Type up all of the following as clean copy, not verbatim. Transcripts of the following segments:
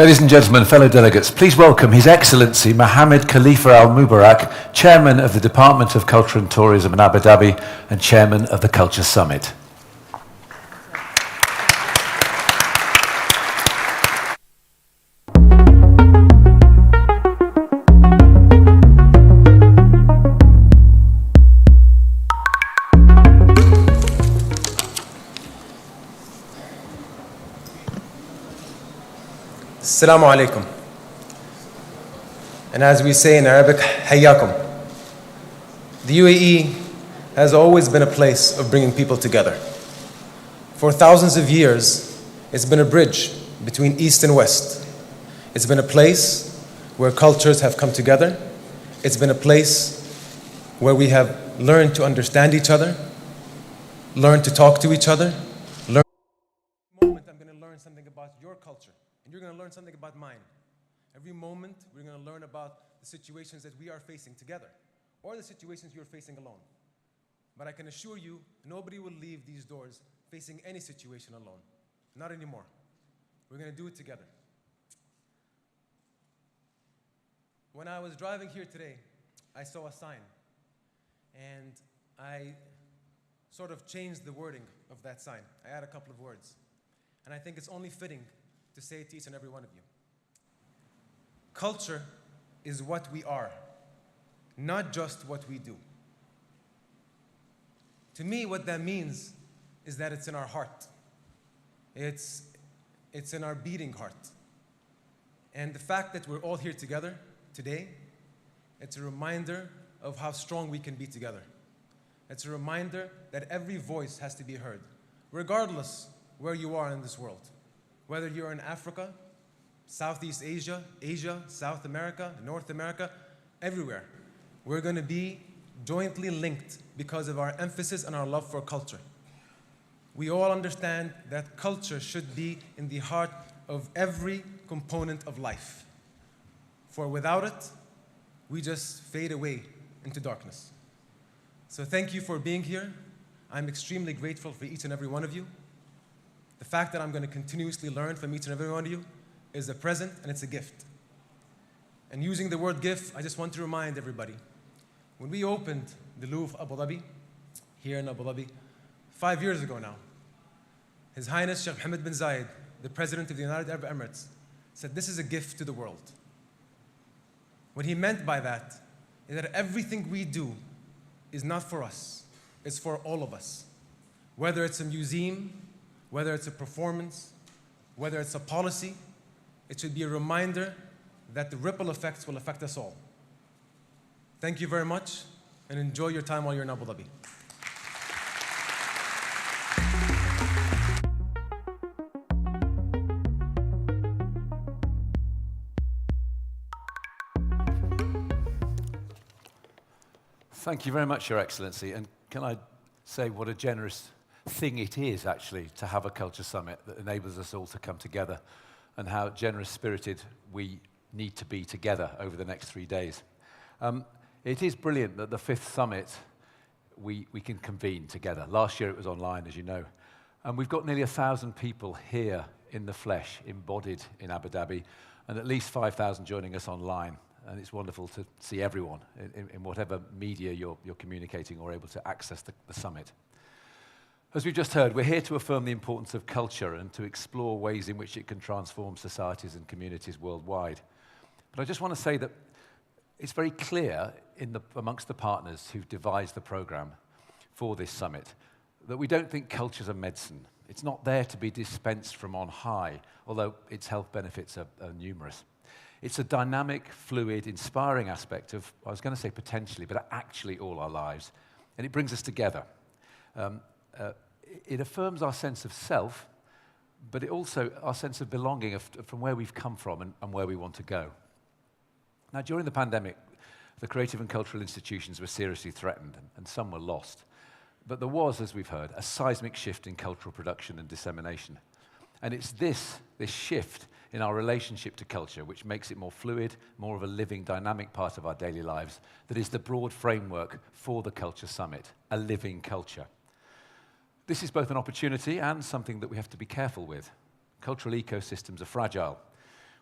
Ladies and gentlemen, fellow delegates, please welcome His Excellency Mohammed Khalifa Al Mubarak, Chairman of the Department of Culture and Tourism in Abu Dhabi and Chairman of the Culture Summit. Assalamu alaikum. And as we say in Arabic, hayyakum. The UAE has always been a place of bringing people together. For thousands of years, it's been a bridge between East and West. It's been a place where cultures have come together. It's been a place where we have learned to understand each other, learned to talk to each other. I'm going to learn something about your culture, and you're going to learn something about mine. Every moment, we're going to learn about the situations that we are facing together, or the situations you're facing alone. But I can assure you, nobody will leave these doors facing any situation alone. Not anymore. We're going to do it together. When I was driving here today, I saw a sign, and I sort of changed the wording of that sign. I added a couple of words. And I think it's only fitting to say it to each and every one of you. Culture is what we are, not just what we do. To me, what that means is that it's in our heart. It's in our beating heart. And the fact that we're all here together today, it's a reminder of how strong we can be together. It's a reminder that every voice has to be heard, regardless where you are in this world. Whether you're in Africa, Southeast Asia, Asia, South America, North America, everywhere. We're going to be jointly linked because of our emphasis and our love for culture. We all understand that culture should be in the heart of every component of life. For without it, we just fade away into darkness. So thank you for being here. I'm extremely grateful for each and every one of you. The fact that I'm going to continuously learn from each and every one of you is a present and it's a gift. And using the word gift, I just want to remind everybody, when we opened the Louvre Abu Dhabi, here in Abu Dhabi, 5 years ago now, His Highness Sheikh Mohammed bin Zayed, the President of the United Arab Emirates, said this is a gift to the world. What he meant by that is that everything we do is not for us, it's for all of us. Whether it's a museum, whether it's a performance, whether it's a policy, it should be a reminder that the ripple effects will affect us all. Thank you very much, and enjoy your time while you're in Abu Dhabi. Thank you very much, Your Excellency. And can I say what a generous thing it is, actually, to have a culture summit that enables us all to come together, and how generous-spirited we need to be together over the next 3 days. It is brilliant that the 5th summit we can convene together. Last year it was online, as you know. And we've got nearly 1,000 people here in the flesh, embodied in Abu Dhabi, and at least 5,000 joining us online. And it's wonderful to see everyone in whatever media you're communicating or able to access the summit. As we've just heard, we're here to affirm the importance of culture and to explore ways in which it can transform societies and communities worldwide. But I just want to say that it's very clear amongst the partners who've devised the program for this summit that we don't think culture's a medicine. It's not there to be dispensed from on high, although its health benefits are numerous. It's a dynamic, fluid, inspiring aspect of, I was going to say potentially, but actually all our lives. And it brings us together. It affirms our sense of self, but it also our sense of belonging from where we've come from and where we want to go. Now, during the pandemic, the creative and cultural institutions were seriously threatened, and some were lost. But there was, as we've heard, a seismic shift in cultural production and dissemination. And it's this shift in our relationship to culture which makes it more fluid, more of a living, dynamic part of our daily lives, that is the broad framework for the Culture Summit, a living culture. This is both an opportunity and something that we have to be careful with. Cultural ecosystems are fragile.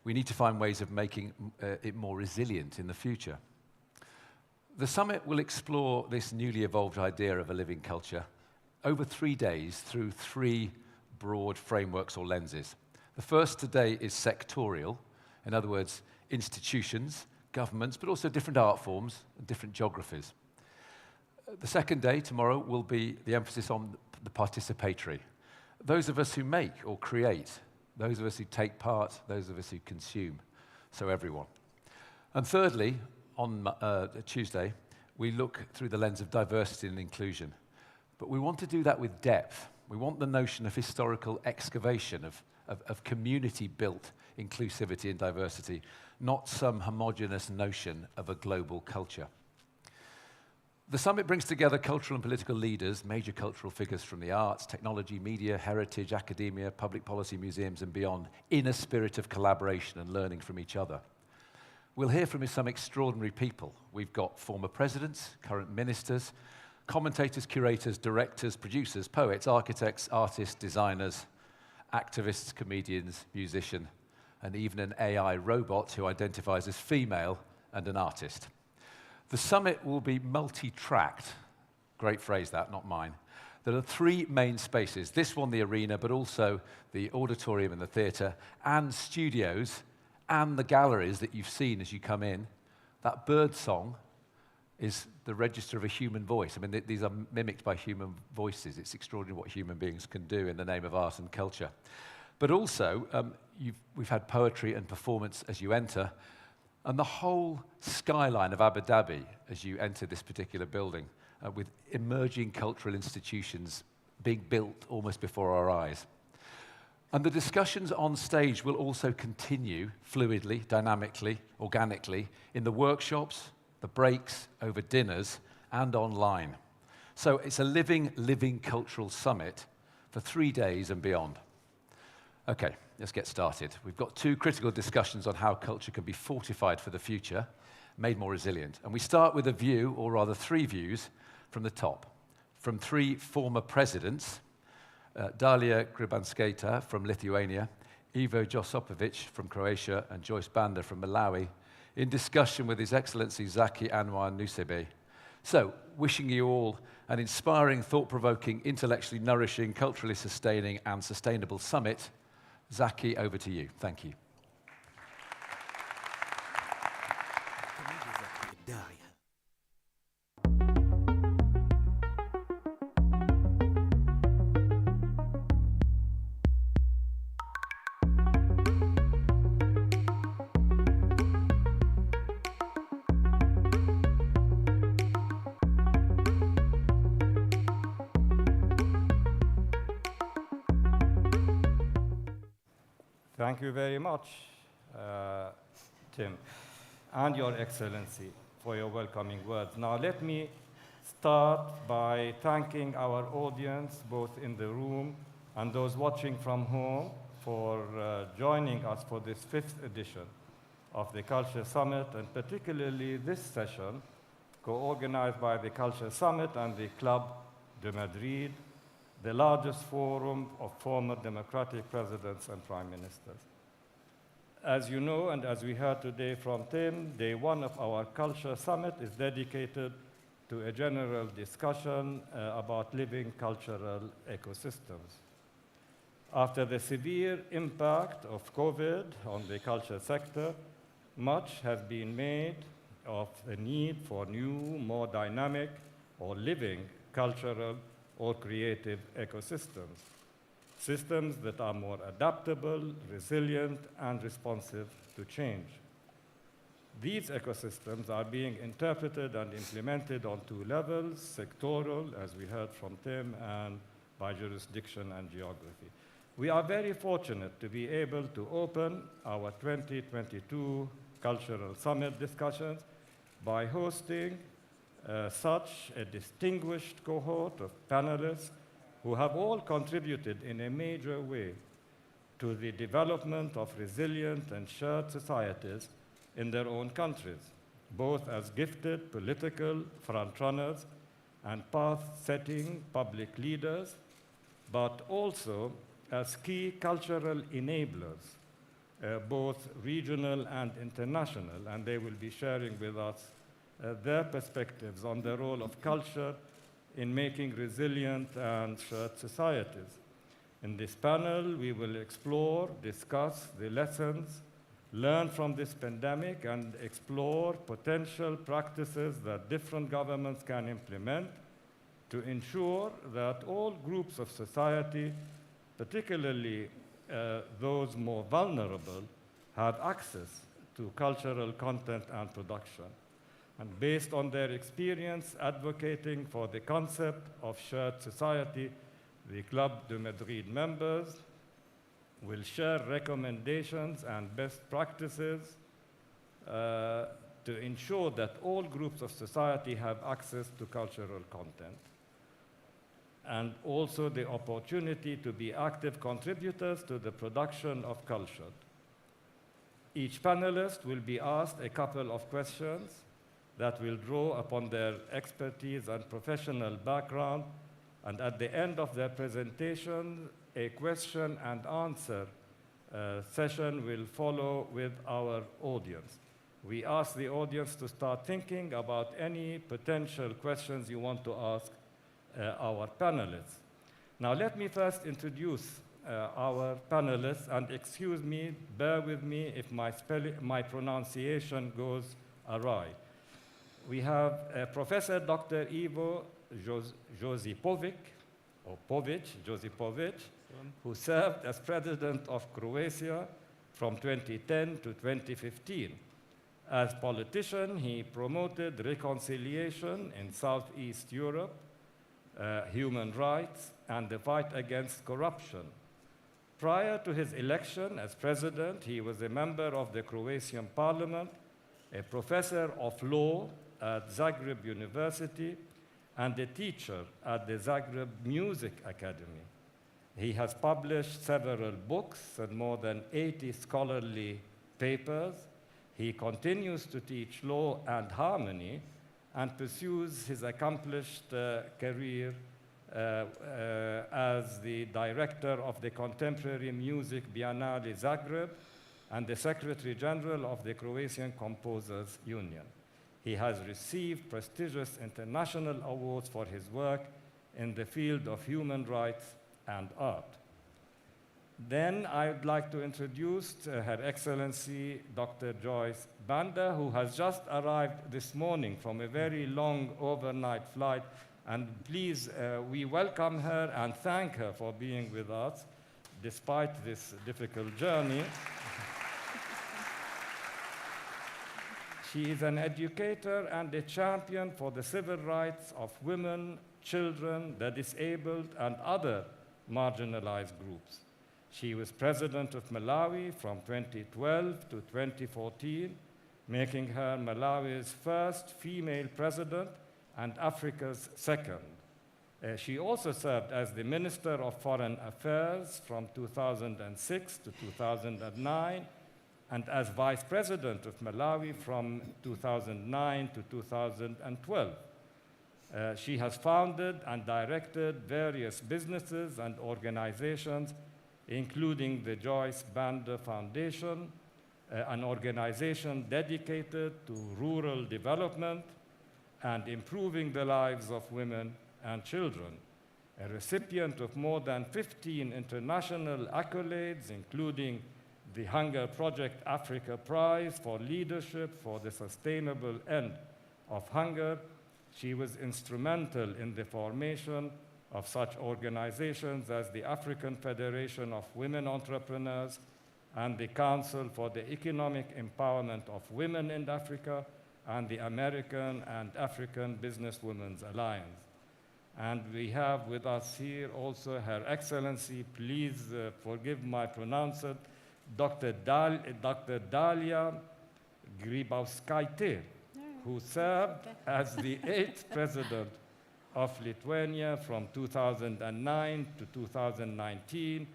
We need to find ways of making it more resilient in the future. The summit will explore this newly evolved idea of a living culture over 3 days through 3 broad frameworks or lenses. The first today is sectorial, in other words, institutions, governments, but also different art forms and different geographies. The second day, tomorrow, will be the emphasis on the participatory. Those of us who make or create, those of us who take part, those of us who consume, so everyone. And thirdly, on Tuesday, we look through the lens of diversity and inclusion. But we want to do that with depth. We want the notion of historical excavation, of community-built inclusivity and diversity, not some homogeneous notion of a global culture. The summit brings together cultural and political leaders, major cultural figures from the arts, technology, media, heritage, academia, public policy, museums, and beyond, in a spirit of collaboration and learning from each other. We'll hear from some extraordinary people. We've got former presidents, current ministers, commentators, curators, directors, producers, poets, architects, artists, designers, activists, comedians, musicians, and even an AI robot who identifies as female and an artist. The summit will be multi-tracked. Great phrase that, not mine. There are 3 main spaces, this one the arena, but also the auditorium and the theatre, and studios, and the galleries that you've seen as you come in. That bird song is the register of a human voice. I mean, these are mimicked by human voices. It's extraordinary what human beings can do in the name of art and culture. But also, we've had poetry and performance as you enter, and the whole skyline of Abu Dhabi as you enter this particular building, with emerging cultural institutions being built almost before our eyes. And the discussions on stage will also continue fluidly, dynamically, organically, in the workshops, the breaks, over dinners, and online. So it's a living cultural summit for 3 days and beyond. Okay, let's get started. We've got 2 critical discussions on how culture can be fortified for the future, made more resilient. And we start with a view, or rather 3 views, from the top. From 3 former presidents, Dalia Grybauskaitė from Lithuania, Ivo Josipovic from Croatia, and Joyce Banda from Malawi, in discussion with His Excellency Zaki Anwar Nusseibeh. So, wishing you all an inspiring, thought-provoking, intellectually nourishing, culturally sustaining, and sustainable summit. Zaki, over to you. Thank you. Thank you very much, Tim, and Your Excellency, for your welcoming words. Now, let me start by thanking our audience, both in the room and those watching from home, for joining us for this 5th edition of the Culture Summit, and particularly this session, co-organized by the Culture Summit and the Club de Madrid, the largest forum of former democratic presidents and prime ministers. As you know, and as we heard today from Tim, day 1 of our Culture Summit is dedicated to a general discussion about living cultural ecosystems. After the severe impact of COVID on the culture sector, much has been made of the need for new, more dynamic, or living cultural or creative ecosystems, systems that are more adaptable, resilient, and responsive to change. These ecosystems are being interpreted and implemented on 2 levels, sectoral, as we heard from Tim, and by jurisdiction and geography. We are very fortunate to be able to open our 2022 Cultural Summit discussions by hosting such a distinguished cohort of panelists who have all contributed in a major way to the development of resilient and shared societies in their own countries, both as gifted political frontrunners and path-setting public leaders, but also as key cultural enablers, both regional and international, and they will be sharing with us their perspectives on the role of culture in making resilient and shared societies. In this panel, we will explore, discuss the lessons learned from this pandemic and explore potential practices that different governments can implement to ensure that all groups of society, particularly those more vulnerable, have access to cultural content and production. And based on their experience advocating for the concept of shared society, the Club de Madrid members will share recommendations and best practices to ensure that all groups of society have access to cultural content, and also the opportunity to be active contributors to the production of culture. Each panelist will be asked a couple of questions that will draw upon their expertise and professional background, and at the end of their presentation, a question and answer session will follow with our audience. We ask the audience to start thinking about any potential questions you want to ask our panelists. Now, let me first introduce our panelists, and excuse me, bear with me if my pronunciation goes awry. We have Professor Dr. Ivo Josipovic, who served as president of Croatia from 2010 to 2015. As politician, he promoted reconciliation in Southeast Europe, human rights, and the fight against corruption. Prior to his election as president, he was a member of the Croatian parliament, a professor of law at Zagreb University, and a teacher at the Zagreb Music Academy. He has published several books and more than 80 scholarly papers. He continues to teach law and harmony and pursues his accomplished career as the director of the Contemporary Music Biennale Zagreb and the Secretary General of the Croatian Composers Union. He has received prestigious international awards for his work in the field of human rights and art. Then I'd like to introduce Her Excellency Dr. Joyce Banda, who has just arrived this morning from a very long overnight flight. And please, we welcome her and thank her for being with us despite this difficult journey. She is an educator and a champion for the civil rights of women, children, the disabled, and other marginalized groups. She was president of Malawi from 2012 to 2014, making her Malawi's first female president and Africa's second. She also served as the Minister of Foreign Affairs from 2006 to 2009, and as Vice President of Malawi from 2009 to 2012. She has founded and directed various businesses and organizations, including the Joyce Banda Foundation, an organization dedicated to rural development and improving the lives of women and children. A recipient of more than 15 international accolades, including the Hunger Project Africa Prize for Leadership for the Sustainable End of Hunger. She was instrumental in the formation of such organizations as the African Federation of Women Entrepreneurs and the Council for the Economic Empowerment of Women in Africa and the American and African Businesswomen's Alliance. And we have with us here also Her Excellency, please forgive my pronunciation, Dr. Dalia Grybauskaitė, who served as the 8th president of Lithuania from 2009 to 2019.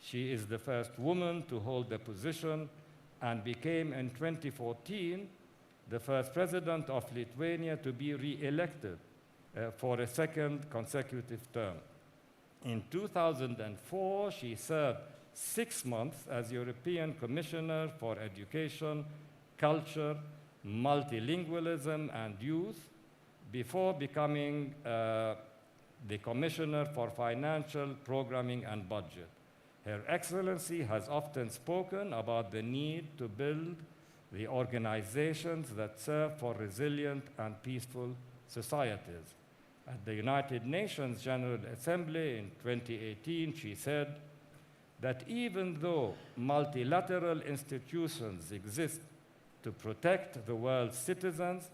She is the first woman to hold the position and became in 2014 the first president of Lithuania to be re-elected for a second consecutive term. In 2004, she served 6 months as European Commissioner for Education, Culture, Multilingualism, and Youth before becoming the Commissioner for Financial Programming and Budget. Her Excellency has often spoken about the need to build the organizations that serve for resilient and peaceful societies. At the United Nations General Assembly in 2018, she said that even though multilateral institutions exist to protect the world's citizens,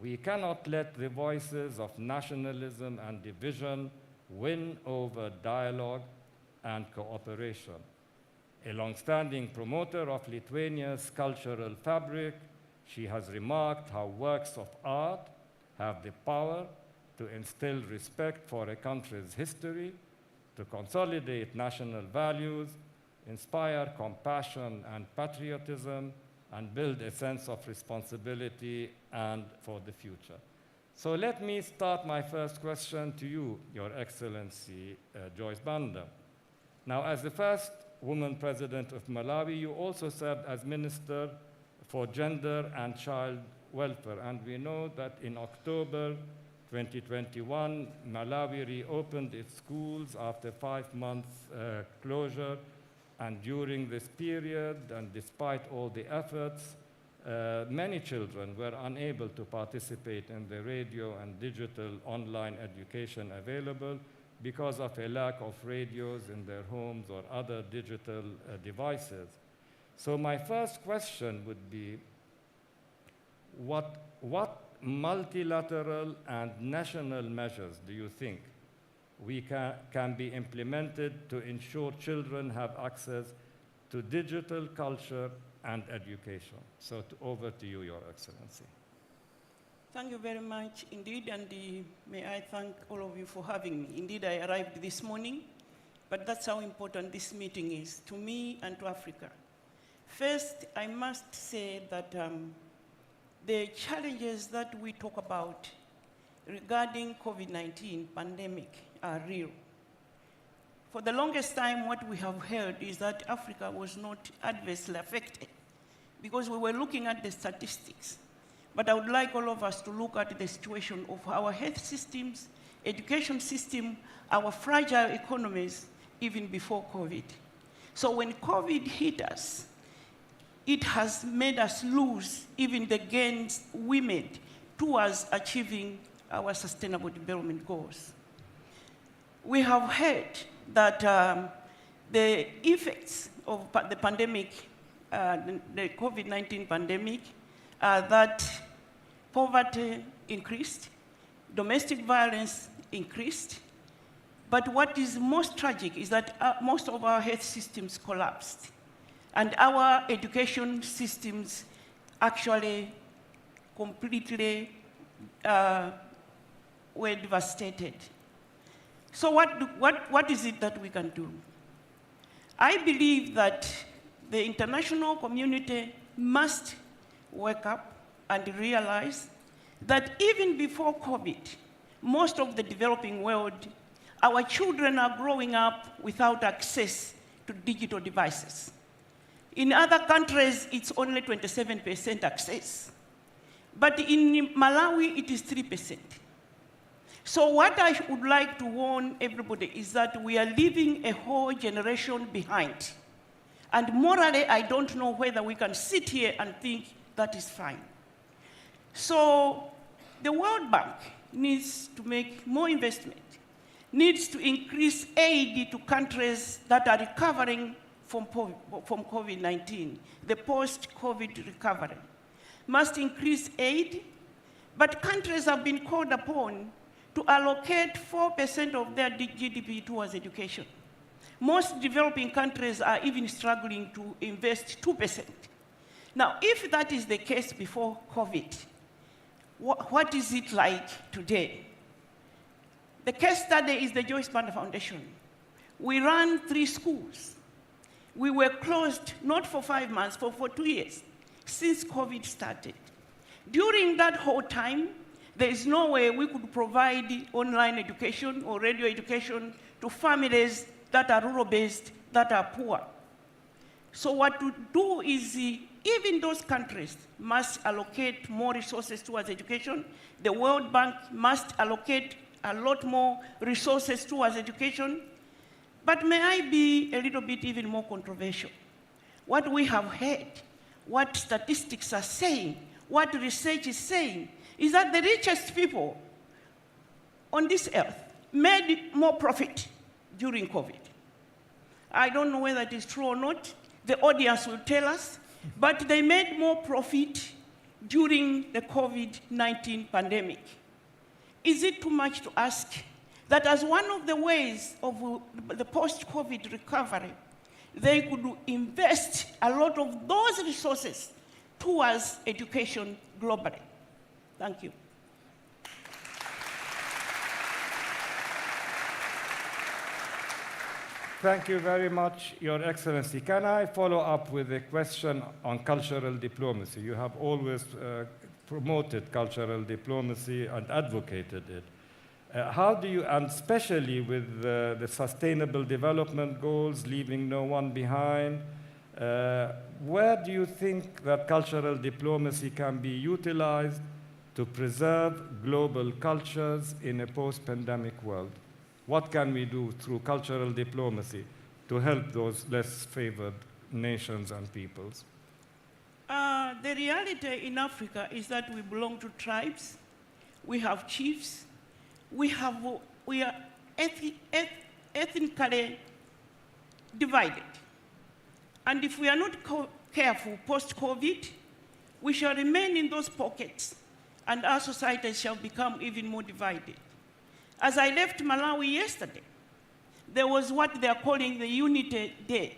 we cannot let the voices of nationalism and division win over dialogue and cooperation. A long-standing promoter of Lithuania's cultural fabric, She has remarked how works of art have the power to instill respect for a country's history, to consolidate national values, inspire compassion and patriotism, and build a sense of responsibility and for the future. So let me start my first question to you, Your Excellency, Joyce Banda. Now, as the first woman president of Malawi, you also served as Minister for Gender and Child Welfare. And we know that in October 2021, Malawi reopened its schools after 5 months closure. And during this period, and despite all the efforts, many children were unable to participate in the radio and digital online education available because of a lack of radios in their homes or other digital devices. So my first question would be, what multilateral and national measures do you think we can be implemented to ensure children have access to digital culture and education? So over to you, Your Excellency. Thank you very much indeed, and may I thank all of you for having me. Indeed, I arrived this morning, but that's how important this meeting is to me and to Africa. First, I must say that the challenges that we talk about regarding COVID-19 pandemic are real. For the longest time, what we have heard is that Africa was not adversely affected because we were looking at the statistics. But I would like all of us to look at the situation of our health systems, education system, our fragile economies, even before COVID. So when COVID hit us, it has made us lose even the gains we made towards achieving our sustainable development goals. We have heard that the effects of the pandemic, the COVID-19 pandemic, that poverty increased, domestic violence increased, but what is most tragic is that most of our health systems collapsed, and our education systems actually completely were devastated. So what is it that we can do? I believe that the international community must wake up and realize that even before COVID, most of the developing world, our children are growing up without access to digital devices. In other countries, it's only 27% access. But in Malawi, it is 3%. So what I would like to warn everybody is that we are leaving a whole generation behind. And morally, I don't know whether we can sit here and think that is fine. So the World Bank needs to make more investment, needs to increase aid to countries that are recovering from COVID-19, the post-COVID recovery. Must increase aid, but countries have been called upon to allocate 4% of their GDP towards education. Most developing countries are even struggling to invest 2%. Now, if that is the case before COVID, what is it like today? The case study is the Joyce Banda Foundation. We ran 3 schools. We were closed not for 5 months, for 2 years, since COVID started. During that whole time, there is no way we could provide online education or radio education to families that are rural-based, that are poor. So what to do is, even those countries must allocate more resources towards education. The World Bank must allocate a lot more resources towards education. But may I be a little bit even more controversial? What we have heard, what statistics are saying, what research is saying, is that the richest people on this earth made more profit during COVID. I don't know whether it is true or not. The audience will tell us. But they made more profit during the COVID-19 pandemic. Is it too much to ask that as one of the ways of the post-COVID recovery, they could invest a lot of those resources towards education globally. Thank you. Thank you very much, Your Excellency. Can I follow up with a question on cultural diplomacy? You have always promoted cultural diplomacy and advocated it. How do you, and especially with the Sustainable Development Goals, leaving no one behind, where do you think that cultural diplomacy can be utilized to preserve global cultures in a post-pandemic world? What can we do through cultural diplomacy to help those less favored nations and peoples? The reality in Africa is that we belong to tribes, we have chiefs, we are ethnically divided. And if we are not careful post-COVID, we shall remain in those pockets and our society shall become even more divided. As I left Malawi yesterday, there was what they are calling the Unity Day,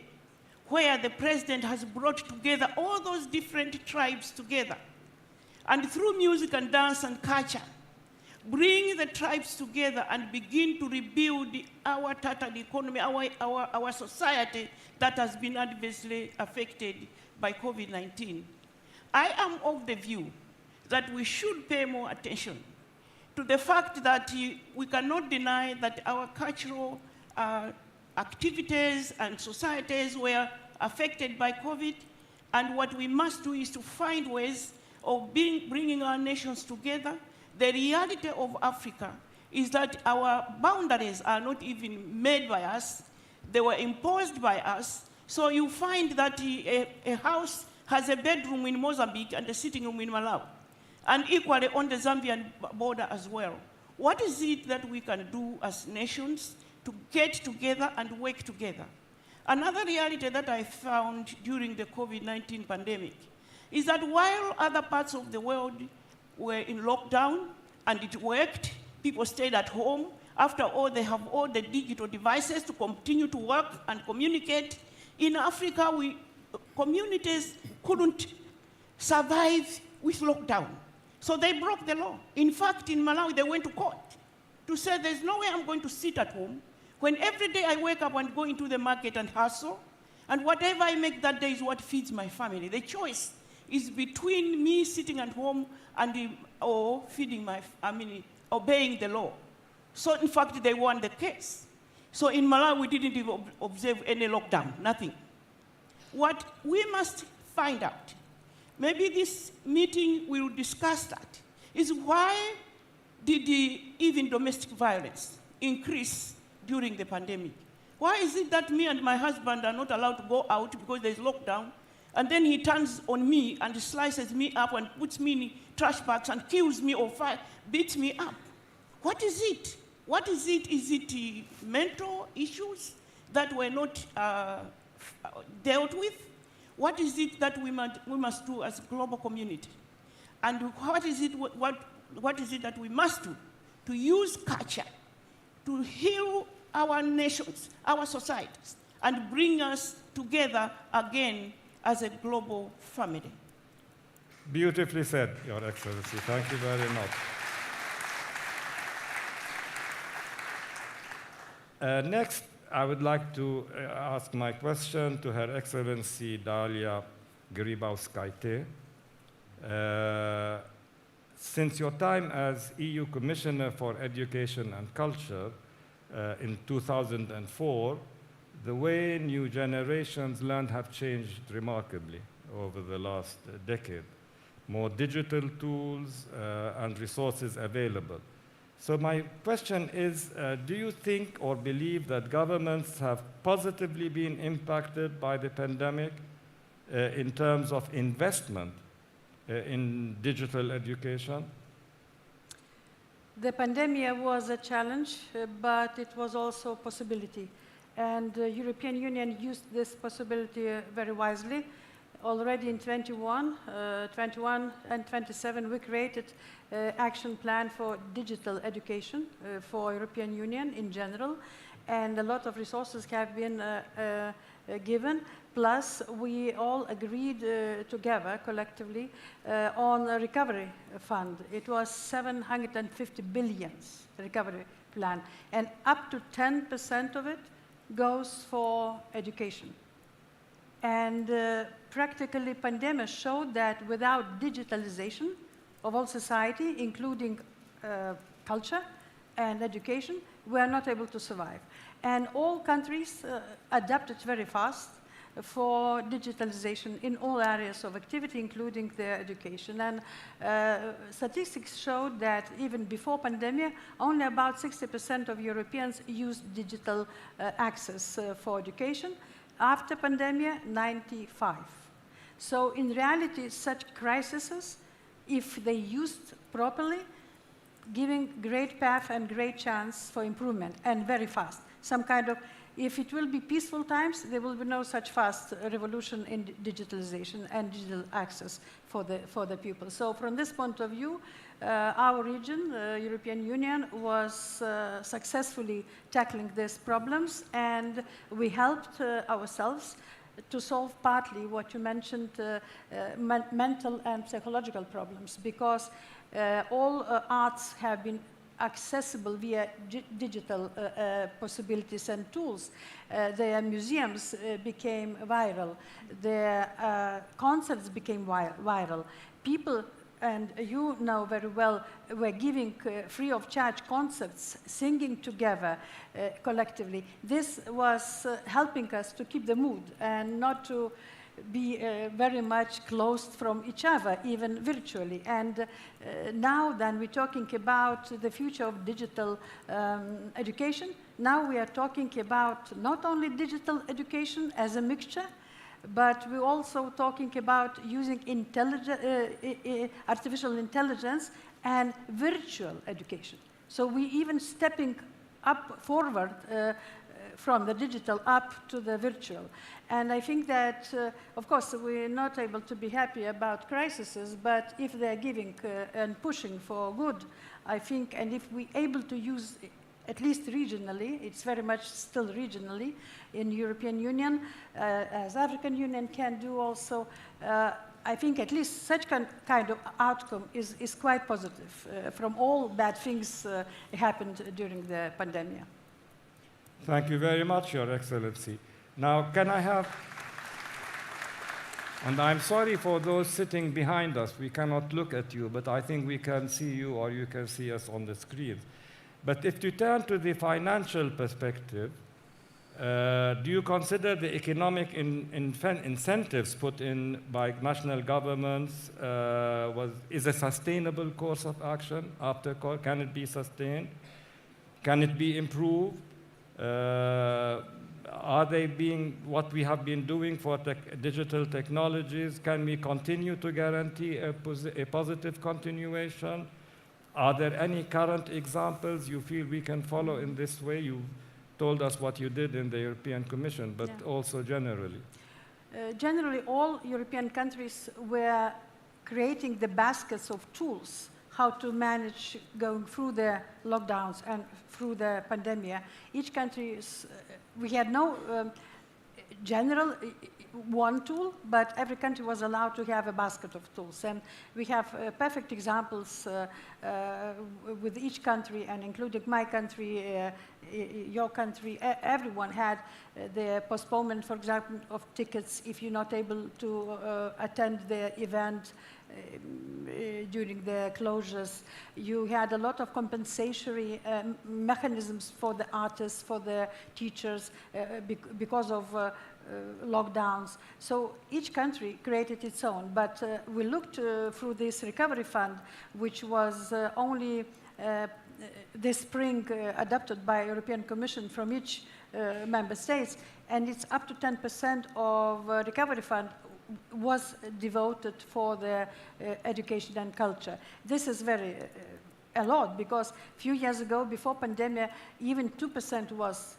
where the president has brought together all those different tribes together. And through music and dance and culture, bring the tribes together and begin to rebuild our tattered economy, our society that has been adversely affected by COVID-19. I am of the view that we should pay more attention to the fact that we cannot deny that our cultural activities and societies were affected by COVID, and what we must do is to find ways of bringing our nations together. The reality of Africa is that our boundaries are not even made by us, they were imposed by us. So you find that a house has a bedroom in Mozambique and a sitting room in Malawi, and equally on the Zambian border as well. What is it that we can do as nations to get together and work together? Another reality that I found during the COVID-19 pandemic is that while other parts of the world were in lockdown and it worked, people stayed at home. After all, they have all the digital devices to continue to work and communicate. In Africa, communities couldn't survive with lockdown. So they broke the law. In fact, in Malawi, they went to court to say there's no way I'm going to sit at home when every day I wake up and go into the market and hustle, and whatever I make that day is what feeds my family. The choice is between me sitting at home and or obeying the law. So in fact, they won the case. So in Malawi, we didn't even observe any lockdown, nothing. What we must find out, maybe this meeting will discuss that, is why did even domestic violence increase during the pandemic? Why is it that me and my husband are not allowed to go out because there's lockdown, and then he turns on me and slices me up and puts me in trash bags and kills me or beats me up? What is it? What is it? Is it mental issues that were not dealt with? What is it that we must do as a global community? And what is it that we must do to use culture to heal our nations, our societies, and bring us together again as a global family? Beautifully said, Your Excellency. Thank you very much. Next, I would like to ask my question to Her Excellency Dalia Grybauskaite. Since your time as EU Commissioner for Education and Culture in 2004, the way new generations learn have changed remarkably over the last decade. More digital tools and resources available. So my question is, do you think or believe that governments have positively been impacted by the pandemic in terms of investment in digital education? The pandemic was a challenge, but it was also a possibility. And the European Union used this possibility very wisely. Already in 21 and 27, we created an action plan for digital education for European Union in general, and a lot of resources have been given. Plus, we all agreed together, collectively, on a recovery fund. It was 750 billion recovery plan, and up to 10% of it goes for education. And practically, pandemic showed that without digitalization of all society, including culture and education, we are not able to survive. And all countries adapted very fast for digitalization in all areas of activity, including their education. And statistics showed that even before pandemic, only about 60% of Europeans used digital access for education. After pandemic, 95. So in reality, such crises, if they used properly, giving great path and great chance for improvement, and very fast. Some kind of, if it will be peaceful times, there will be no such fast revolution in digitalization and digital access for the people. So from this point of view, our region, European Union, was successfully tackling these problems, and we helped ourselves to solve partly what you mentioned, mental and psychological problems, because all arts have been accessible via digital possibilities and tools. Their museums became viral. Their concerts became viral. People, and you know very well, were giving free of charge concerts, singing together collectively. This was helping us to keep the mood and not to be very much closed from each other, even virtually. And now then we're talking about the future of digital education. Now we are talking about not only digital education as a mixture, but we're also talking about using artificial intelligence and virtual education. So we're even stepping up forward from the digital up to the virtual. And I think that, of course, we're not able to be happy about crises, but if they're giving and pushing for good, I think, and if we're able to use, at least regionally, it's very much still regionally in European Union, as African Union can do also, I think at least such kind of outcome is quite positive from all bad things happened during the pandemic. Thank you very much, Your Excellency. Now, can I have, and I'm sorry for those sitting behind us, we cannot look at you, but I think we can see you or you can see us on the screen. But if you turn to the financial perspective, do you consider the economic incentives put in by national governments is a sustainable course of action after COVID? Can it be sustained? Can it be improved? Are they being what we have been doing for digital technologies? Can we continue to guarantee a positive continuation? Are there any current examples you feel we can follow in this way? You told us what you did in the European Commission, but also generally. Generally, all European countries were creating the baskets of tools how to manage going through the lockdowns and through the pandemic. Each country, we had no general one tool, but every country was allowed to have a basket of tools. And we have perfect examples with each country, and including my country, your country. Everyone had the postponement, for example, of tickets if you're not able to attend the event during the closures. You had a lot of compensatory mechanisms for the artists, for the teachers, because of lockdowns. So each country created its own, but we looked through this recovery fund, which was only this spring adopted by European Commission from each member states, and it's up to 10% of recovery fund was devoted for the education and culture. This is very a lot, because a few years ago, before pandemic, even 2% was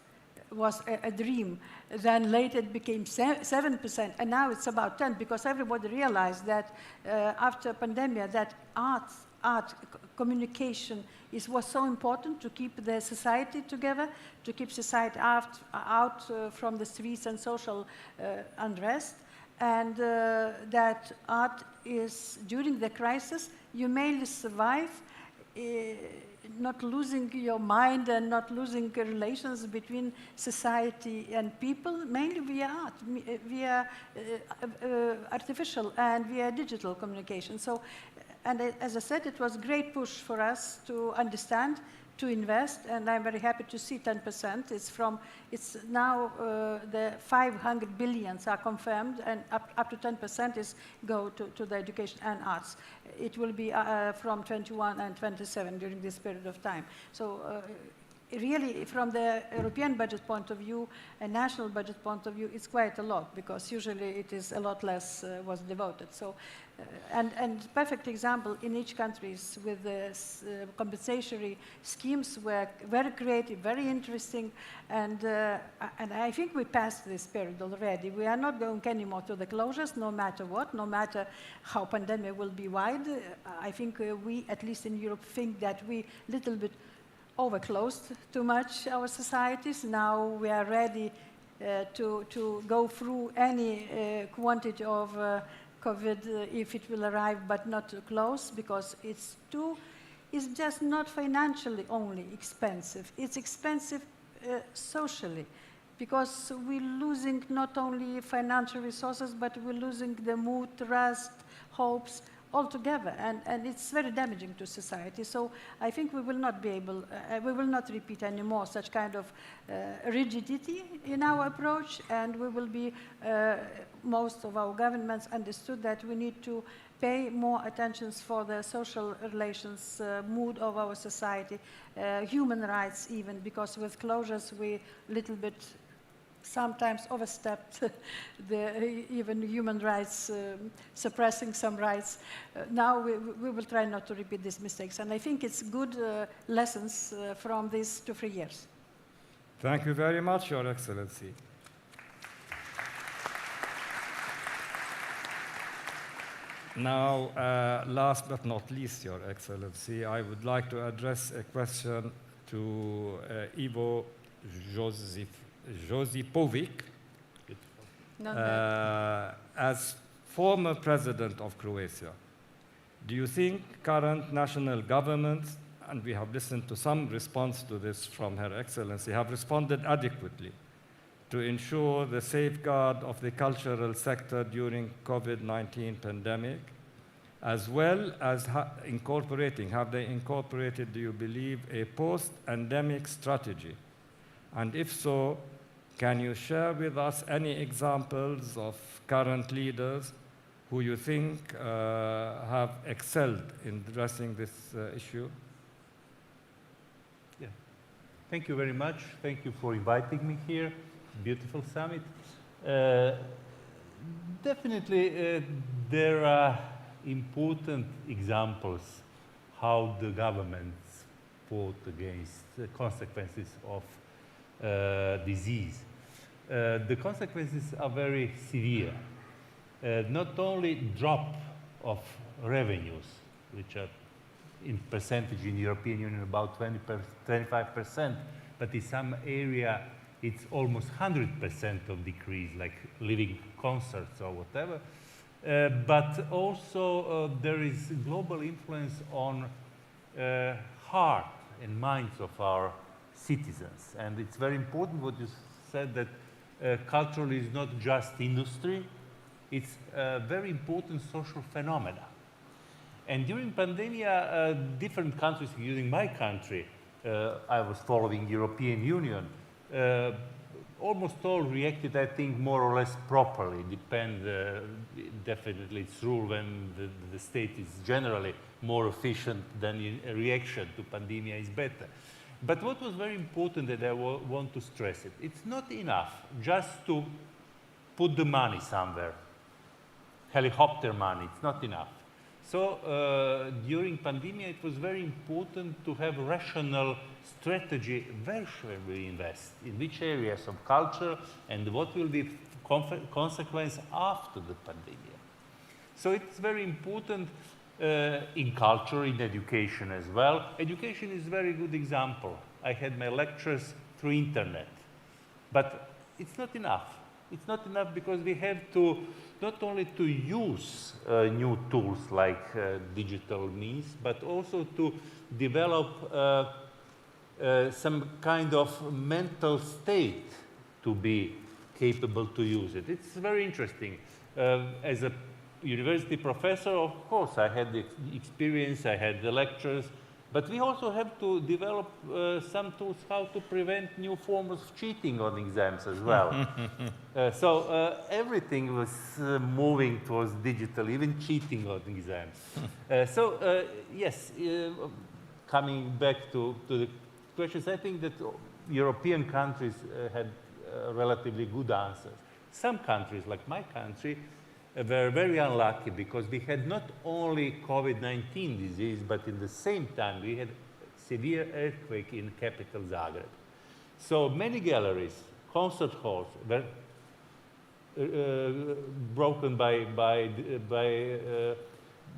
a dream. Then later it became 7%, and now it's about 10%, because everybody realized that after pandemic that art communication was so important to keep the society together, to keep society out from the streets and social unrest, and that art is, during the crisis, you mainly survive, not losing your mind and not losing relations between society and people, mainly via art, via artificial and via digital communication. So, and as I said, it was a great push for us to understand, to invest, and I'm very happy to see 10%. It's now the 500 billions are confirmed, and up to 10% go to the education and arts. It will be from 21 and 27 during this period of time. So really, from the European budget point of view and national budget point of view, it's quite a lot, because usually it is a lot less was devoted. So, and perfect example in each country with the compensatory schemes were very creative, very interesting, and I think we passed this period already. We are not going anymore to the closures, no matter what, no matter how pandemic will be wide. I think we, at least in Europe, think that we little bit overclosed too much our societies. Now we are ready to go through any quantity of COVID if it will arrive, but not too close, because it's just not financially only expensive. It's expensive socially, because we're losing not only financial resources, but we're losing the mood, trust, hopes, altogether, and it's very damaging to society. So I think we will not be able, we will not repeat anymore such kind of rigidity in our approach, and we will be, most of our governments understood that we need to pay more attention for the social relations, mood of our society, human rights even, because with closures we little bit sometimes overstepped even human rights, suppressing some rights. Now we will try not to repeat these mistakes, and I think it's good lessons from these 2-3 years. Thank you very much, Your Excellency. Now, last but not least, Your Excellency, I would like to address a question to Ivo Josipovic. As former president of Croatia, do you think current national governments, and we have listened to some response to this from Her Excellency, have responded adequately to ensure the safeguard of the cultural sector during COVID-19 pandemic, as well as have they incorporated, do you believe, a post-endemic strategy? And if so, can you share with us any examples of current leaders who you think have excelled in addressing this issue? Yeah. Thank you very much. Thank you for inviting me here. Beautiful summit. Definitely, there are important examples how the governments fought against the consequences of disease. The consequences are very severe. Not only drop of revenues, which are in percentage in the European Union about 25%, but in some area it's almost 100% of decrease, like living concerts or whatever. But also there is global influence on heart and minds of our citizens. And it's very important what you said, that culture is not just industry, it's a very important social phenomena. And during pandemic, different countries, including my country, I was following European Union, almost all reacted, I think, more or less properly. Definitely it's true when the state is generally more efficient than a reaction to pandemic is better. But what was very important, that I want to stress it, it's not enough just to put the money somewhere, helicopter money, it's not enough. So during pandemic, it was very important to have a rational strategy where should we invest, in which areas of culture, and what will be consequence after the pandemic. So it's very important in culture, in education as well. Education is a very good example. I had my lectures through internet, but it's not enough. It's not enough because we have to not only to use new tools like digital means, but also to develop some kind of mental state to be capable to use it. It's very interesting. As a university professor, of course, I had the experience, I had the lectures, but we also have to develop some tools how to prevent new forms of cheating on exams as well. So everything was moving towards digital, even cheating on exams. Yes, coming back to the questions, I think that European countries had relatively good answers. Some countries, like my country, were very unlucky because we had not only COVID-19 disease, but in the same time we had severe earthquake in capital Zagreb. So many galleries, concert halls were broken by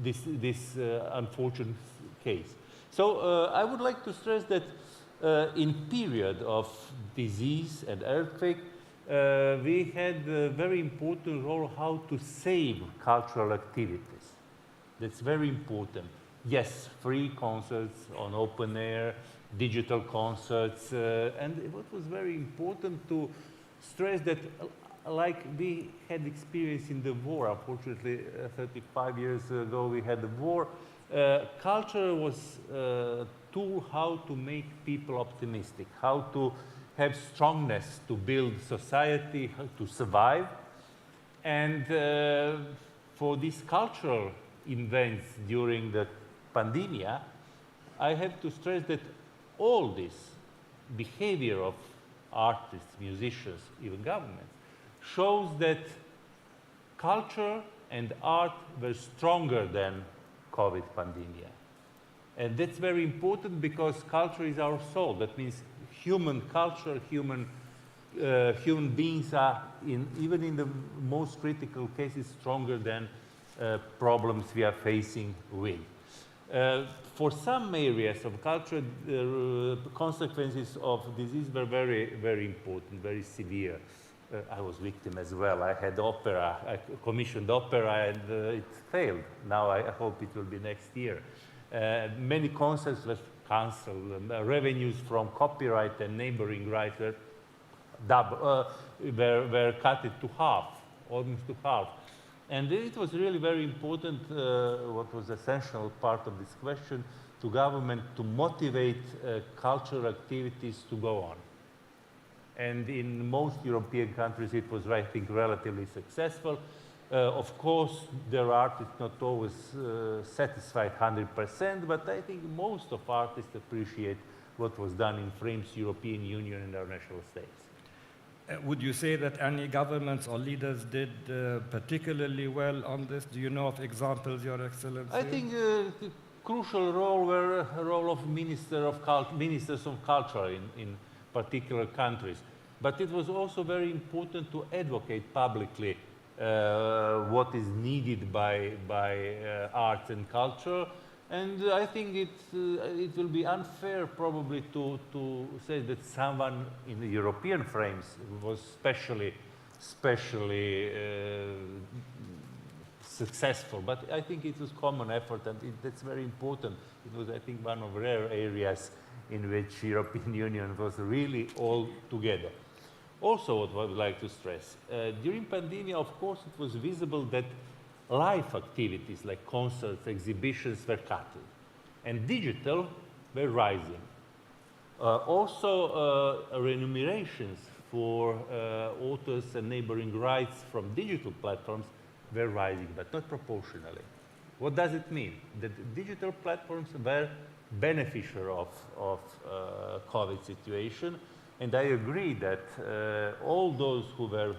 this unfortunate case. So I would like to stress that in period of disease and earthquake, we had a very important role how to save cultural activities. That's very important. Yes, free concerts on open air, digital concerts, and what was very important to stress that like we had experience in the war, unfortunately 35 years ago we had the war, culture was a tool how to make people optimistic, how to have strongness to build society, to survive. And for these cultural events during the pandemic, I have to stress that all this behavior of artists, musicians, even governments, shows that culture and art were stronger than COVID pandemic. And that's very important because culture is our soul. That means human culture, human beings are, even in the most critical cases, stronger than problems we are facing with. For some areas of culture, the consequences of disease were very, very important, very severe. I was victim as well. I had opera, I commissioned opera, and it failed. Now I hope it will be next year. Many concerts were cancelled. Revenues from copyright and neighboring rights were cut to half, almost to half. And it was really very important, what was essential part of this question, to government to motivate cultural activities to go on. And in most European countries, it was, I think, relatively successful. Of course, there are artists not always satisfied 100%, but I think most of artists appreciate what was done in frames European Union and our national states. Would you say that any governments or leaders did particularly well on this? Do you know of examples, Your Excellency? I think the crucial role were a role of ministers of culture in particular countries. But it was also very important to advocate publicly what is needed by arts and culture. And I think it will be unfair probably to say that someone in the European frames was especially successful. But I think it was common effort, and that's very important. It was, I think, one of rare areas in which European Union was really all together. Also, what I would like to stress, during pandemic, of course, it was visible that live activities like concerts, exhibitions were cut, and digital were rising. Also, remunerations for authors and neighboring rights from digital platforms were rising, but not proportionally. What does it mean? That digital platforms were beneficiary of COVID situation, and I agree that all those who were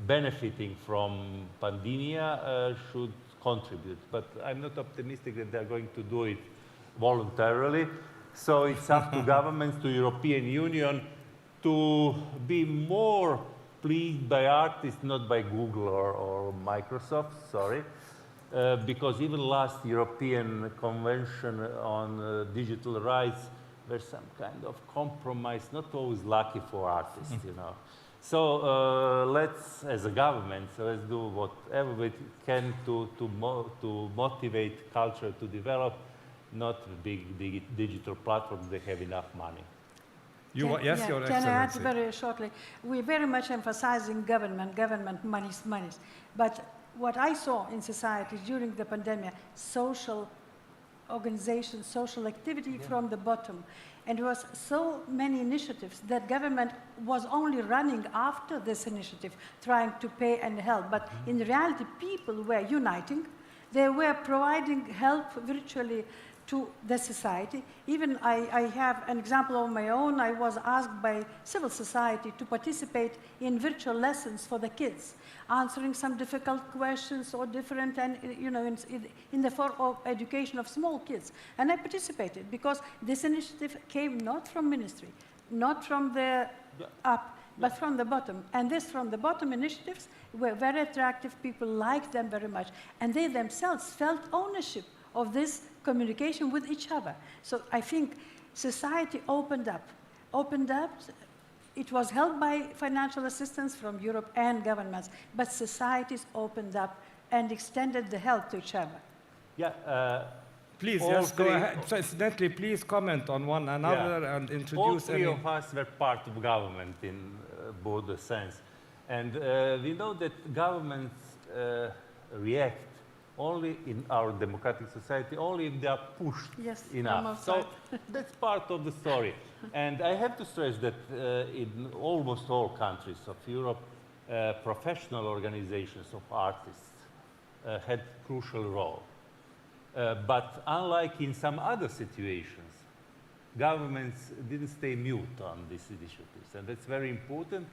benefiting from pandemic should contribute, but I'm not optimistic that they're going to do it voluntarily. So it's up to governments, to European Union, to be more pleased by artists, not by Google or Microsoft, sorry. because even last European Convention on Digital Rights, there's some kind of compromise, not always lucky for artists, you know. So let's, as a government, so let's do whatever we can to motivate culture to develop, not big digital platforms that have enough money. Yes, Your Excellency. Can I add very shortly? We're very much emphasizing government monies. But what I saw in society during the pandemic, social organization, social activity from the bottom. And there was so many initiatives that government was only running after this initiative, trying to pay and help. But in reality, people were uniting. They were providing help virtually to the society. Even I have an example of my own. I was asked by civil society to participate in virtual lessons for the kids, answering some difficult questions or different, and you know, in the form of education of small kids. And I participated because this initiative came not from ministry, not from the up, but from the bottom. And this from the bottom initiatives were very attractive. People liked them very much. And they themselves felt ownership of this communication with each other. So I think society opened up. It was helped by financial assistance from Europe and governments, but societies opened up and extended the help to each other. Yeah, please, yes, go ahead. So incidentally, please comment on one another and introduce all three of us were part of government in broader sense. And we know that governments react only in our democratic society, only if they are pushed enough. So that's part of the story. And I have to stress that in almost all countries of Europe, professional organizations of artists had crucial role. But unlike in some other situations, governments didn't stay mute on these initiatives. And that's very important.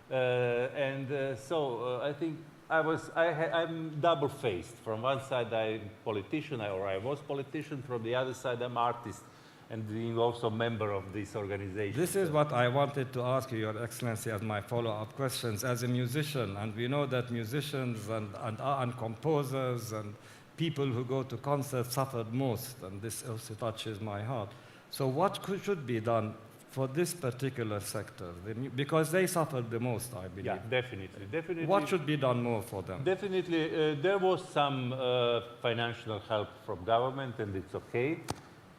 So I think I'm double-faced. From one side, I'm politician, or I was politician. From the other side, I'm artist, and being also member of this organization. This is what I wanted to ask you, Your Excellency, as my follow-up questions. As a musician, and we know that musicians and composers and people who go to concerts suffered most, and this also touches my heart. So what should be done for this particular sector? Because they suffered the most, I believe. Yeah, definitely. What should be done more for them? Definitely, there was some financial help from government, and it's okay.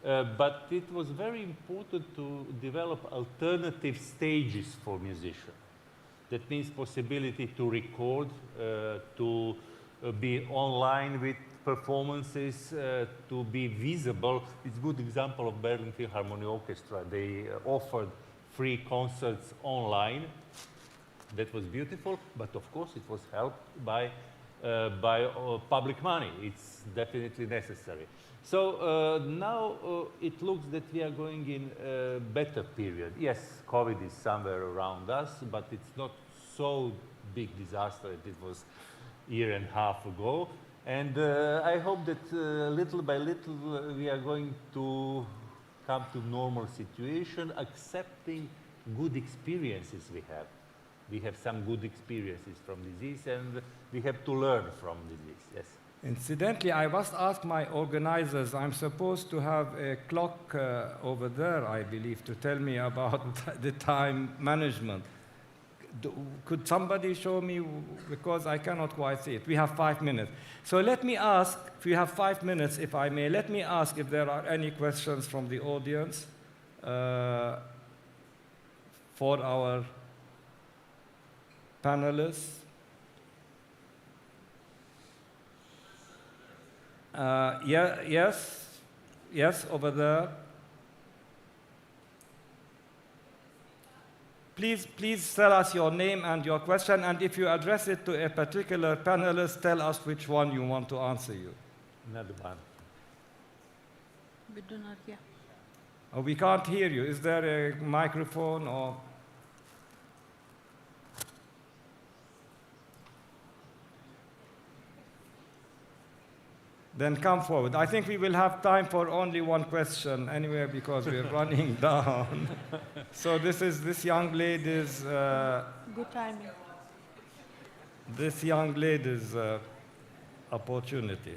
But it was very important to develop alternative stages for musicians. That means possibility to record, to be online with performances, to be visible. It's a good example of Berlin Philharmonic Orchestra. They offered free concerts online. That was beautiful, but of course it was helped by public money. It's definitely necessary. So now it looks that we are going in a better period. Yes, COVID is somewhere around us, but it's not so big disaster as it was a year and a half ago. And I hope that little by little we are going to come to normal situation, accepting good experiences we have. We have some good experiences from disease, and we have to learn from disease, yes. Incidentally, I must ask my organizers, I'm supposed to have a clock over there, I believe, to tell me about the time management. Could somebody show me, because I cannot quite see it. We have 5 minutes. So let me ask, if you have 5 minutes, if I may, let me ask if there are any questions from the audience for our panelists. Yes, over there. Please tell us your name and your question, and if you address it to a particular panelist, tell us which one you want to answer you. Another one. We do not hear. Oh, we can't hear you. Is there a microphone or? Then come forward. I think we will have time for only one question anyway, because we're running down. So this young lady's... Good timing. This young lady's opportunity.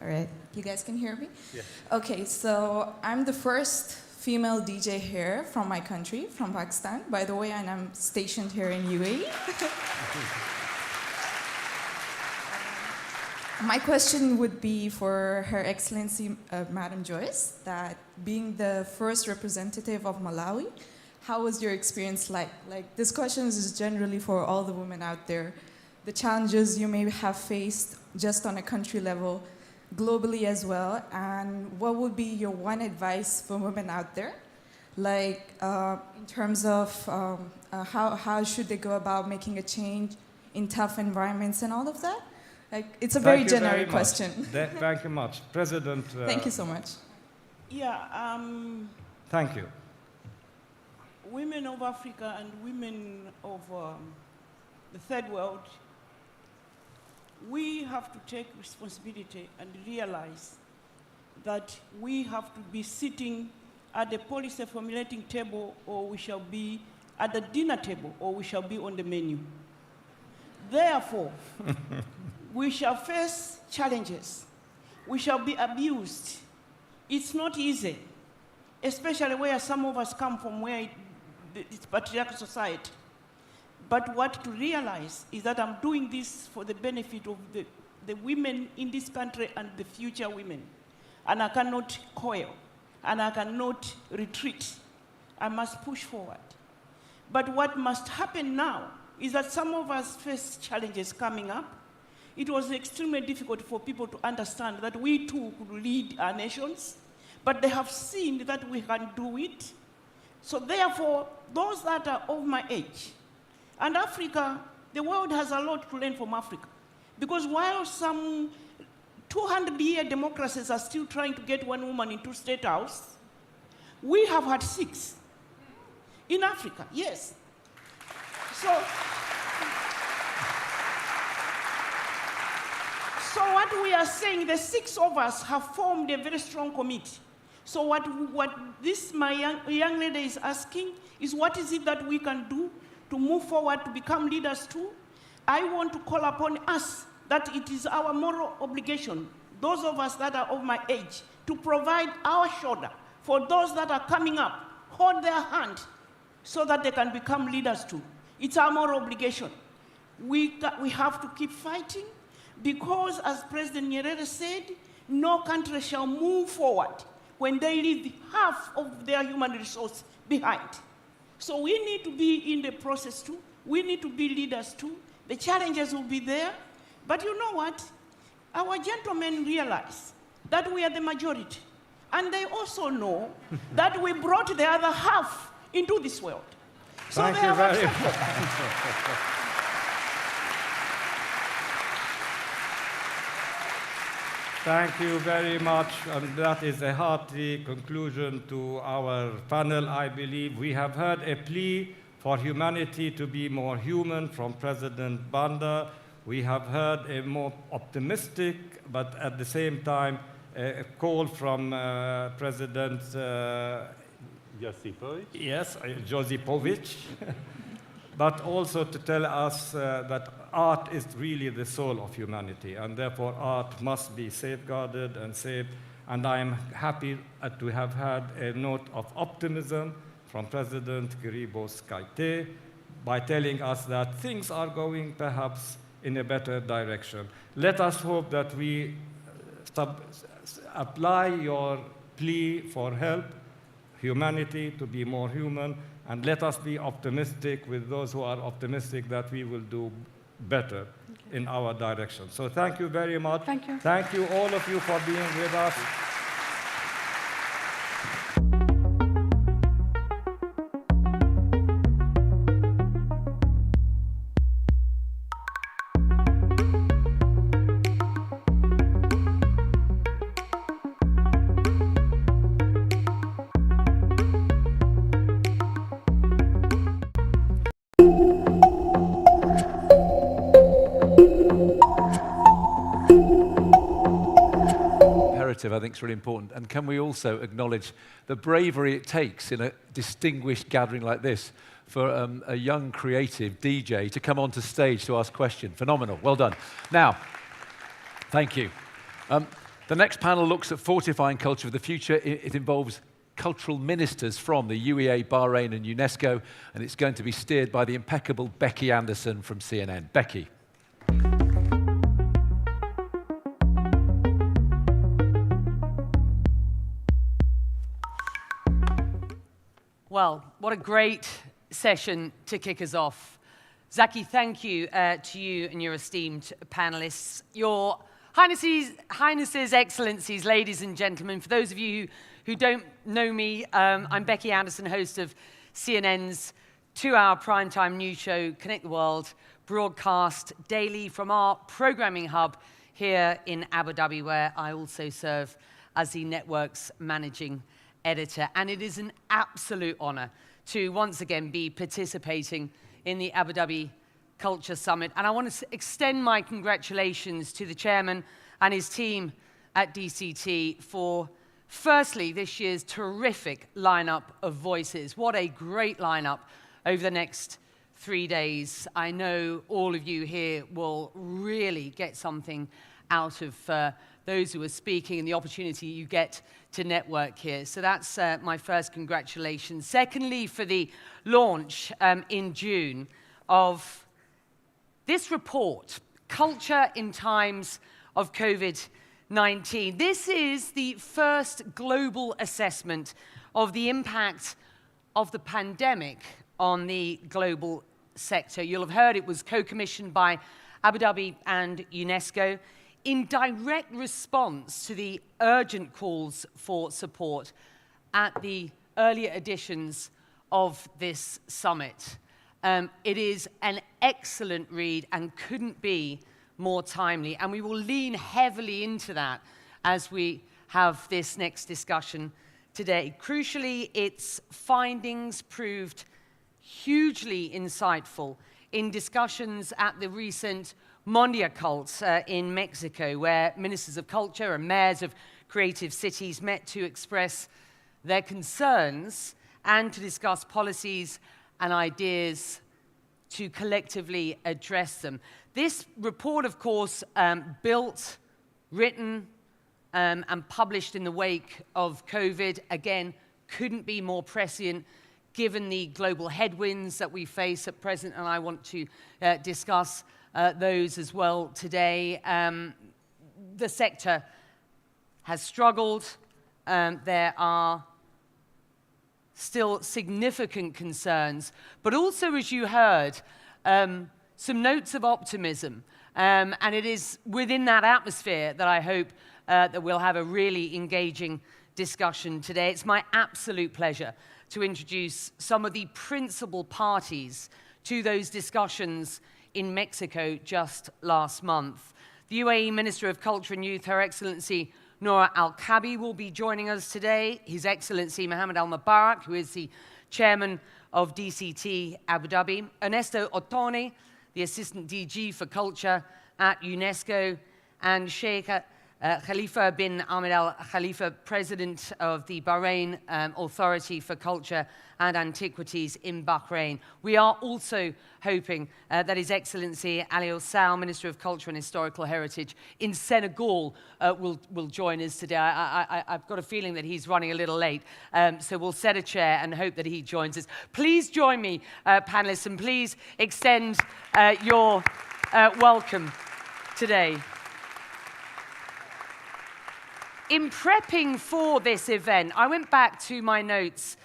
All right, you guys can hear me? Yes. Okay, so I'm the first female DJ here from my country, from Pakistan, by the way, and I'm stationed here in UAE. My question would be for Her Excellency, Madam Joyce, that being the first representative of Malawi, how was your experience like? Like, this question is generally for all the women out there. The challenges you may have faced just on a country level, globally as well, and what would be your one advice for women out there? Like, in terms of how should they go about making a change in tough environments and all of that? Like, it's a very generic question. Thank you much. President. Thank you so much. Yeah, Thank you. women of Africa and women of the third world, we have to take responsibility and realize that we have to be sitting at the policy formulating table, or we shall be at the dinner table, or we shall be on the menu. Therefore, we shall face challenges. We shall be abused. It's not easy, especially where some of us come from, where it's patriarchal society. But what to realize is that I'm doing this for the benefit of the women in this country and the future women. And I cannot coil, and I cannot retreat. I must push forward. But what must happen now is that some of us face challenges coming up. It was extremely difficult for people to understand that we too could lead our nations, but they have seen that we can do it. So therefore, those that are of my age, and Africa, the world has a lot to learn from Africa. Because while some 200-year democracies are still trying to get one woman into State House, we have had 6 in Africa, yes. So what we are saying, the 6 of us have formed a very strong committee. So what this my young lady is asking is, what is it that we can do to move forward, to become leaders too? I want to call upon us that it is our moral obligation, those of us that are of my age, to provide our shoulder for those that are coming up, hold their hand so that they can become leaders too. It's our moral obligation. We have to keep fighting, because as President Nyerere said, no country shall move forward when they leave half of their human resource behind. So we need to be in the process too. We need to be leaders too. The challenges will be there. But you know what? Our gentlemen realize that we are the majority. And they also know that we brought the other half into this world. So Thank you very much. Thank you very much, and that is a hearty conclusion to our panel, I believe. We have heard a plea for humanity to be more human from President Banda. We have heard a more optimistic, but at the same time, a call from President Josipovic. Yes, Josipovic, but also to tell us that art is really the soul of humanity, and therefore art must be safeguarded and saved. And I am happy to have had a note of optimism from President Kiribos Kaite by telling us that things are going perhaps in a better direction. Let us hope that we apply your plea for help, humanity to be more human, and let us be optimistic with those who are optimistic that we will do better in our direction. So thank you very much. Thank you. Thank you, all of you, for being with us. I think is really important. And can we also acknowledge the bravery it takes in a distinguished gathering like this for a young creative DJ to come onto stage to ask questions? Phenomenal. Well done. Now, thank you. The next panel looks at fortifying culture of the future. It involves cultural ministers from the UEA, Bahrain, and UNESCO, and it's going to be steered by the impeccable Becky Anderson from CNN. Becky. Well, what a great session to kick us off. Zaki, thank you to you and your esteemed panelists. Your Highnesses, Excellencies, ladies and gentlemen, for those of you who don't know me, I'm Becky Anderson, host of CNN's 2-hour primetime news show, Connect the World, broadcast daily from our programming hub here in Abu Dhabi, where I also serve as the network's managing editor. And it is an absolute honor to once again be participating in the Abu Dhabi Culture Summit. And I want to extend my congratulations to the chairman and his team at DCT for, firstly, this year's terrific lineup of voices. What a great lineup over the next 3 days. I know all of you here will really get something out of those who are speaking and the opportunity you get to network here. So that's my first congratulations. Secondly, for the launch in June of this report, Culture in Times of COVID-19. This is the first global assessment of the impact of the pandemic on the global sector. You'll have heard it was co-commissioned by Abu Dhabi and UNESCO in direct response to the urgent calls for support at the earlier editions of this summit. It is an excellent read and couldn't be more timely, and we will lean heavily into that as we have this next discussion today. Crucially, its findings proved hugely insightful in discussions at the recent Mondia Cult in Mexico, where ministers of culture and mayors of creative cities met to express their concerns and to discuss policies and ideas to collectively address them. This report, of course, built, written, and published in the wake of COVID, again, couldn't be more prescient given the global headwinds that we face at present, and I want to discuss those as well today. The sector has struggled. There are still significant concerns, but also, as you heard, some notes of optimism. And it is within that atmosphere that I hope that we'll have a really engaging discussion today. It's my absolute pleasure to introduce some of the principal parties to those discussions in Mexico just last month. The UAE Minister of Culture and Youth, Her Excellency Noura Al-Kabi, will be joining us today. His Excellency Mohammed Al-Mubarak, who is the chairman of DCT Abu Dhabi. Ernesto Ottone, the Assistant DG for Culture at UNESCO, and Sheikh Khalifa bin Ahmed Al Khalifa, President of the Bahrain Authority for Culture and Antiquities in Bahrain. We are also hoping that His Excellency Ali Ossal, Minister of Culture and Historical Heritage in Senegal, will join us today. I've got a feeling that he's running a little late, so we'll set a chair and hope that he joins us. Please join me, panelists, and please extend your welcome today. In prepping for this event, I went back to my notes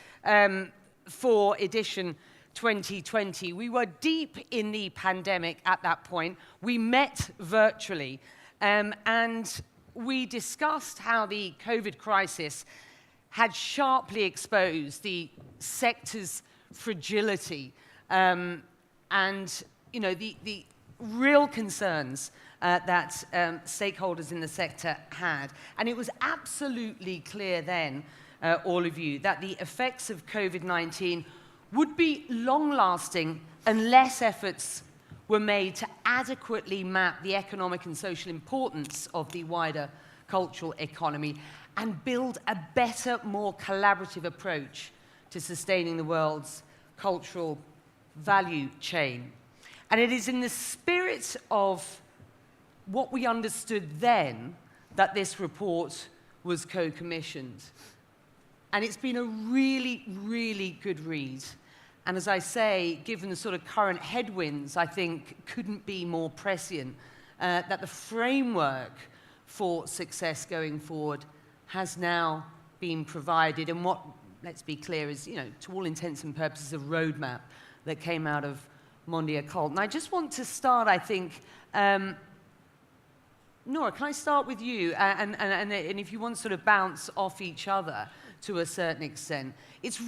for edition 2020. We were deep in the pandemic at that point. We met virtually, and we discussed how the COVID crisis had sharply exposed the sector's fragility and the real concerns that stakeholders in the sector had. And it was absolutely clear then, all of you, that the effects of COVID-19 would be long-lasting unless efforts were made to adequately map the economic and social importance of the wider cultural economy and build a better, more collaborative approach to sustaining the world's cultural value chain. And it is in the spirit of what we understood then that this report was co-commissioned. And it's been a really, really good read. And as I say, given the sort of current headwinds, I think couldn't be more prescient that the framework for success going forward has now been provided. And what, let's be clear, is, you know, to all intents and purposes, a roadmap that came out of Mondial Cult. And I just want to start, I think, Nora, can I start with you? And if you want to sort of bounce off each other to a certain extent. It's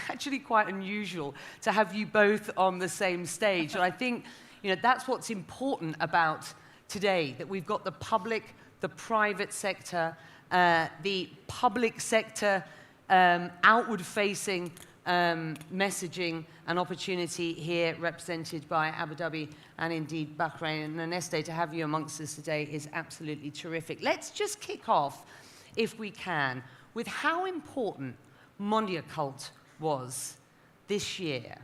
actually quite unusual to have you both on the same stage. And I think, you know, that's what's important about today, that we've got the public, the private sector, the public sector outward-facing messaging and opportunity here represented by Abu Dhabi and indeed Bahrain. And Neste, to have you amongst us today is absolutely terrific. Let's just kick off, if we can, with how important Mondial Cult was this year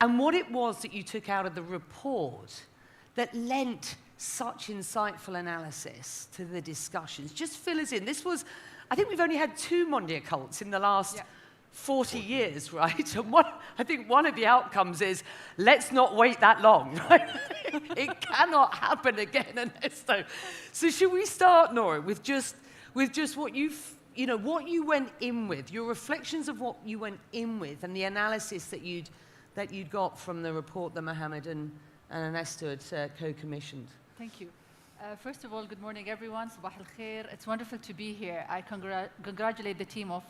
and what it was that you took out of the report that lent such insightful analysis to the discussions. Just fill us in. This was, I think we've only had 2 Mondial Cults in the last 40 years, right? And I think one of the outcomes is, let's not wait that long, right? It cannot happen again, Ernesto. So should we start, Nora, with just what what you went in with, your reflections of what you went in with, and the analysis that you'd got from the report that Mohammed and Ernesto had co-commissioned. Thank you. First of all, good morning, everyone. Sabah al-khair. It's wonderful to be here. I congratulate the team of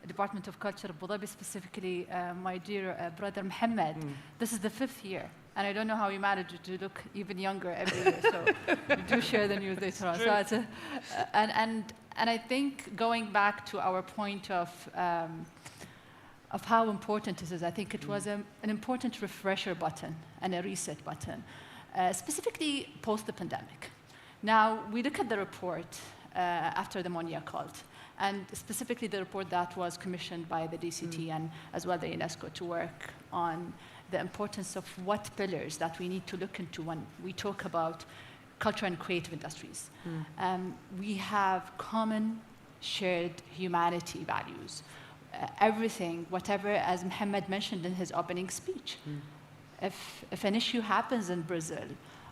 Department of Culture Abu Dhabi, specifically my dear brother Mohammed. This is the 5th year, and I don't know how you managed to look even younger every year. So we do share the news later on. So and I think going back to our point of how important this is, I think it was an important refresher button and a reset button, specifically post the pandemic. Now, we look at the report after the Mondial Cult, and specifically the report that was commissioned by the DCT and as well the UNESCO to work on the importance of what pillars that we need to look into when we talk about culture and creative industries. We have common shared humanity values. Everything, whatever, as Mohammed mentioned in his opening speech, if an issue happens in Brazil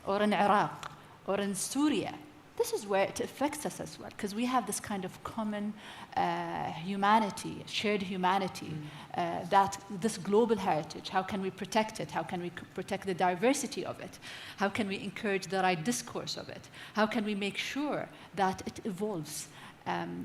or in Iraq or in Syria, this is where it affects us as well, because we have this kind of common humanity, shared humanity, that this global heritage, how can we protect it? How can we protect the diversity of it? How can we encourage the right discourse of it? How can we make sure that it evolves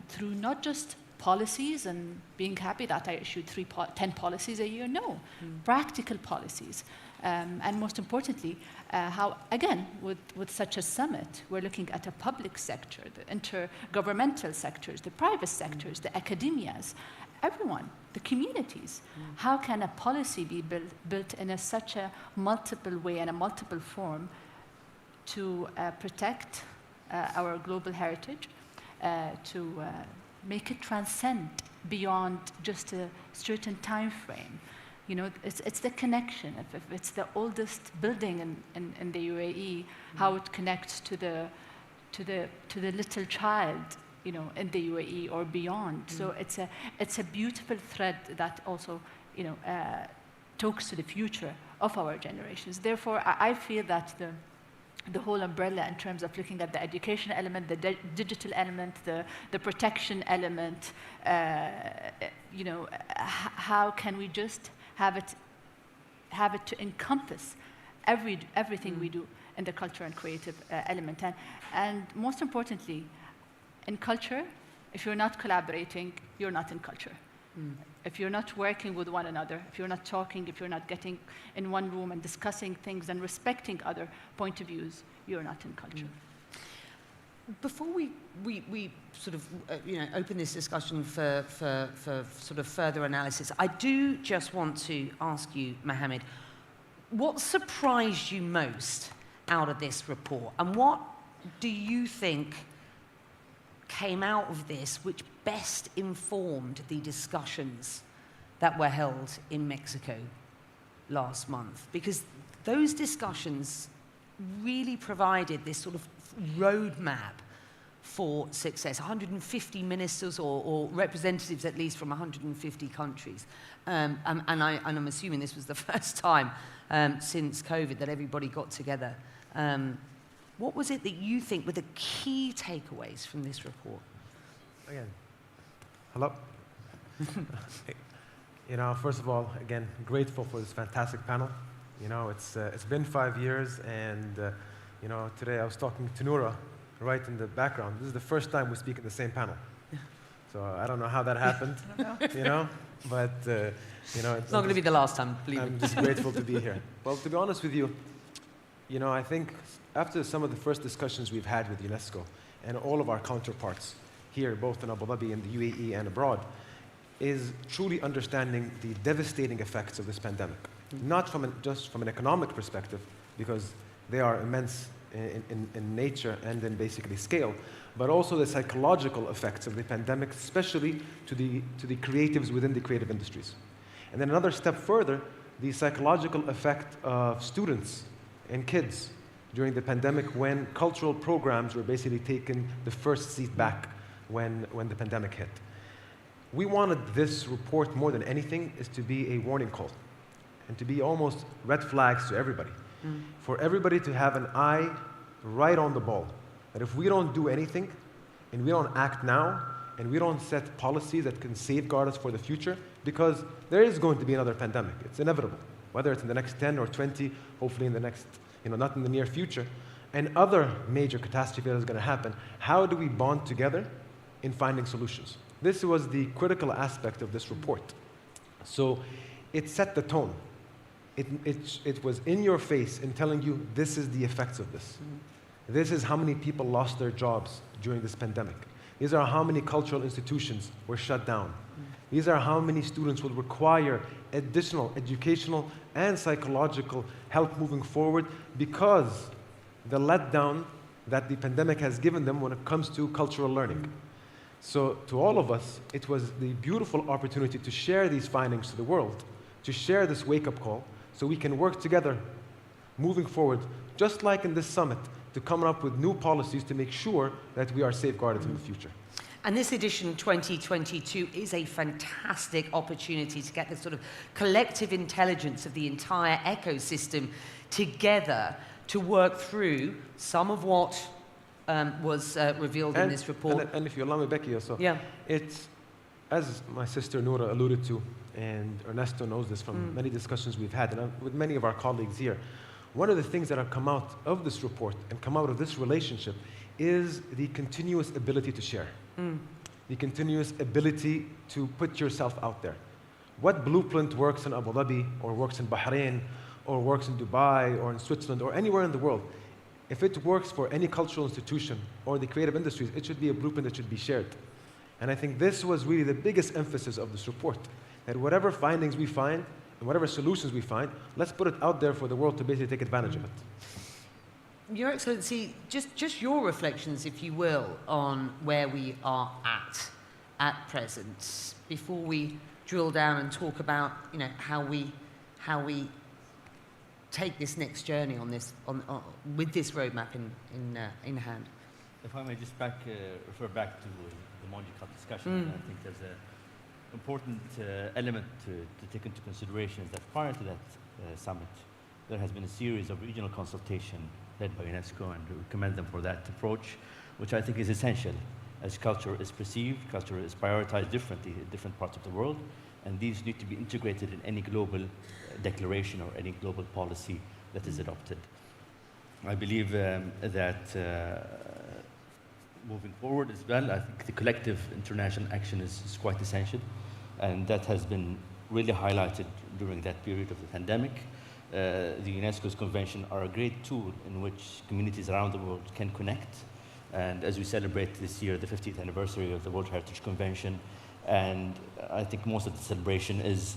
through not just policies and being happy that I issued 10 policies a year? No, practical policies. And most importantly, how, again, with such a summit, we're looking at a public sector, the intergovernmental sectors, the private sectors, the academias, everyone, the communities. How can a policy be built in such a multiple way and a multiple form to protect our global heritage, to make it transcend beyond just a certain time frame? You know, it's the connection. If it's the oldest building in the UAE, how it connects to the little child, you know, in the UAE or beyond. So it's a beautiful thread that also, you know, talks to the future of our generations. Therefore, I feel that the whole umbrella in terms of looking at the education element, the digital element, the protection element, you know, how can we just have it to encompass everything we do in the culture and creative element. And most importantly, in culture, if you're not collaborating, you're not in culture. If you're not working with one another, if you're not talking, if you're not getting in one room and discussing things and respecting other point of views, you're not in culture. Before we sort of open this discussion for sort of further analysis, I do just want to ask you, Mohammed, what surprised you most out of this report, and what do you think came out of this which best informed the discussions that were held in Mexico last month? Because those discussions really provided this sort of roadmap for success? 150 ministers or representatives at least from 150 countries. And I'm assuming this was the first time since COVID that everybody got together. What was it that you think were the key takeaways from this report? Again, hello? First of all, again, grateful for this fantastic panel. It's been 5 years, and today I was talking to Noura right in the background. This is the first time we speak in the same panel. So I don't know how that happened, but it's not going to be the last time, believe me. I'm just grateful to be here. Well, to be honest with you, I think after some of the first discussions we've had with UNESCO and all of our counterparts here, both in Abu Dhabi and the UAE and abroad, is truly understanding the devastating effects of this pandemic. Not just from an economic perspective, because they are immense in nature and in basically scale, but also the psychological effects of the pandemic, especially to the creatives within the creative industries. And then another step further, the psychological effect of students and kids during the pandemic, when cultural programs were basically taking the first seat back when the pandemic hit. We wanted this report more than anything is to be a warning call and to be almost red flags to everybody. For everybody to have an eye right on the ball. That if we don't do anything and we don't act now and we don't set policies that can safeguard us for the future, because there is going to be another pandemic. It's inevitable. Whether it's in the next 10 or 20, hopefully in the next, not in the near future, and other major catastrophe that is going to happen, how do we bond together in finding solutions? This was the critical aspect of this report. So it set the tone. It was in your face in telling you this is the effects of this. This is how many people lost their jobs during this pandemic. These are how many cultural institutions were shut down. These are how many students will require additional educational and psychological help moving forward because the letdown that the pandemic has given them when it comes to cultural learning. So to all of us, it was the beautiful opportunity to share these findings to the world, to share this wake-up call, so we can work together moving forward, just like in this summit, to come up with new policies to make sure that we are safeguarded in the future. And this edition 2022 is a fantastic opportunity to get the sort of collective intelligence of the entire ecosystem together to work through some of what was revealed in this report. And if you allow me, Becky, also, it's, as my sister Noura alluded to, and Ernesto knows this from many discussions we've had, and with many of our colleagues here, one of the things that have come out of this report and come out of this relationship is the continuous ability to share, the continuous ability to put yourself out there. What blueprint works in Abu Dhabi, or works in Bahrain, or works in Dubai, or in Switzerland, or anywhere in the world, if it works for any cultural institution or the creative industries, it should be a blueprint that should be shared. And I think this was really the biggest emphasis of this report, that whatever findings we find and whatever solutions we find, let's put it out there for the world to basically take advantage of it. Your Excellency, just your reflections, if you will, on where we are at present, before we drill down and talk about, how we take this next journey on this, with this roadmap in hand. If I may just refer back to the Monji Cup discussion, I think there's an important element to take into consideration is that prior to that summit, there has been a series of regional consultation led by UNESCO, and we commend them for that approach, which I think is essential. As culture is perceived, culture is prioritized differently in different parts of the world, and these need to be integrated in any global declaration or any global policy that is adopted. I believe that moving forward as well, I think the collective international action is quite essential, and that has been really highlighted during that period of the pandemic. The UNESCO's convention are a great tool in which communities around the world can connect. And as we celebrate this year the 50th anniversary of the World Heritage Convention, and I think most of the celebration is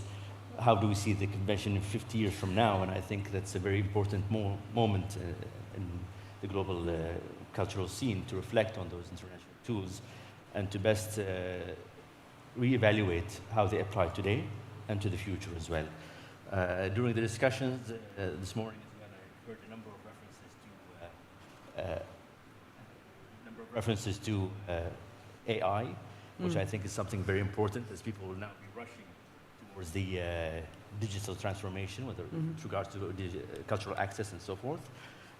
how do we see the convention in 50 years from now, and I think that's a very important moment in the global cultural scene to reflect on those international tools and to best reevaluate how they apply today and to the future as well. During the discussions this morning as well, I heard a number of references to references to AI, which I think is something very important, as people will now be rushing towards the digital transformation, with regards to cultural access and so forth.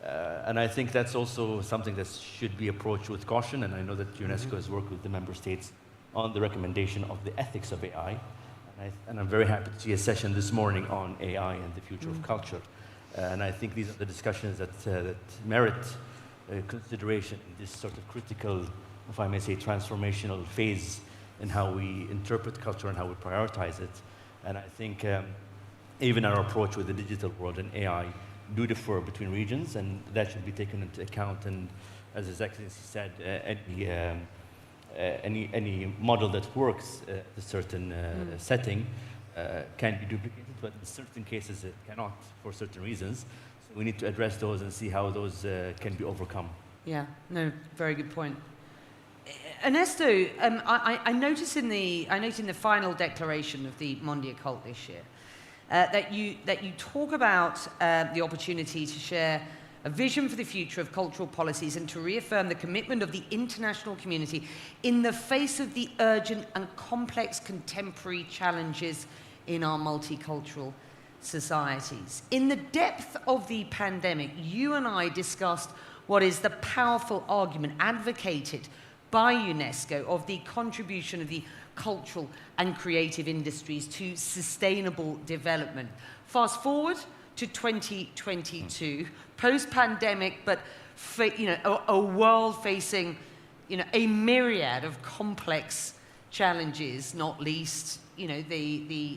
And I think that's also something that should be approached with caution, and I know that UNESCO has worked with the member states on the recommendation of the ethics of AI. And I'm very happy to see a session this morning on AI and the future of culture. And I think these are the discussions that merit consideration in this sort of critical, if I may say, transformational phase in how we interpret culture and how we prioritize it. And I think even our approach with the digital world and AI do differ between regions, and that should be taken into account. And as His Excellency said, any model that works at a certain setting can be duplicated, but in certain cases it cannot for certain reasons. So we need to address those and see how those can be overcome. Yeah, no, very good point. Ernesto, I notice in the final declaration of the Mondial Cult this year that you talk about the opportunity to share a vision for the future of cultural policies and to reaffirm the commitment of the international community in the face of the urgent and complex contemporary challenges in our multicultural societies. In the depth of the pandemic, you and I discussed what is the powerful argument advocated by UNESCO of the contribution of the cultural and creative industries to sustainable development. Fast forward to 2022, post-pandemic, but a world facing a myriad of complex challenges, not least the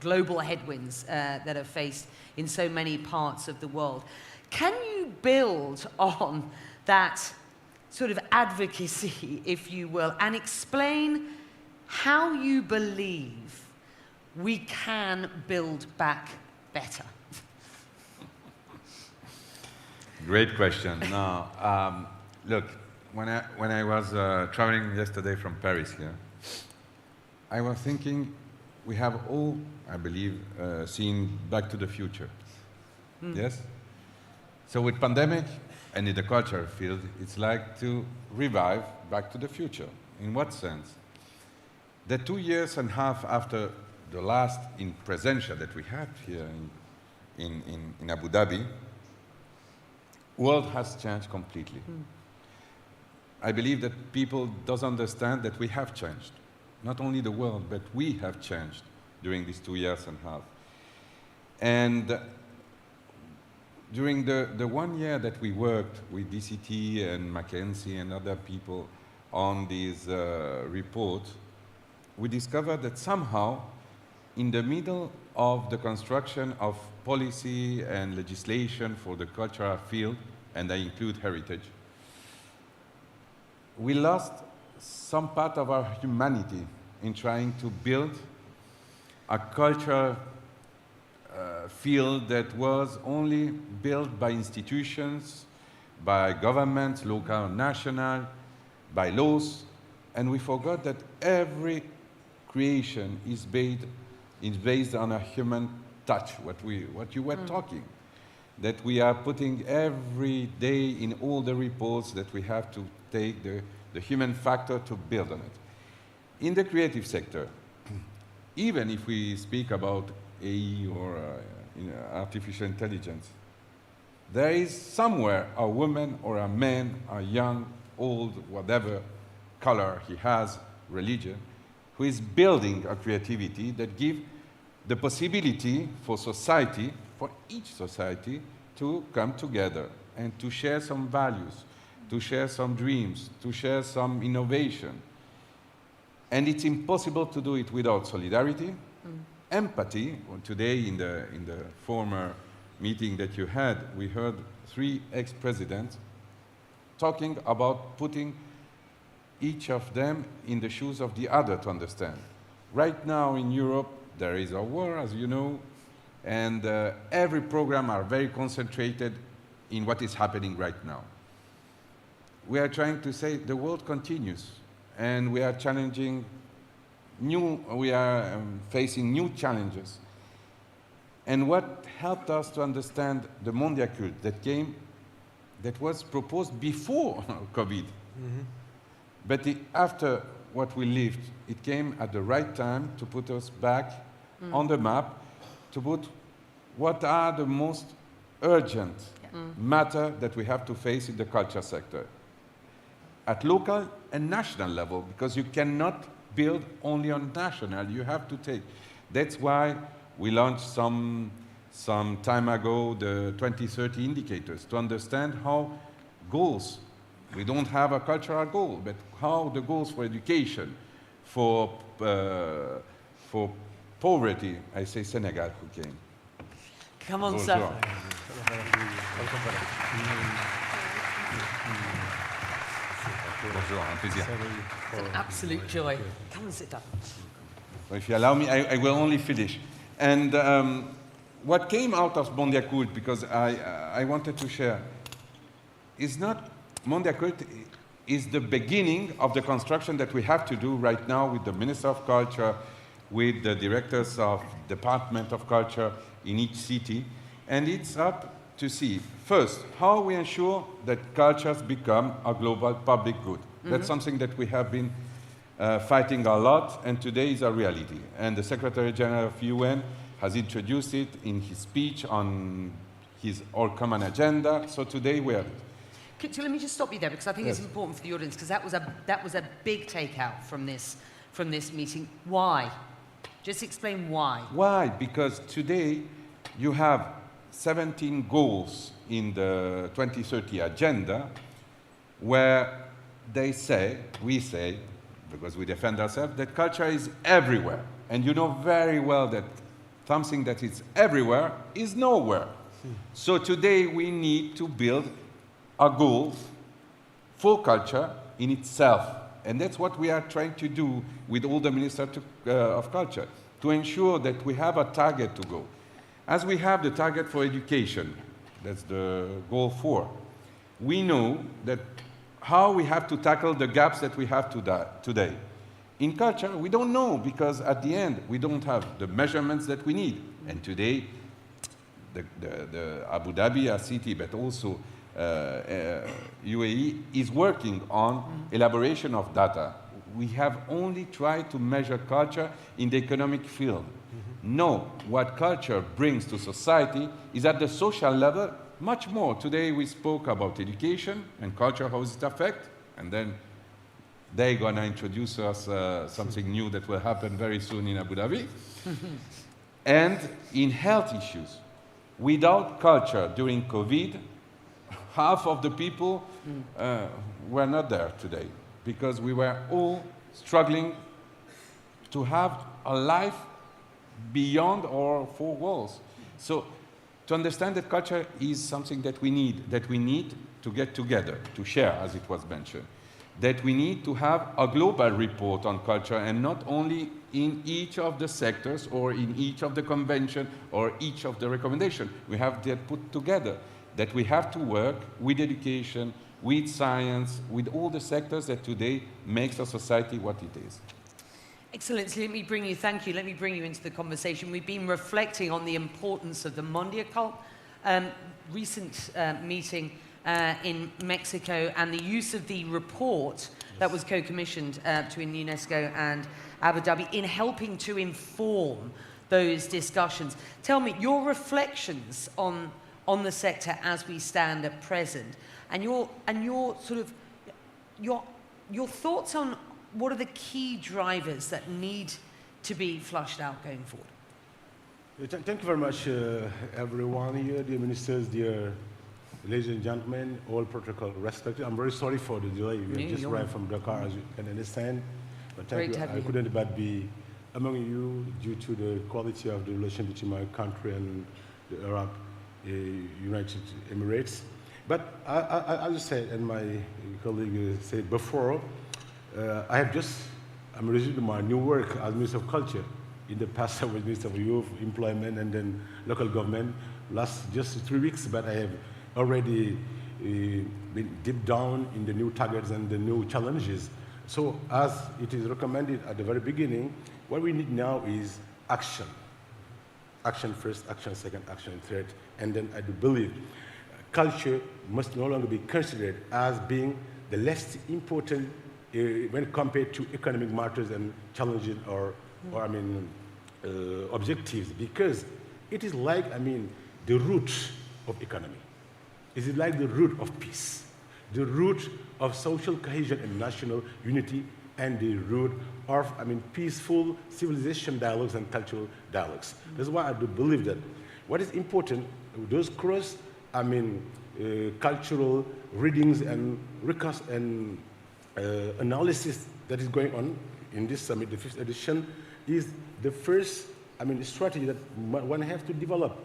global headwinds that are faced in so many parts of the world. Can you build on that sort of advocacy, if you will, and explain how you believe we can build back better? Great question. Now, look, when I was traveling yesterday from Paris here, I was thinking we have all, I believe, seen Back to the Future. Yes? So with pandemic and in the culture field, it's like to revive Back to the Future. In what sense? The 2.5 years after the last in presential that we had here in Abu Dhabi, world has changed completely. I believe that people don't understand that we have changed. Not only the world, but we have changed during these 2.5 years. And during the 1 year that we worked with DCT and McKinsey and other people on this report, we discovered that somehow in the middle of the construction of policy and legislation for the cultural field, and I include heritage, we lost some part of our humanity in trying to build a cultural field that was only built by institutions, by governments, local, national, by laws, and we forgot that every creation is based on a human touch, what you were talking, that we are putting every day in all the reports, that we have to take the human factor to build on it. In the creative sector, even if we speak about AI or artificial intelligence, there is somewhere a woman or a man, a young, old, whatever color he has, religion, who is building a creativity that gives the possibility for society, for each society, to come together and to share some values, to share some dreams, to share some innovation. And it's impossible to do it without solidarity, empathy. Today in the former meeting that you had, we heard 3 ex-presidents talking about putting each of them in the shoes of the other to understand. Right now in Europe, there is a war, as you know, and every program are very concentrated in what is happening right now. We are trying to say the world continues, and we are challenging we are facing new challenges. And what helped us to understand the Mondial Cult that came that was proposed before COVID. But after what we lived, it came at the right time to put us back on the map, to put what are the most urgent matter that we have to face in the culture sector at local and national level, because you cannot build only on national, you have to take. That's why we launched some time ago the 2030 indicators, to understand how goals, we don't have a cultural goal, but how the goals for education, for poverty, I say Senegal who came. Come on, sir. Bonjour, un plaisir. It's an absolute joy. Come and sit down. If you allow me, I will only finish. And what came out of Mondiacult, because I wanted to share, is not Mondiacult is the beginning of the construction that we have to do right now with the Minister of Culture, with the directors of Department of Culture in each city. And it's up to see, first, how we ensure that cultures become a global public good. That's something that we have been fighting a lot, and today is a reality. And the Secretary General of UN has introduced it in his speech on his all-common agenda. So today we are... So let me just stop you there, because I think it's important for the audience, because that was a big takeout from this meeting. Why? Just explain why. Why? Because today you have 17 goals in the 2030 agenda where they say, we say, because we defend ourselves, that culture is everywhere. And you know very well that something that is everywhere is nowhere. So today we need to build a goal for culture in itself. And that's what we are trying to do with all the Ministers of Culture, to ensure that we have a target to go. As we have the target for education, that's the goal 4, we know that how we have to tackle the gaps that we have today. In culture, we don't know, because at the end, we don't have the measurements that we need. And today, the Abu Dhabi, a city, but also UAE is working on elaboration of data. We have only tried to measure culture in the economic field. No, what culture brings to society is at the social level much more. Today we spoke about education and culture, how does it affect, and then they're gonna introduce us something new that will happen very soon in Abu Dhabi. And in health issues, without culture during COVID, half of the people were not there today, because we were all struggling to have a life beyond our four walls. So to understand that culture is something that we need to get together, to share, as it was mentioned, that we need to have a global report on culture, and not only in each of the sectors or in each of the convention or each of the recommendation. We have that put together, that we have to work with education, with science, with all the sectors that today makes our society what it is. Excellent. Let me bring you, thank you, let me bring you into the conversation. We've been reflecting on the importance of the Mondiacult recent meeting in Mexico, and the use of the report that was co-commissioned between UNESCO and Abu Dhabi in helping to inform those discussions. Tell me your reflections on the sector as we stand at present, and your sort of your thoughts on what are the key drivers that need to be flushed out going forward. Thank you very much, everyone here, dear ministers, dear ladies and gentlemen, all protocol respected. I'm very sorry for the delay. We have just arrived from Dakar, as you can understand. But thank you. I couldn't but be among you due to the quality of the relation between my country and the Arab United Emirates. But as you said, and my colleague said before, I'm resuming my new work as Minister of Culture. In the past, I was Minister of Youth, Employment, and then Local Government. Last just 3 weeks, but I have already been deep down in the new targets and the new challenges. So as it is recommended at the very beginning, what we need now is action. Action first, action second, action third, and then I do believe culture must no longer be considered as being the less important when compared to economic matters and challenges or objectives, because it is like, the root of economy. It is like the root of peace, the root of social cohesion and national unity, and the root of, peaceful civilization dialogues and cultural dialogues. That's why I do believe that what is important, those cross, cultural readings and analysis that is going on in this summit, the 5th edition, is the first, strategy that one has to develop,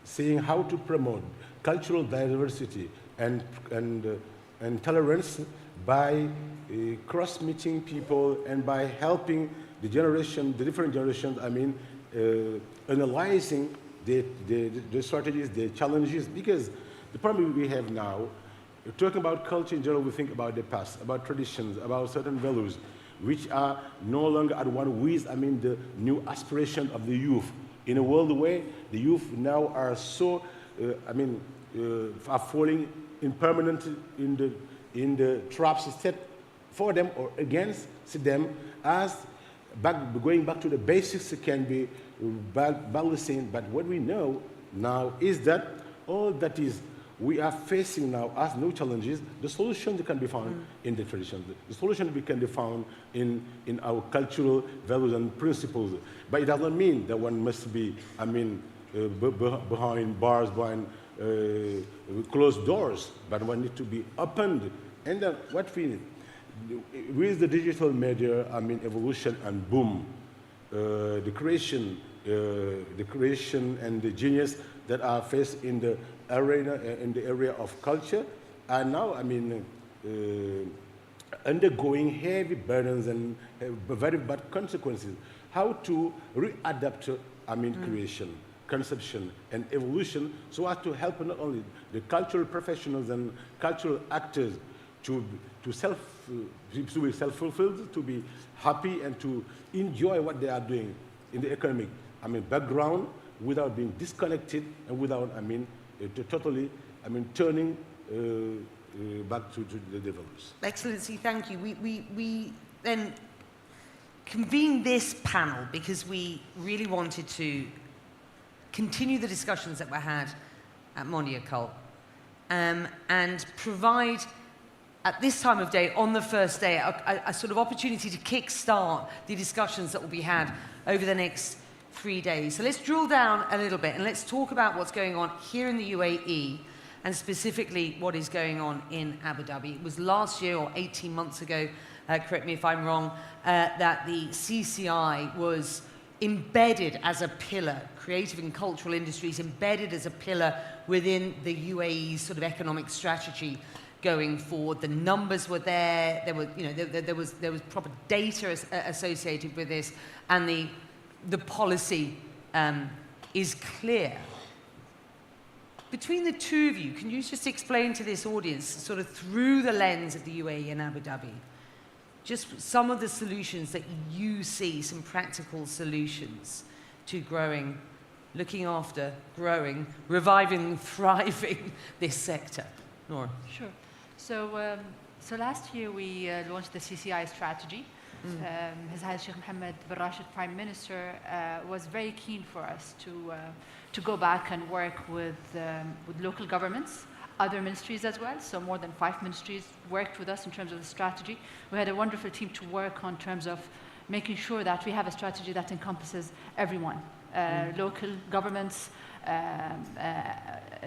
saying how to promote cultural diversity and tolerance by cross-meeting people and by helping the different generations, analyzing the strategies, the challenges, because the problem we have now, talking about culture in general, we think about the past, about traditions, about certain values, which are no longer at one with, the new aspiration of the youth. In a world where the youth now are so, are falling impermanently in the traps set for them or against them, as going back to the basics can be balancing. But what we know now is that all that is we are facing now as new challenges, the solution that can be found in the traditions. The solution can be found in our cultural values and principles. But it does not mean that one must be, behind bars, behind closed doors, but one needs to be opened. And then what we need, with the digital media, evolution and boom, the creation and the genius that are faced in the arena, in the area of culture, are now, undergoing heavy burdens and very bad consequences. How to readapt, creation, conception, and evolution, so as to help not only the cultural professionals and cultural actors to be self-fulfilled, to be happy, and to enjoy what they are doing in the economic, background, without being disconnected and without, totally, turning back to the developers. Excellency, thank you. We then convened this panel because we really wanted to continue the discussions that were had at Mondial Cult and provide, at this time of day, on the first day, a sort of opportunity to kickstart the discussions that will be had over the next 3 days. So let's drill down a little bit and let's talk about what's going on here in the UAE and specifically what is going on in Abu Dhabi. It was last year or 18 months ago, correct me if I'm wrong, that the CCI was embedded as a pillar, creative and cultural industries embedded as a pillar within the UAE's sort of economic strategy going forward. The numbers were there, there was proper data associated with this, and the policy is clear. Between the two of you, can you just explain to this audience, sort of through the lens of the UAE and Abu Dhabi, just some of the solutions that you see, some practical solutions to growing, looking after, growing, reviving, thriving this sector? Nora. Sure. So last year we launched the CCI strategy. His Highness Sheikh Mohammed bin Rashid, Prime Minister, was very keen for us to go back and work with local governments, other ministries as well. So more than 5 ministries worked with us in terms of the strategy. We had a wonderful team to work on terms of making sure that we have a strategy that encompasses everyone, local governments,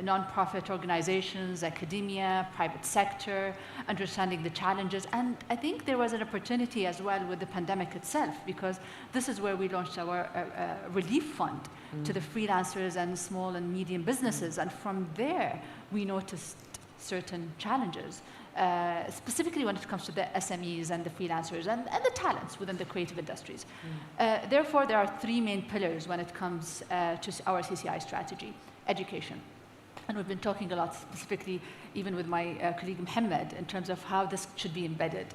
non-profit organizations, academia, private sector, understanding the challenges. And I think there was an opportunity as well with the pandemic itself, because this is where we launched our relief fund to the freelancers and small and medium businesses. And from there, we noticed certain challenges, specifically when it comes to the SMEs and the freelancers and the talents within the creative industries. Therefore, there are 3 main pillars when it comes to our CCI strategy. Education. And we've been talking a lot specifically, even with my colleague Mohammed, in terms of how this should be embedded.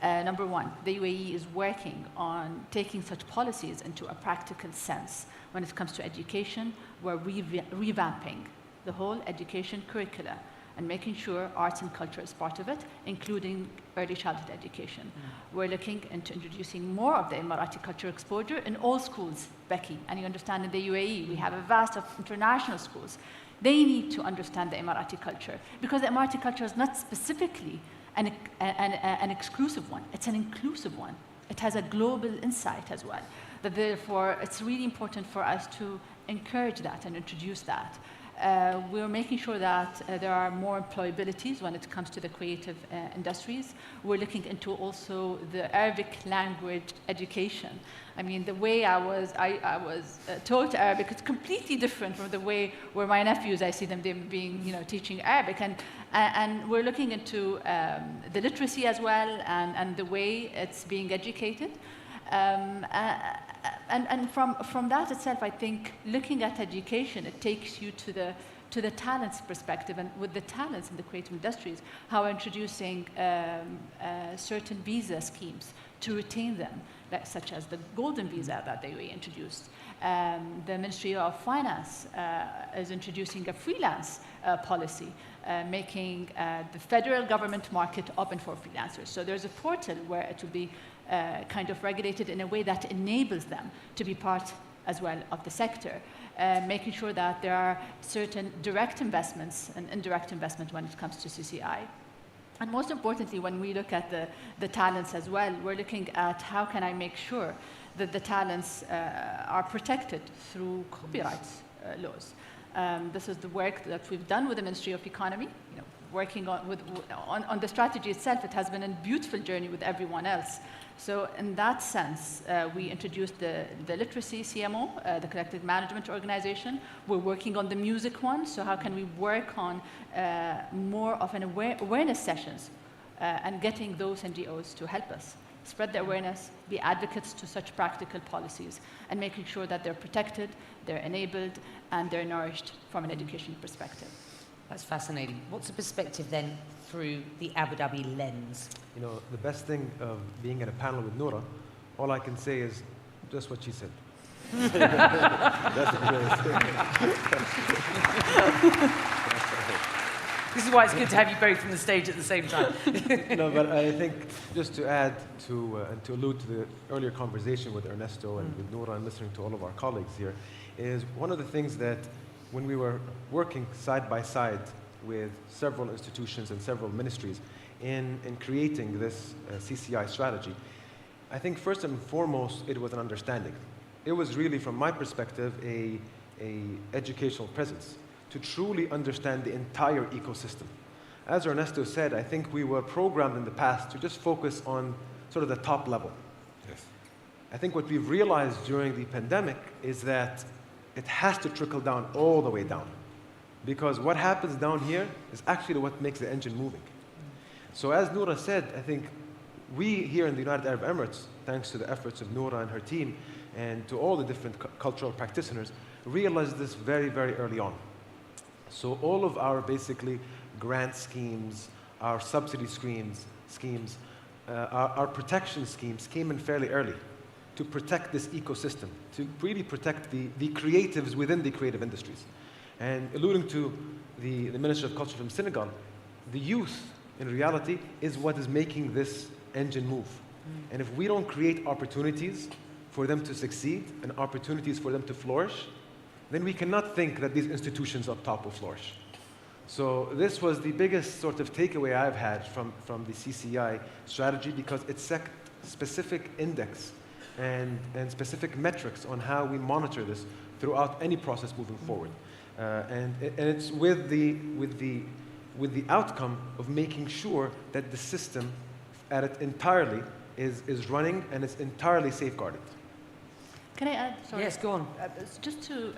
Number 1, the UAE is working on taking such policies into a practical sense. When it comes to education, we're revamping the whole education curricula. and making sure arts and culture is part of it, including early childhood education. We're looking into introducing more of the Emirati culture exposure in all schools, Becky. And you understand in the UAE, we have a vast of international schools. They need to understand the Emirati culture, because the Emirati culture is not specifically an exclusive one. It's an inclusive one. It has a global insight as well. That therefore, it's really important for us to encourage that and introduce that. We're making sure that there are more employabilities when it comes to the creative industries. We're looking into also the Arabic language education. I mean, the way I was taught Arabic is completely different from the way where my nephews, I see them being, teaching Arabic. And we're looking into the literacy as well and the way it's being educated. And from that itself, I think looking at education, it takes you to the talents perspective, and with the talents in the creative industries, how introducing certain visa schemes to retain them, such as the golden visa that they introduced. The Ministry of Finance is introducing a freelance policy, making the federal government market open for freelancers. So there's a portal where it will be kind of regulated in a way that enables them to be part as well of the sector, making sure that there are certain direct investments and indirect investment when it comes to CCI. And most importantly, when we look at the talents as well, we're looking at how can I make sure that the talents are protected through copyright laws. This is the work that we've done with the Ministry of Economy, working on the strategy itself. It has been a beautiful journey with everyone else. So in that sense, we introduced the literacy CMO, the collective management organization. We're working on the music one, so how can we work on more of an awareness sessions and getting those NGOs to help us spread the awareness, be advocates to such practical policies, and making sure that they're protected, they're enabled, and they're nourished from an education perspective. That's fascinating. What's the perspective then through the Abu Dhabi lens? The best thing of being in a panel with Noura, all I can say is just what she said. That's This is why it's good to have you both on the stage at the same time. No, but I think just to add to and to allude to the earlier conversation with Ernesto and with Noura and listening to all of our colleagues here, is one of the things that when we were working side by side with several institutions and several ministries in creating this CCI strategy, I think first and foremost it was an understanding. It was really, from my perspective, a educational presence to truly understand the entire ecosystem. As Ernesto said, I think we were programmed in the past to just focus on sort of the top level. Yes. I think what we've realized during the pandemic is that it has to trickle down all the way down, because what happens down here is actually what makes the engine moving. So as Noura said, I think we here in the United Arab Emirates, thanks to the efforts of Noura and her team and to all the different cultural practitioners, realized this very, very early on. So all of our basically grant schemes, our subsidy schemes, our protection schemes came in fairly early to protect this ecosystem, to really protect the creatives within the creative industries. And alluding to the Minister of Culture from Senegal, the youth, in reality, is what is making this engine move. And if we don't create opportunities for them to succeed and opportunities for them to flourish, then we cannot think that these institutions up top will flourish. So this was the biggest sort of takeaway I've had from the CCI strategy, because it set specific index and specific metrics on how we monitor this throughout any process moving forward. And it's with the outcome of making sure that the system at it entirely is running and is entirely safeguarded. Can I add? Sorry. Yes, go on. Just to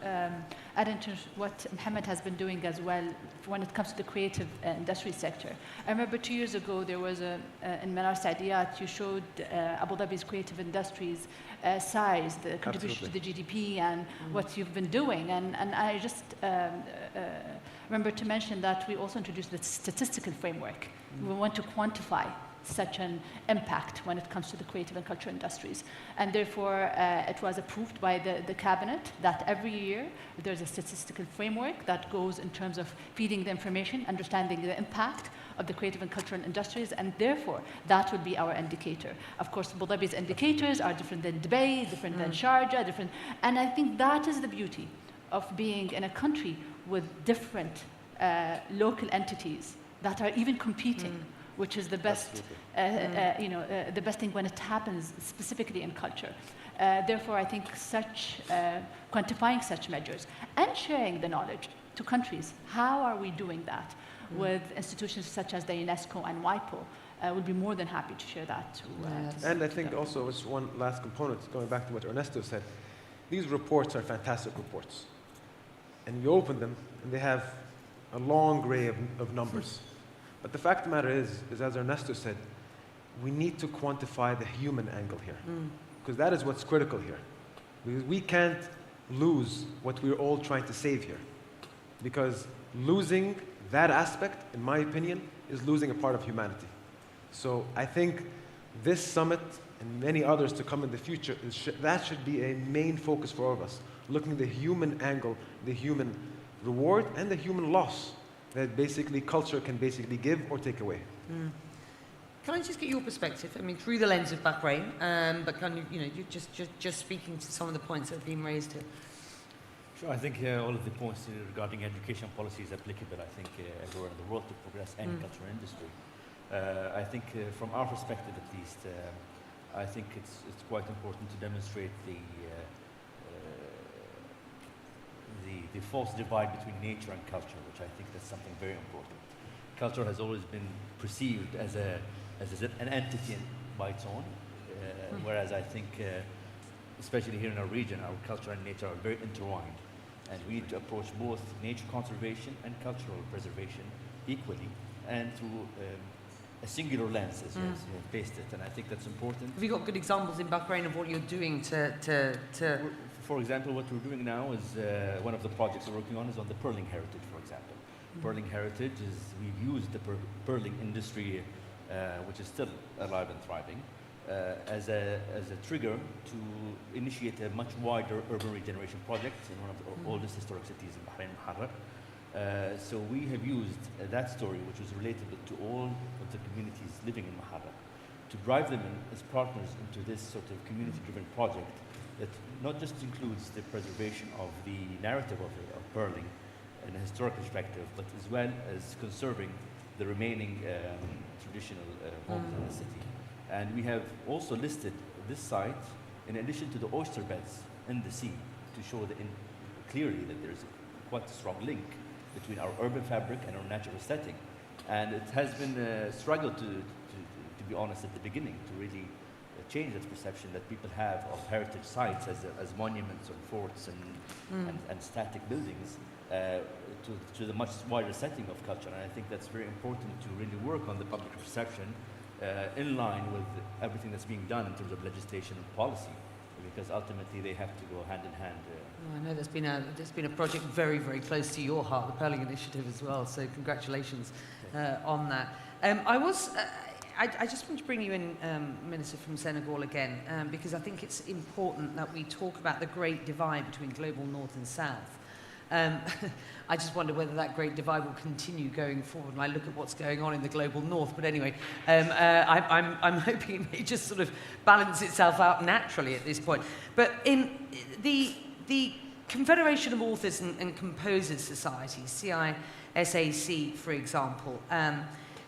add into what Mohammed has been doing as well when it comes to the creative industry sector. I remember 2 years ago there was in Manar Saadiyat, you showed Abu Dhabi's creative industries size, the contribution to the GDP and what you've been doing. And I just remember to mention that we also introduced the statistical framework. We want to quantify such an impact when it comes to the creative and cultural industries. And therefore, it was approved by the cabinet that every year there's a statistical framework that goes in terms of feeding the information, understanding the impact of the creative and cultural industries, and therefore that would be our indicator. Of course, Abu Dhabi's indicators are different than Dubai, different than Sharjah, different, and I think that is the beauty of being in a country with different local entities that are even competing, which is the best, the best thing when it happens specifically in culture. Therefore, I think quantifying such measures and sharing the knowledge to countries. How are we doing that with institutions such as the UNESCO and WIPO? Would be more than happy to share that. And I think also, as one last component, going back to what Ernesto said, these reports are fantastic reports. And you open them, and they have a long array of numbers. But the fact of the matter is, as Ernesto said, we need to quantify the human angle here. Because that is what's critical here. Because we can't lose what we're all trying to save here. Because losing that aspect, in my opinion, is losing a part of humanity. So I think this summit and many others to come in the future, that should be a main focus for all of us. Looking at the human angle, the human reward, and the human loss that basically culture can basically give or take away. Can I just get your perspective? I mean, through the lens of Bahrain, but can you just speaking to some of the points that have been raised here. Sure, I think all of the points regarding education policy is applicable, I think, everywhere in the world to progress any cultural industry. I think from our perspective at least, I think it's quite important to demonstrate the false divide between nature and culture, which I think that's something very important. Culture has always been perceived as an entity by its own, whereas I think, especially here in our region, our culture and nature are very intertwined, and we need to approach both nature conservation and cultural preservation equally, and through a singular lens, as you have faced it, and I think that's important. Have you got good examples in Bahrain of what you're doing to... For example, what we're doing now is, one of the projects we're working on is on the pearling heritage, for example. Pearling heritage is, we've used the pearling industry, which is still alive and thriving, as a trigger to initiate a much wider urban regeneration project in one of the oldest historic cities in Bahrain, Muharrar. So we have used that story, which was related to all of the communities living in Muharrar, to drive them in as partners into this sort of community-driven project that not just includes the preservation of the narrative of pearling in a historic perspective, but as well as conserving the remaining traditional homes in the city. And we have also listed this site in addition to the oyster beds in the sea to show clearly that there's quite a strong link between our urban fabric and our natural setting. And it has been a struggle, to be honest, at the beginning, to really change that perception that people have of heritage sites as monuments or forts and static buildings to the much wider setting of culture. And I think that's very important to really work on the public perception in line with everything that's being done in terms of legislation and policy, because ultimately they have to go hand in hand. I know there's been a project very, very close to your heart, the Pearling Initiative as well, so congratulations on that. I just want to bring you in, Minister from Senegal again, because I think it's important that we talk about the great divide between global north and south. I just wonder whether that great divide will continue going forward. And I look at what's going on in the global north, but anyway, I'm hoping it may just sort of balance itself out naturally at this point. But in the Confederation of Authors and Composers Societies, CISAC, for example,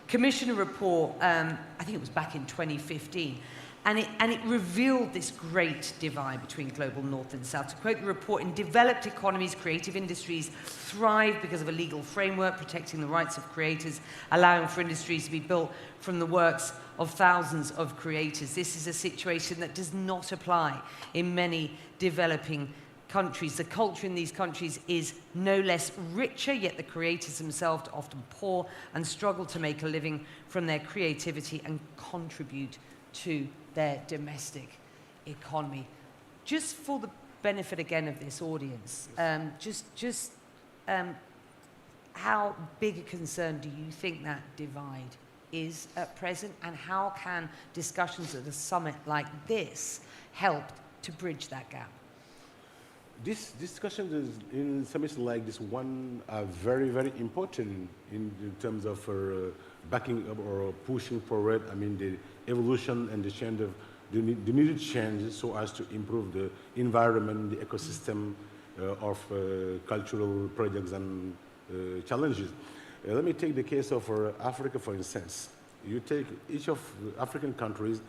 commissioned a report, I think it was back in 2015, and it revealed this great divide between global north and south. To quote the report, in developed economies, creative industries thrive because of a legal framework protecting the rights of creators, allowing for industries to be built from the works of thousands of creators. This is a situation that does not apply in many developing countries. The culture in these countries is no less richer, yet the creators themselves are often poor and struggle to make a living from their creativity and contribute to their domestic economy. Just for the benefit again of this audience, how big a concern do you think that divide is present, and how can discussions at a summit like this help to bridge that gap? This discussion is in summits like this one are very, very important in terms of backing up or pushing forward, I mean, the evolution and the change of the needed change so as to improve the environment, the ecosystem of cultural projects and challenges. Let me take the case of Africa, for instance. You take each of the African countries,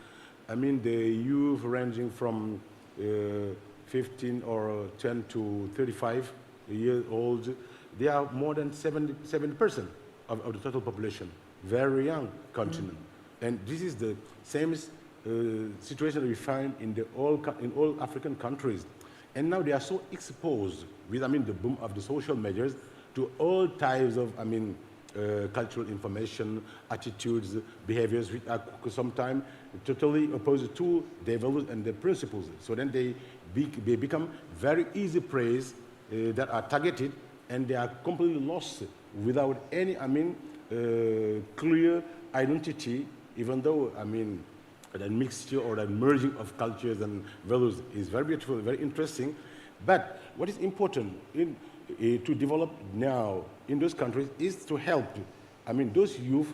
I mean, the youth ranging from 15 or 10 to 35 years old, they are more than 70% of the total population. Very young continent. And this is the same situation that we find in all African countries. And now they are so exposed with, I mean, the boom of the social measures to all types of, I mean, cultural information, attitudes, behaviors, which are sometimes totally opposed to their values and their principles. So then they become very easy prey that are targeted, and they are completely lost without any, I mean, clear identity, even though, I mean, that mixture or that merging of cultures and values is very beautiful, very interesting. But what is important to develop now in those countries is to help, I mean, those youth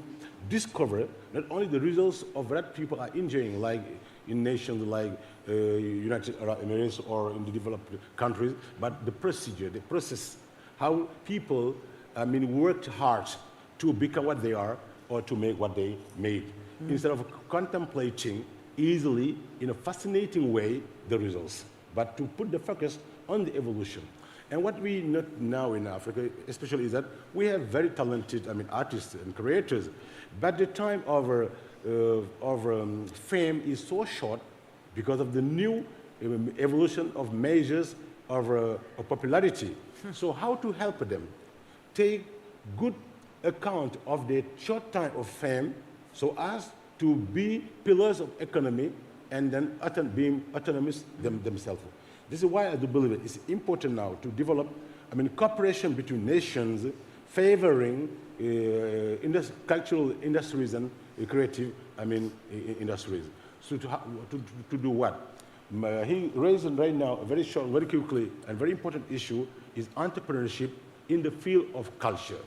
discover not only the results of what people are enjoying, like in nations like United Arab Emirates or in the developed countries, but the procedure, the process, how people, I mean, worked hard to become what they are or to make what they made, instead of contemplating easily, in a fascinating way, the results, but to put the focus on the evolution. And what we note now in Africa, especially, is that we have very talented, I mean, artists and creators, but the time of fame is so short because of the new evolution of measures of popularity. So how to help them take good account of the short time of fame so as to be pillars of economy and then being autonomous themselves. This is why I do believe it's important now to develop, I mean, cooperation between nations favoring cultural industries and creative, I mean, industries. So to do what? He raised right now a very short, very quickly, and very important issue is entrepreneurship in the field of culture.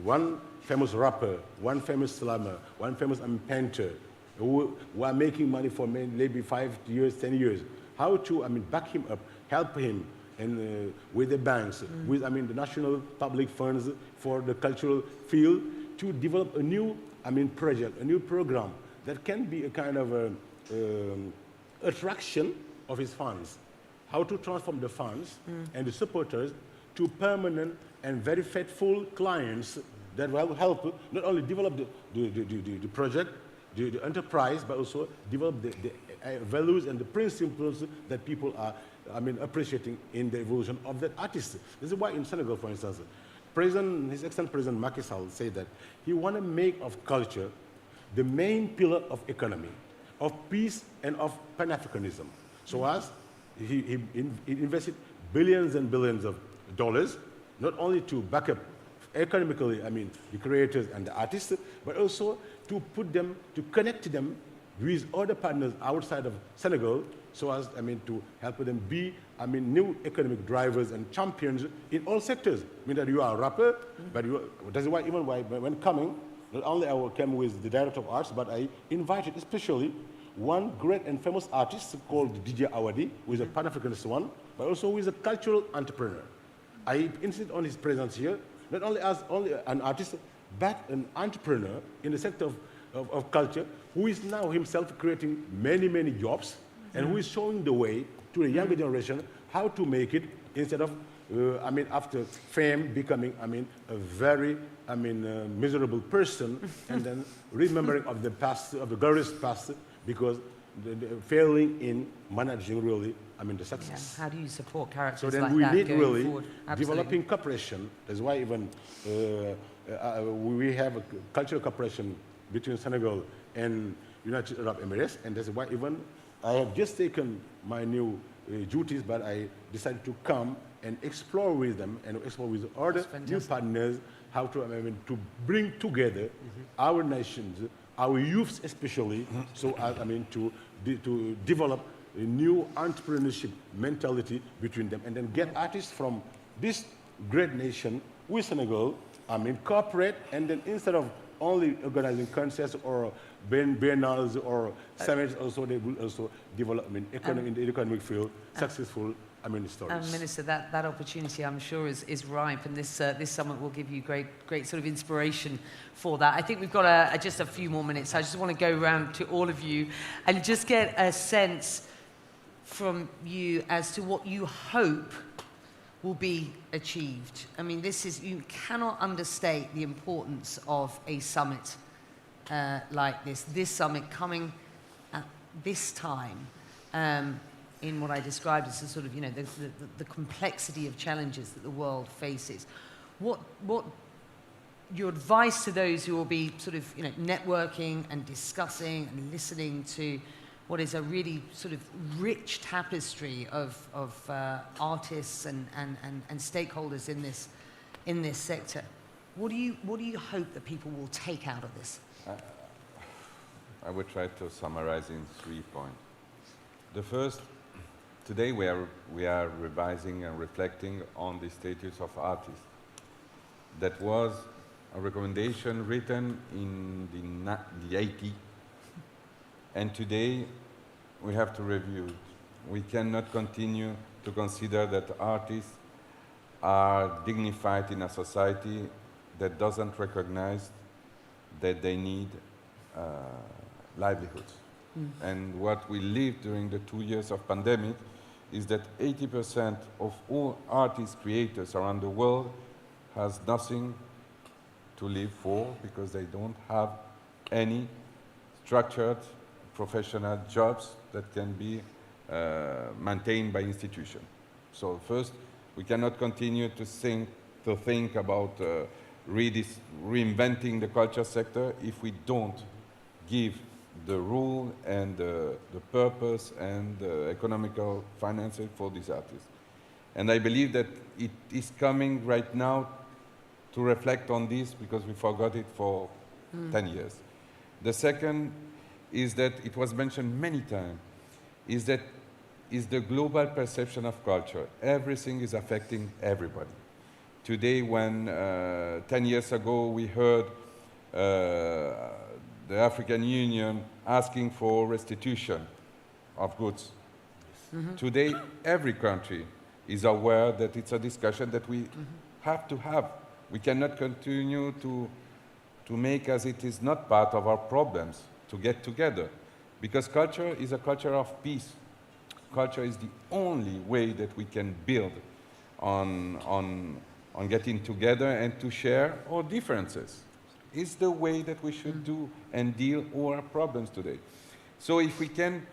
One famous rapper, one famous slammer, one famous painter who are making money for maybe 5 years, 10 years. How to, I mean, back him up, help him, and with the banks, with, I mean, the national public funds for the cultural field to develop a new, I mean, project, a new program that can be a kind of attraction of his funds. How to transform the funds and the supporters to permanent and very faithful clients that will help not only develop the project, the enterprise, but also develop the values and the principles that people are, I mean, appreciating in the evolution of that artist. This is why in Senegal, for instance, His Excellency President Macky Sall said that he want to make of culture the main pillar of economy, of peace and of Pan-Africanism. So as he invested billions and billions of dollars, not only to back up economically, I mean, the creators and the artists, but also to put them, to connect them with other partners outside of Senegal, so as, I mean, to help them be, I mean, new economic drivers and champions in all sectors. I mean that you are a rapper, but that's why even when coming, not only I came with the director of arts, but I invited especially one great and famous artist called DJ Awadi, who is a Pan-Africanist one, but also who is a cultural entrepreneur. I insist on his presence here, not only as only an artist, but an entrepreneur in the sector of culture, who is now himself creating many, many jobs, and who is showing the way to the younger generation how to make it instead of, I mean, after fame, becoming, I mean, a very, I mean, miserable person, and then remembering of the past, of the glorious past, because failing in managing really, I mean, the success. Yeah. How do you support characters so then like we that need going really forward? developing cooperation. That's why even we have a cultural cooperation between Senegal and United Arab Emirates, and that's why even I have just taken my new duties, but I decided to come and explore with them and explore with other new partners how to, to bring together our nations, our youths especially, so to develop a new entrepreneurship mentality between them, and then get artists from this great nation with Senegal, cooperate, and then instead of only organizing concerts or biennales or summits, also they will also develop in the economic field successful stories. Minister, that opportunity, I'm sure, is ripe, and this summit will give you great sort of inspiration for that. I think we've got just a few more minutes. I just want to go around to all of you and just get a sense from you as to what you hope will be achieved. I mean, you cannot understate the importance of a summit like this. This summit coming at this time, in what I described as the sort of, the complexity of challenges that the world faces. What your advice to those who will be sort of, networking and discussing and listening to what is a really sort of rich tapestry of artists and stakeholders in this sector? What do you hope that people will take out of this? I would try to summarize in 3 points. The first, today we are revising and reflecting on the status of artists. That was a recommendation written in the 80s, and today we have to review it. We cannot continue to consider that artists are dignified in a society that doesn't recognize that they need livelihoods. And what we lived during the 2 years of pandemic is that 80% of all artists, creators around the world has nothing to live for because they don't have any structured professional jobs that can be maintained by institutions. So first, we cannot continue to think about reinventing the culture sector if we don't give the rule and the purpose and the economical financing for these artists. And I believe that it is coming right now to reflect on this because we forgot it for 10 years. The second is that it was mentioned many times, is the global perception of culture. Everything is affecting everybody. Today, when 10 years ago we heard the African Union asking for restitution of goods. Today, every country is aware that it's a discussion that we have to have. We cannot continue to make as it is not part of our problems to get together, because culture is a culture of peace. Culture is the only way that we can build on getting together and to share our differences. It's the way that we should do and deal all our problems today. So if we can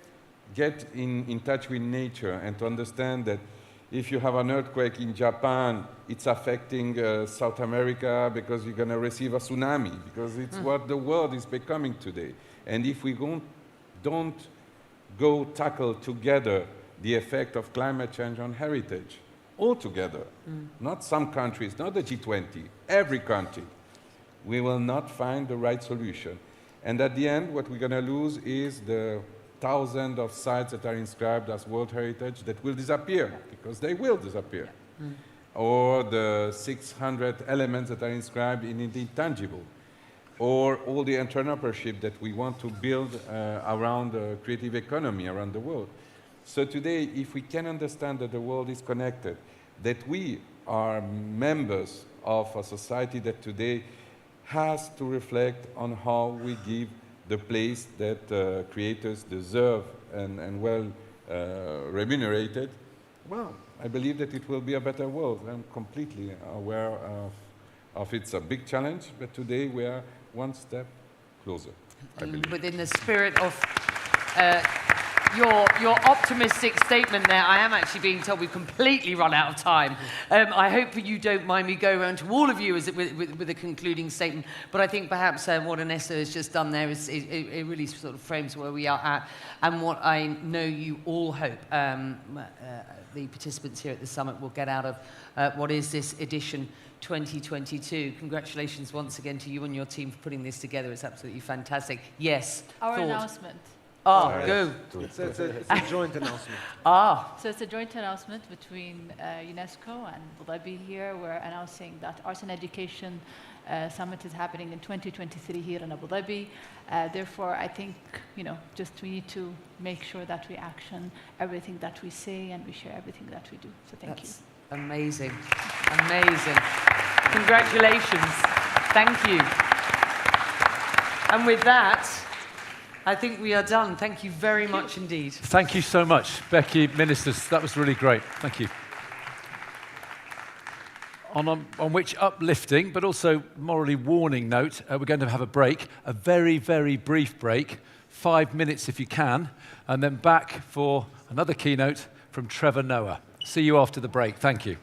get in touch with nature and to understand that if you have an earthquake in Japan, it's affecting South America because you're going to receive a tsunami, because it's what the world is becoming today. And if we don't go tackle together the effect of climate change on heritage, all together, not some countries, not the G20, every country, we will not find the right solution. And at the end, what we're going to lose is the thousands of sites that are inscribed as World Heritage that will disappear, because they will disappear. Or the 600 elements that are inscribed in the intangible. Or all the entrepreneurship that we want to build around the creative economy around the world. So today, if we can understand that the world is connected, that we are members of a society that today has to reflect on how we give the place that creators deserve and well remunerated, well, I believe that it will be a better world. I'm completely aware of it's a big challenge, but today we are one step closer, I believe. Within the spirit of your optimistic statement there, I am actually being told we've completely run out of time. I hope you don't mind me going around to all of you with a concluding statement, but I think perhaps what Anessa has just done there is it really sort of frames where we are at and what I know you all hope the participants here at the summit will get out of what is this edition 2022. Congratulations once again to you and your team for putting this together. It's absolutely fantastic. Yes, Our thought. announcement. Oh, go. It's a joint announcement. So it's a joint announcement between UNESCO and Abu Dhabi here. We're announcing that Arts and Education Summit is happening in 2023 here in Abu Dhabi. Therefore, I think, just we need to make sure that we action everything that we say and we share everything that we do. So thank you. Amazing. Amazing. Congratulations. Thank you. And with that, I think we are done. Thank you very much indeed. Thank you so much, Becky, ministers. That was really great. Thank you. On which uplifting, but also morally warning note, we're going to have a break, a very, very brief break, 5 minutes if you can, and then back for another keynote from Trevor Noah. See you after the break. Thank you.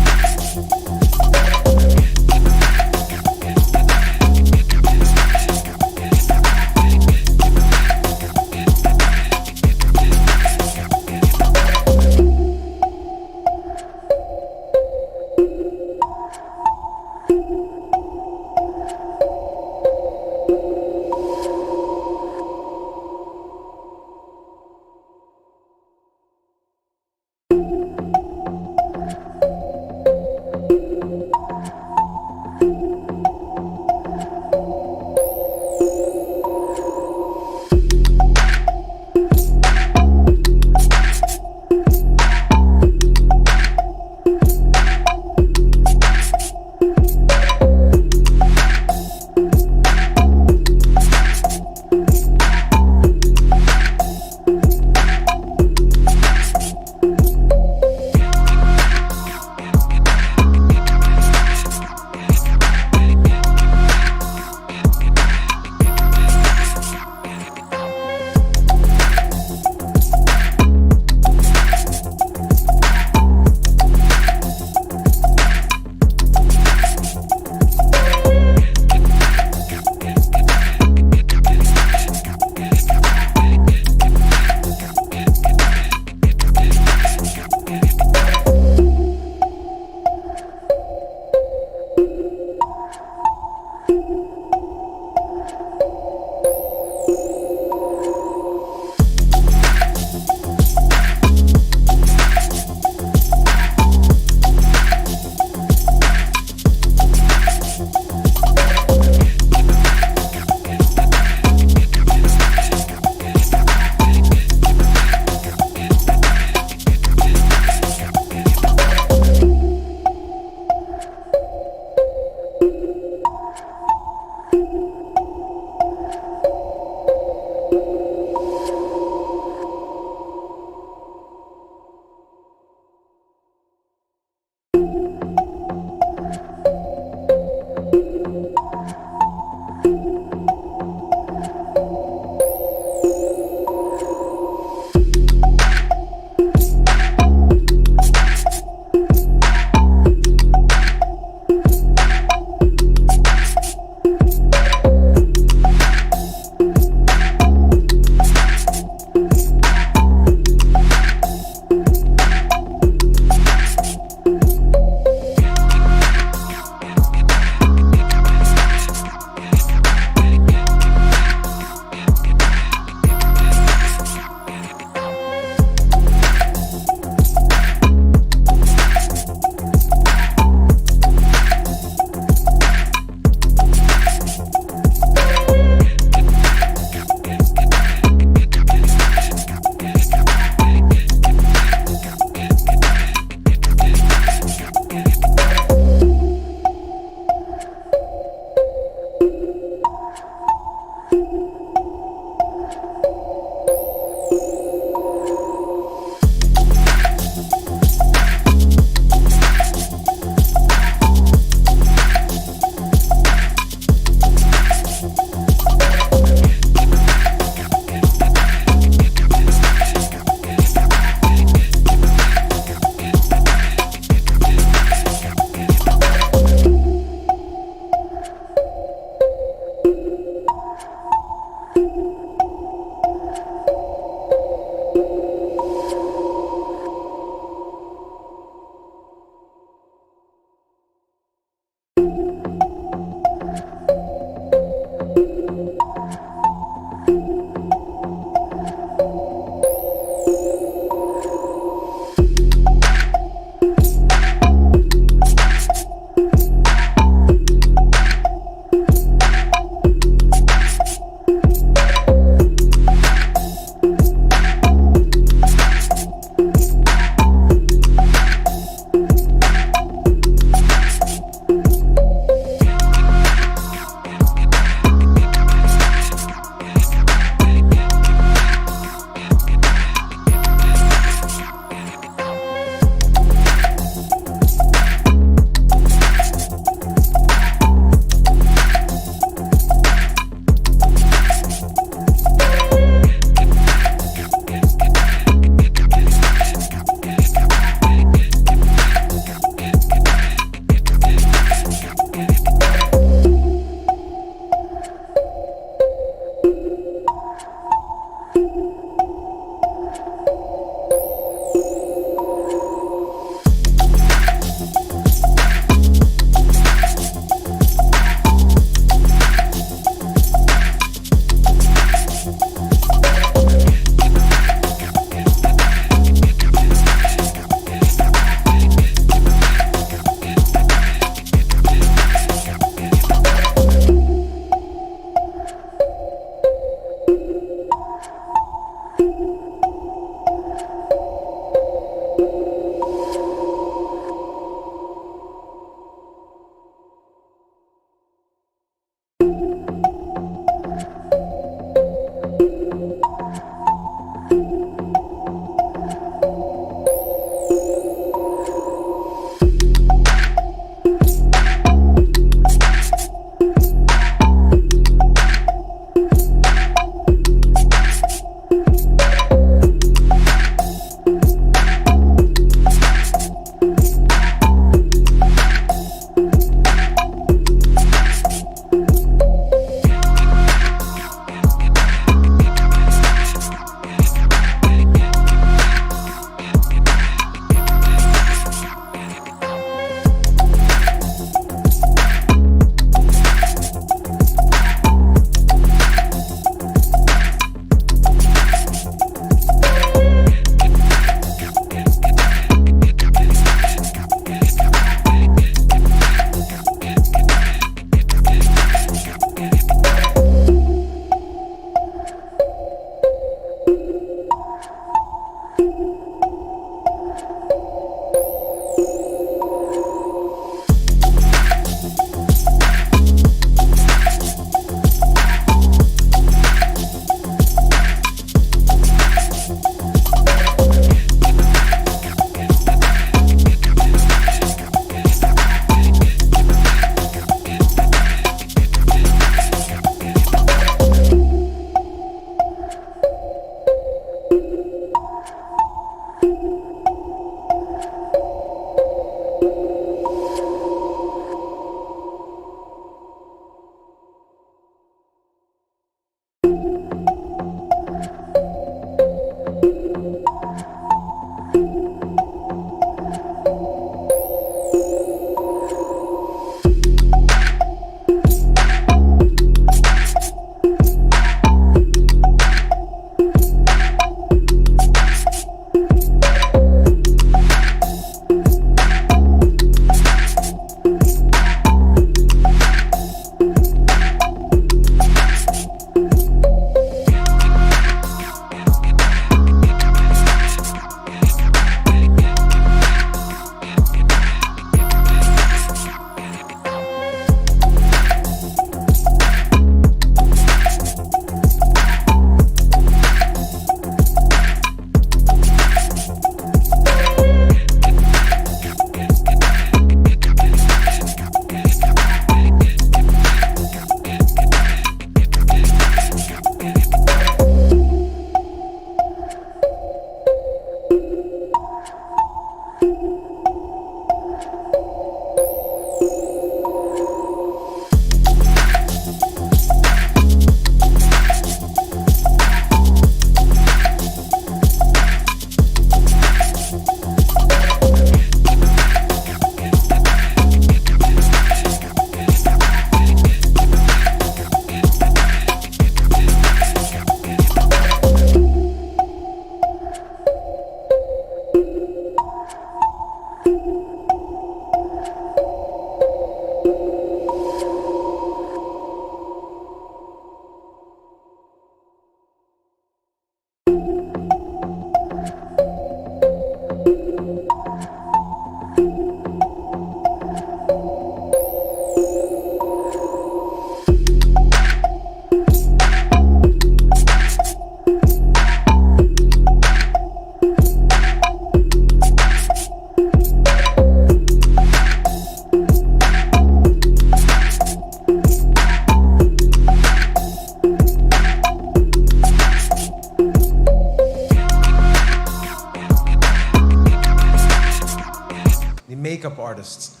makeup artists,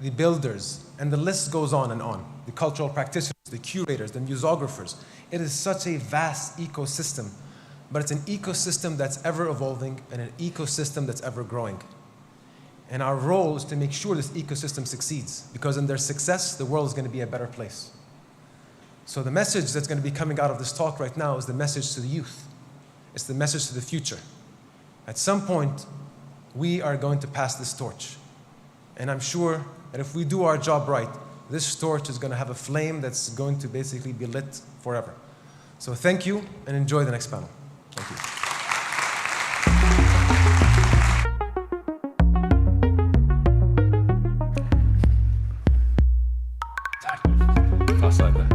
the builders, and the list goes on and on. The cultural practitioners, the curators, the museographers. It is such a vast ecosystem, but it's an ecosystem that's ever evolving and an ecosystem that's ever growing. And our role is to make sure this ecosystem succeeds, because in their success, the world is going to be a better place. So the message that's going to be coming out of this talk right now is the message to the youth. It's the message to the future. At some point, we are going to pass this torch. And I'm sure that if we do our job right, this torch is going to have a flame that's going to basically be lit forever. So thank you, and enjoy the next panel. Thank you. Pass over.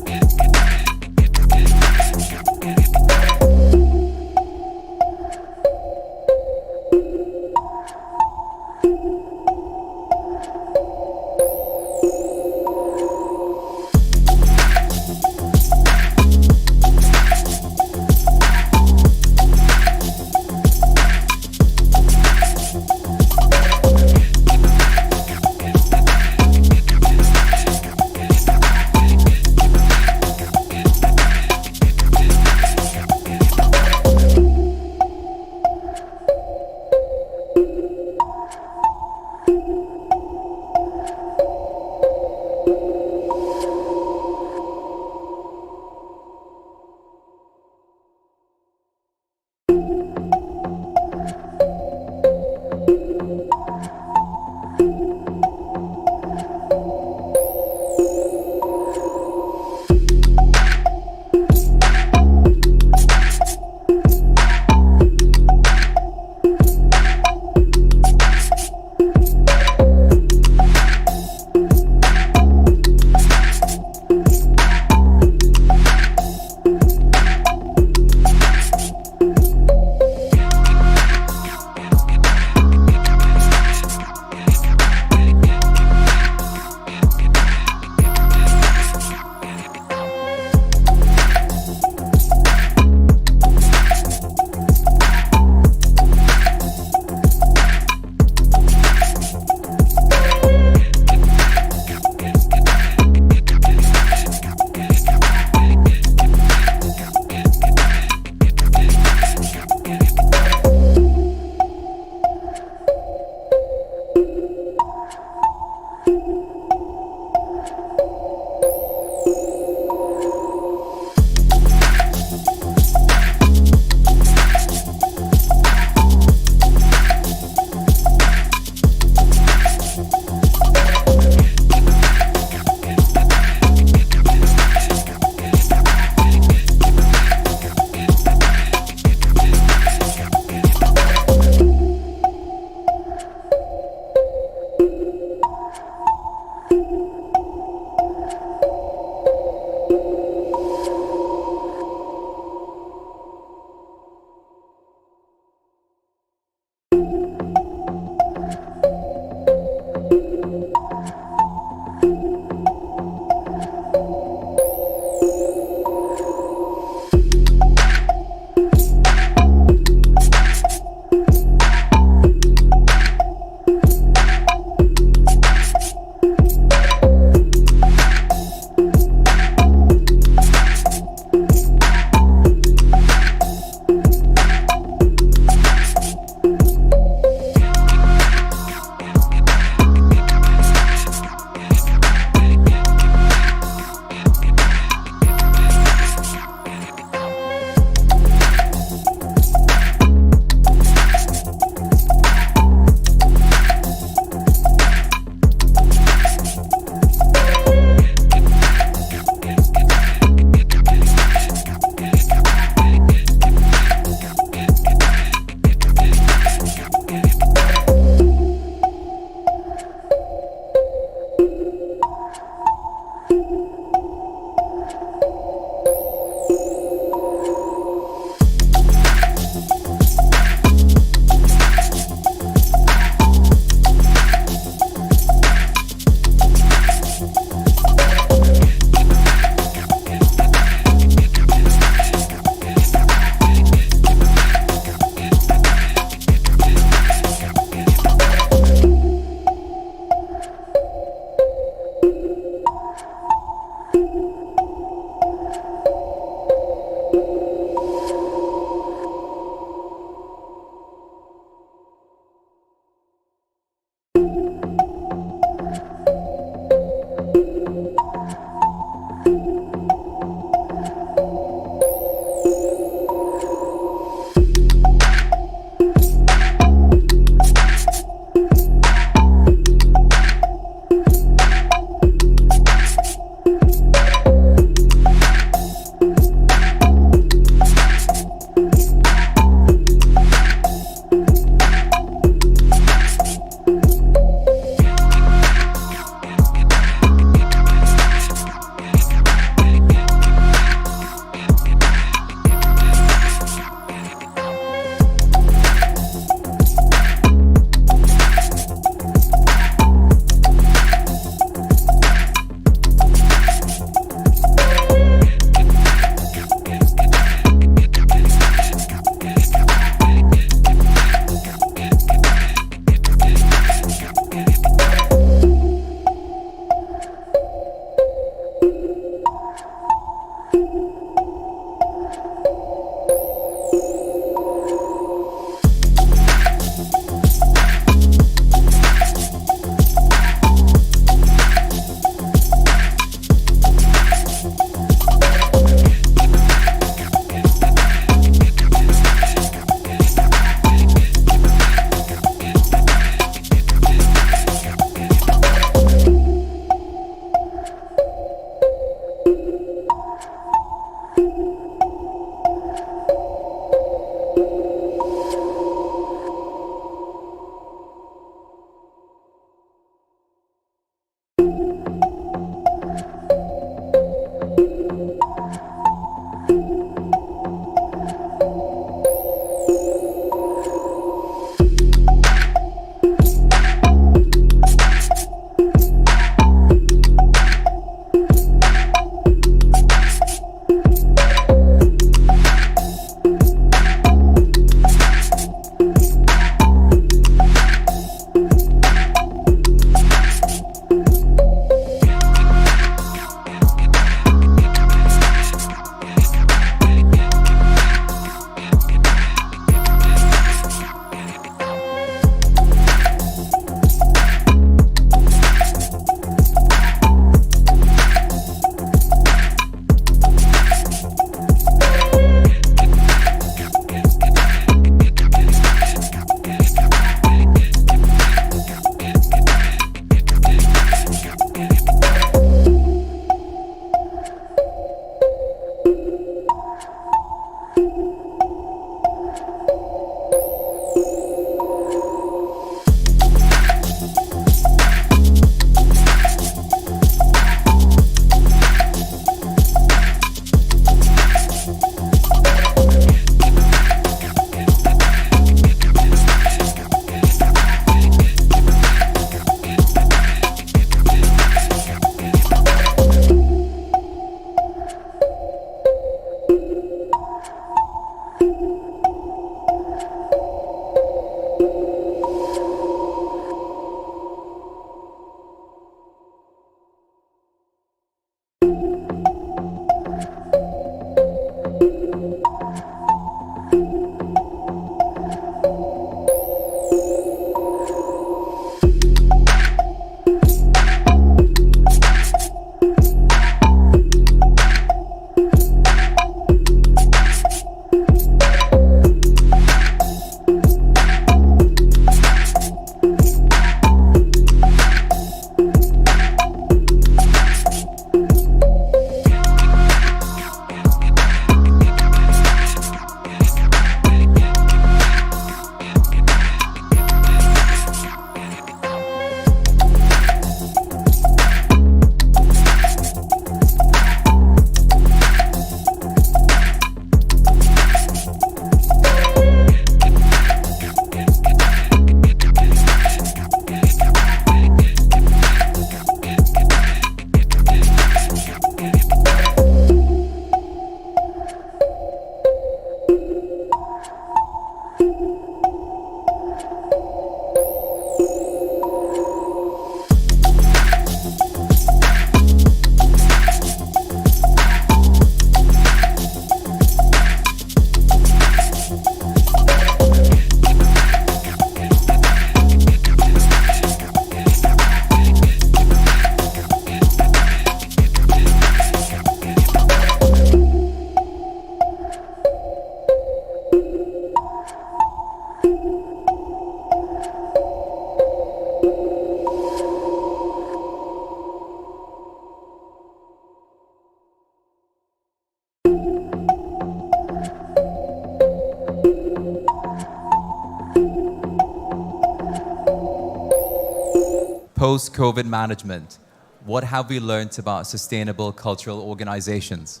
post-COVID management, what have we learned about sustainable cultural organizations?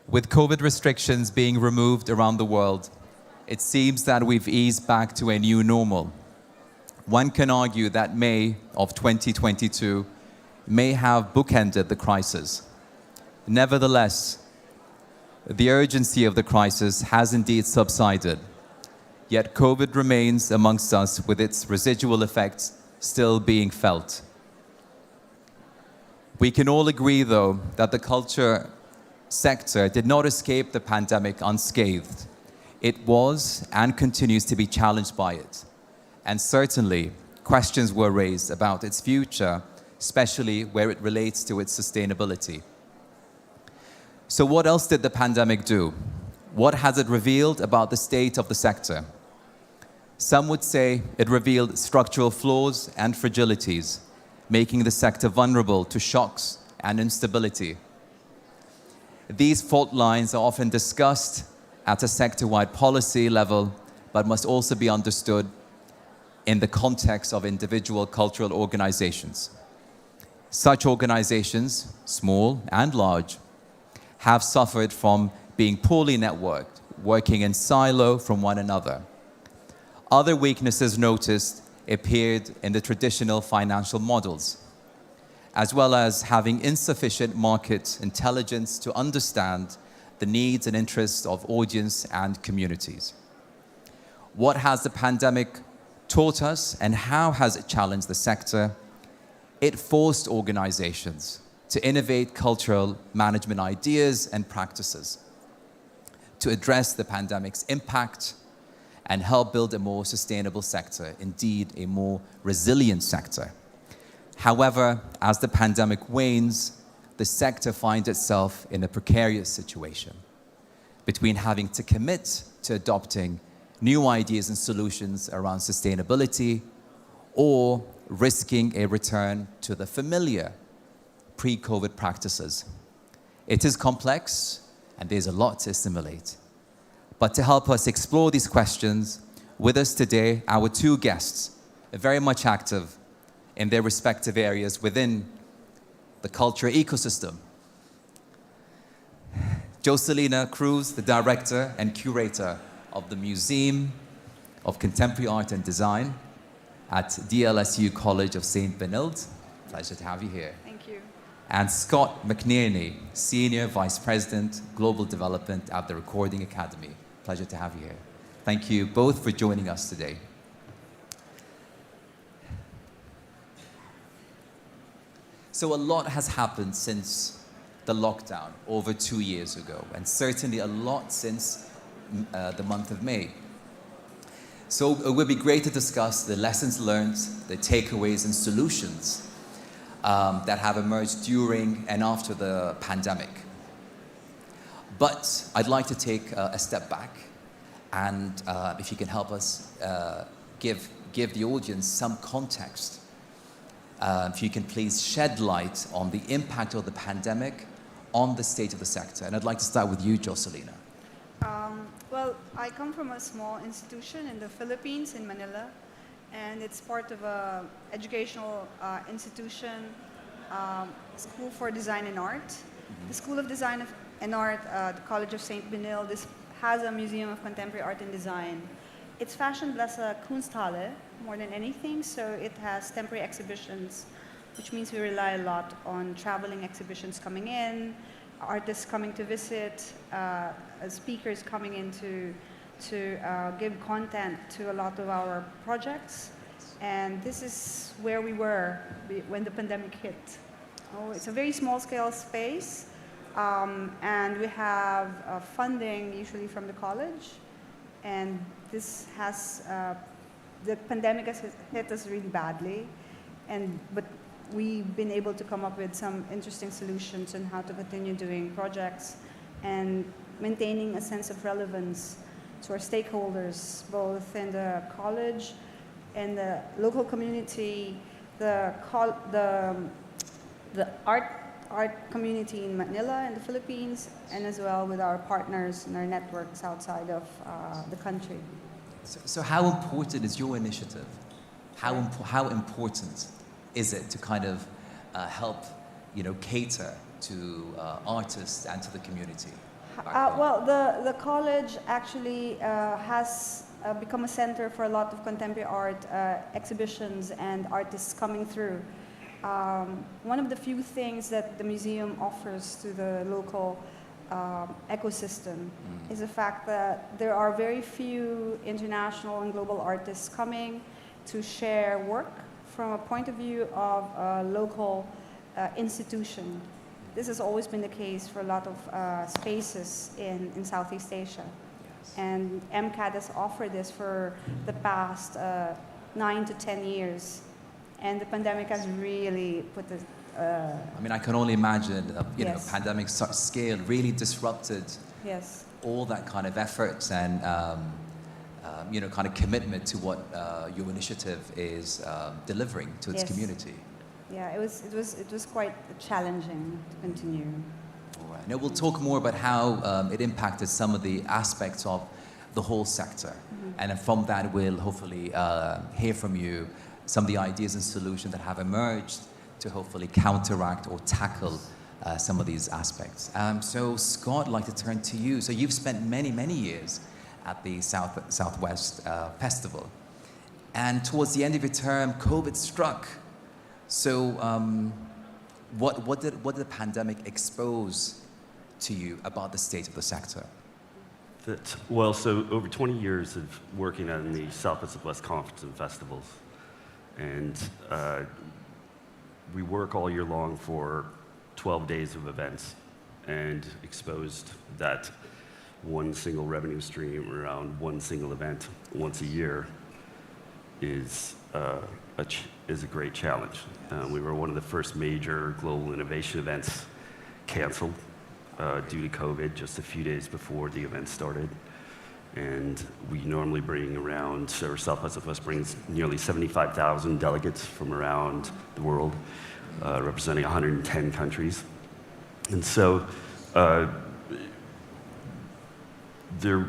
With COVID restrictions being removed around the world, it seems that we've eased back to a new normal. One can argue that May of 2022 may have bookended the crisis. Nevertheless, the urgency of the crisis has indeed subsided, yet COVID remains amongst us with its residual effects still being felt. We can all agree, though, that the culture sector did not escape the pandemic unscathed. It was and continues to be challenged by it. And certainly, questions were raised about its future, especially where it relates to its sustainability. So what else did the pandemic do? What has it revealed about the state of the sector? Some would say it revealed structural flaws and fragilities, making the sector vulnerable to shocks and instability. These fault lines are often discussed at a sector-wide policy level, but must also be understood in the context of individual cultural organizations. Such organizations, small and large, have suffered from being poorly networked, working in silo from one another. Other weaknesses noticed appeared in the traditional financial models, as well as having insufficient market intelligence to understand the needs and interests of audience and communities. What has the pandemic taught us and how has it challenged the sector? It forced organizations to innovate cultural management ideas and practices to address the pandemic's impact and help build a more sustainable sector, indeed a more resilient sector. However, as the pandemic wanes, the sector finds itself in a precarious situation between having to commit to adopting new ideas and solutions around sustainability or risking a return to the familiar pre-COVID practices. It is complex and there's a lot to assimilate. But to help us explore these questions, with us today, our two guests are very much active in their respective areas within the culture ecosystem. Jocelina Cruz, the director and curator of the Museum of Contemporary Art and Design at DLSU College of St. Benilde. Pleasure to have you here. Thank you. And Scott McNerney, Senior Vice President, Global Development at the Recording Academy. Pleasure to have you here. Thank you both for joining us today. So a lot has happened since the lockdown over 2 years ago, and certainly a lot since the month of May. So it would be great to discuss the lessons learned, the takeaways and solutions that have emerged during and after the pandemic. But I'd like to take a step back and if you can help us give the audience some context. If you can please shed light on the impact of the pandemic on the state of the sector. And I'd like to start with you, Jocelina. Well, I come from a small institution in the Philippines, in Manila, and it's part of an educational institution, School for Design and Art. The School of Design and Art, the College of St. Benilde, has a Museum of Contemporary Art and Design. It's fashioned as a Kunsthalle more than anything, so it has temporary exhibitions, which means we rely a lot on traveling exhibitions coming in, artists coming to visit, speakers coming in to give content to a lot of our projects. And this is where we were when the pandemic hit. Oh, it's a very small-scale space, and we have funding usually from the college. And this has, the pandemic has hit us really badly, but we've been able to come up with some interesting solutions on how to continue doing projects and maintaining a sense of relevance to our stakeholders, both in the college and the local community, the art community in Manila and the Philippines, and as well with our partners and our networks outside of the country. So how important is your initiative? How important is it to kind of help, cater to artists and to the community? Well, the college actually has become a center for a lot of contemporary art exhibitions and artists coming through. One of the few things that the museum offers to the local ecosystem is the fact that there are very few international and global artists coming to share work from a point of view of a local institution. This has always been the case for a lot of spaces in Southeast Asia. Yes. And MCAD has offered this for the past 9 to 10 years. And the pandemic has really put the... I can only imagine, pandemic scale really disrupted all that kind of effort and, kind of commitment to what your initiative is delivering to its community. Yeah, it was quite challenging to continue. All right. Now we'll talk more about how it impacted some of the aspects of the whole sector. And from that, we'll hopefully hear from you some of the ideas and solutions that have emerged to hopefully counteract or tackle some of these aspects. So Scott, I'd like to turn to you. So you've spent many, many years at the Southwest Festival. And towards the end of your term, COVID struck. So what did the pandemic expose to you about the state of the sector? Well, so over 20 years of working on the Southwest Conference and Festivals. And we work all year long for 12 days of events and exposed that one single revenue stream around one single event once a year is a great challenge. We were one of the first major global innovation events canceled due to COVID just a few days before the event started. And we normally bring around, or Southwest brings nearly 75,000 delegates from around the world, representing 110 countries. And so there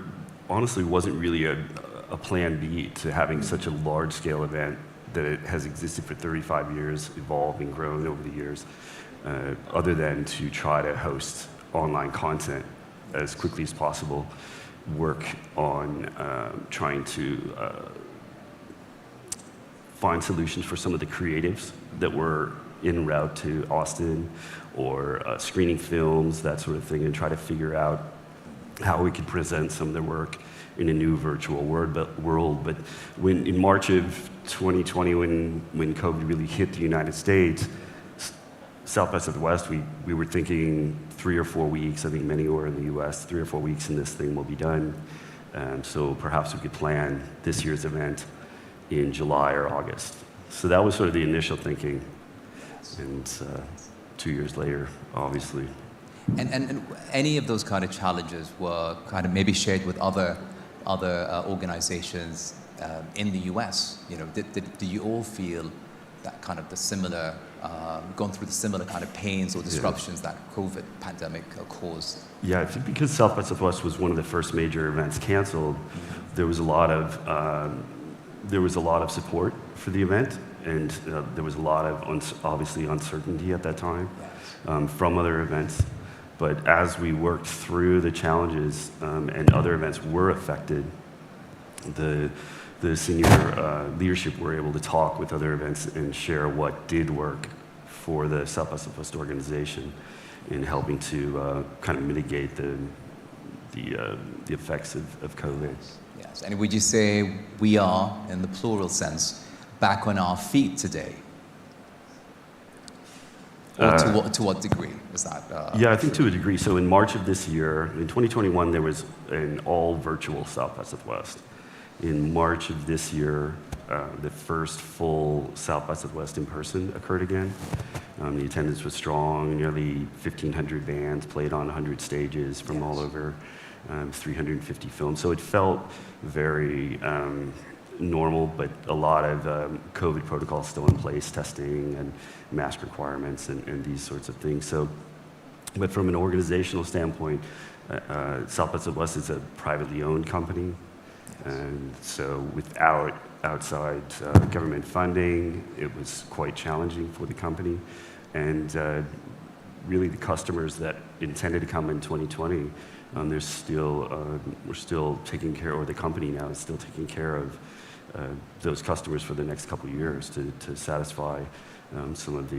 honestly wasn't really a plan B to having such a large-scale event that it has existed for 35 years, evolved and grown over the years, other than to try to host online content as quickly as possible, work on trying to find solutions for some of the creatives that were en route to Austin, or screening films, that sort of thing, and try to figure out how we could present some of their work in a new virtual world. But when in March of 2020, when COVID really hit the United States, Southwest, we were thinking 3 or 4 weeks. I think many were in the US, 3 or 4 weeks and this thing will be done. So perhaps we could plan this year's event in July or August. So that was sort of the initial thinking. And 2 years later, obviously. And any of those kind of challenges were kind of maybe shared with other organizations in the US? Do you all feel that kind of the similar, gone through the similar kind of pains or disruptions that COVID pandemic caused? Yeah, I think because Southwest was one of the first major events canceled, there was a lot of support for the event, and there was a lot of obviously uncertainty at that time from other events. But as we worked through the challenges and other events were affected, the senior leadership were able to talk with other events and share what did work for the Southwest organization in helping to kind of mitigate the effects of COVID. Yes, and would you say we are, in the plural sense, back on our feet today? Or to what degree is that? Yeah, I think to a degree. So in March of this year, in 2021, there was an all virtual Southwest. In March of this year, the first full Southwest in person occurred again. The attendance was strong. Nearly 1,500 bands played on 100 stages from all over, 350 films. So it felt very normal, but a lot of COVID protocols still in place, testing and mask requirements and these sorts of things. So, but from an organizational standpoint, Southwest is a privately owned company. And so without outside government funding, it was quite challenging for the company. And really the customers that intended to come in 2020, we're still taking care, or the company now is still taking care of those customers for the next couple of years to satisfy some of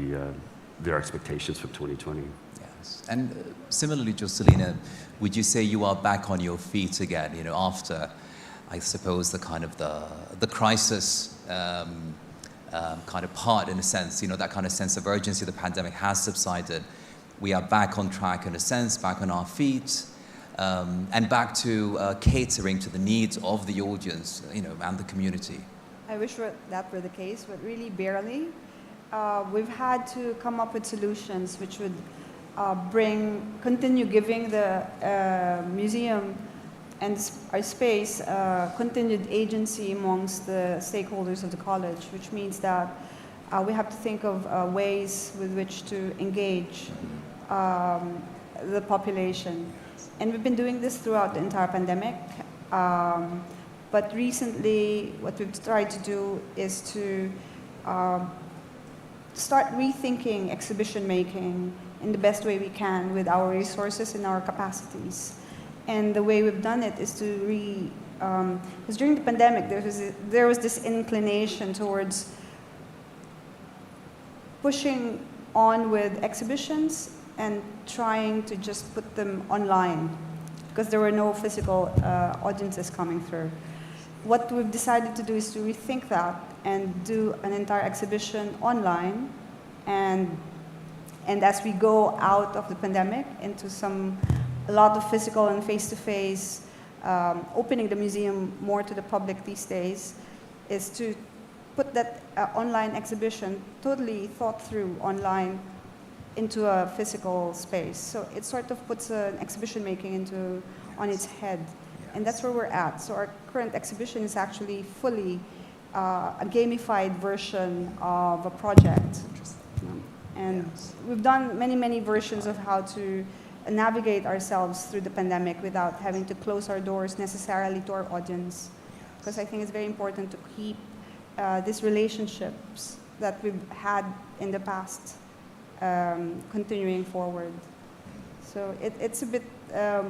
their expectations from 2020. Yes. And similarly, Jocelina, would you say you are back on your feet again, you know, after, I suppose, the kind of the crisis kind of part, in a sense, you know, that kind of sense of urgency, the pandemic has subsided. We are back on track, in a sense, back on our feet, and back to catering to the needs of the audience, you know, and the community. I wish that were the case, but really barely. We've had to come up with solutions which would continue giving the museum and our space continued agency amongst the stakeholders of the college, which means that we have to think of ways with which to engage the population. And we've been doing this throughout the entire pandemic. But recently, what we've tried to do is to start rethinking exhibition making in the best way we can with our resources and our capacities. And the way we've done it is to because during the pandemic, there was this inclination towards pushing on with exhibitions and trying to just put them online because there were no physical audiences coming through. What we've decided to do is to rethink that and do an entire exhibition online, and as we go out of the pandemic into a lot of physical and face-to-face, opening the museum more to the public these days, is to put that online exhibition, totally thought through online, into a physical space. So it sort of puts an exhibition making on its head. And that's where we're at. So our current exhibition is actually fully a gamified version of a project. And we've done many, many versions of how to navigate ourselves through the pandemic without having to close our doors necessarily to our audience. Because I think it's very important to keep these relationships that we've had in the past continuing forward. So it's a bit,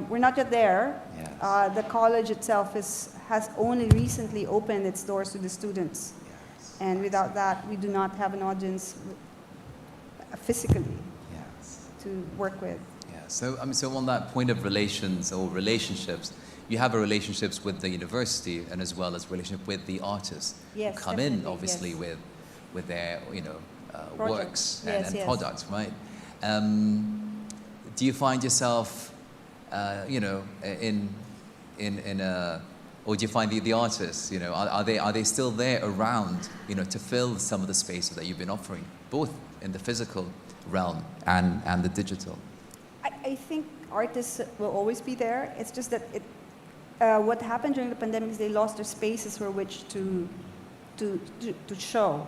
we're not yet there. Yes. The college itself has only recently opened its doors to the students. Yes. And without that, we do not have an audience physically to work with. Yeah. So, so on that point of relations or relationships, you have a relationships with the university and as well as relationship with the artists who come in, obviously, yes, with their, you know, works and products, right? Do you find yourself, you know, or do you find the artists, you know, are they still there around, you know, to fill some of the spaces that you've been offering, both in the physical realm and the digital? I think artists will always be there. It's just that what happened during the pandemic is they lost their spaces for which to show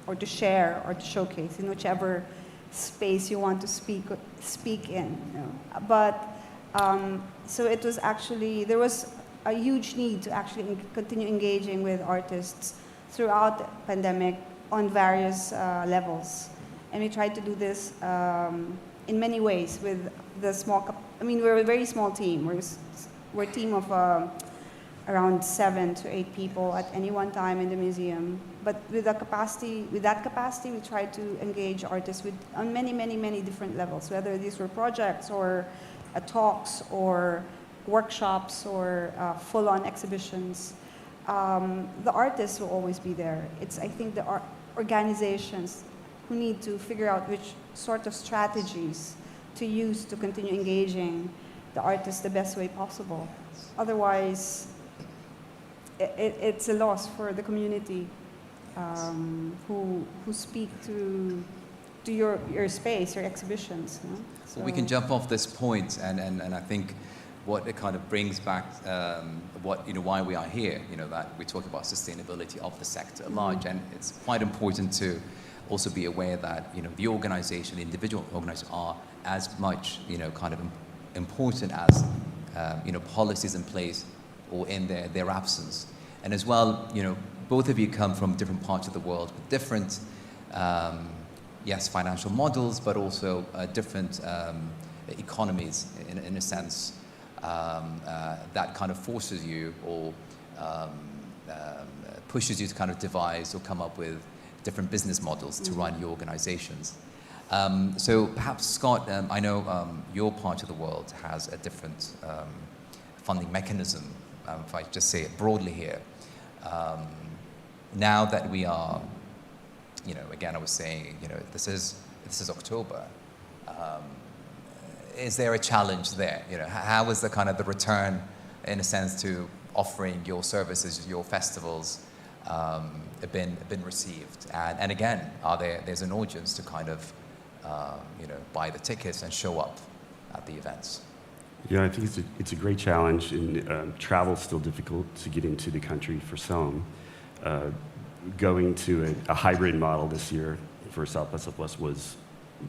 or to share or to showcase in whichever space you want to speak in. You know. But so it was actually, there was a huge need to actually continue engaging with artists throughout the pandemic on various levels. And we tried to do this in many ways with the small, we're a very small team. We're a team of around 7 to 8 people at any one time in the museum. But with that capacity, we tried to engage artists on many, many, many different levels, whether these were projects or talks or workshops or full-on exhibitions. The artists will always be there. It's, I think, the organizations who need to figure out which sort of strategies to use to continue engaging the artists the best way possible. Otherwise, it's a loss for the community who speak to your space, your exhibitions. You know? So well, we can jump off this point, and I think what it kind of brings back, why we are here, that we talk about sustainability of the sector at large, and it's quite important to also be aware that, the organization, the individual organizations are as much, kind of important as, policies in place or in their absence. And as well, you know, both of you come from different parts of the world with different, yes, financial models, but also different economies in a sense that kind of forces you or pushes you to kind of devise or come up with different business models to run your organizations. So perhaps, Scott, I know your part of the world has a different funding mechanism, if I just say it broadly here. Now that we are, you know, again, I was saying, you know, this is October. Is there a challenge there? You know, how is the kind of the return, in a sense, to offering your services, your festivals, been received? And again, there's an audience to kind of, you know, buy the tickets and show up at the events? Yeah, I think it's a great challenge, and travel's still difficult to get into the country for some. Going to a hybrid model this year for South by Southwest was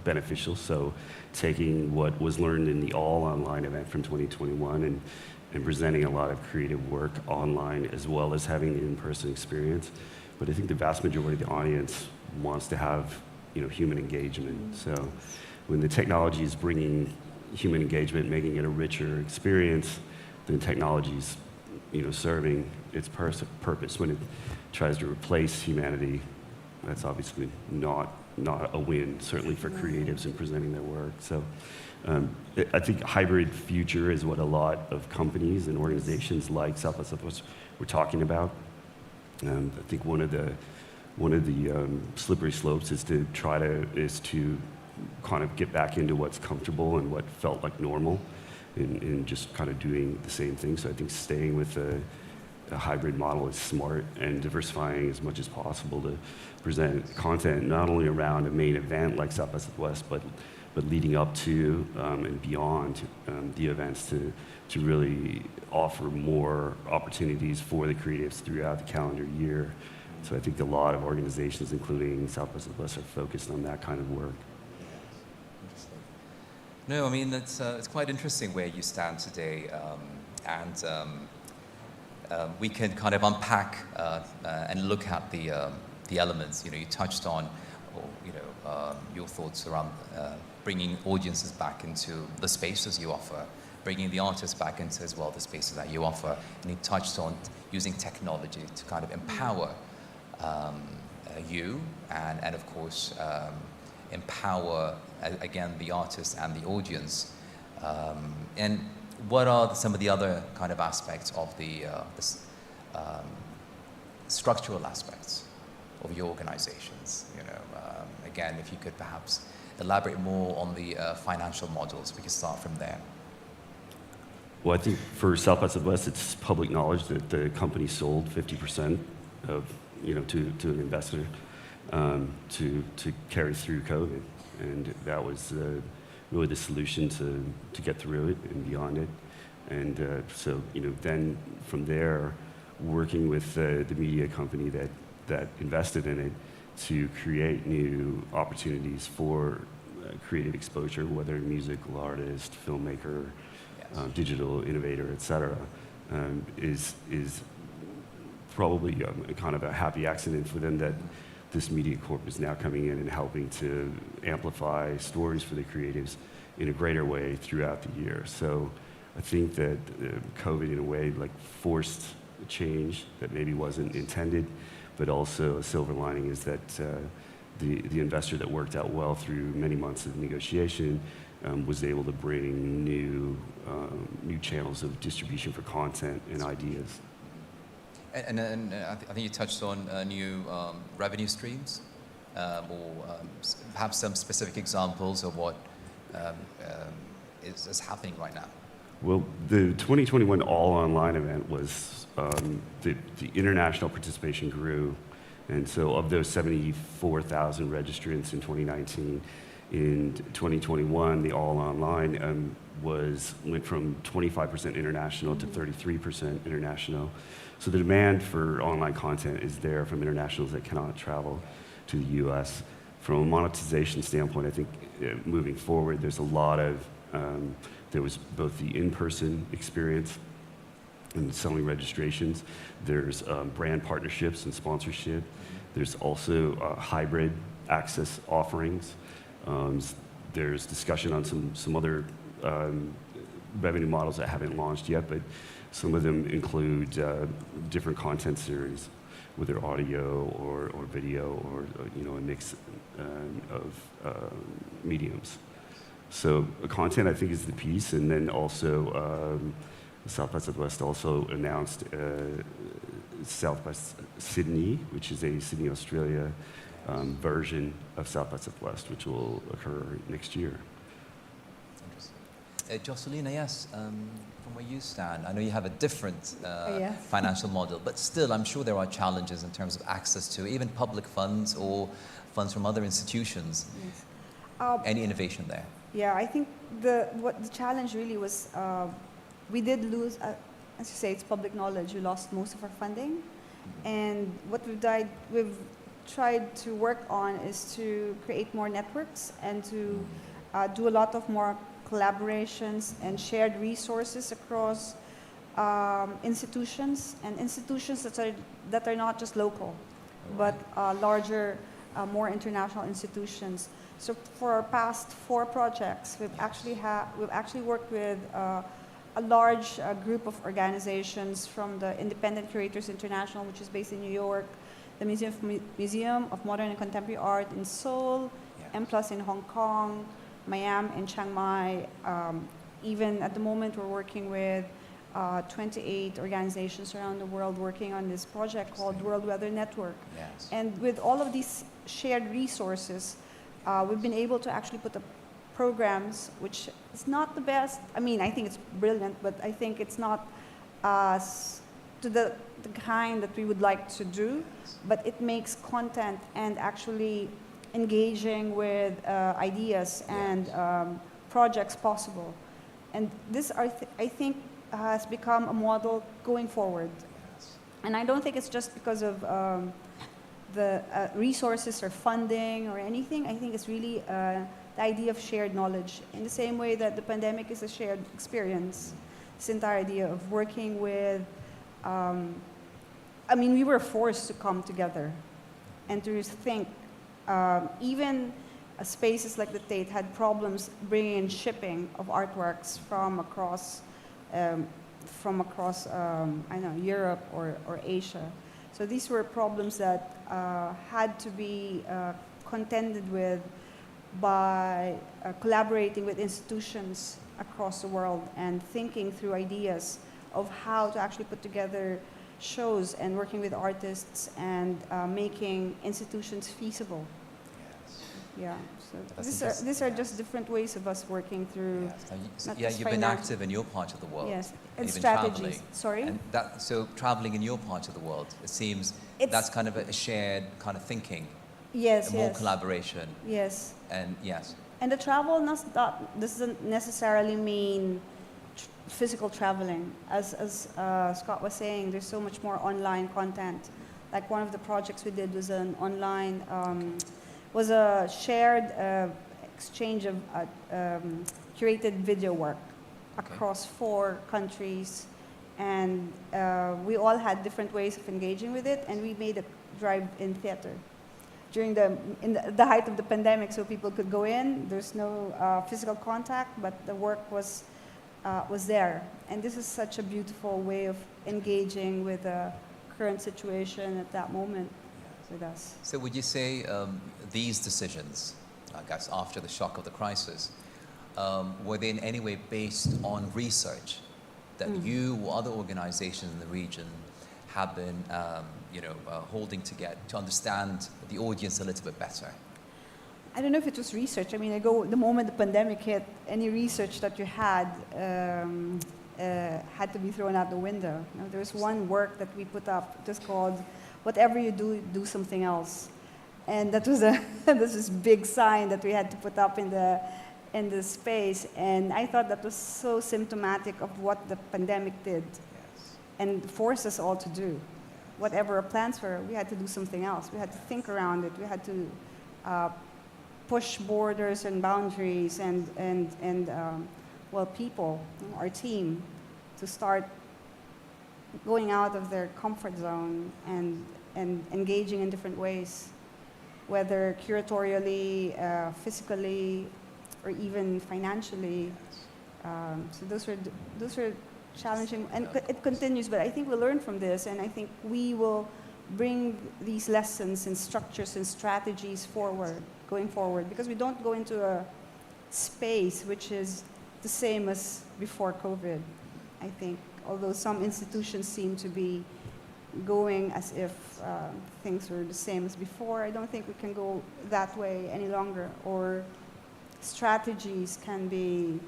beneficial. So taking what was learned in the all-online event from 2021 and presenting a lot of creative work online, as well as having the in-person experience. But I think the vast majority of the audience wants to have, you know, human engagement. So when the technology is bringing human engagement, making it a richer experience, then technology's, you know, serving its purpose. When it tries to replace humanity, that's obviously not a win, certainly for creatives in presenting their work. So I think hybrid future is what a lot of companies and organizations like South by Southwest were talking about. I think one of the slippery slopes is to kind of get back into what's comfortable and what felt like normal, in just kind of doing the same thing. So I think staying with a hybrid model is smart, and diversifying as much as possible to present content not only around a main event like South by Southwest, but leading up to and beyond the events to really offer more opportunities for the creatives throughout the calendar year. So I think a lot of organizations, including South by Southwest, are focused on that kind of work. No, I mean, it's quite interesting where you stand today, and we can kind of unpack and look at the elements. You know, you touched on, your thoughts around bringing audiences back into the spaces you offer, bringing the artists back into as well the spaces that you offer, and you touched on using technology to kind of empower you and of course empower again the artists and the audience. And what are some of the other kind of aspects of the structural aspects of your organizations? You know, again, if you could perhaps elaborate more on the financial models, we could start from there. Well, I think for South by Southwest, it's public knowledge that the company sold 50% of, to an investor to carry through COVID, and that was really the solution to get through it and beyond it. And so, then from there, working with the media company that invested in it to create new opportunities for creative exposure, whether musical artist, filmmaker, digital innovator, et cetera, is probably kind of a happy accident for them that this media corp is now coming in and helping to amplify stories for the creatives in a greater way throughout the year. So I think that COVID, in a way, forced a change that maybe wasn't intended, but also a silver lining is that the investor that worked out well through many months of negotiation was able to bring new channels of distribution for content and ideas. And I think you touched on new revenue streams, or perhaps some specific examples of what is happening right now. Well, the 2021 all-online event was, the international participation grew. And so of those 74,000 registrants in 2019, in 2021, the all-online went from 25% international to 33% international. So the demand for online content is there from internationals that cannot travel to the US. From a monetization standpoint, I think moving forward, there's a lot of, there was both the in-person experience and selling registrations. There's brand partnerships and sponsorship. There's also hybrid access offerings. There's discussion on some other revenue models that haven't launched yet, but some of them include different content series, whether audio or video or a mix of mediums. So content, I think, is the piece, and then also South by Southwest also announced South by Sydney, which is a Sydney, Australia version of South by Southwest, which will occur next year. Jocelyn, yes, from where you stand, I know you have a different financial model, but still I'm sure there are challenges in terms of access to even public funds or funds from other institutions. Yes. Any innovation there? Yeah, I think the challenge really was we did lose, as you say, it's public knowledge, we lost most of our funding. And what we've tried to work on is to create more networks and to do a lot of more collaborations and shared resources across institutions, and institutions that are not just local, but larger, more international institutions. So for our past 4 projects, we've actually worked with a large group of organizations, from the Independent Curators International, which is based in New York, the Museum of Modern and Contemporary Art in Seoul, M+ in Hong Kong, Miami and Chiang Mai. Even at the moment, we're working with 28 organizations around the world working on this project called World Weather Network. Yes. And with all of these shared resources, we've been able to actually put up programs, which is not the best. I mean, I think it's brilliant, but I think it's not to the kind that we would like to do, but it makes content and actually engaging with ideas and projects possible. And this, I think, has become a model going forward. And I don't think it's just because of the resources or funding or anything. I think it's really the idea of shared knowledge. In the same way that the pandemic is a shared experience, this entire idea of working with, I mean, we were forced to come together and to think. Even spaces like the Tate had problems bringing in shipping of artworks from across I don't know, Europe or Asia. So these were problems that had to be contended with by collaborating with institutions across the world and thinking through ideas of how to actually put together shows and working with artists and making institutions feasible. Yeah, so these are just different ways of us working through. Yes. You've been active in your part of the world. Yes, and strategies. Traveling. Sorry? And so traveling in your part of the world, it seems that's kind of a shared kind of thinking. Yes, more collaboration. Yes. And yes. And the travel doesn't necessarily mean physical traveling. As Scott was saying, there's so much more online content. Like one of the projects we did was an online, was a shared exchange of curated video work across 4 countries. And we all had different ways of engaging with it, and we made a drive-in theater during the height of the pandemic, so people could go in. There's no physical contact, but the work was there. And this is such a beautiful way of engaging with the current situation at that moment with us. So would you say these decisions, I guess after the shock of the crisis, were they in any way based on research that you or other organizations in the region have been holding together to understand the audience a little bit better? I don't know if it was research. I mean, the moment the pandemic hit, any research that you had to be thrown out the window. You know, there was one work that we put up just called "Whatever you do, do something else," and that was this big sign that we had to put up in the space. And I thought that was so symptomatic of what the pandemic did, and forced us all to do. Whatever our plans were, we had to do something else. We had to think around it. We had to push borders and boundaries and people, our team, to start going out of their comfort zone and engaging in different ways, whether curatorially, physically, or even financially. So those were challenging, and it continues, but I think we learn from this, and I think we will bring these lessons and structures and strategies going forward, because we don't go into a space which is the same as before COVID, I think, although some institutions seem to be going as if things were the same as before. I don't think we can go that way any longer, or strategies can be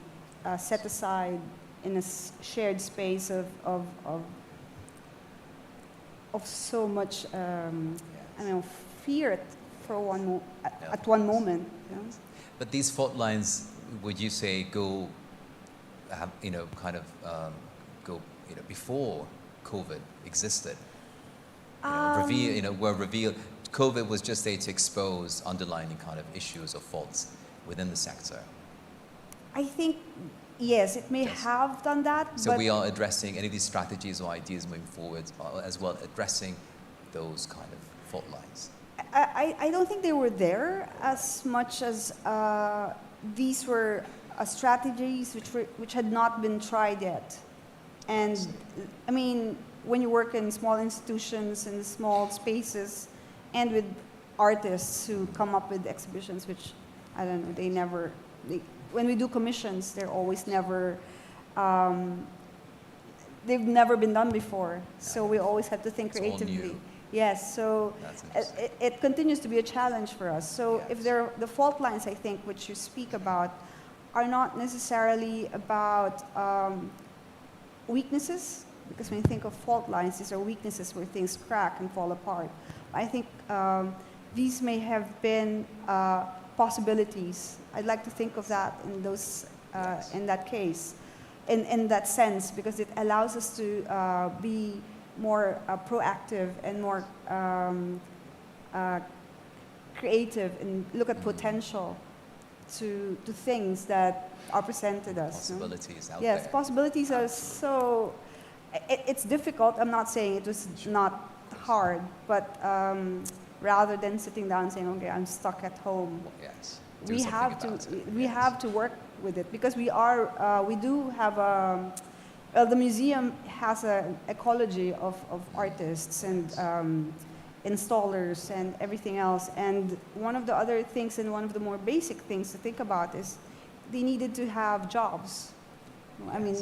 set aside in a shared space of so much, I don't know, fear at one moment. You know? But these fault lines, would you say, go, before COVID existed? Were revealed. COVID was just there to expose underlying kind of issues or faults within the sector. I think, yes, it may have done that. So we are addressing any of these strategies or ideas moving forward, as well addressing those kind of fault lines. I don't think they were there as much as these were strategies which had not been tried yet. And I mean, when you work in small institutions, in small spaces, and with artists who come up with exhibitions, which, I don't know, when we do commissions, they're always never, they've never been done before. So we always have to think creatively. Yes, so it continues to be a challenge for us. So if the fault lines, I think, which you speak about, are not necessarily about weaknesses, because when you think of fault lines, these are weaknesses where things crack and fall apart. I think these may have been possibilities. I'd like to think of that in those, in that case, in that sense, because it allows us to be more proactive and more creative and look at potential to things that are presented us. Possibilities out there. Yes, possibilities are so. It's difficult. I'm not saying it was not hard, but rather than sitting down and saying, "Okay, I'm stuck at home," yes, we have to work with it, because we do have the museum has an ecology of artists and installers and everything else. And one of the other things, and one of the more basic things to think about, is they needed to have jobs. I mean,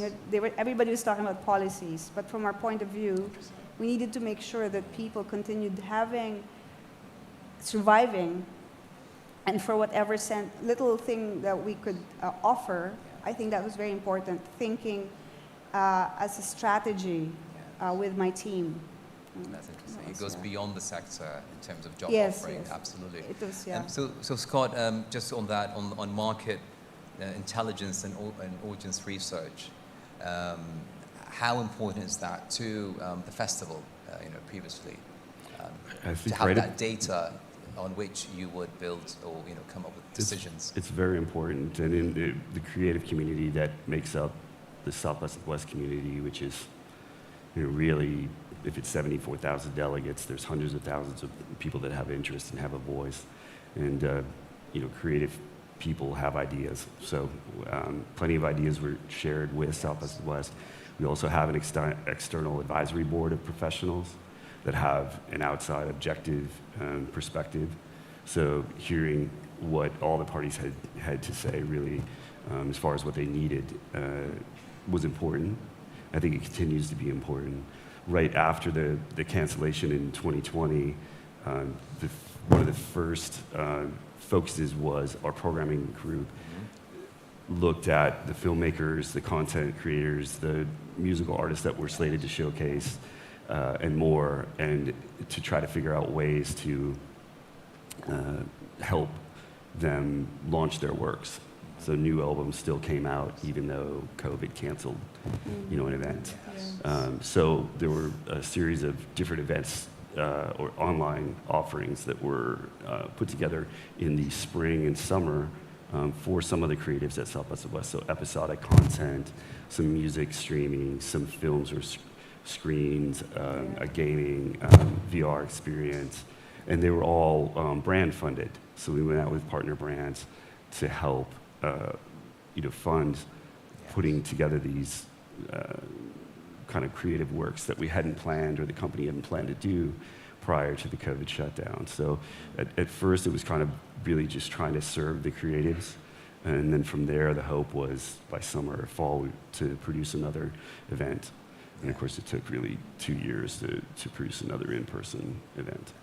everybody was talking about policies, but from our point of view, we needed to make sure that people continued surviving, and for whatever little thing that we could offer, I think that was very important, thinking as a strategy with my team. That's interesting. It goes beyond the sector in terms of job offering. Yes. Absolutely. It does, yeah. So Scott, just on that, on market intelligence and audience research, how important is that to the festival? Previously, to have that data on which you would build or come up with decisions. It's very important, and in the creative community that makes up the Southwest community, which is really, if it's 74,000 delegates, there's hundreds of thousands of people that have interest and have a voice, and creative people have ideas. So plenty of ideas were shared with Southwest. We also have an external advisory board of professionals that have an outside objective perspective. So hearing what all the parties had to say, really, as far as what they needed, was important. I think it continues to be important. Right after the cancellation in 2020, one of the first focuses was our programming group looked at the filmmakers, the content creators, the musical artists that were slated to showcase, and more, and to try to figure out ways to help them launch their works. So new albums still came out even though COVID canceled, an event. So there were a series of different events or online offerings that were put together in the spring and summer for some of the creatives at South by Southwest. So episodic content, some music streaming, some films or screens, a gaming, VR experience, and they were all brand funded. So we went out with partner brands to help fund putting together these kind of creative works that we hadn't planned or the company hadn't planned to do prior to the COVID shutdown. So at first it was kind of really just trying to serve the creatives. And then from there, the hope was by summer or fall to produce another event. And of course, it took really 2 years to produce another in-person event.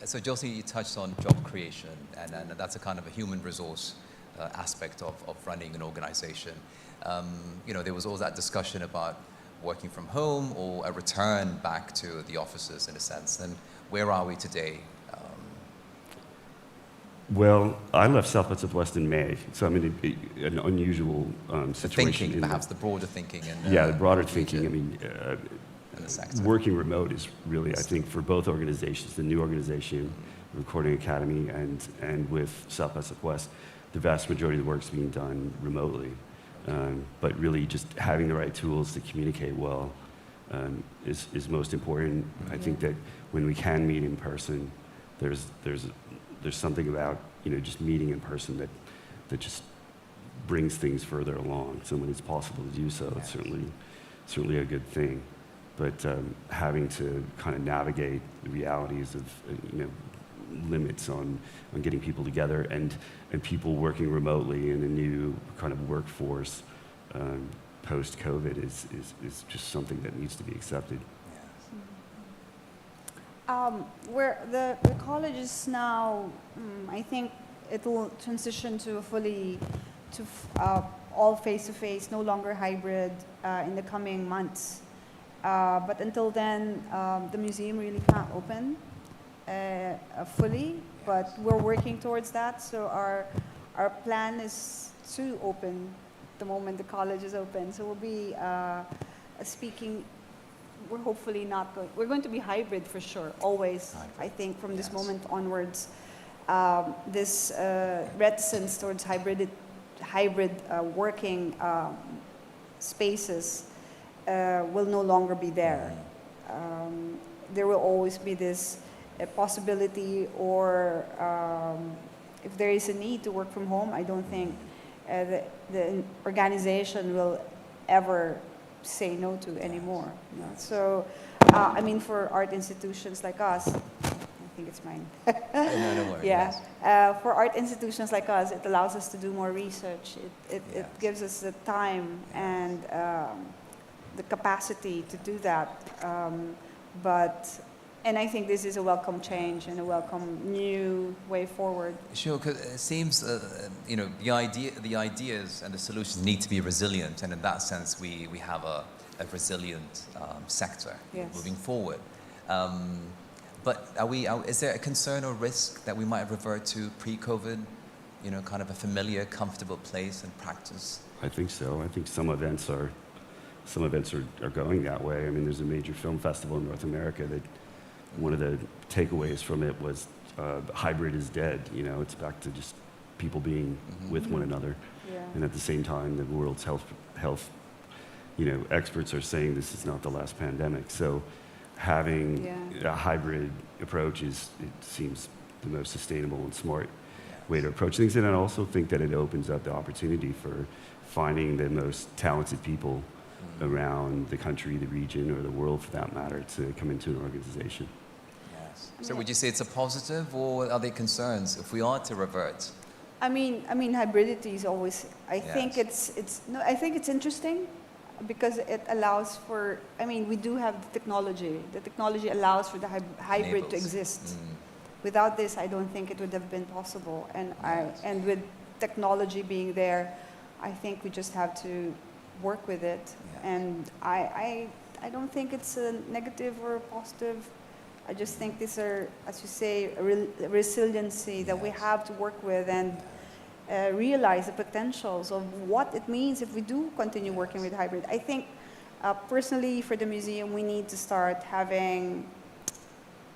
So Josie, you touched on job creation, and that's a kind of a human resource aspect of running an organization. There was always that discussion about working from home or a return back to the offices in a sense. And where are we today? Well, I left South by Southwest in May, so I'm in an unusual situation. Thinking, perhaps the broader thinking. The broader thinking. I mean, working remote is really, I think, for both organizations, the new organization, Recording Academy, and with South by Southwest, the vast majority of the work is being done remotely. But really just having the right tools to communicate well is most important. I think that when we can meet in person, there's something about just meeting in person that just brings things further along. So when it's possible to do so, it's certainly a good thing. But having to kind of navigate the realities of limits on getting people together and people working remotely in a new kind of workforce post-COVID is just something that needs to be accepted. Where the college is now, I think it will transition to all face-to-face, no longer hybrid in the coming months. But until then, the museum really can't open fully, but we're working towards that. So our plan is to open the moment the college is open. So we'll be speaking. We're hopefully not going. We're going to be hybrid for sure, always. I think from this moment onwards, this reticence towards hybrid working spaces will no longer be there. There will always be this possibility, or if there is a need to work from home, I don't think the organization will ever say no to anymore. So, I mean, for art institutions like us, I think it's mine. No worries. Yeah, for art institutions like us, it allows us to do more research. It gives us the time and the capacity to do that. And I think this is a welcome change and a welcome new way forward. Sure, because it seems, the ideas and the solutions need to be resilient, and in that sense, we have a resilient sector moving forward. But is there a concern or risk that we might revert to pre-COVID, kind of a familiar, comfortable place and practice? I think so. I think some events are going that way. I mean, there's a major film festival in North America that one of the takeaways from it was hybrid is dead. It's back to just people being with one another. Yeah. And at the same time, the world's health experts are saying this is not the last pandemic. So having a hybrid approach it seems the most sustainable and smart way to approach things. And I also think that it opens up the opportunity for finding the most talented people around the country, the region, or the world for that matter, to come into an organization. Yes. So would you say it's a positive, or are there concerns if we are to revert? I mean, hybridity is always. I think it's interesting because it allows for. I mean, we do have the technology. The technology allows for the hybrid to exist. Without this, I don't think it would have been possible. And with technology being there, I think we just have to work with it. And I don't think it's a negative or a positive. I just think these are, as you say, a resiliency that we have to work with and realize the potentials of what it means if we do continue working with hybrid. I think personally for the museum, we need to start having,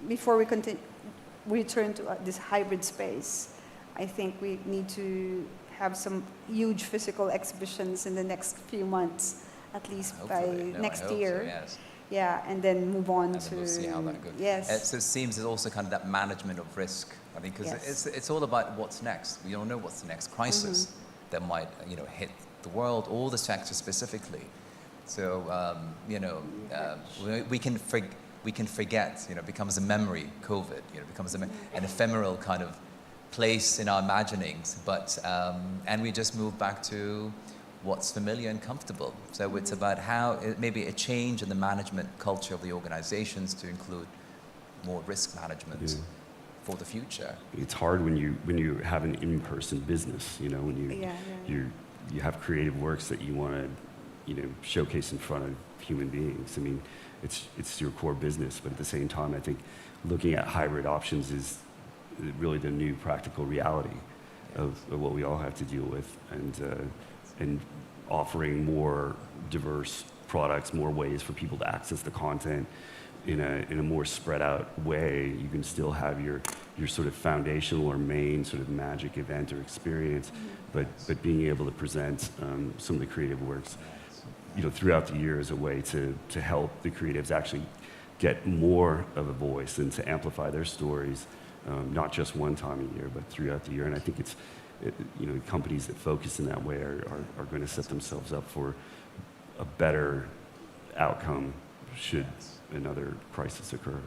before we return to this hybrid space, I think we need to have some huge physical exhibitions in the next few months, at least by next year. So, yes. Yeah, and then move on and to. We'll see how that goes. Yes. So it seems there's also kind of that management of risk. I mean, because it's all about what's next. We don't know what's the next crisis that might, hit the world or the sector specifically. So, we can forget. It becomes a memory. COVID, becomes an ephemeral kind of place in our imaginings. But and we just move back to what's familiar and comfortable. So it's about how maybe a change in the management culture of the organizations to include more risk management for the future. It's hard when you have an in-person business, when you have creative works that you want to, showcase in front of human beings. I mean, it's your core business, but at the same time, I think looking at hybrid options is really the new practical reality of what we all have to deal with, and offering more diverse products, more ways for people to access the content in a more spread out way. You can still have your sort of foundational or main sort of magic event or experience, but being able to present some of the creative works, throughout the year as a way to help the creatives actually get more of a voice and to amplify their stories, not just one time a year, but throughout the year. And I think companies that focus in that way are going to set themselves up for a better outcome should another crisis occur.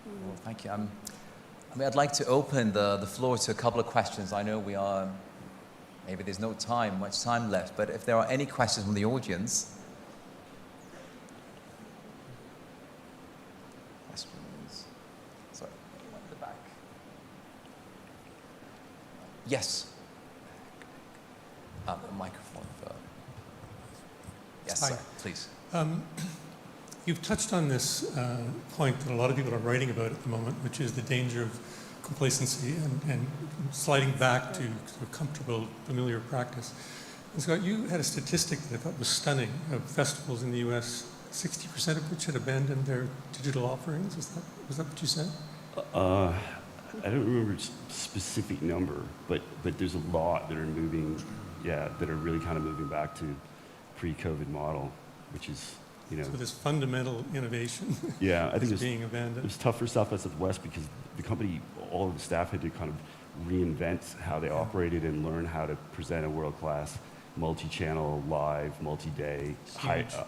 Well, thank you. I'd like to open the floor to a couple of questions. I know maybe there's no much time left, but if there are any questions from the audience. Questions? Sorry, at the back. Yes. A microphone. Yes, sir, please. You've touched on this point that a lot of people are writing about at the moment, which is the danger of complacency and sliding back to sort of comfortable, familiar practice. And Scott, you had a statistic that I thought was stunning of festivals in the US, 60% of which had abandoned their digital offerings. Was that what you said? I don't remember a specific number, but there's a lot that are moving, that are really kind of moving back to pre-COVID model, which is, So this fundamental innovation I think is being abandoned. It was tough for South by Southwest because the company, all of the staff had to kind of reinvent how they operated and learn how to present a world-class multi-channel, live, multi-day,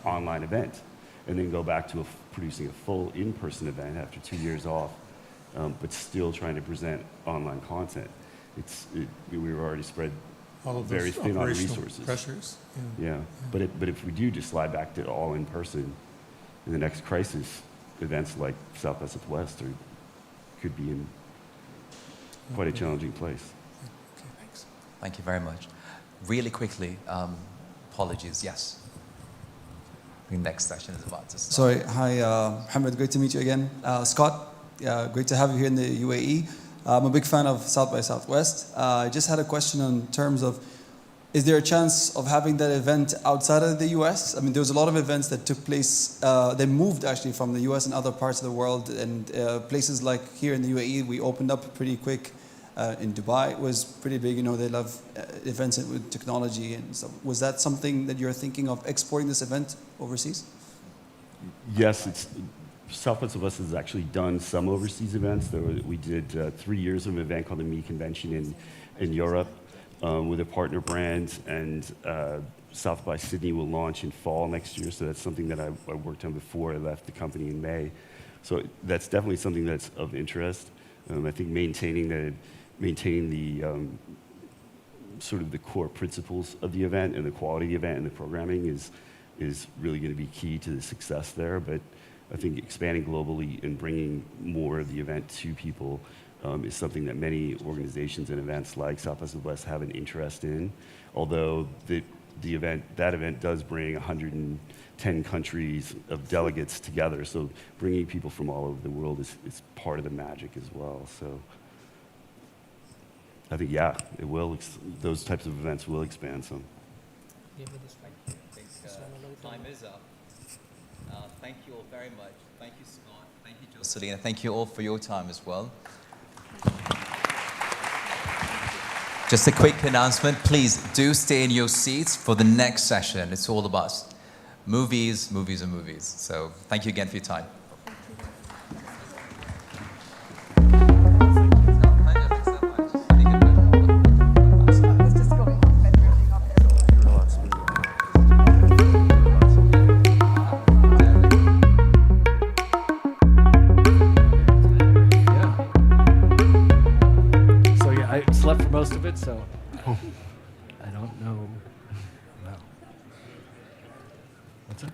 online event, and then go back to producing a full in-person event after 2 years off, but still trying to present online content. We were already spread very thin on resources. Pressures. But if we do just slide back to all in person, in the next crisis, events like South by Southwest could be in quite a challenging place. Okay, thanks. Thank you very much. Really quickly, apologies. Yes. The next session is about to start. Sorry. Hi, Mohammed. Great to meet you again. Scott, great to have you here in the UAE. I'm a big fan of South by Southwest. I just had a question in terms of, is there a chance of having that event outside of the US? I mean, there was a lot of events that took place, they moved actually from the US and other parts of the world, and places like here in the UAE, we opened up pretty quick. In Dubai, it was pretty big, they love events with technology and stuff. Was that something that you're thinking of exporting this event overseas? Yes, South by Southwest has actually done some overseas events. We did 3 years of an event called the Me Convention in Europe with a partner brand, and South by Sydney will launch in fall next year. So that's something that I worked on before I left the company in May. So that's definitely something that's of interest. I think maintaining the sort of the core principles of the event and the quality of the event and the programming is really going to be key to the success there. But I think expanding globally and bringing more of the event to people is something that many organizations and events like South by Southwest have an interest in. Although that event does bring 110 countries of delegates together, so bringing people from all over the world is part of the magic as well. So I think, it will. Those types of events will expand some. Time is up. Thank you all very much. Thank you, Scott. Thank you, Jocelyn. Thank you all for your time as well. Just a quick announcement. Please do stay in your seats for the next session. It's all about movies, movies, and movies. So thank you again for your time. Slept for most of it, so I don't know. No. What's that?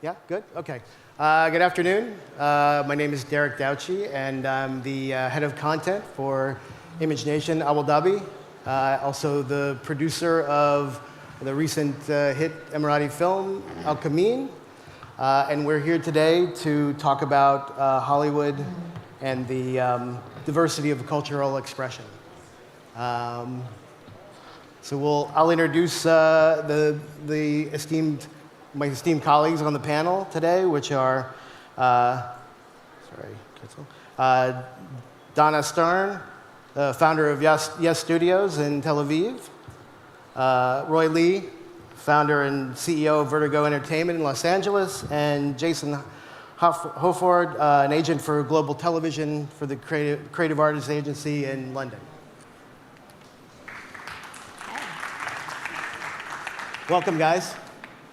Yeah, good? Okay. Good afternoon. My name is Derek Douchy, and I'm the head of content for Image Nation Abu Dhabi, also the producer of the recent hit Emirati film, Al Kamin. And we're here today to talk about Hollywood and the diversity of cultural expression. So I'll introduce my esteemed colleagues on the panel today, which are, Donna Stern, founder of Yes Studios in Tel Aviv. Roy Lee, founder and CEO of Vertigo Entertainment in Los Angeles, and Jason Hoford, an agent for Global Television for the Creative Artists Agency in London. Welcome, guys.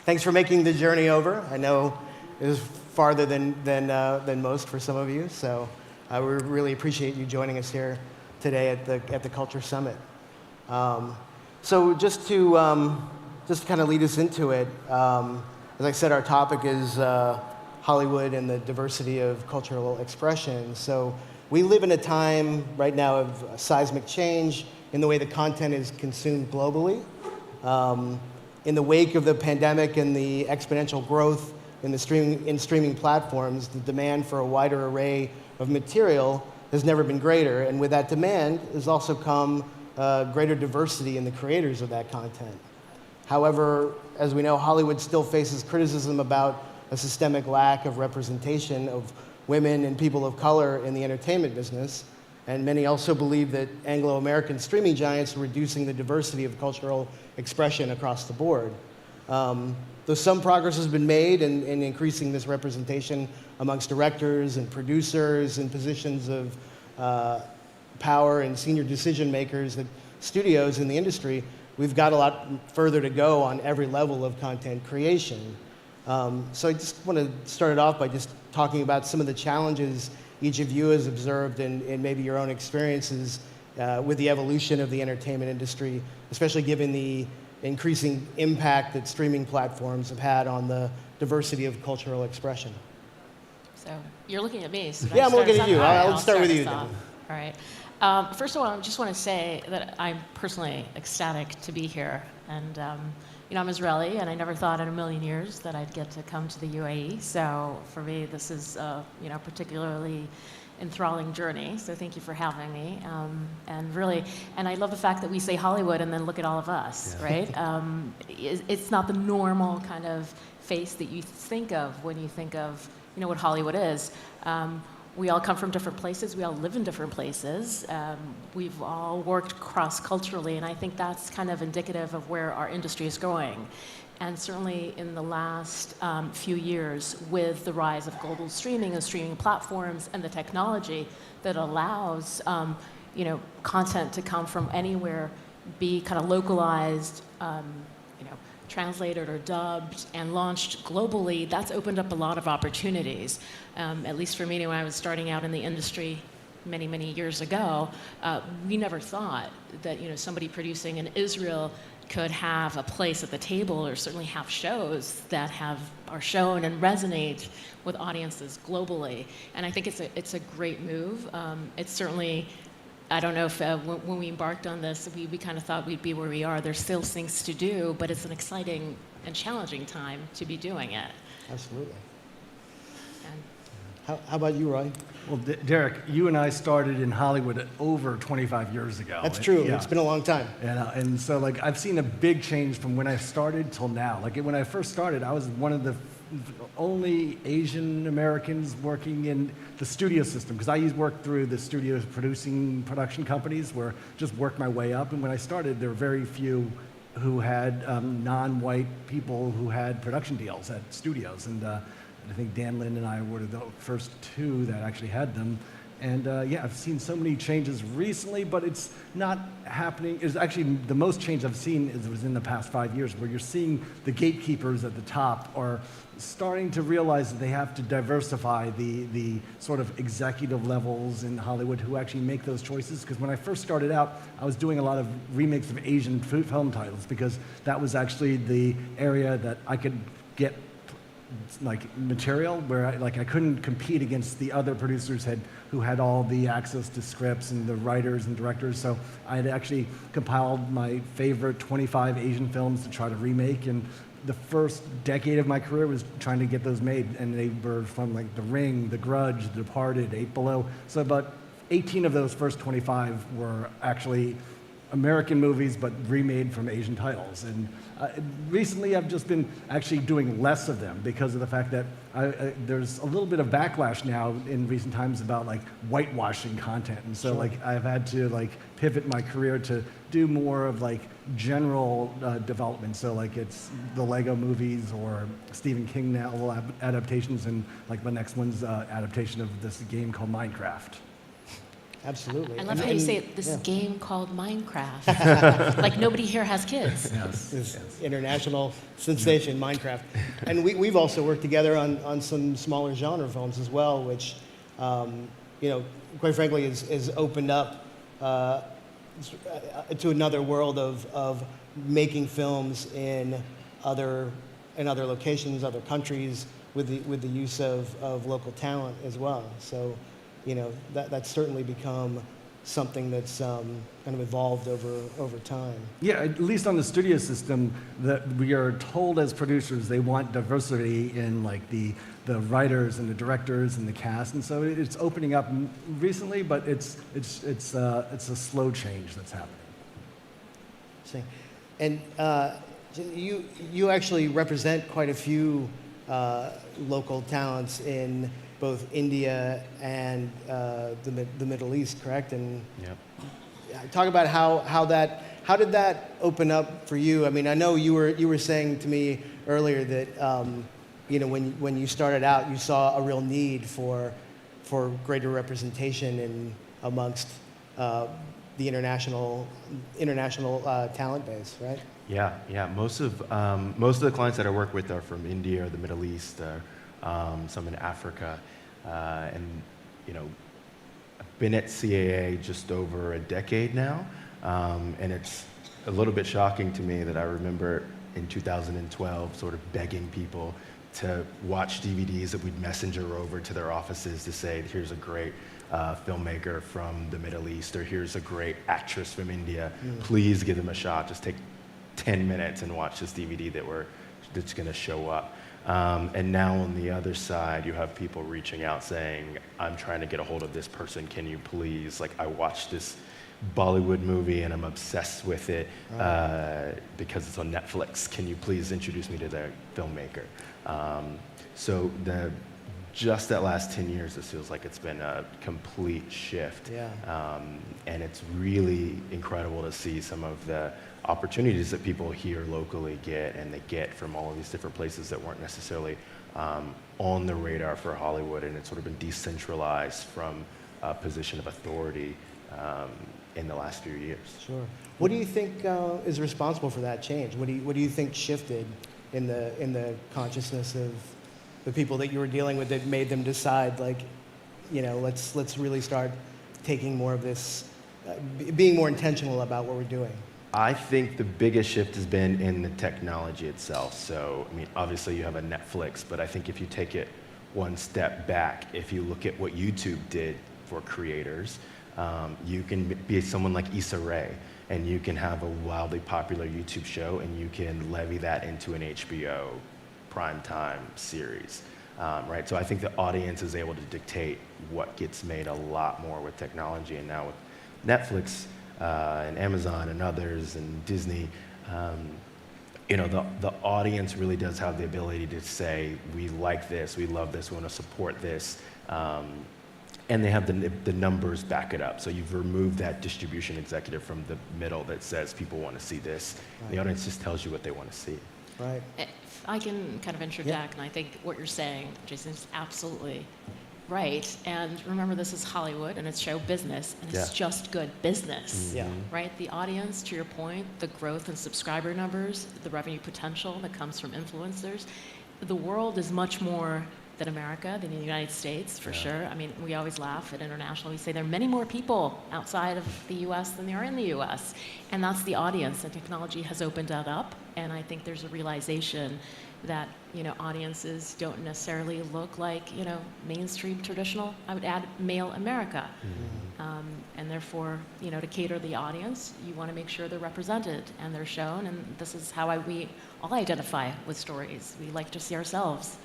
Thanks for making the journey over. I know it was farther than most for some of you, so we really appreciate you joining us here today at the Culture Summit. So just to kind of lead us into it, as I said, our topic is Hollywood and the diversity of cultural expression. So we live in a time right now of seismic change in the way the content is consumed globally. In the wake of the pandemic and the exponential growth in streaming platforms, the demand for a wider array of material has never been greater. And with that demand has also come greater diversity in the creators of that content. However, as we know, Hollywood still faces criticism about a systemic lack of representation of women and people of color in the entertainment business. And many also believe that Anglo-American streaming giants are reducing the diversity of cultural expression across the board. Though some progress has been made in increasing this representation amongst directors and producers in positions of power and senior decision makers at studios in the industry, we've got a lot further to go on every level of content creation. So I just want to start it off by just talking about some of the challenges each of you has observed in maybe your own experiences with the evolution of the entertainment industry, especially given the increasing impact that streaming platforms have had on the diversity of cultural expression. So you're looking at me. So yeah, I'm looking at you. I'll start with you then. All right. First of all, I just want to say that I'm personally ecstatic to be here. And I'm Israeli, and I never thought in a million years that I'd get to come to the UAE. So for me, this is a particularly enthralling journey. So thank you for having me. And I love the fact that we say Hollywood and then look at all of us, right? It's not the normal kind of face that you think of when you think of what Hollywood is. We all come from different places. We all live in different places. We've all worked cross-culturally, and I think that's kind of indicative of where our industry is going. And certainly in the last few years, with the rise of global streaming and streaming platforms and the technology that allows content to come from anywhere, be kind of localized, translated or dubbed and launched globally, that's opened up a lot of opportunities. At least for me, when I was starting out in the industry many, many years ago, we never thought that somebody producing in Israel could have a place at the table, or certainly have shows that are shown and resonate with audiences globally. And I think it's a great move. It's certainly, I don't know if when we embarked on this, we kind of thought we'd be where we are. There's still things to do, but it's an exciting and challenging time to be doing it. Absolutely. How about you, Roy? Well, Derek, you and I started in Hollywood over 25 years ago. That's true. Yeah. It's been a long time. And so I've seen a big change from when I started till now. When I first started, I was one of the only Asian Americans working in the studio system, because I worked through the studios production companies where just worked my way up. And when I started, there were very few who had non-white people who had production deals at studios. And I think Dan Lin and I were the first two that actually had them. And yeah, I've seen so many changes recently, but it's not happening. It's actually the most change I've seen was in the past 5 years, where you're seeing the gatekeepers at the top are starting to realize that they have to diversify the sort of executive levels in Hollywood who actually make those choices. Because when I first started out, I was doing a lot of remakes of Asian film titles, because that was actually the area that I could get like material where I couldn't compete against the other producers who had all the access to scripts and the writers and directors. So I had actually compiled my favorite 25 Asian films to try to remake, and the first decade of my career was trying to get those made, and they were from like The Ring, The Grudge, The Departed, 8 Below. So about 18 of those first 25 were actually American movies, but remade from Asian titles. And recently I've just been actually doing less of them because of the fact that there's a little bit of backlash now in recent times about like whitewashing content. And so like I've had to like pivot my career to do more of like general development. So like it's the Lego movies or Stephen King novel adaptations, and like the next one's adaptation of this game called Minecraft. Absolutely. I love how you say it, this game called Minecraft. Like nobody here has kids. Yes. This international sensation, Minecraft. And we've also worked together on some smaller genre films as well, which, you know, quite frankly, is opened up to another world of making films in other locations, other countries, with the use of local talent as well. So, you know, that's certainly become something that's kind of evolved over time. Yeah, at least on the studio system, that we are told as producers they want diversity in like the writers and the directors and the cast, and so it's opening up recently, but it's a slow change that's happening. See, and you actually represent quite a few local talents in both India and the Middle East, correct? And talk about how did that open up for you? I mean, I know you were saying to me earlier that you know, when you started out, you saw a real need for greater representation in amongst the international talent base, right? Yeah. Most of the clients that I work with are from India or the Middle East. Some in Africa, and you know, I've been at CAA just over a decade now, and it's a little bit shocking to me that I remember in 2012 sort of begging people to watch DVDs that we'd messenger over to their offices to say, here's a great filmmaker from the Middle East, or here's a great actress from India, please give them a shot, just take 10 minutes and watch this DVD that's going to show up. And now on the other side, you have people reaching out saying, I'm trying to get a hold of this person, can you please, like I watched this Bollywood movie and I'm obsessed with it because it's on Netflix, can you please introduce me to the filmmaker? So just that last 10 years, it feels like it's been a complete shift. And it's really incredible to see some of the opportunities that people here locally get, and they get from all of these different places that weren't necessarily on the radar for Hollywood, and it's sort of been decentralized from a position of authority in the last few years. Sure. What do you think is responsible for that change? What do you think shifted in the consciousness of the people that you were dealing with that made them decide, like, you know, let's really start taking more of this, being more intentional about what we're doing? I think the biggest shift has been in the technology itself. So, I mean, obviously you have a Netflix, but I think if you take it one step back, if you look at what YouTube did for creators, you can be someone like Issa Rae, and you can have a wildly popular YouTube show, and you can levy that into an HBO primetime series, right? So I think the audience is able to dictate what gets made a lot more with technology, and now with Netflix, and Amazon and others and Disney, you know, the audience really does have the ability to say, we like this, we love this, we want to support this. And they have the numbers back it up. So you've removed that distribution executive from the middle that says people want to see this. Right. The audience just tells you what they want to see. Right. If I can kind of interject, and I think what you're saying, Jason, is absolutely right. And remember, this is Hollywood, and it's show business, and it's just good business. Yeah. Right? The audience, to your point, the growth in subscriber numbers, the revenue potential that comes from influencers. The world is much more than America, than the United States, for sure. I mean, we always laugh at international. We say there are many more people outside of the US than there are in the US. And that's the audience, and technology has opened that up. And I think there's a realization that, you know, audiences don't necessarily look like, you know, mainstream traditional, I would add male America. And therefore, you know, to cater the audience, you want to make sure they're represented and they're shown. And this is how we all identify with stories. We like to see ourselves.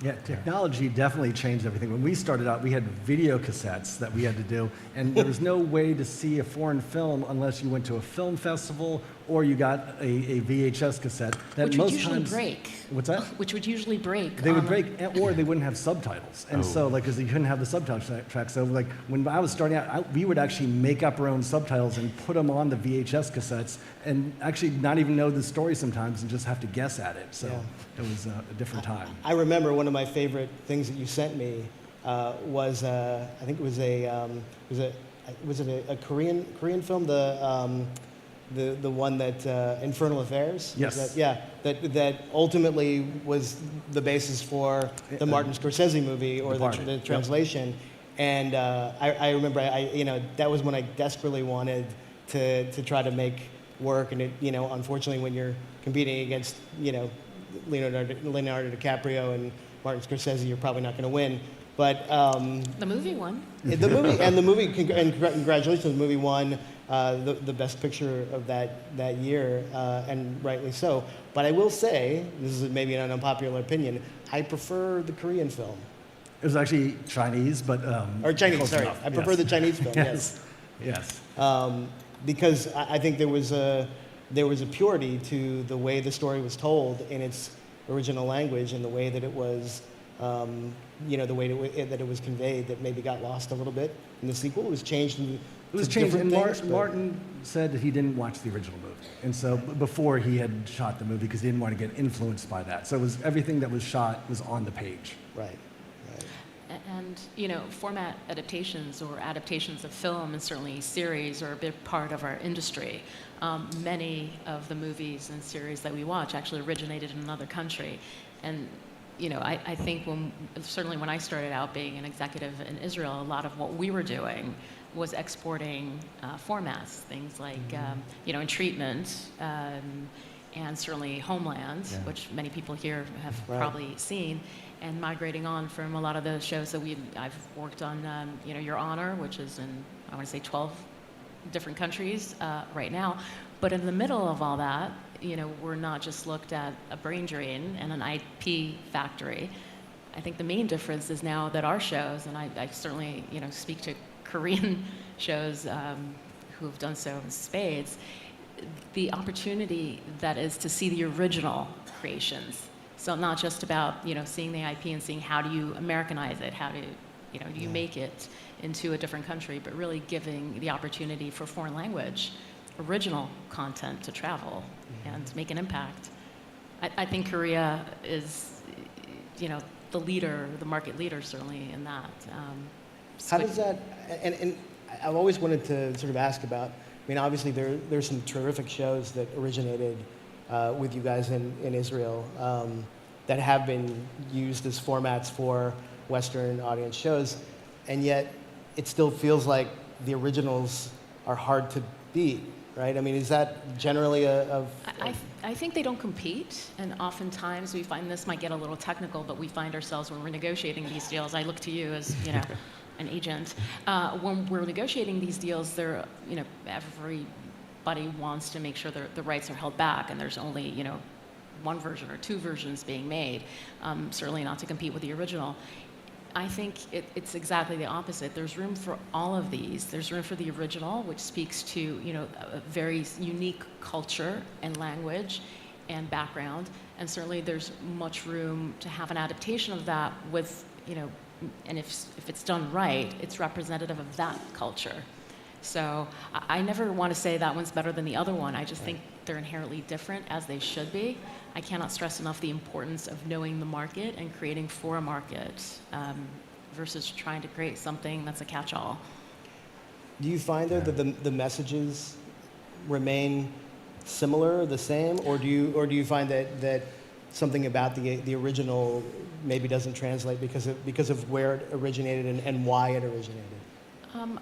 Yeah, technology definitely changed everything. When we started out, we had video cassettes that we had to do, and there was no way to see a foreign film unless you went to a film festival or you got a VHS cassette. That Which most would usually times, break. What's that? Which would usually break. They would break, or they wouldn't have subtitles. And so, like, because you couldn't have the subtitle track. So, like, when I was starting out, we would actually make up our own subtitles and put them on the VHS cassettes and actually not even know the story sometimes and just have to guess at it. So it was a different time. I remember one of my favorite things that you sent me was, I think it was was it a Korean film? The one that Infernal Affairs. Yes. That ultimately was the basis for the Martin Scorsese movie or the translation. And I remember, you know, that was when I desperately wanted to try to make work. And it, you know, unfortunately, when you're competing against, you know, Leonardo DiCaprio and Martin Scorsese, you're probably not going to win. But the movie won. The movie, congratulations, the movie won the best picture of that year, and rightly so. But I will say, this is maybe an unpopular opinion, I prefer the Korean film. It was actually Chinese, but or Chinese. Sorry, enough. I prefer the Chinese film. Yes. Because I think there was a purity to the way the story was told in its original language and the way that it was. You know, the way that it was conveyed that maybe got lost a little bit in the sequel. It was changed. It was changed, and Martin said that he didn't watch the original movie, and so before he had shot the movie because he didn't want to get influenced by that. So it was everything that was shot was on the page. Right. And, you know, format adaptations or adaptations of film and certainly series are a big part of our industry. Many of the movies and series that we watch actually originated in another country, and you know, I think certainly when I started out being an executive in Israel, a lot of what we were doing was exporting formats, things like, you know, in treatment, and certainly Homeland, which many people here have probably seen, and migrating on from a lot of the shows that I've worked on, you know, Your Honor, which is in, I want to say 12 different countries right now. But in the middle of all that, you know, we're not just looked at a brain drain and an IP factory. I think the main difference is now that our shows, and I certainly, you know, speak to Korean shows who have done so in spades, the opportunity that is to see the original creations. So not just about, you know, seeing the IP and seeing how do you Americanize it, how do you know, do you make it into a different country, but really giving the opportunity for foreign language, original content to travel and make an impact. I think Korea is, you know, the leader, the market leader certainly in that. How does that, and I've always wanted to sort of ask about, I mean, obviously there's some terrific shows that originated with you guys in Israel that have been used as formats for Western audience shows, and yet it still feels like the originals are hard to beat, right? I mean, is that generally I think they don't compete, and oftentimes we find, this might get a little technical, but we find ourselves when we're negotiating these deals, I look to you as, you know, an agent. When we're negotiating these deals, there, you know, everybody wants to make sure the rights are held back, and there's only, you know, one version or two versions being made, certainly not to compete with the original. I think it's exactly the opposite. There's room for all of these. There's room for the original, which speaks to, you know, a very unique culture and language and background. And certainly there's much room to have an adaptation of that with, you know, and if it's done right, it's representative of that culture. So I never want to say that one's better than the other one. I just think they're inherently different, as they should be. I cannot stress enough the importance of knowing the market and creating for a market versus trying to create something that's a catch-all. Do you find though that the messages remain similar, the same, or do you find that something about the original maybe doesn't translate because of where it originated and why it originated?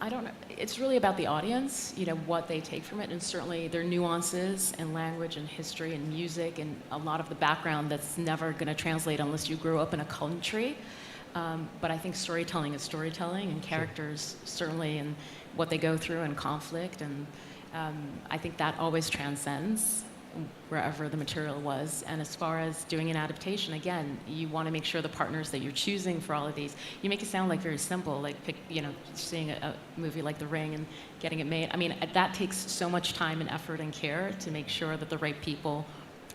I don't know. It's really about the audience, you know, what they take from it, and certainly there are nuances and language and history and music and a lot of the background that's never going to translate unless you grew up in a country. But I think storytelling is storytelling, and characters certainly, and what they go through and conflict, and I think that always transcends wherever the material was. And as far as doing an adaptation, again, you want to make sure the partners that you're choosing for all of these, you make it sound like very simple, like seeing a movie like The Ring and getting it made. I mean, that takes so much time and effort and care to make sure that the right people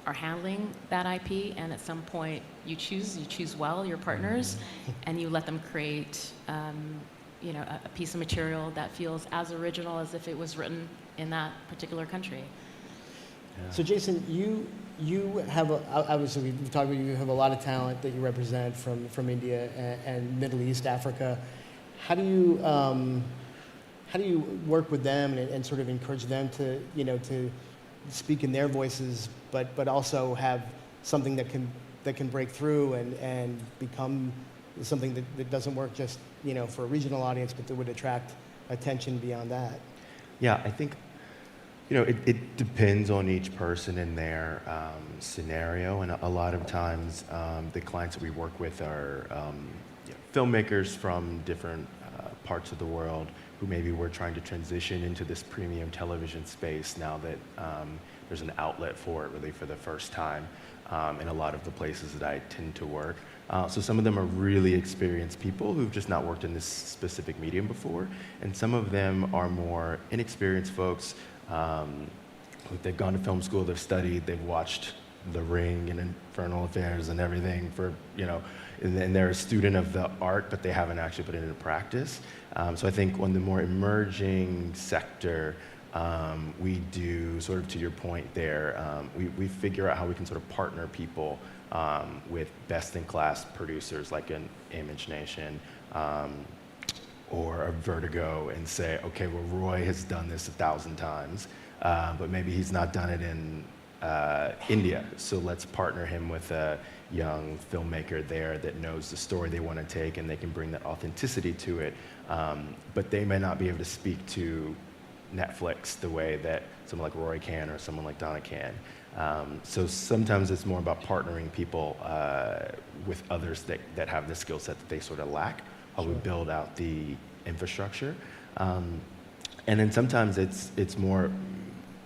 are handling that IP, and at some point you choose well your partners, and you let them create you know, a piece of material that feels as original as if it was written in that particular country. So Jason, you have obviously we've talked about, you have a lot of talent that you represent from India and Middle East, Africa. How do you work with them and sort of encourage them to, you know, to speak in their voices, but also have something that can break through and become something that doesn't work just, you know, for a regional audience, but that would attract attention beyond that? Yeah, I think, you know, it depends on each person and their scenario, and a lot of times the clients that we work with are you know, filmmakers from different parts of the world who maybe we're trying to transition into this premium television space now that there's an outlet for it really for the first time in a lot of the places that I tend to work. So some of them are really experienced people who've just not worked in this specific medium before, and some of them are more inexperienced folks. They've gone to film school, they've studied, they've watched The Ring and Infernal Affairs and everything for, you know, and they're a student of the art, but they haven't actually put it into practice. So I think on the more emerging sector, we do, sort of to your point there, we figure out how we can sort of partner people with best-in-class producers like an Image Nation, or a Vertigo, and say, okay, well, Roy has done this 1,000 times, but maybe he's not done it in India. So let's partner him with a young filmmaker there that knows the story they want to take, and they can bring that authenticity to it. But they may not be able to speak to Netflix the way that someone like Roy can or someone like Donna can. So sometimes it's more about partnering people with others that have the skill set that they sort of lack. How we build out the infrastructure. And then sometimes it's more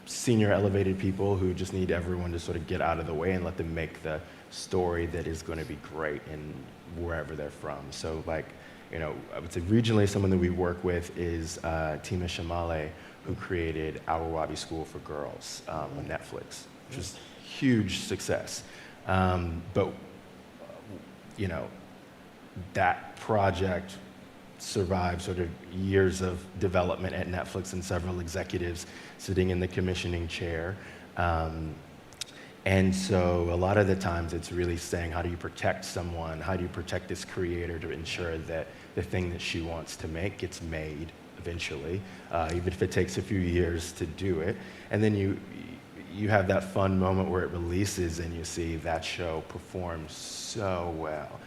senior elevated people who just need everyone to sort of get out of the way and let them make the story that is going to be great in wherever they're from. So like, you know, I would say regionally someone that we work with is Tima Shamale, who created Our Wabi School for Girls on Netflix, which was huge success. But, you know, that project survived sort of years of development at Netflix and several executives sitting in the commissioning chair. And so a lot of the times it's really saying, how do you protect someone? How do you protect this creator to ensure that the thing that she wants to make gets made eventually, even if it takes a few years to do it. And then you have that fun moment where it releases and you see that show perform so well.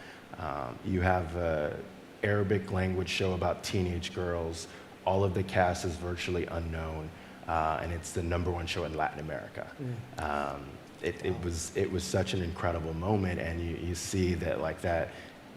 You have an Arabic language show about teenage girls. All of the cast is virtually unknown, and it's the #1 show in Latin America. It was such an incredible moment, and you see that like that,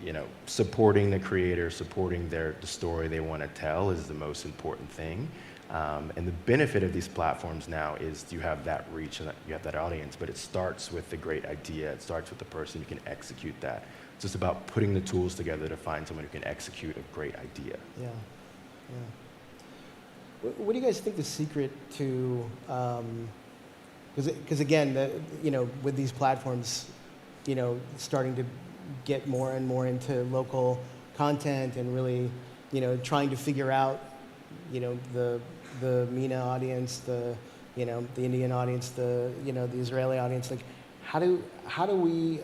you know, supporting the creator, supporting the story they want to tell is the most important thing. And the benefit of these platforms now is you have that reach and you have that audience, but it starts with the great idea. It starts with the person who can execute that It's just about putting the tools together to find someone who can execute a great idea. Yeah, yeah. What do you guys think the secret to, because again, with these platforms, starting to get more and more into local content and really, trying to figure out, the MENA audience, the Indian audience, the Israeli audience, like how do we,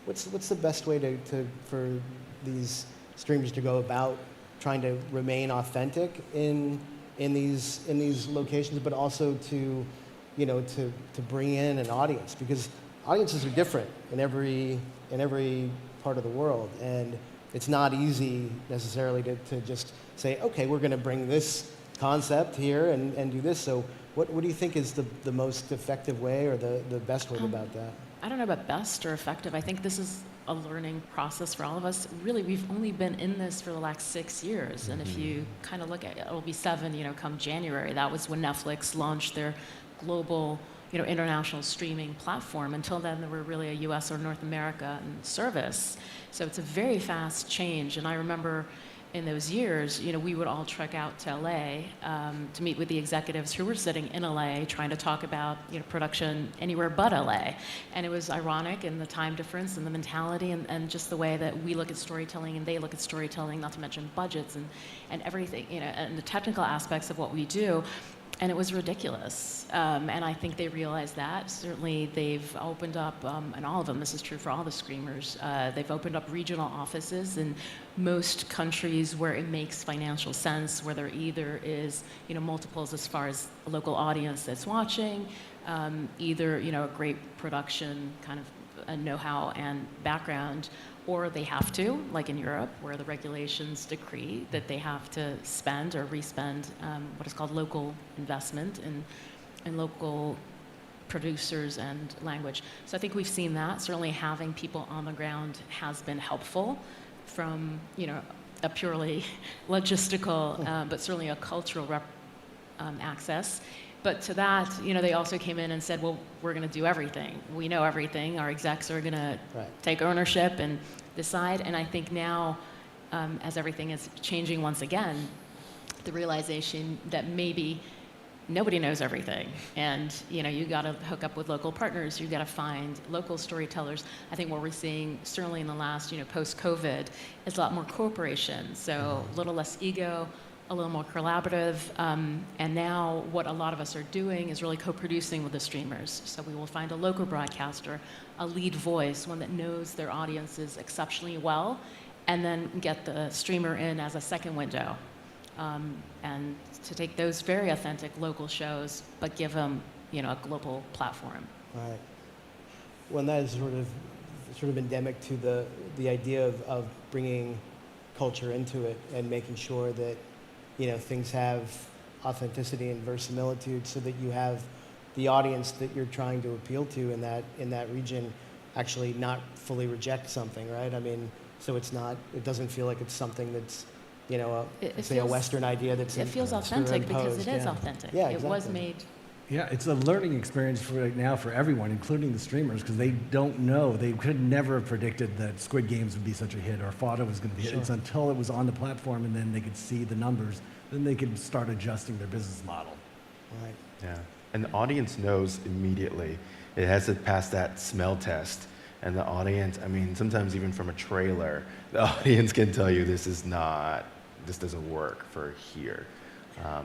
what's the best way for these streamers to go about trying to remain authentic in these locations, but also to bring in an audience, because audiences are different in every part of the world, and it's not easy necessarily to just say, okay, we're going to bring this concept here and do this. So what do you think is the most effective way or the best way about that? I don't know about best or effective. I think this is a learning process for all of us. Really, we've only been in this for the last 6 years. Mm-hmm. And if you kind of look at it, it'll be 7, come January. That was when Netflix launched their global, international streaming platform. Until then, there were really a US or North America service. So it's a very fast change. And I remember in those years, we would all trek out to LA to meet with the executives who were sitting in LA trying to talk about production anywhere but LA. And it was ironic, and the time difference and the mentality and just the way that we look at storytelling and they look at storytelling, not to mention budgets and everything, and the technical aspects of what we do. And it was ridiculous. And I think they realized that. Certainly they've opened up, and all of them, this is true for all the screamers, they've opened up regional offices in most countries where it makes financial sense, where there either is multiples as far as a local audience that's watching, either a great production kind of a know-how and background, or they have to, like in Europe, where the regulations decree that they have to spend or respend what is called local investment in local producers and language. So I think we've seen that. Certainly having people on the ground has been helpful from, a purely logistical, but certainly a cultural access. But to that, they also came in and said, well, we're going to do everything. We know everything. Our execs are going to take ownership and decide. And I think now, as everything is changing once again, the realization that maybe nobody knows everything. And, you got to hook up with local partners. You got to find local storytellers. I think what we're seeing, certainly in the last, post-COVID, is a lot more cooperation. So a little less ego, a little more collaborative, and now what a lot of us are doing is really co-producing with the streamers. So we will find a local broadcaster, a lead voice, one that knows their audiences exceptionally well, and then get the streamer in as a second window. And to take those very authentic local shows, but give them, a global platform. Right. Well, and that is sort of endemic to the idea of bringing culture into it and making sure that things have authenticity and verisimilitude, so that you have the audience that you're trying to appeal to in that region actually not fully reject something, right? I mean, so it doesn't feel like it's something that's, a Western idea that's it feels authentic because it is authentic. Yeah, exactly. It was made. Yeah, it's a learning experience right now for everyone, including the streamers, because they don't know. They could never have predicted that Squid Games would be such a hit or Fauda was going to be a hit. It's until it was on the platform and then they could see the numbers, then they could start adjusting their business model. Right. Yeah, and the audience knows immediately. It has to pass that smell test. And the audience, sometimes even from a trailer, the audience can tell you this doesn't work for here.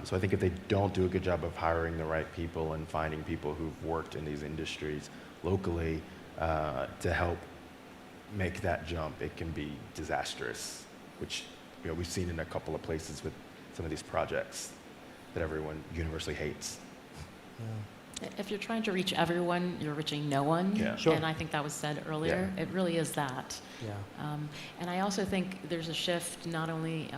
So I think if they don't do a good job of hiring the right people and finding people who've worked in these industries locally to help make that jump, it can be disastrous, which we've seen in a couple of places with some of these projects that everyone universally hates. Yeah. If you're trying to reach everyone, you're reaching no one. Yeah. Sure. And I think that was said earlier. Yeah. It really is that. Yeah. And I also think there's a shift not only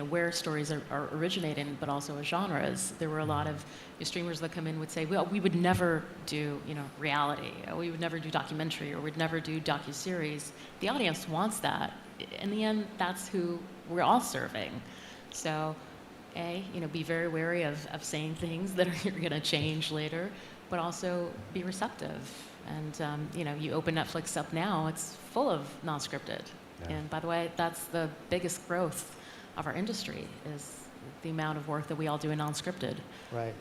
where stories are originating, but also genres. There were a lot of streamers that come in would say, well, we would never do reality, or we would never do documentary, or we'd never do docuseries. The audience wants that. In the end, that's who we're all serving. So be very wary of saying things that are going to change later, but also be receptive. And, you open Netflix up now, it's full of non-scripted. Yeah. And by the way, that's the biggest growth of our industry, is the amount of work that we all do in non-scripted. Right.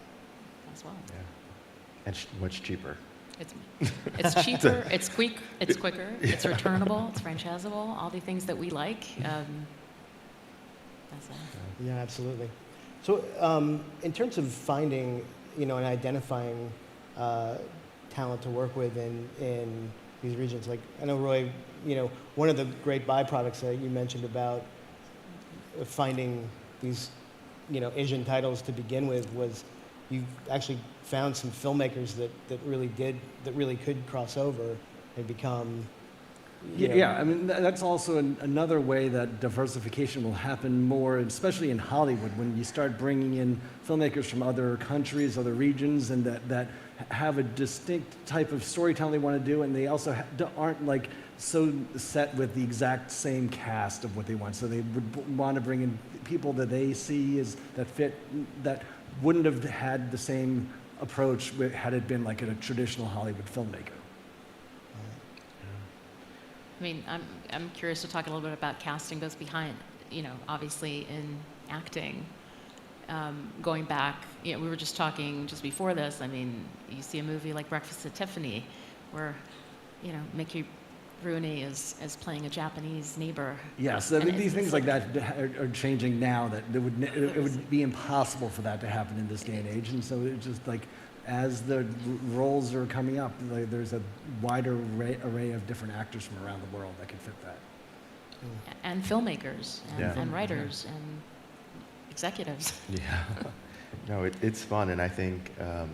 As well. Yeah. And much cheaper. It's cheaper, it's quicker, it's returnable, it's franchisable, all the things that we like. Yeah, absolutely. So in terms of finding, and identifying talent to work with in these regions, like I know, Roy, one of the great byproducts that you mentioned about finding these, Asian titles to begin with was you actually found some filmmakers that really could cross over and become. Yeah, I mean, that's also another way that diversification will happen more, especially in Hollywood, when you start bringing in filmmakers from other countries, other regions, and that have a distinct type of storytelling they want to do, and they also aren't like so set with the exact same cast of what they want. So they would want to bring in people that they see that fit, that wouldn't have had the same approach had it been like a traditional Hollywood filmmaker. I mean, I'm curious to talk a little bit about casting goes behind, obviously in acting. Going back, we were just talking just before this. I mean, you see a movie like Breakfast at Tiffany, where, Mickey Rooney is playing a Japanese neighbor. Yes, I mean, these things like that are changing now. That it would be impossible for that to happen in this day and age. And so it's just like, as the roles are coming up, there's a wider array of different actors from around the world that can fit that. And filmmakers, and writers, and executives. Yeah. No, it's fun, and I think, a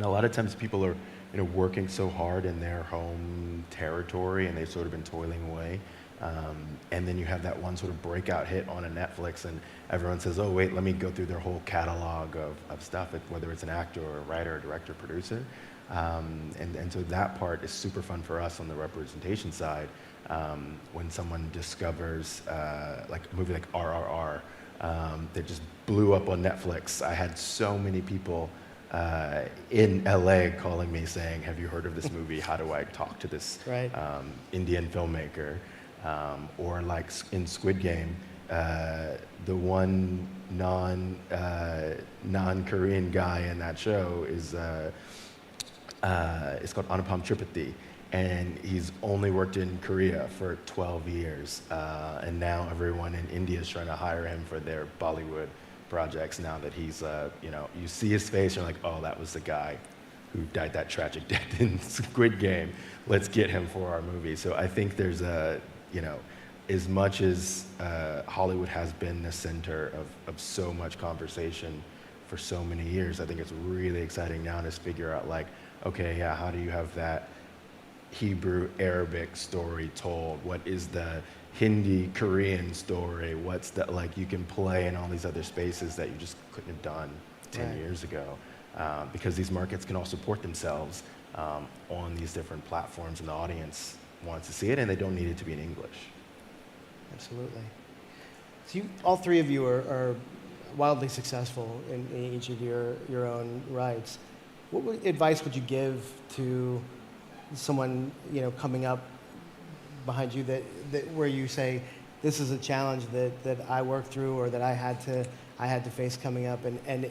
lot of times people are, working so hard in their home territory, and they've sort of been toiling away. And then you have that one sort of breakout hit on a Netflix, and everyone says, oh, wait, let me go through their whole catalog of stuff, whether it's an actor or a writer, or director, producer. And so that part is super fun for us on the representation side. When someone discovers like a movie like RRR that just blew up on Netflix. I had so many people in LA calling me saying, have you heard of this movie? How do I talk to this Indian filmmaker? Or like in Squid Game, the one non-Korean guy in that show is called Anupam Tripathi, and he's only worked in Korea for 12 years, and now everyone in India is trying to hire him for their Bollywood projects now that he's, you see his face, you're like, oh, that was the guy who died that tragic death in Squid Game. Let's get him for our movie. So I think there's as much as Hollywood has been the center of so much conversation for so many years, I think it's really exciting now to figure out, like, okay, yeah, how do you have that Hebrew, Arabic story told? What is the Hindi, Korean story? What's that, like, you can play in all these other spaces that you just couldn't have done 10 years ago, because these markets can all support themselves on these different platforms, and the audience wants to see it, and they don't need it to be in English. Absolutely. So all three of you are wildly successful in each of your own rights. What advice would you give to someone coming up behind you that where you say, this is a challenge that I worked through, or that I had to face coming up, and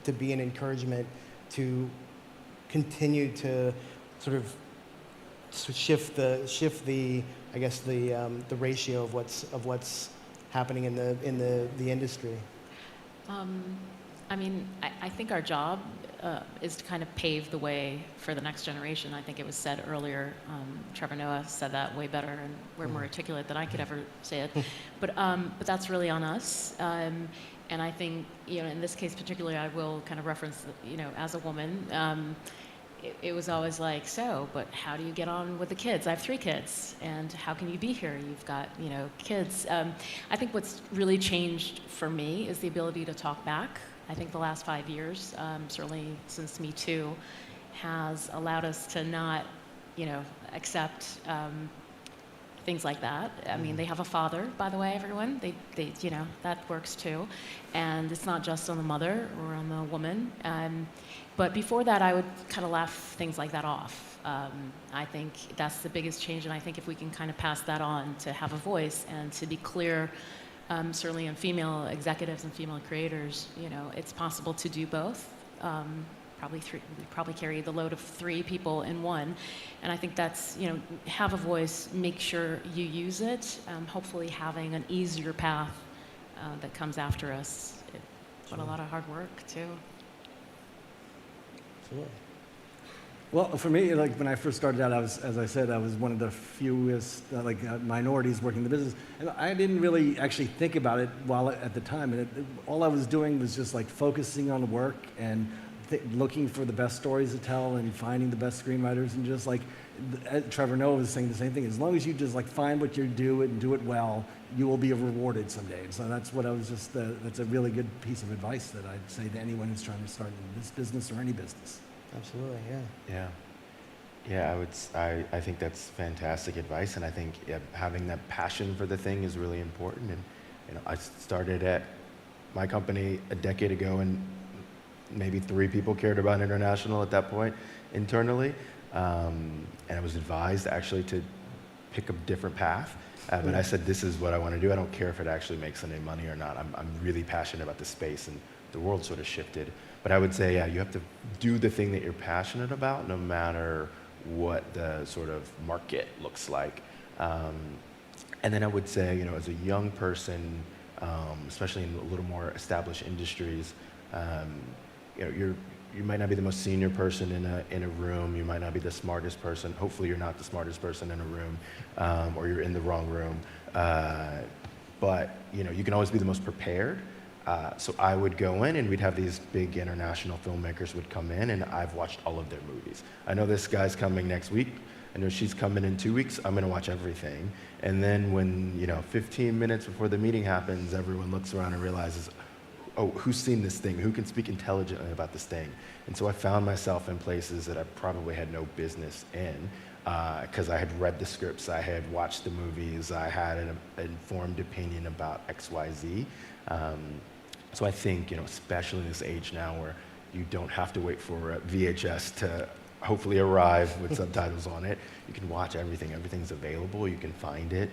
to be an encouragement to continue to sort of shift the I guess the ratio of what's happening in the industry? I mean, I think our job is to kind of pave the way for the next generation. I think it was said earlier, Trevor Noah said that way better, and we're more articulate than I could ever say it. But that's really on us. And I think, in this case particularly, I will kind of reference, as a woman, it was always like, so, but how do you get on with the kids? I have 3 kids, and how can you be here? You've got, kids. I think what's really changed for me is the ability to talk back. I think the last 5 years, certainly since Me Too, has allowed us to not, accept things like that. I mean, they have a father, by the way, everyone. They that works too. And it's not just on the mother or on the woman. But before that, I would kind of laugh things like that off. I think that's the biggest change, and I think if we can kind of pass that on to have a voice and to be clear, certainly in female executives and female creators, you know, it's possible to do both. We probably carry the load of 3 people in one, and I think that's, you know, have a voice, make sure you use it, hopefully having an easier path that comes after us. But a lot of hard work too. Absolutely. Well, for me, like when I first started out, as I said, I was one of the fewest minorities working in the business, and I didn't really actually think about it at the time. And all I was doing was just like focusing on work and looking for the best stories to tell and finding the best screenwriters, and just like Trevor Noah was saying the same thing. As long as you just like find what you do and do it well, you will be rewarded someday. And so that's what I was just. That's a really good piece of advice that I'd say to anyone who's trying to start in this business or any business. Absolutely, yeah. I think that's fantastic advice, and I think having that passion for the thing is really important. And you know, I started at my company a decade ago, and maybe 3 people cared about international at that point internally, and I was advised actually to pick a different path. But I said, this is what I want to do. I don't care if it actually makes any money or not. I'm really passionate about the space, and the world sort of shifted. But I would say, you have to do the thing that you're passionate about, no matter what the sort of market looks like. And then I would say, you know, as a young person, especially in a little more established industries, you know, you might not be the most senior person in a room. You might not be the smartest person. Hopefully, you're not the smartest person in a room, or you're in the wrong room. But you know, you can always be the most prepared. So I would go in, and we'd have these big international filmmakers would come in, and I've watched all of their movies. I know this guy's coming next week. I know she's coming in 2 weeks. I'm going to watch everything. And then when, you know, 15 minutes before the meeting happens, everyone looks around and realizes, oh, who's seen this thing? Who can speak intelligently about this thing? And so I found myself in places that I probably had no business in, because I had read the scripts, I had watched the movies, I had an informed opinion about X, Y, Z. So I think, you know, especially in this age now where you don't have to wait for VHS to hopefully arrive with subtitles on it. You can watch everything. Everything's available. You can find it.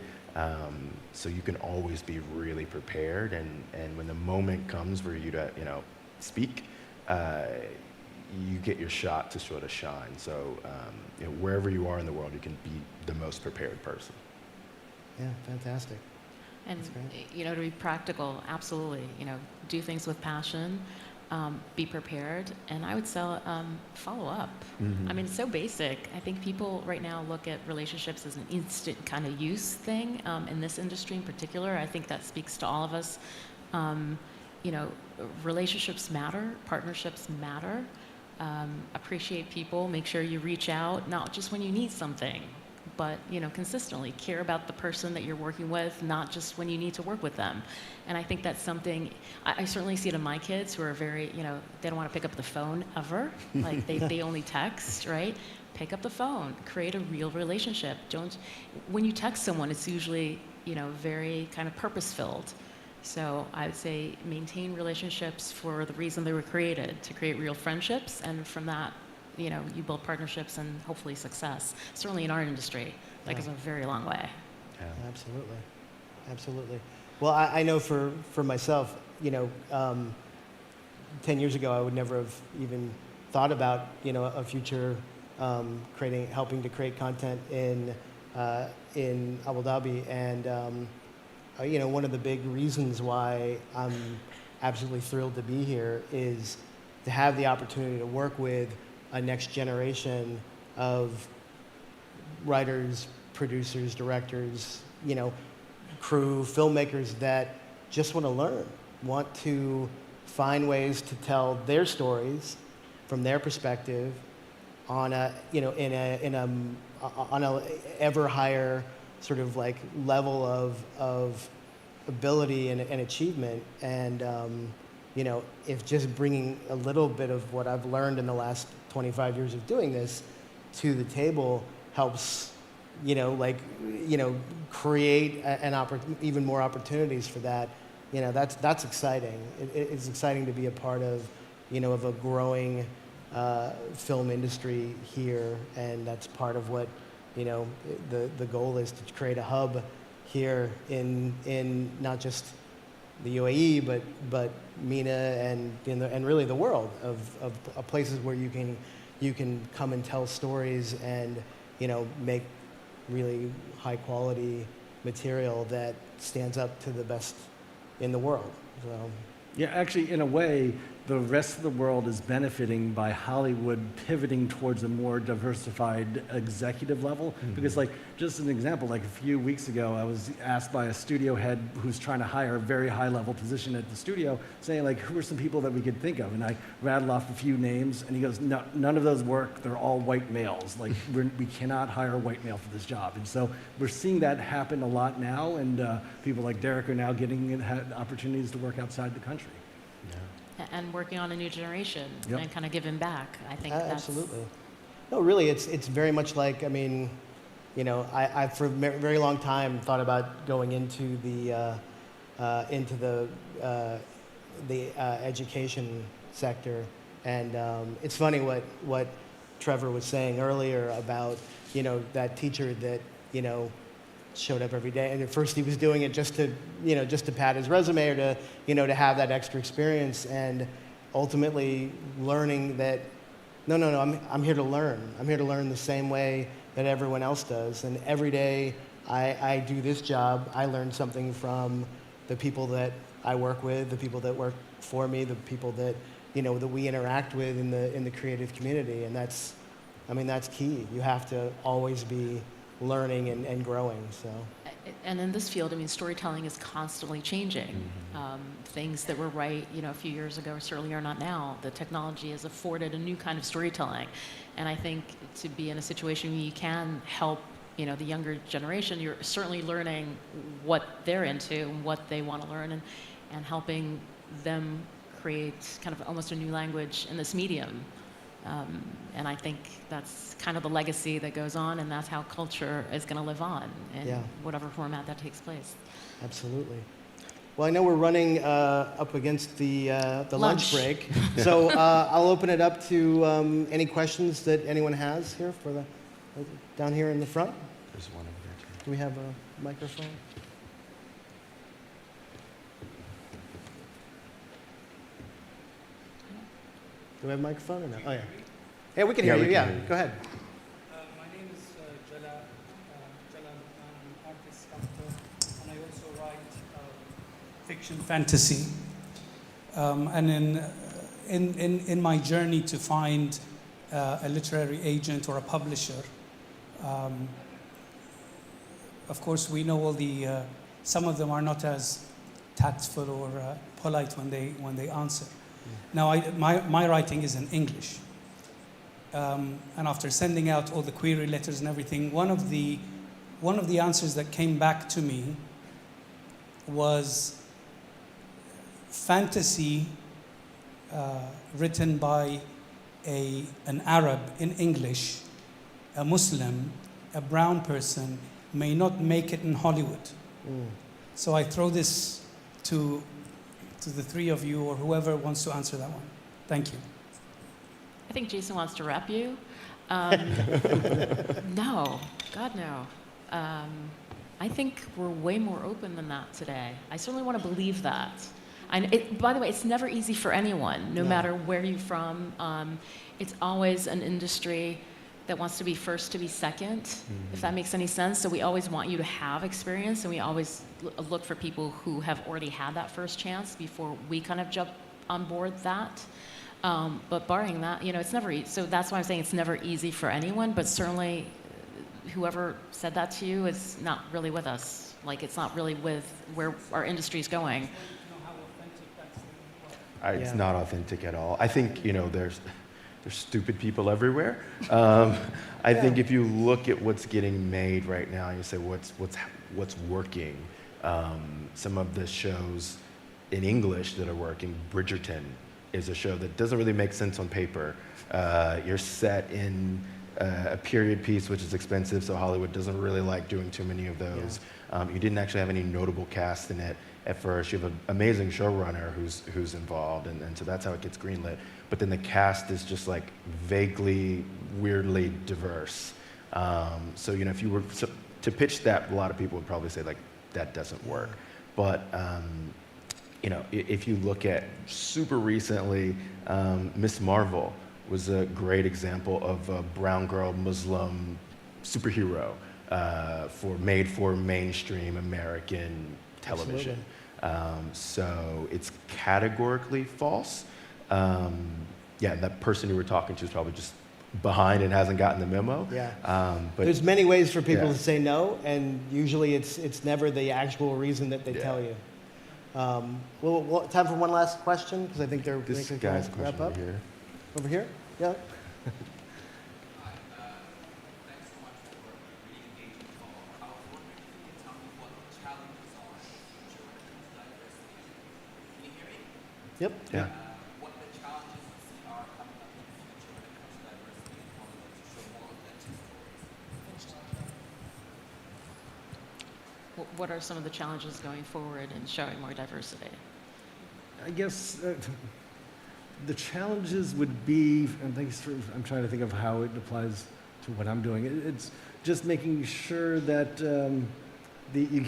So you can always be really prepared. And when the moment comes for you to, you know, speak, you get your shot to sort of shine. So, you know, wherever you are in the world, you can be the most prepared person. Yeah, fantastic. And, you know, to be practical, absolutely, you know, do things with passion, be prepared, and I would say follow up. Mm-hmm. I mean, it's so basic. I think people right now look at relationships as an instant kind of use thing in this industry in particular. I think that speaks to all of us. You know, relationships matter, partnerships matter. Appreciate people, make sure you reach out, not just when you need something, but, you know, consistently care about the person that you're working with, not just when you need to work with them. And I think that's something, I certainly see it in my kids who are very, you know, they don't want to pick up the phone ever. Like they only text, right? Pick up the phone, create a real relationship. When you text someone, it's usually, you know, very kind of purpose-filled. So I would say maintain relationships for the reason they were created, to create real friendships, and from that, you know, you build partnerships and hopefully success. Certainly in our industry, that goes a very long way. Yeah. Absolutely, absolutely. Well, I know for myself, you know, 10 years ago, I would never have even thought about, you know, a future helping to create content in Abu Dhabi, and you know, one of the big reasons why I'm absolutely thrilled to be here is to have the opportunity to work with a next generation of writers, producers, directors, you know, crew, filmmakers that just want to learn, want to find ways to tell their stories from their perspective on a, you know, on a ever higher sort of like level of ability and achievement. And you know, if just bringing a little bit of what I've learned in the last 25 years of doing this to the table helps, you know, like, you know, create even more opportunities for that. You know, that's exciting. It's exciting to be a part of, you know, of a growing film industry here, and that's part of what, you know, the goal is to create a hub here in not just the UAE, but MENA and really the world of places where you can come and tell stories and, you know, make really high quality material that stands up to the best in the world. So. Yeah, actually, in a way, the rest of the world is benefiting by Hollywood pivoting towards a more diversified executive level. Mm-hmm. Because, like, just an example, like a few weeks ago, I was asked by a studio head who's trying to hire a very high-level position at the studio, saying, like, who are some people that we could think of? And I rattled off a few names, and he goes, no, none of those work. They're all white males. Like, we cannot hire a white male for this job. And so we're seeing that happen a lot now, and people like Derek are now getting opportunities to work outside the country. And working on a new generation. Yep. And kind of giving back. I think that's... Absolutely. No, really, it's very much like, I mean, you know, I for a very long time thought about going into the education sector, and it's funny what Trevor was saying earlier about, you know, that teacher that, you know, showed up every day, and at first he was doing it just to pad his resume or to, you know, to have that extra experience, and ultimately learning that no, I'm here to learn. I'm here to learn the same way that everyone else does, and every day I do this job, I learn something from the people that I work with, the people that work for me, the people that, you know, that we interact with in the creative community, and that's key. You have to always be learning and growing. So. And in this field, I mean, storytelling is constantly changing. Mm-hmm. Things that were right, you know, a few years ago certainly are not now. The technology has afforded a new kind of storytelling, and I think to be in a situation where you can help, you know, the younger generation, you're certainly learning what they're into and what they want to learn, and helping them create kind of almost a new language in this medium. And I think that's kind of the legacy that goes on, and that's how culture is going to live on in whatever format that takes place. Absolutely. Well, I know we're running up against the lunch break, so I'll open it up to any questions that anyone has here for down here in the front. There's one over there too. Do we have a microphone? Do we have a microphone or no? Oh, yeah. Yeah, we can hear you. Yeah, go ahead. My name is Jala. I'm an artist, sculptor, and I also write fiction fantasy. And in my journey to find a literary agent or a publisher, of course, we know all the, some of them are not as tactful or polite when they answer. Now, my writing is in English. And after sending out all the query letters and everything, one of the answers that came back to me was fantasy written by an Arab in English, a Muslim, a brown person, may not make it in Hollywood. So I throw this to the three of you or whoever wants to answer that one. Thank you. I think Jason wants to wrap you. No, God no. I think we're way more open than that today. I certainly want to believe that. By the way, it's never easy for anyone, no matter where you're from. It's always an industry that wants to be first to be second, if that makes any sense. So we always want you to have experience, and we always look for people who have already had that first chance before we kind of jump on board that. But barring that, you know, it's never easy. So that's why I'm saying it's never easy for anyone, but certainly whoever said that to you is not really with us. Like, it's not really with where our industry is going. It's not authentic at all. I think, you know, there's stupid people everywhere. I think if you look at what's getting made right now, you say what's working. Some of the shows in English that are working, Bridgerton is a show that doesn't really make sense on paper. You're set in a period piece, which is expensive, so Hollywood doesn't really like doing too many of those. You didn't actually have any notable cast in it at first. You have an amazing showrunner who's involved, and so that's how it gets greenlit. But then the cast is just like vaguely, weirdly diverse. So if you were to pitch that, a lot of people would probably say like that doesn't work. But if you look at super recently, Miss Marvel was a great example of a brown girl Muslim superhero made for mainstream American television. So it's categorically false. That person you were talking to is probably just behind and hasn't gotten the memo. But there's many ways for people to say no, and usually it's never the actual reason that they tell you. Time for one last question, because I think they're this guy's wrap up. Here. Over here? Yeah. Yep. Yeah. What the challenges you see are coming up in the future when it comes to diversity and quality to show more authentic stories? What are some of the challenges going forward in showing more diversity? I guess the challenges would be, and I'm trying to think of how it applies to what I'm doing. It's just making sure that you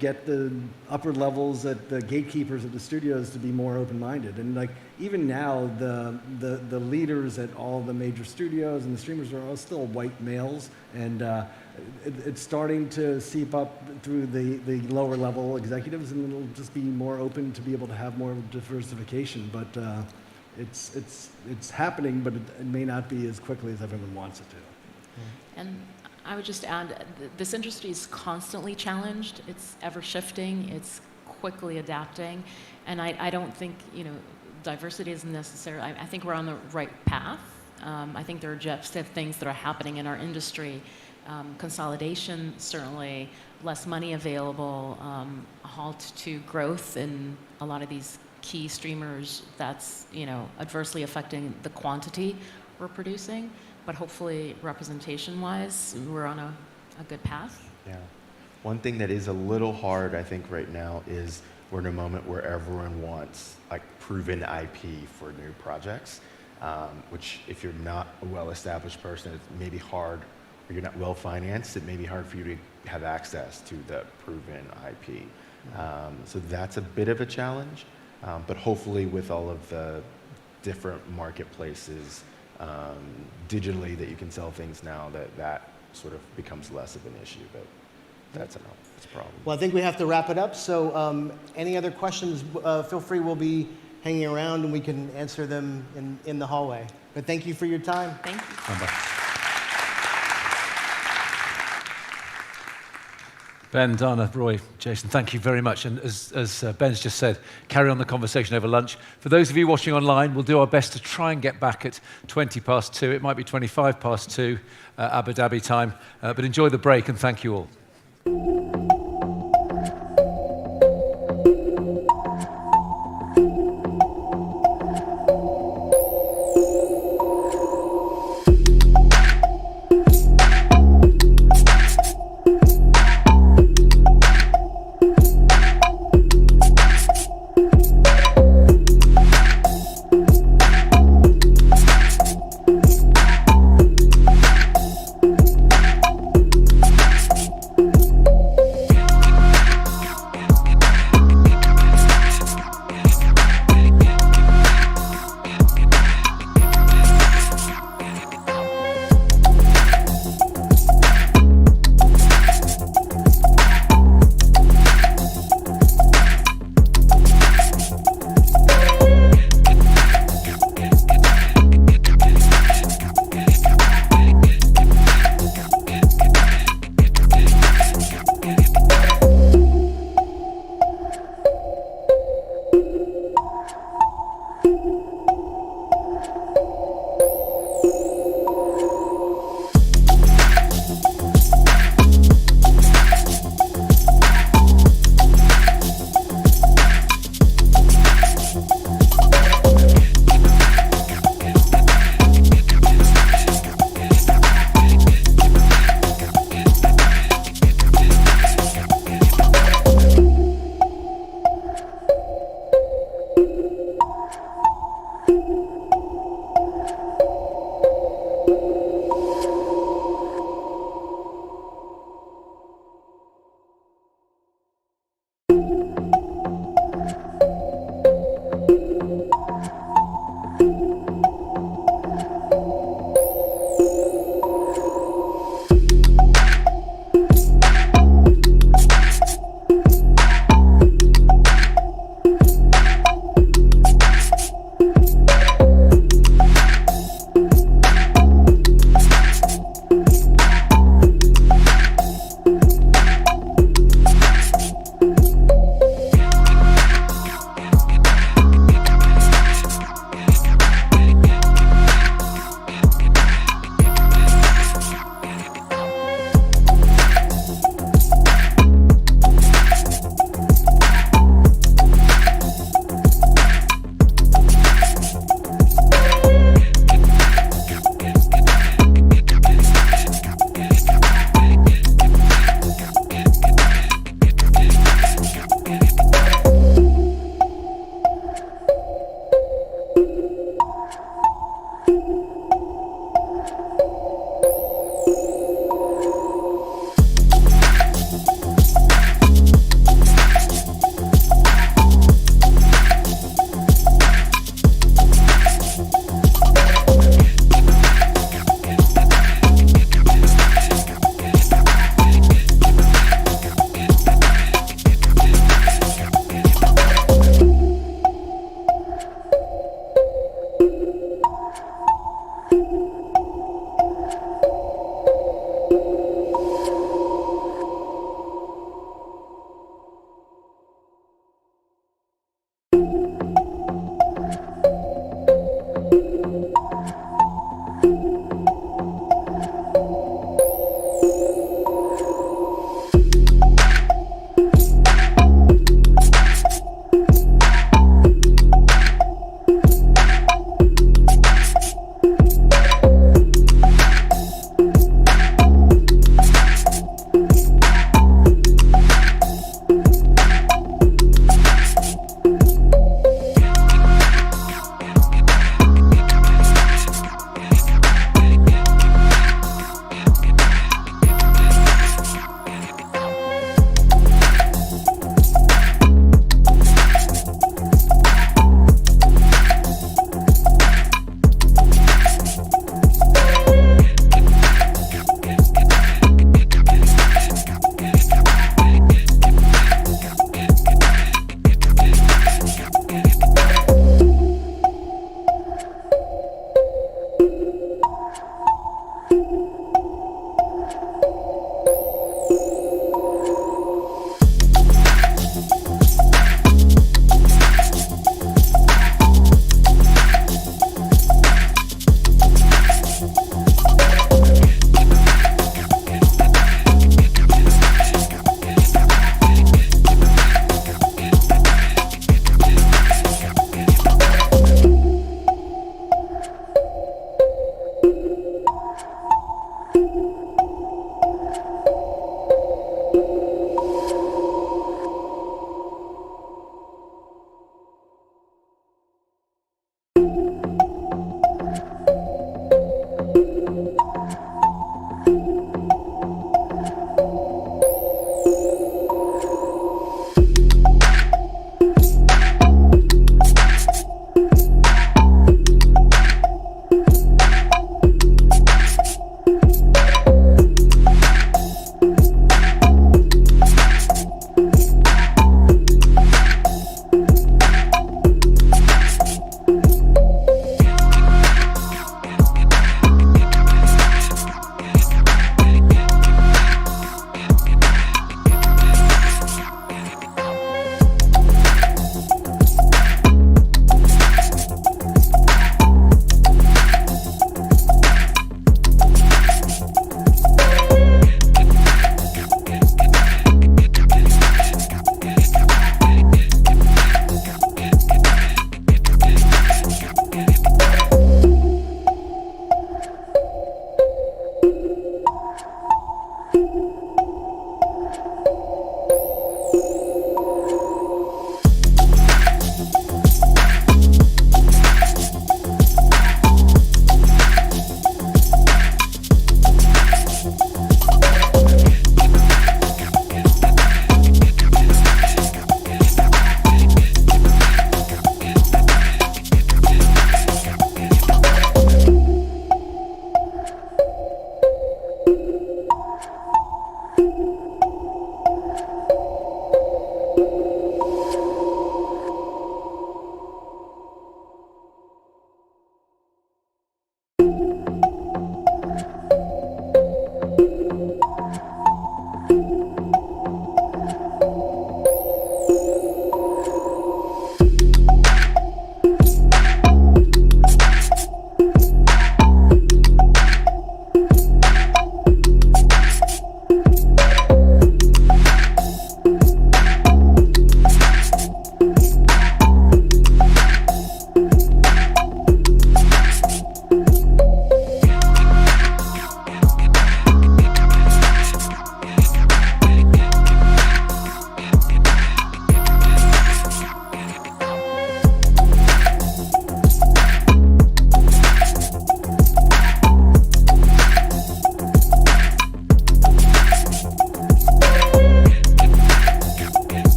get the upper levels at the gatekeepers of the studios to be more open-minded. And even now, the leaders at all the major studios and the streamers are all still white males, and it's starting to seep up through the lower level executives, and it'll just be more open to be able to have more diversification. But it's happening, but it may not be as quickly as everyone wants it to. And I would just add, this industry is constantly challenged. It's ever shifting. It's quickly adapting. And I don't think, diversity is necessary. I think we're on the right path. I think there are just things that are happening in our industry. Consolidation, certainly, less money available, a halt to growth in a lot of these key streamers that's, adversely affecting the quantity we're producing. But hopefully, representation-wise, we're on a good path. Yeah. One thing that is a little hard, I think, right now is we're in a moment where everyone wants proven IP for new projects, which if you're not a well-established person, it's maybe hard, or you're not well-financed, it may be hard for you to have access to the proven IP. So that's a bit of a challenge, but hopefully with all of the different marketplaces digitally that you can sell things now, that sort of becomes less of an issue, but that's a problem. Well, I think we have to wrap it up. So any other questions, feel free. We'll be hanging around and we can answer them in the hallway. But thank you for your time. Thank you. Ben, Dana, Roy, Jason, thank you very much. And as Ben's just said, carry on the conversation over lunch. For those of you watching online, we'll do our best to try and get back at 2:20. It might be 2:25, Abu Dhabi time. But enjoy the break and thank you all.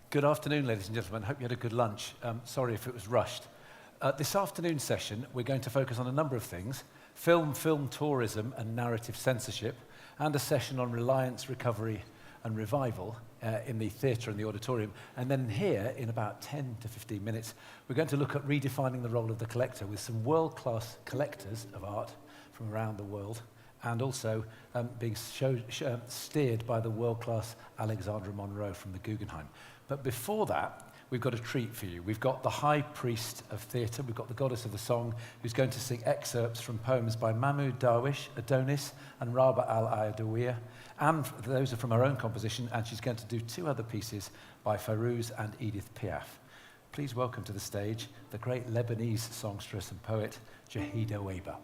Good afternoon, ladies and gentlemen. Hope you had a good lunch. Sorry if it was rushed. This afternoon session, we're going to focus on a number of things: film tourism and narrative censorship, and a session on reliance, recovery and revival in the theatre and the auditorium. And then here, in about 10 to 15 minutes, we're going to look at redefining the role of the collector with some world-class collectors of art from around the world, and also being steered by the world-class Alexandra Monroe from the Guggenheim. But before that, we've got a treat for you. We've got the high priest of theatre, we've got the goddess of the song, who's going to sing excerpts from poems by Mahmoud Darwish, Adonis, and Rabah al-Adawiya, and those are from her own composition, and she's going to do 2 other pieces by Fairuz and Edith Piaf. Please welcome to the stage the great Lebanese songstress and poet, Jadida Weba.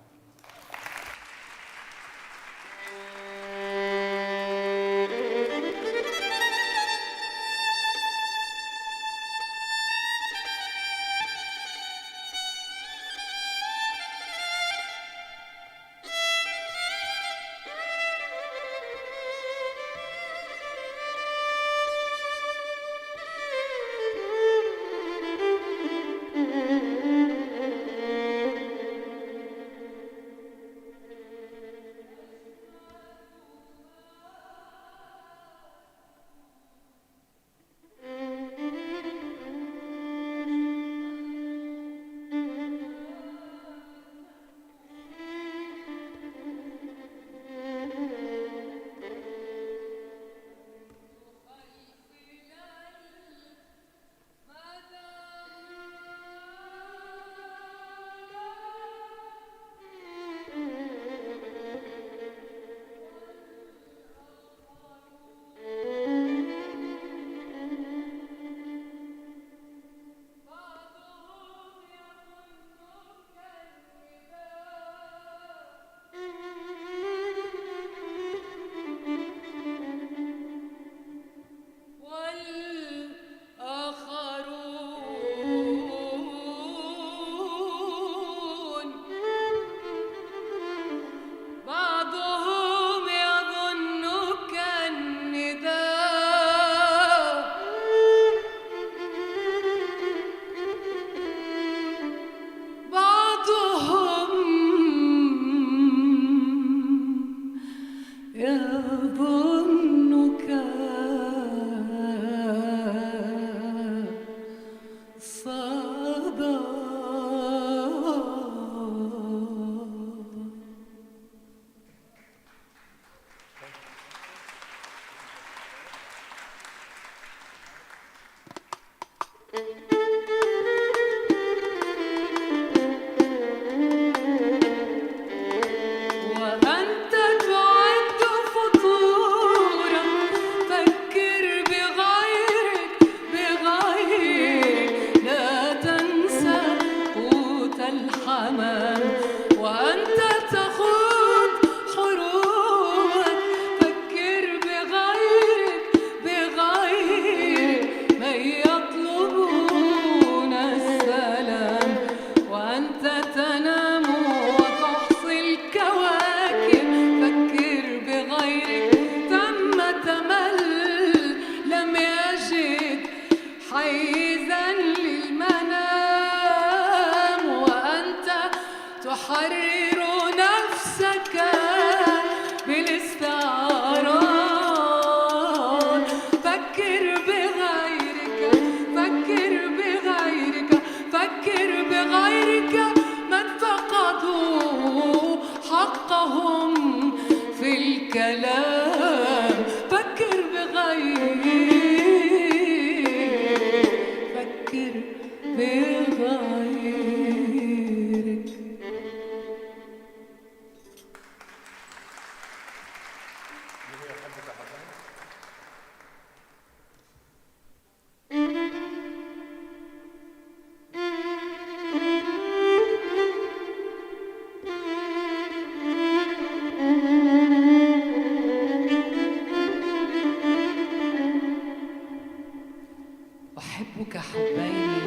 أحبك حبين،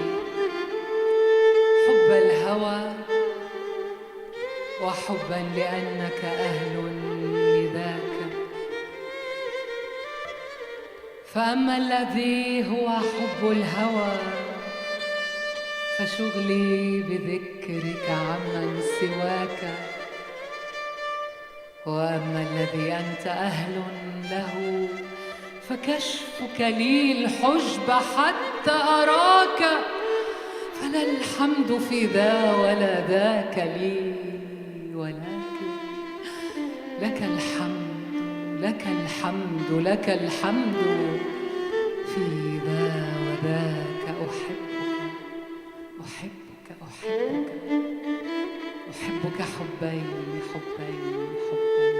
حب الهوى وحبا لأنك أهل لذاك، فأما الذي هو حب الهوى فشغلي بذكرك عمن سواك، وأما الذي أنت أهل له فكشفك لي الحجب حتى أراك، فلا الحمد في ذا ولا ذاك لي، ولكن لك الحمد لك الحمد لك الحمد في ذا وذاك. أحبك أحبك حبين حبين حبين.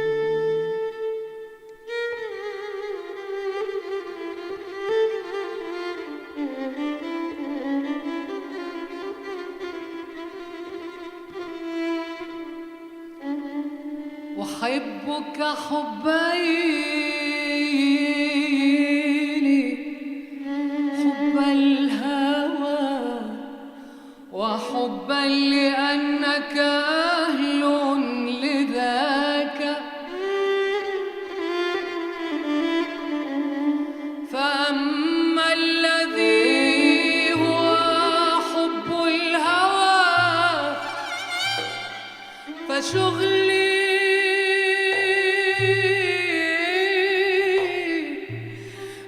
أحبك حبين، حب الهوى وحبا لأنك أهل لذاك، فأما الذي هو حب الهوى فشغلي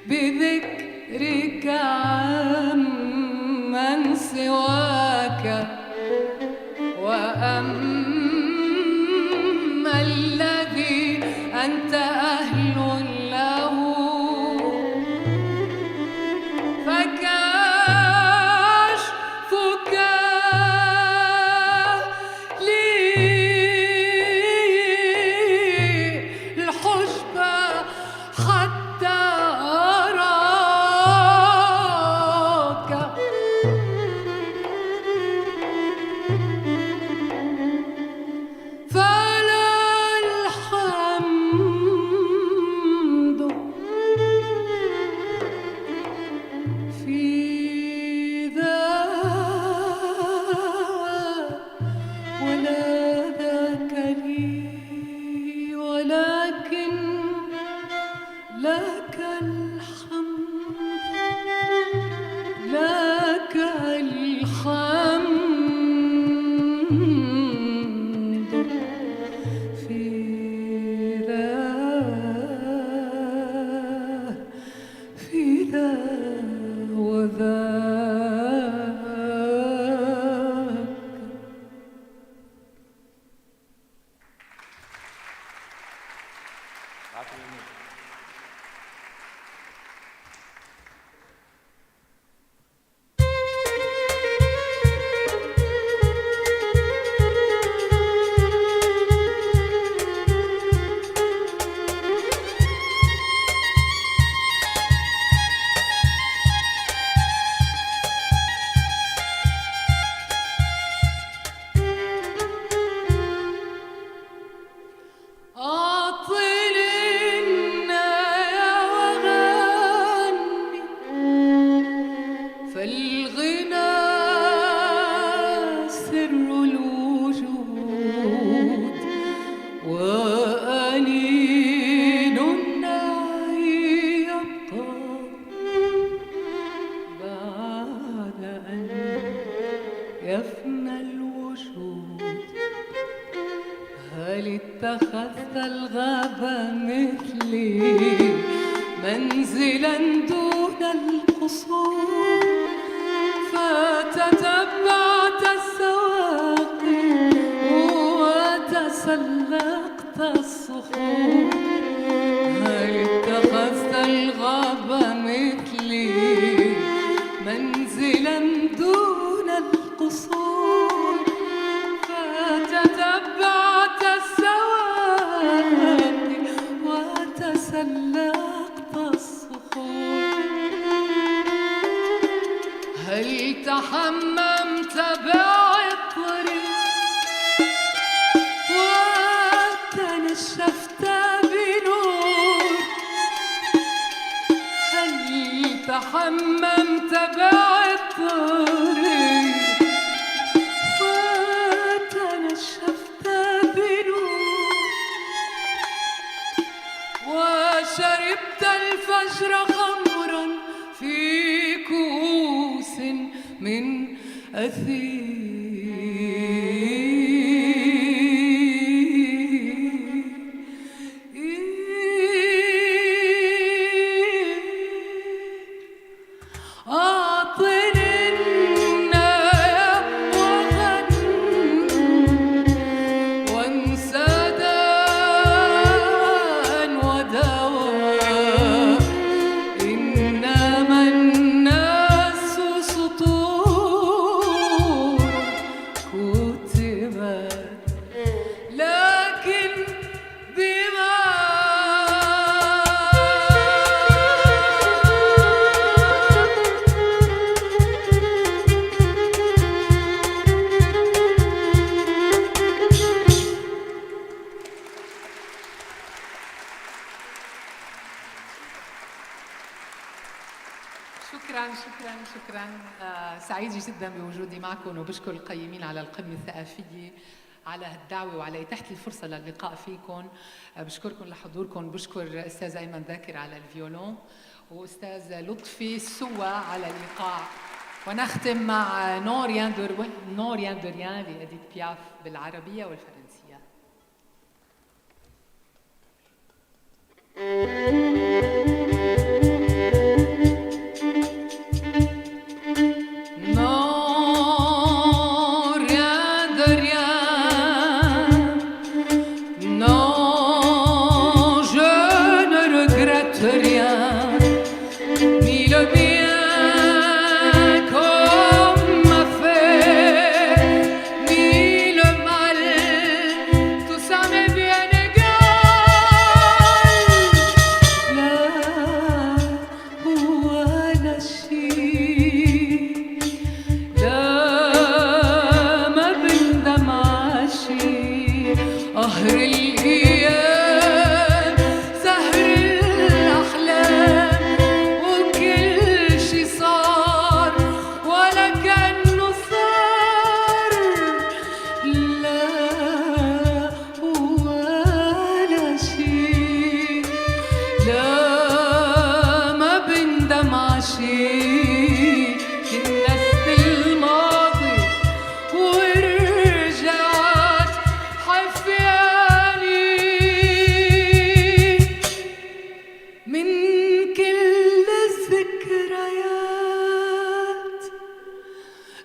بذكرك عمن سواك، وأما الذي أنت أهل له فكشفك لي الحجب حتى أراك، فلا الحمد في ذا ولا ذاك لي، ولكن لك الحمد لك الحمد في ذا وذاك. فالغنى سر الوجود وأنين يبقى بعد أن يفنى الوجود. هل اتخذت الغاب مثلي منزلا دون القصور فتتبعت السواقي وتسلقت الصخور؟ هل اتخذت الغاب مثلي منزلا دون القصور فتتبعت السواقي وتسلقت الصخور؟ هل تحممت بعطري وتنشفت بنور؟ هل تحممت بعطري وتنشفت بنور؟ وشربت الفجر خمرا سعيدة جدا بوجودي معكم وبشكر القيمين على القمة الثقافية على هالدعوة وعلى إتاحة الفرصة للقاء فيكم. بشكركم لحضوركم، بشكر أستاذ أيمن ذاكر على الفيولون وأستاذ لطفي سوا على الإيقاع. ونختم مع نو ريان دو ريان لإديث بياف بالعربية والفرنسية.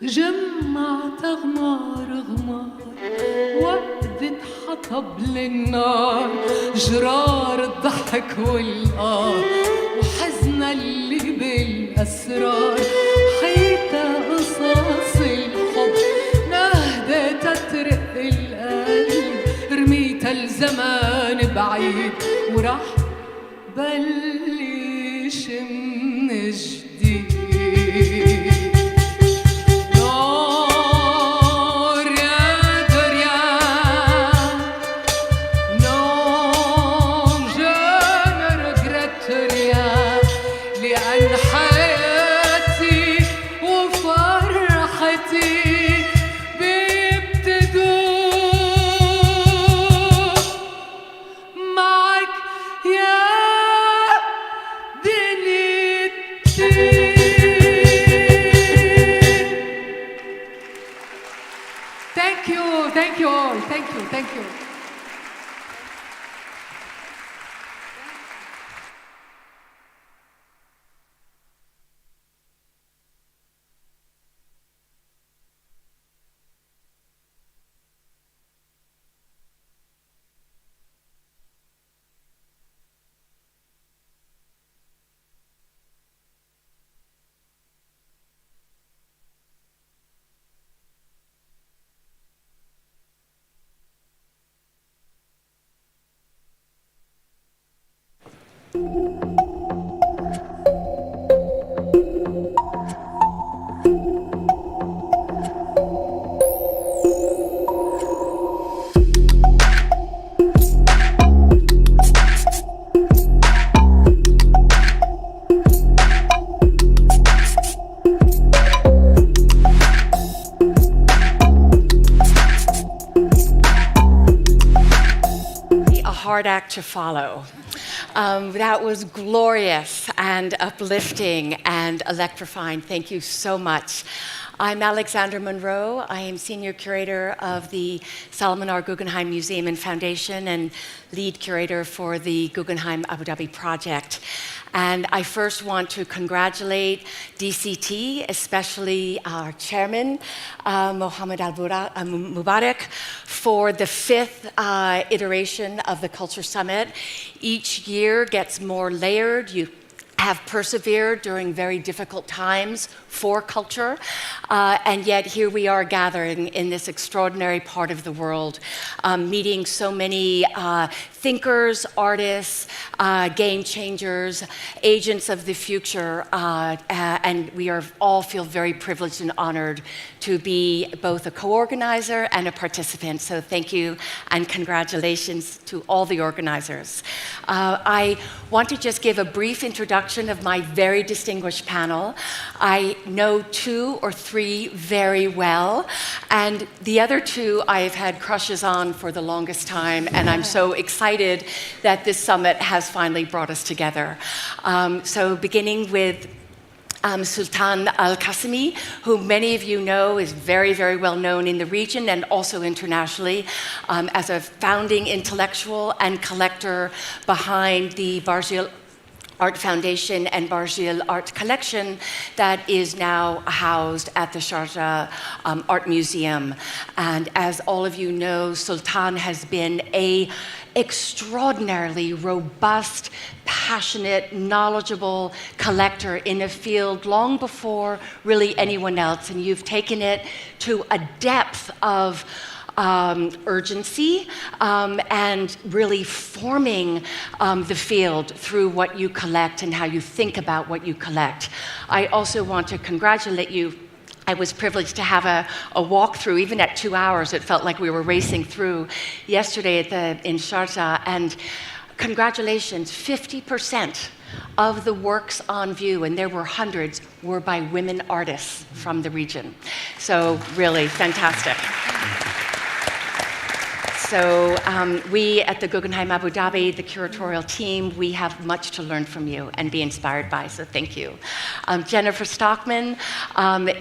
جمعت أغمار وقدت حطب للنار، جرار الضحك والقار وحزن اللي بالأسرار، حيتا قصص الحب نهدت ترق القلب، رميتها الزمان بعيد وراح بلش من جديد. Thank you. Hard act to follow. That was glorious and uplifting and electrifying. Thank you so much. I'm Alexandra Monroe. I am Senior Curator of the Solomon R. Guggenheim Museum and Foundation and Lead Curator for the Guggenheim Abu Dhabi Project. And I first want to congratulate DCT, especially our chairman, Mohammed Al-Mubarak, for the 5th iteration of the Culture Summit. Each year gets more layered. You have persevered during very difficult times for culture, and yet here we are gathering in this extraordinary part of the world, meeting so many thinkers, artists, game changers, agents of the future, and we all feel very privileged and honored to be both a co-organizer and a participant. So thank you and congratulations to all the organizers. I want to just give a brief introduction of my very distinguished panel. I know 2 or 3 very well, and the other 2 I've had crushes on for the longest time, and I'm so excited that this summit has finally brought us together. So beginning with Sultan Al-Qasimi, who many of you know is very, very well known in the region and also internationally as a founding intellectual and collector behind the Barjil Art Foundation and Barjil Art Collection that is now housed at the Sharjah Art Museum. And as all of you know, Sultan has been an extraordinarily robust, passionate, knowledgeable collector in a field long before really anyone else. And you've taken it to a depth of urgency and really forming the field through what you collect and how you think about what you collect. I also want to congratulate you. I was privileged to have a walkthrough, even at 2 hours. It felt like we were racing through yesterday in Sharjah. And congratulations, 50% of the works on view, and there were hundreds, were by women artists from the region. So really fantastic. So we at the Guggenheim Abu Dhabi, the curatorial team, we have much to learn from you and be inspired by, so thank you. Jennifer Stockman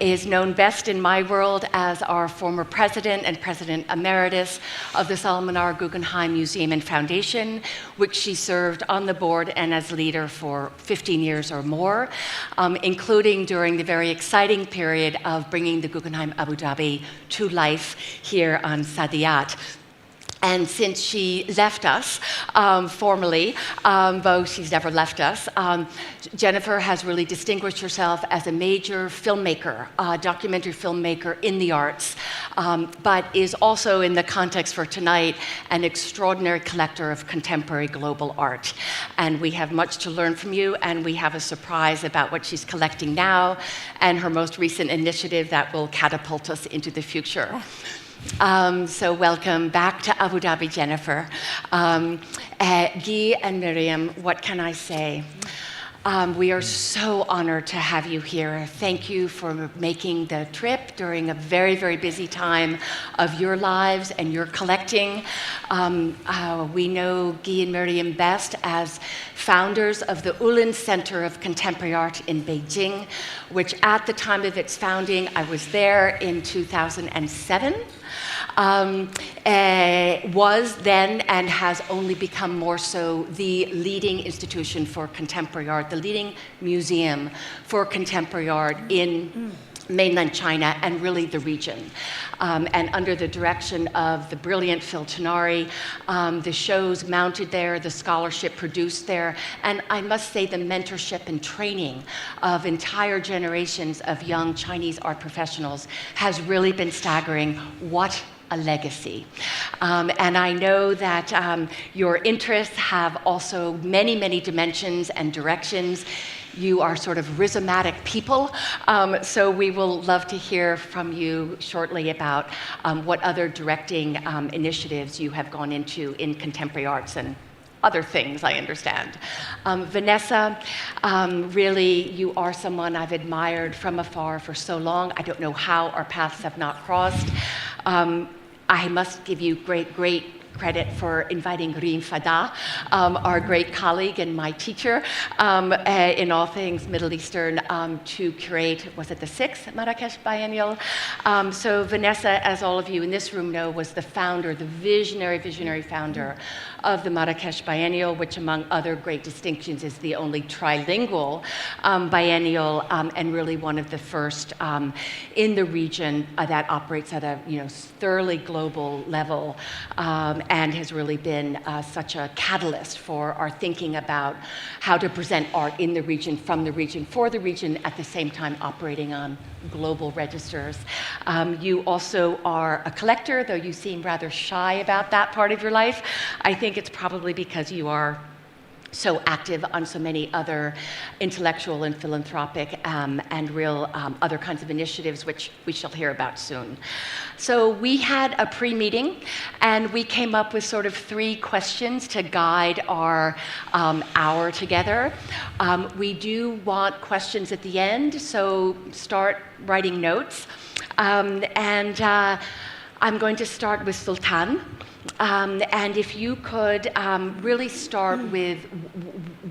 is known best in my world as our former president and president emeritus of the Solomon R. Guggenheim Museum and Foundation, which she served on the board and as leader for 15 years or more, including during the very exciting period of bringing the Guggenheim Abu Dhabi to life here on Saadiyat. And since she left us formally, though she's never left us, Jennifer has really distinguished herself as a major filmmaker, documentary filmmaker in the arts, but is also, in the context for tonight, an extraordinary collector of contemporary global art. And we have much to learn from you, and we have a surprise about what she's collecting now and her most recent initiative that will catapult us into the future. So welcome back to Abu Dhabi, Jennifer. Guy and Miriam, what can I say? We are so honored to have you here. Thank you for making the trip during a very, very busy time of your lives and your collecting. We know Guy and Miriam best as founders of the Ulin Center of Contemporary Art in Beijing, which at the time of its founding, I was there in 2007. Was then and has only become more so the leading institution for contemporary art, the leading museum for contemporary art in mainland China and really the region. And under the direction of the brilliant Phil Tenari, the shows mounted there, the scholarship produced there, and I must say the mentorship and training of entire generations of young Chinese art professionals has really been staggering. What a legacy. And I know that your interests have also many, many dimensions and directions. You are sort of rhizomatic people, so we will love to hear from you shortly about what other directing initiatives you have gone into in contemporary arts and other things, I understand. Vanessa, really, you are someone I've admired from afar for so long. I don't know how our paths have not crossed. I must give you great credit for inviting Reem Fada, our great colleague and my teacher in all things Middle Eastern, to curate, was it the 6th Marrakesh Biennial? So Vanessa, as all of you in this room know, was the founder, the visionary founder of the Marrakesh Biennial, which among other great distinctions is the only trilingual biennial and really one of the first in the region that operates at a thoroughly global level and has really been such a catalyst for our thinking about how to present art in the region, from the region, for the region, at the same time operating on global registers. You also are a collector, though you seem rather shy about that part of your life. I think it's probably because you are so active on so many other intellectual and philanthropic and real other kinds of initiatives, which we shall hear about soon. So we had a pre-meeting, and we came up with sort of 3 questions to guide our hour together. We do want questions at the end, so start writing notes. I'm going to start with Sultan. And if you could really start with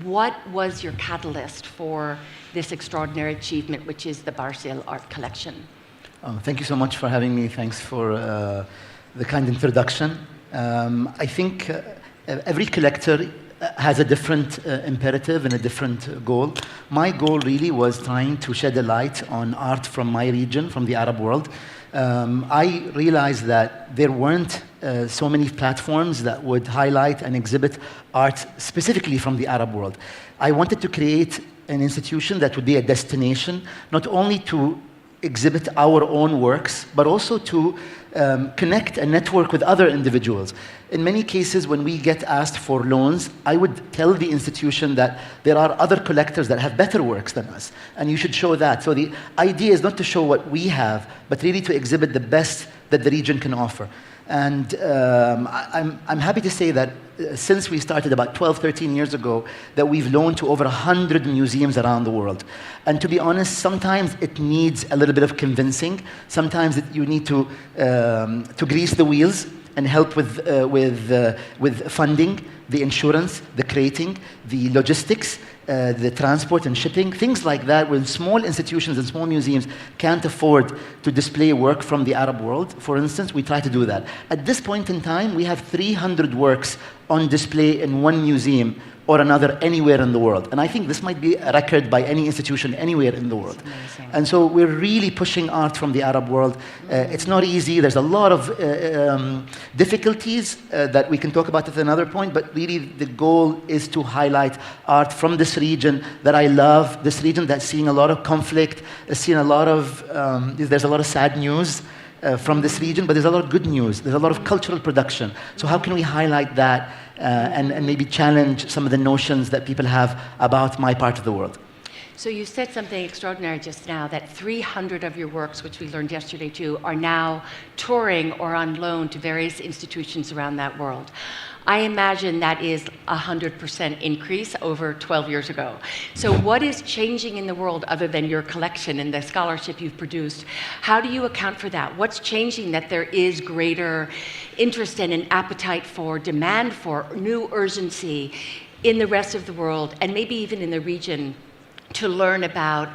what was your catalyst for this extraordinary achievement, which is the Barzil Art Collection? Thank you so much for having me. Thanks for the kind introduction. I think every collector has a different imperative and a different goal. My goal really was trying to shed a light on art from my region, from the Arab world. I realized that there weren't so many platforms that would highlight and exhibit art specifically from the Arab world. I wanted to create an institution that would be a destination, not only to exhibit our own works, but also to connect and network with other individuals. In many cases, when we get asked for loans, I would tell the institution that there are other collectors that have better works than us, and you should show that. So the idea is not to show what we have, but really to exhibit the best that the region can offer. And I'm happy to say that since we started about 12, 13 years ago, that we've loaned to over 100 museums around the world. And to be honest, sometimes it needs a little bit of convincing. Sometimes you need to grease the wheels and help with funding, the insurance, the crating, the logistics, the transport and shipping, things like that, when small institutions and small museums can't afford to display work from the Arab world. For instance, we try to do that. At this point in time, we have 300 works on display in one museum or another anywhere in the world. And I think this might be a record by any institution anywhere in the world. And so we're really pushing art from the Arab world. It's not easy. There's a lot of difficulties that we can talk about at another point, but really the goal is to highlight art from this region that I love, this region that's seeing a lot of conflict, seeing a lot of, there's a lot of sad news from this region, but there's a lot of good news. There's a lot of cultural production. So how can we highlight that and maybe challenge some of the notions that people have about my part of the world? So you said something extraordinary just now, that 300 of your works, which we learned yesterday too, are now touring or on loan to various institutions around that world. I imagine that is a 100% increase over 12 years ago. So what is changing in the world other than your collection and the scholarship you've produced? How do you account for that? What's changing that there is greater interest and an appetite for, demand for, new urgency in the rest of the world, and maybe even in the region, to learn about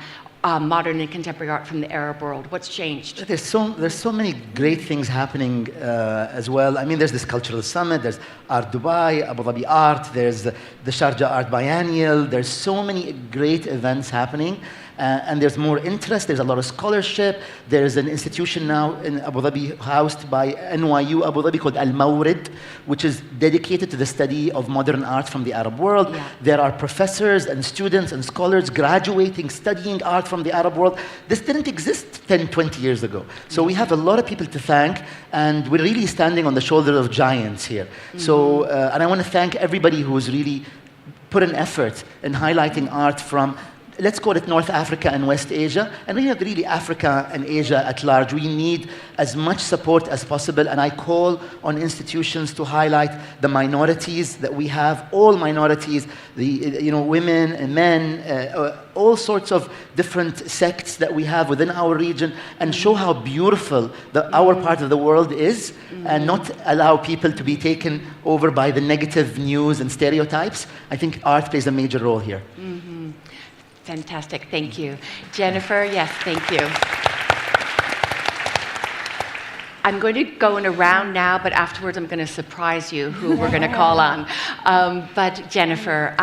modern and contemporary art from the Arab world? What's changed? There's so many great things happening as well. I mean, there's this cultural summit, there's Art Dubai, Abu Dhabi Art, there's the Sharjah Art Biennial. There's so many great events happening. And there's more interest, there's a lot of scholarship. There's an institution now in Abu Dhabi housed by NYU Abu Dhabi called Al-Mawrid, which is dedicated to the study of modern art from the Arab world. Yeah. There are professors and students and scholars graduating, studying art from the Arab world. This didn't exist 10, 20 years ago. So we have a lot of people to thank, and we're really standing on the shoulders of giants here. Mm-hmm. So, and I want to thank everybody who's really put an effort in highlighting art from let's call it North Africa and West Asia, and really Africa and Asia at large. We need as much support as possible, and I call on institutions to highlight the minorities that we have, all minorities, women and men, all sorts of different sects that we have within our region, and show how beautiful our part of the world is, and not allow people to be taken over by the negative news and stereotypes. I think art plays a major role here. Mm-hmm. Fantastic, thank you. Jennifer, yes, thank you. I'm going to go in a round now, but afterwards I'm going to surprise you who we're going to call on. But Jennifer,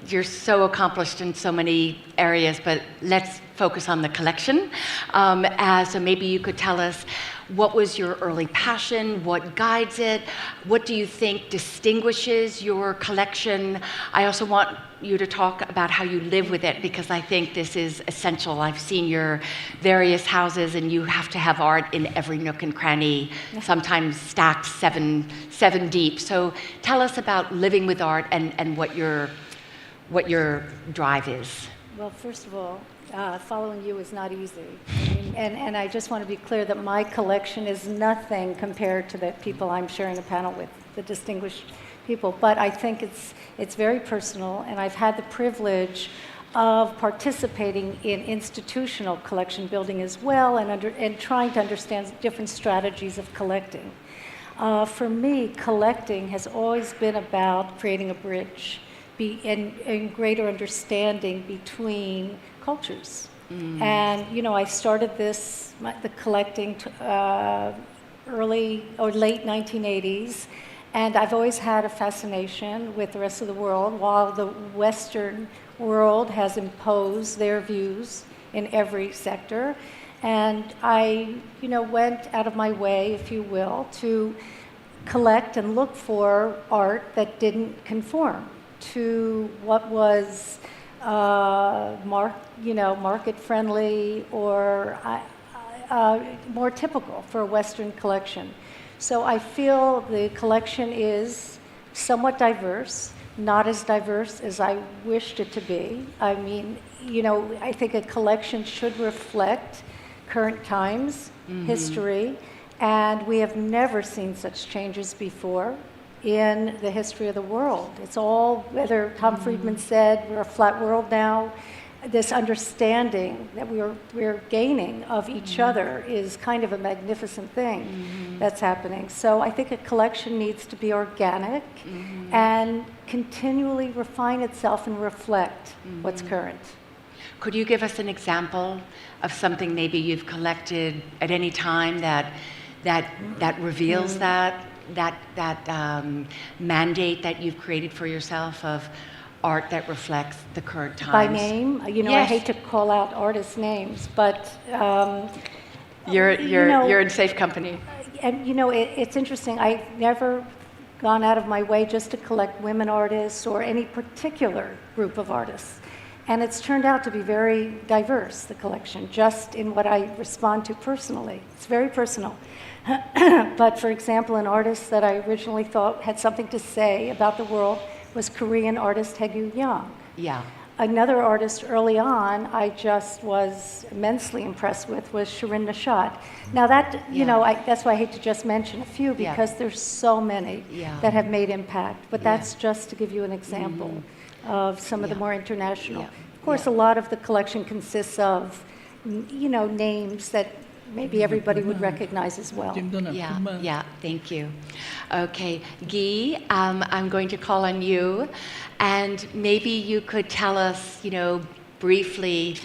you're so accomplished in so many areas, but let's focus on the collection. So maybe you could tell us, what was your early passion? What guides it? What do you think distinguishes your collection? I also want you to talk about how you live with it, because I think this is essential. I've seen your various houses, and you have to have art in every nook and cranny, sometimes stacked seven deep. So tell us about living with art and what your drive is. Well, first of all, following you is not easy. And I just want to be clear that my collection is nothing compared to the people I'm sharing a panel with, the distinguished people. But I think it's very personal, and I've had the privilege of participating in institutional collection building as well, and trying to understand different strategies of collecting. For me, collecting has always been about creating a bridge and greater understanding between cultures. And I started the collecting early or late 1980s, and I've always had a fascination with the rest of the world, while the Western world has imposed their views in every sector. And I went out of my way, if you will, to collect and look for art that didn't conform to what was market-friendly or more typical for a Western collection. So I feel the collection is somewhat diverse, not as diverse as I wished it to be. I mean, I think a collection should reflect current times, history, and we have never seen such changes before in the history of the world. It's all, whether Tom Friedman said we're a flat world now, this understanding that we're gaining of each other is kind of a magnificent thing that's happening. So I think a collection needs to be organic and continually refine itself and reflect what's current. Could you give us an example of something maybe you've collected at any time that reveals that mandate that you've created for yourself of art that reflects the current times? By name? Yes. I hate to call out artists' names, but you're in safe company. And it's interesting. I've never gone out of my way just to collect women artists or any particular group of artists. And it's turned out to be very diverse, the collection, just in what I respond to personally. It's very personal. But for example, an artist that I originally thought had something to say about the world was Korean artist Haegu Yang. Yeah. Another artist early on I just was immensely impressed with was Shirin Neshat. Now that, that's why I hate to just mention a few, because there's so many that have made impact. But that's just to give you an example of some of the more international. Of course, a lot of the collection consists of, names that maybe everybody would recognize as well. Yeah, thank you. Okay, Guy, I'm going to call on you, and maybe you could tell us, briefly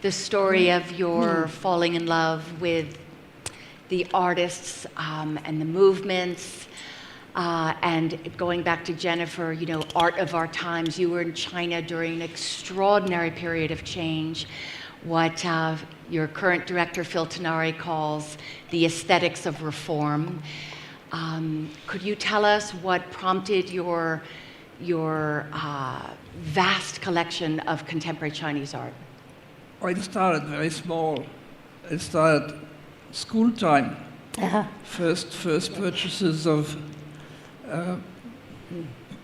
the story of your falling in love with the artists and the movements, and going back to Jennifer, art of our times. You were in China during an extraordinary period of change, what your current director, Phil Tenari, calls the aesthetics of reform. Could you tell us what prompted your vast collection of contemporary Chinese art? It started very small. It started school time. First purchases of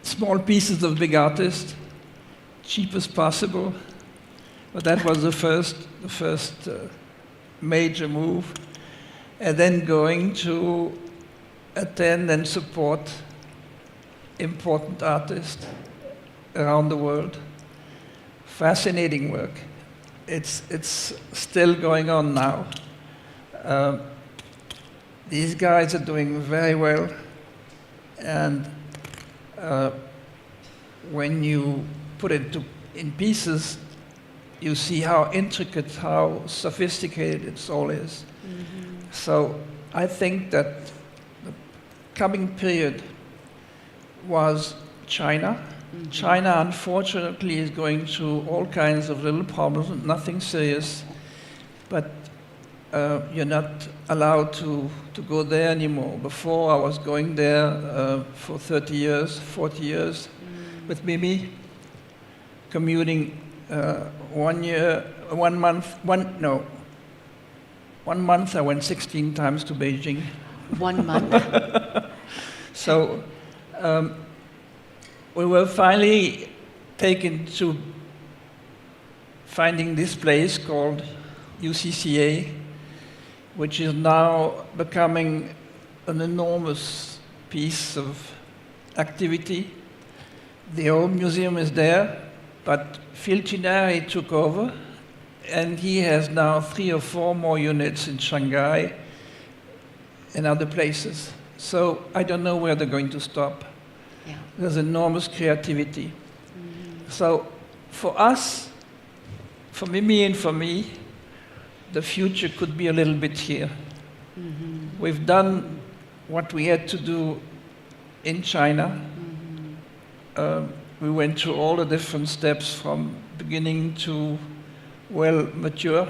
small pieces of big artists, cheap as possible, But that was the first major move. And then going to attend and support important artists around the world. Fascinating work. It's still going on now. These guys are doing very well, and when you put it in pieces, you see how intricate, how sophisticated it all is. Mm-hmm. So I think that the coming period was China. Mm-hmm. China, unfortunately, is going through all kinds of little problems, nothing serious, but you're not allowed to go there anymore. Before, I was going there for 30 years, 40 years with Mimi, commuting 1 month I went 16 times to Beijing. 1 month? So we were finally taken to finding this place called UCCA, which is now becoming an enormous piece of activity. The old museum is there, but Phil Chinari took over, and he has now 3 or 4 more units in Shanghai and other places. So I don't know where they're going to stop. Yeah. There's enormous creativity. Mm-hmm. So for us, for Mimi and for me, the future could be a little bit here. Mm-hmm. We've done what we had to do in China. Mm-hmm. We went through all the different steps from beginning to well mature,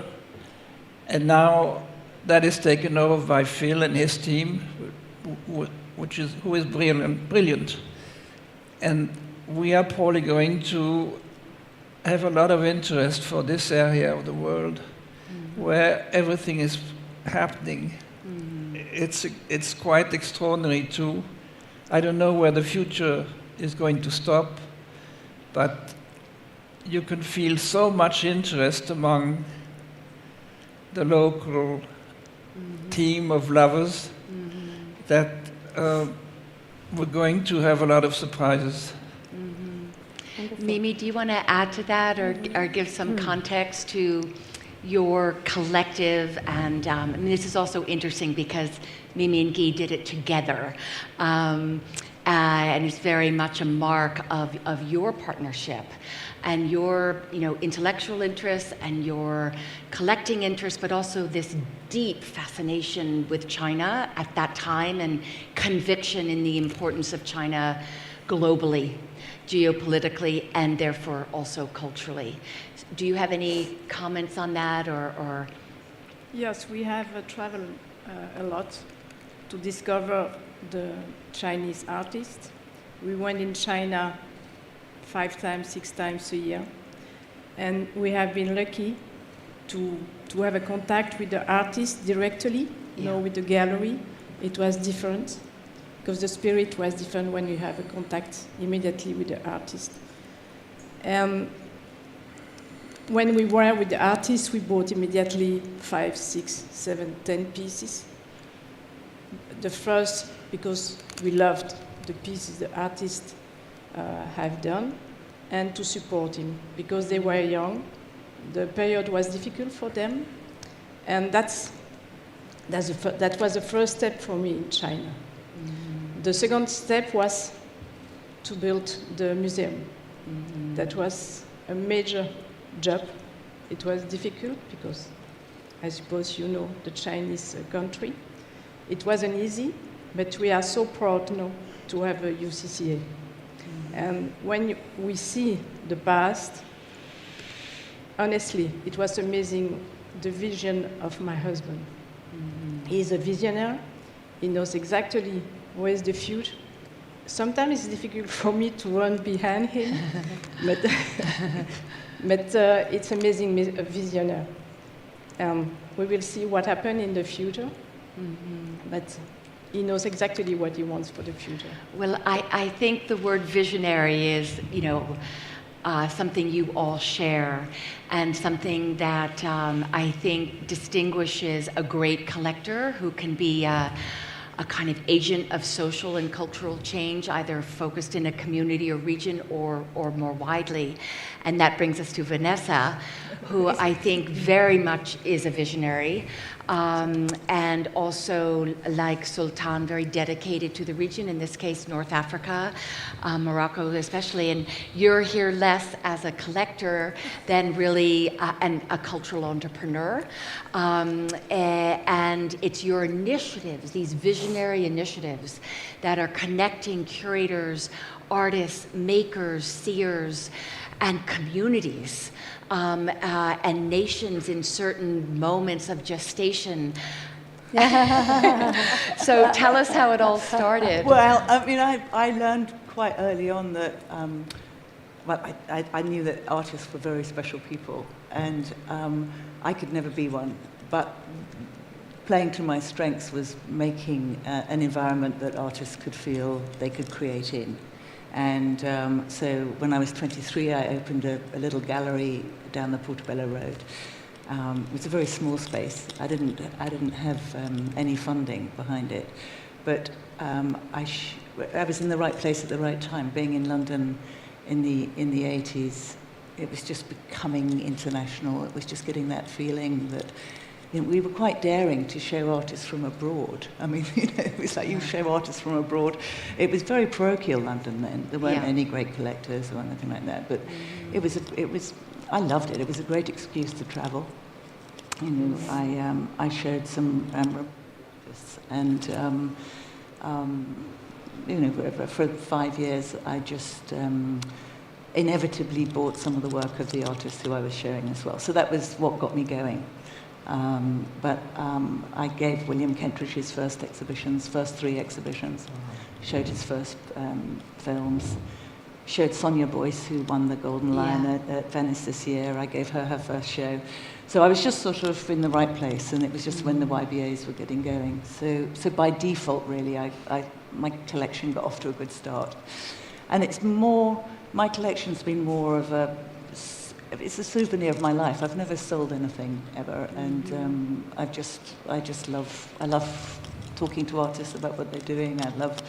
and now that is taken over by Phil and his team, who is brilliant. And we are probably going to have a lot of interest for this area of the world, where everything is happening. It's quite extraordinary too. I don't know where the future is going to stop, but you can feel so much interest among the local team of lovers that we're going to have a lot of surprises. Mimi, do you want to add to that or give some context to your collective? And I mean, this is also interesting because Mimi and Guy did it together. And it's very much a mark of your partnership and your intellectual interests and your collecting interests, but also this deep fascination with China at that time and conviction in the importance of China globally, geopolitically, and therefore also culturally. Do you have any comments on that or? Yes, we have traveled a lot to discover the Chinese artists. We went in China 5 times, 6 times a year, and we have been lucky to have a contact with the artists directly, with the gallery. It was different because the spirit was different when you have a contact immediately with the artist. When we were with the artists, we bought immediately 5, 6, 7, 10 pieces. The first, because we loved the pieces the artists have done, and to support him, because they were young. The period was difficult for them, and that was the first step for me in China. Mm-hmm. The second step was to build the museum. Mm-hmm. That was a major job. It was difficult because, I suppose you know, the Chinese country. It wasn't easy, but we are so proud now to have a UCCA. Mm-hmm. And when we see the past, honestly, it was amazing, the vision of my husband. Mm-hmm. He's a visionary. He knows exactly where is the future. Sometimes it's difficult for me to run behind him, but it's amazing visionary. We will see what happens in the future, but he knows exactly what he wants for the future. Well, I think the word visionary is, something you all share, and something that I think distinguishes a great collector who can be a kind of agent of social and cultural change, either focused in a community or region or more widely. And that brings us to Vanessa, who I think very much is a visionary, and also, like Sultan, very dedicated to the region, in this case, North Africa, Morocco especially. And you're here less as a collector than really a cultural entrepreneur. And it's your initiatives, these visionary initiatives, that are connecting curators, artists, makers, seers, and communities, and nations in certain moments of gestation. So tell us how it all started. Well, I mean, I learned quite early on that, well, I knew that artists were very special people, and I could never be one. But playing to my strengths was making an environment that artists could feel they could create in. And so when I was 23, I opened a little gallery down the Portobello Road. It was a very small space. I didn't have any funding behind it, but I was in the right place at the right time. Being in London in the 80s, it was just becoming international. It was just getting that feeling that, you know, we were quite daring to show artists from abroad. I mean, you know, it was like you show artists from abroad. It was very parochial London then. There weren't any great collectors or anything like that. But it was. I loved it. It was a great excuse to travel. You know, I showed some and you know, for 5 years, I just inevitably bought some of the work of the artists who I was showing as well. So that was what got me going. But I gave William Kentridge his first three exhibitions, showed his first films, showed Sonia Boyce, who won the Golden Lion at Venice this year. I gave her first show. So I was just sort of in the right place, and it was just when the YBAs were getting going. So by default, really, my collection got off to a good start. And it's more, my collection's been more of it's a souvenir of my life. I've never sold anything ever, and I love talking to artists about what they're doing. I love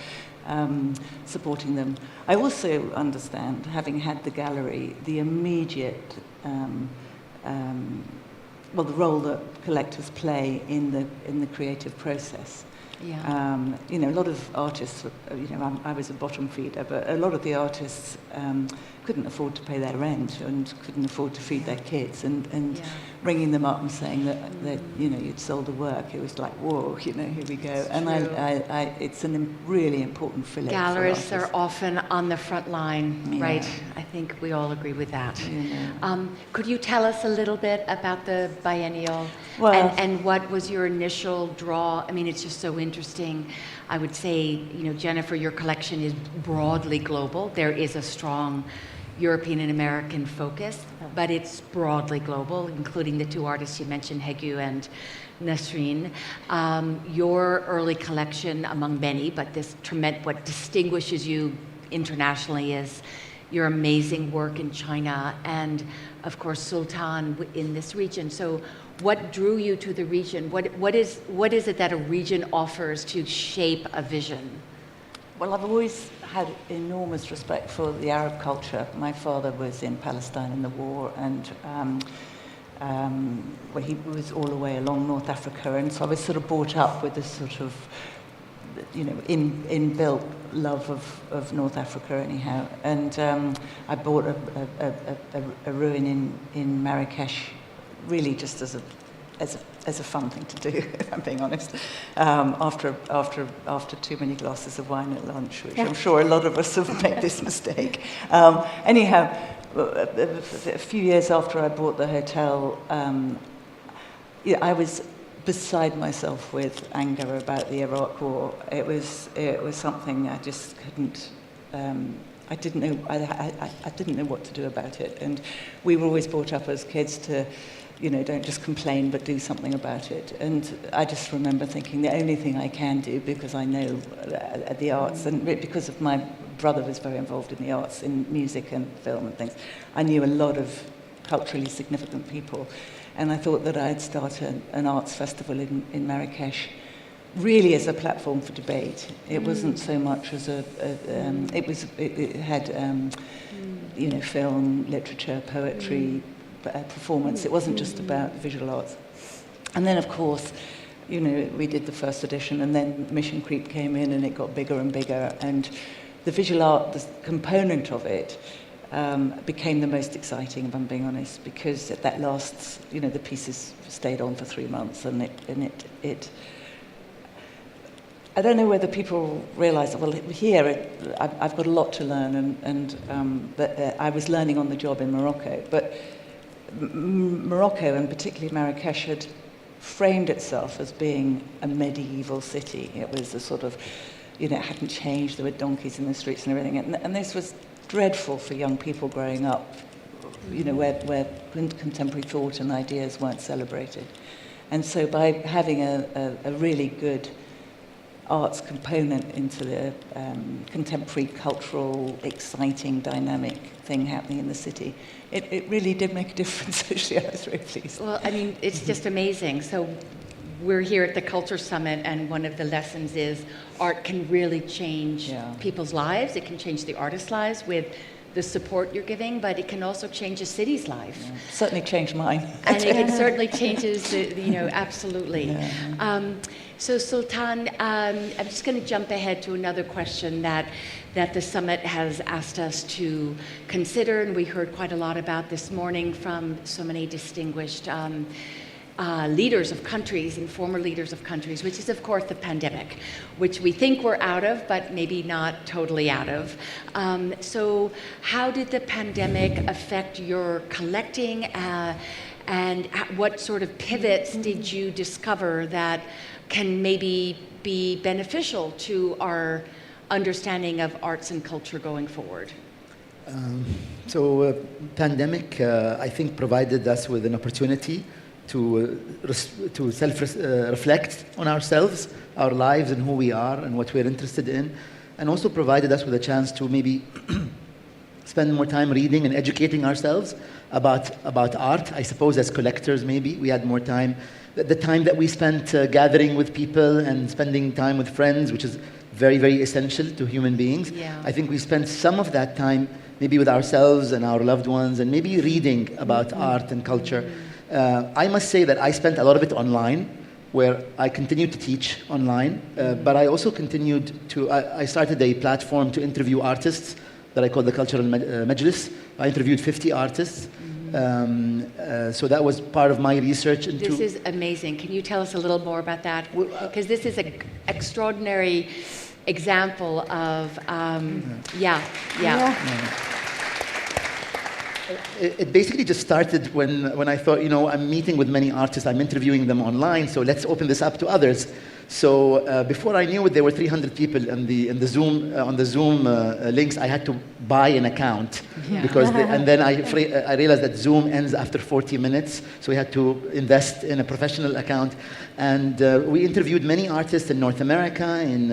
supporting them. I also understand, having had the gallery, the immediate, the role that collectors play in the creative process. Yeah. You know, a lot of artists, you know, I was a bottom feeder, but a lot of the artists couldn't afford to pay their rent and couldn't afford to feed their kids, and ringing them up and saying that you know, you'd sold the work, it was like, whoa, you know, here we go. And it's a really important fillet. Gallerists are often on the front line, right? I think we all agree with that. Yeah. Could you tell us a little bit about the biennial, and what was your initial draw? I mean, it's just so interesting. I would say, you know, Jennifer, your collection is broadly global. There is a strong European and American focus, but it's broadly global, including the two artists you mentioned, Hegu and Nasreen. Your early collection, among many, but what distinguishes you internationally is your amazing work in China, and of course Sultan in this region. So what drew you to the region? What is it that a region offers to shape a vision? Well, I've always had enormous respect for the Arab culture. My father was in Palestine in the war, and he was all the way along North Africa, and so I was sort of brought up with this sort of, you know, inbuilt love of North Africa anyhow. And I bought a ruin in Marrakesh, really just as a fun thing to do, if I'm being honest, after too many glasses of wine at lunch, which I'm sure a lot of us have made this mistake. Anyhow, a few years after I bought the hotel, I was beside myself with anger about the Iraq War. It was something I just couldn't. I didn't know what to do about it, and we were always brought up as kids to, you know, don't just complain, but do something about it. And I just remember thinking the only thing I can do, because I know the arts and because of my brother was very involved in the arts, in music and film and things. I knew a lot of culturally significant people, and I thought that I'd start an arts festival in Marrakesh, really as a platform for debate. It wasn't so much as it had film, literature, poetry, performance. It wasn't just about visual arts. And then, of course, we did the first edition, and then Mission Creep came in, and it got bigger and bigger. And the visual art, the component of it, became the most exciting, if I'm being honest, because that lasts. The pieces stayed on for 3 months, and it. I don't know whether people realise that. Well, here I've got a lot to learn, and I was learning on the job in Morocco, but Morocco, and particularly Marrakesh, had framed itself as being a medieval city. It was a sort of, it hadn't changed. There were donkeys in the streets and everything. And this was dreadful for young people growing up, where contemporary thought and ideas weren't celebrated. And so by having a really good arts component into the contemporary, cultural, exciting, dynamic thing happening in the city, it really did make a difference. Actually, I was very pleased. Well, I mean, it's just amazing. So we're here at the Culture Summit, and one of the lessons is art can really change people's lives. It can change the artists' lives with the support you're giving, but it can also change a city's life. Yeah. Certainly changed mine. And it certainly changes, absolutely. Yeah. So Sultan, I'm just going to jump ahead to another question that the summit has asked us to consider, and we heard quite a lot about this morning from so many distinguished leaders of countries and former leaders of countries, which is, of course, the pandemic, which we think we're out of, but maybe not totally out of. So how did the pandemic affect your collecting, and what sort of pivots did you discover that can maybe be beneficial to our understanding of arts and culture going forward? Pandemic, I think, provided us with an opportunity to self-reflect on ourselves, our lives, and who we are and what we're interested in, and also provided us with a chance to maybe spend more time reading and educating ourselves about art. I suppose as collectors, maybe we had more time. The time that we spent gathering with people and spending time with friends, which is very, very essential to human beings. Yeah. I think we spent some of that time maybe with ourselves and our loved ones, and maybe reading about art and culture. I must say that I spent a lot of it online, where I continued to teach online, but I also continued to, I started a platform to interview artists that I call the Cultural Majlis. I interviewed 50 artists. So that was part of my research into... This is amazing. Can you tell us a little more about that? Because this is an extraordinary example of, It basically just started when I thought, I'm meeting with many artists, I'm interviewing them online, so let's open this up to others. So before I knew it, there were 300 people on the Zoom links. I had to buy an account because, and then I realized that Zoom ends after 40 minutes, so we had to invest in a professional account. And we interviewed many artists in North America, in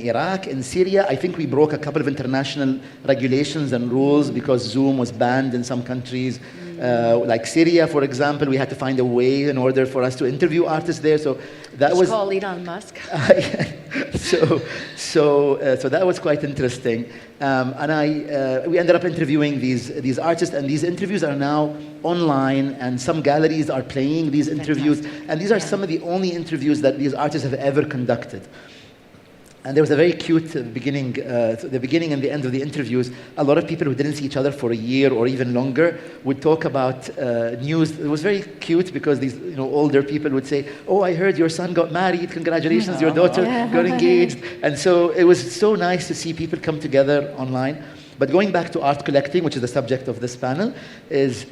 Iraq, in Syria. I think we broke a couple of international regulations and rules because Zoom was banned in some countries. Like Syria, for example, we had to find a way in order for us to interview artists there. So that was call Elon Musk. So that was quite interesting. And we ended up interviewing these artists, and these interviews are now online, and some galleries are playing these interviews. Fantastic. And these are some of the only interviews that these artists have ever conducted. And there was a very cute beginning, the beginning and the end of the interviews. A lot of people who didn't see each other for a year or even longer would talk about news. It was very cute because these older people would say, "Oh, I heard your son got married. Congratulations, your daughter got engaged." And so it was so nice to see people come together online. But going back to art collecting, which is the subject of this panel, is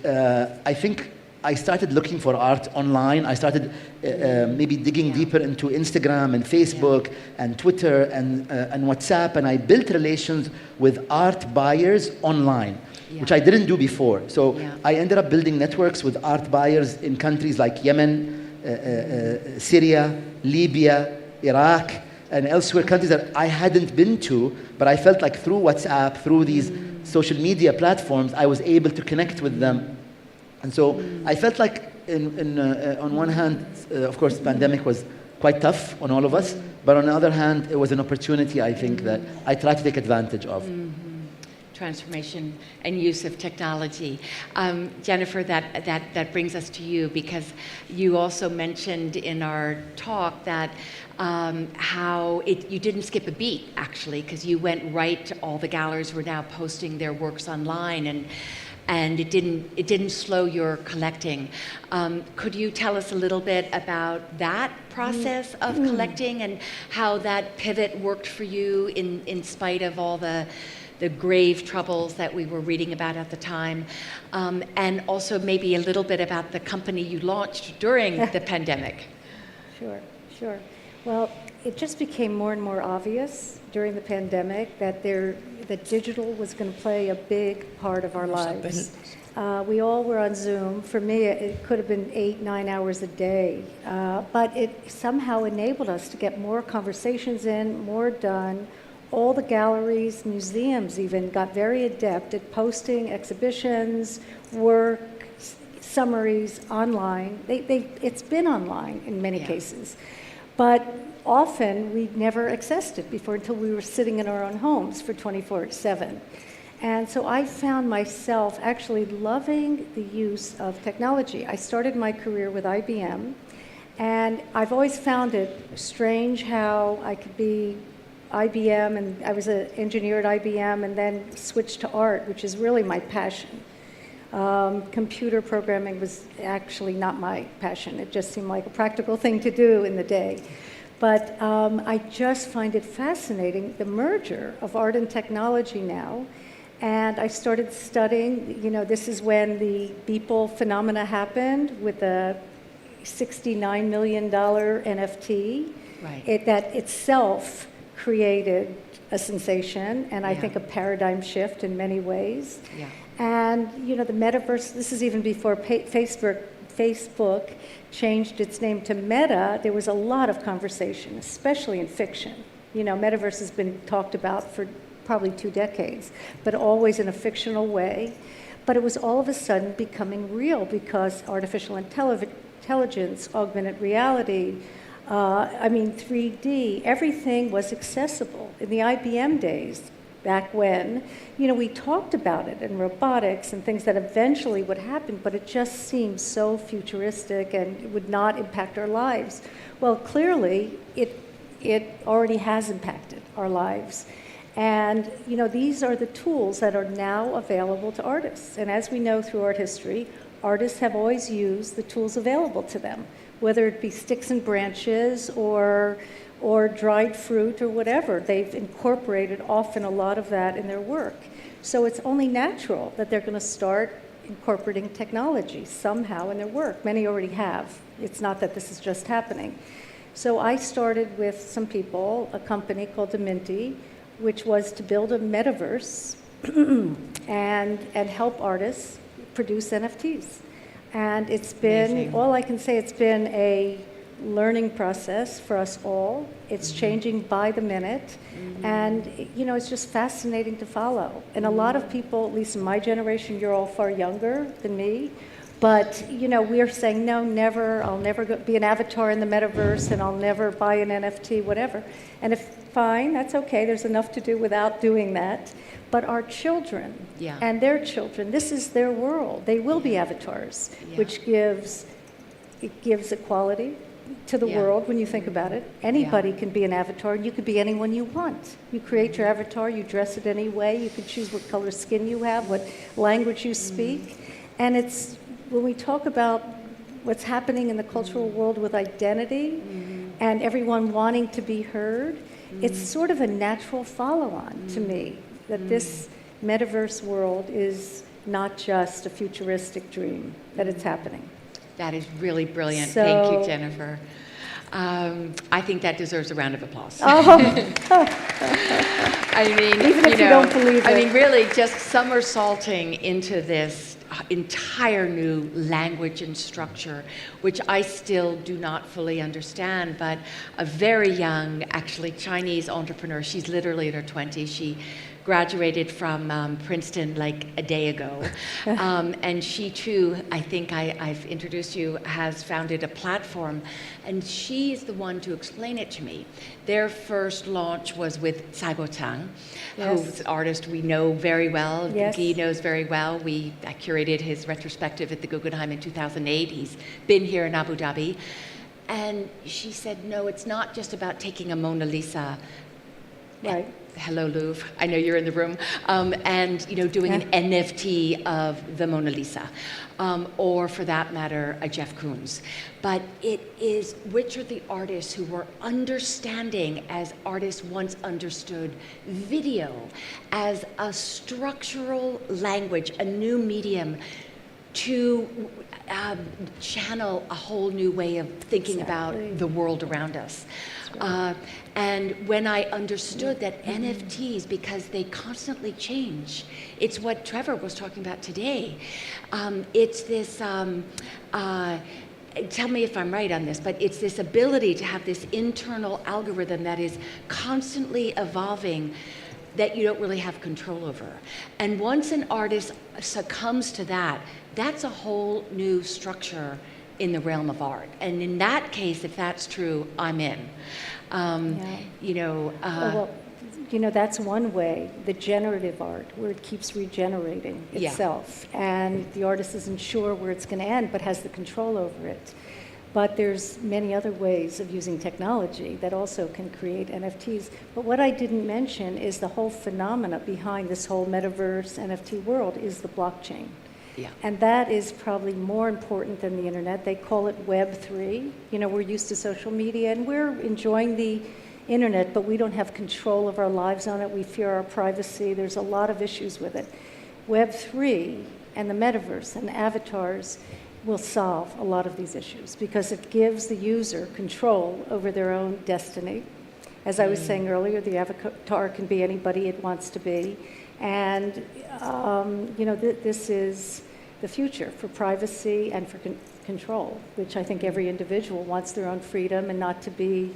I think I started looking for art online. I started maybe digging deeper into Instagram and Facebook and Twitter and WhatsApp, and I built relations with art buyers online, which I didn't do before. So I ended up building networks with art buyers in countries like Yemen, Syria, Libya, Iraq, and elsewhere, countries that I hadn't been to, but I felt like through WhatsApp, through these social media platforms, I was able to connect with them. And so I felt like, on one hand, of course, the pandemic was quite tough on all of us, but on the other hand, it was an opportunity, I think, that I tried to take advantage of. Transformation and use of technology. Jennifer, that brings us to you, because you also mentioned in our talk that how you didn't skip a beat, actually, because you went right to all the galleries were now posting their works online, and it didn't slow your collecting. Could you tell us a little bit about that process of collecting and how that pivot worked for you in spite of all the grave troubles that we were reading about at the time, and also maybe a little bit about the company you launched during the pandemic? Sure. Well, it just became more and more obvious during the pandemic that digital was going to play a big part of our lives. We all were on Zoom. For me, it could have been 8-9 hours a day, but it somehow enabled us to get more conversations in, more done. All the galleries, museums even, got very adept at posting exhibitions, work, summaries online. It's been online in many cases. But often we never accessed it before until we were sitting in our own homes for 24/7. And so I found myself actually loving the use of technology. I started my career with IBM, and I've always found it strange how I could be IBM, and I was an engineer at IBM, and then switched to art, which is really my passion. Computer programming was actually not my passion. It just seemed like a practical thing to do in the day. But I just find it fascinating, the merger of art and technology now. And I started studying, this is when the Beeple phenomena happened with the $69 million NFT. Right. That itself created a sensation, and I think a paradigm shift in many ways. Yeah. And the metaverse, this is even before Facebook changed its name to Meta. There was a lot of conversation, especially in fiction. Metaverse has been talked about for probably 2 decades, but always in a fictional way. But it was all of a sudden becoming real because artificial intelligence, augmented reality, 3D, everything was accessible. In the IBM days, back when, we talked about it in robotics and things that eventually would happen, but it just seemed so futuristic and it would not impact our lives. Well, clearly, it already has impacted our lives. And, these are the tools that are now available to artists. And as we know through art history, artists have always used the tools available to them, whether it be sticks and branches or dried fruit or whatever. They've incorporated often a lot of that in their work. So it's only natural that they're going to start incorporating technology somehow in their work. Many already have. It's not that this is just happening. So I started with some people, a company called Minty, which was to build a metaverse and help artists produce NFTs. And it's been, amazing. All I can say, it's been a learning process for us all. It's changing by the minute. And, it's just fascinating to follow. And a lot of people, at least in my generation, you're all far younger than me, but, we're saying, no, never, I'll never be an avatar in the metaverse, and I'll never buy an NFT, whatever. And fine, that's okay, there's enough to do without doing that. But our children and their children, this is their world. They will be avatars, which gives equality to the world when you think about it. Anybody can be an avatar, and you could be anyone you want. You create your avatar, you dress it any way, you can choose what color skin you have, what language you speak. And it's, when we talk about what's happening in the cultural world with identity and everyone wanting to be heard, it's sort of a natural follow-on to me, that this metaverse world is not just a futuristic dream, that it's happening. That is really brilliant. Thank you, Jennifer. I think that deserves a round of applause. Even if you don't believe it. Really just somersaulting into this entire new language and structure, which I still do not fully understand, but a very young, actually Chinese entrepreneur, she's literally in her 20s, she graduated from Princeton like a day ago. And she too, I think I've introduced you, has founded a platform, and she is the one to explain it to me. Their first launch was with Saibo Tang, who's an artist we know very well, Guy knows very well. I curated his retrospective at the Guggenheim in 2008. He's been here in Abu Dhabi. And she said, no, it's not just about taking a Mona Lisa. Right. Hello, Louvre. I know you're in the room. And doing an NFT of the Mona Lisa, or for that matter, a Jeff Koons. But it is which are the artists who were understanding, as artists once understood, video as a structural language, a new medium to channel a whole new way of thinking about the world around us. And when I understood that NFTs, because they constantly change, it's what Trevor was talking about today. It's this, tell me if I'm right on this, but it's this ability to have this internal algorithm that is constantly evolving that you don't really have control over. And once an artist succumbs to that, that's a whole new structure in the realm of art. And in that case, if that's true, I'm in. That's one way, the generative art, where it keeps regenerating itself. And the artist isn't sure where it's going to end, but has the control over it. But there's many other ways of using technology that also can create NFTs. But what I didn't mention is the whole phenomena behind this whole metaverse NFT world is the blockchain. Yeah. And that is probably more important than the internet. They call it Web 3. We're used to social media and we're enjoying the internet, but we don't have control of our lives on it. We fear our privacy. There's a lot of issues with it. Web 3 and the metaverse and avatars will solve a lot of these issues because it gives the user control over their own destiny. As I was saying earlier, the avatar can be anybody it wants to be. And, this is the future for privacy and for control, which I think every individual wants their own freedom and not to be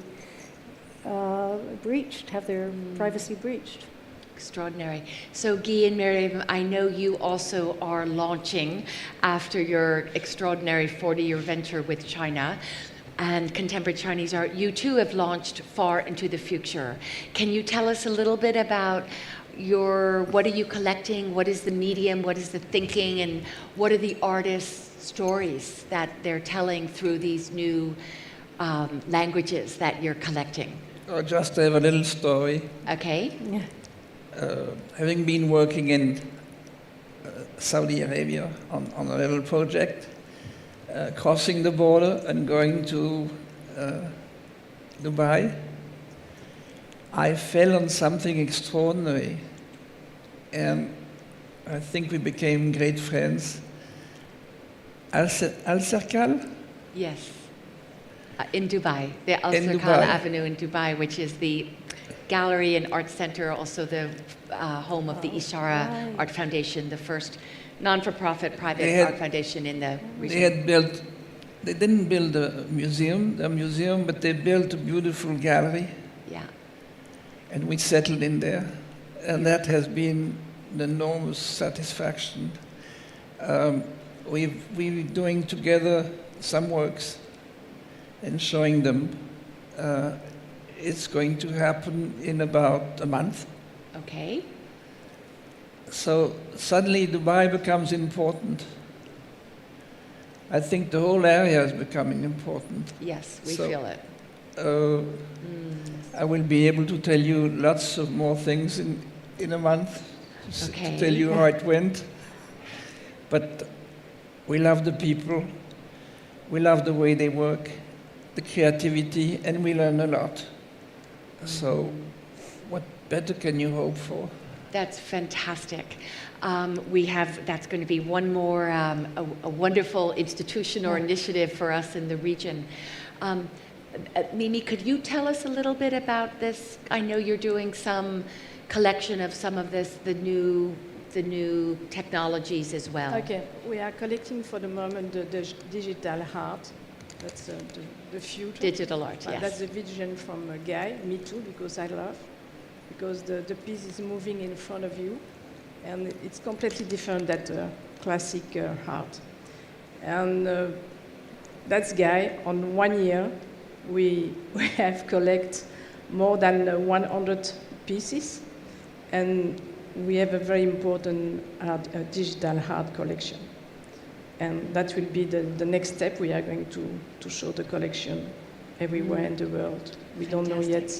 breached, have their privacy breached. Extraordinary. So Guy and Miriam, I know you also are launching after your extraordinary 40-year venture with China and contemporary Chinese art. You too have launched far into the future. Can you tell us a little bit about what are you collecting? What is the medium? What is the thinking? And what are the artists' stories that they're telling through these new languages that you're collecting? Just have a little story. Okay. Having been working in Saudi Arabia on a little project, crossing the border and going to Dubai, I fell on something extraordinary, and I think we became great friends. Al-Serkal? Yes, in Dubai, the Al-Serkal Avenue in Dubai, which is the gallery and art center, also the home of the Ishara Art Foundation, the first non-for-profit private art foundation in the region. They didn't build a museum, but they built a beautiful gallery. Yeah. And we settled in there, and that has been an enormous satisfaction. We're doing together some works and showing them. It's going to happen in about a month. Okay. So suddenly Dubai becomes important. I think the whole area is becoming important. Yes, we feel it. I will be able to tell you lots of more things in a month to tell you how it went. But we love the people, we love the way they work, the creativity, and we learn a lot. So what better can you hope for? That's fantastic. That's going to be one more a wonderful institution or initiative for us in the region. Mimi, could you tell us a little bit about this? I know you're doing some collection of some of this, the new the new technologies as well? Okay, we are collecting for the moment the digital art. That's the future. Digital art, yes. That's the vision from Guy, me too, because I love. Because the piece is moving in front of you, and it's completely different than classic art. And that's Guy. On 1 year, we have collected more than 100 pieces, and we have a very important digital art collection. And that will be the next step. We are going to show the collection everywhere in the world. We don't know yet.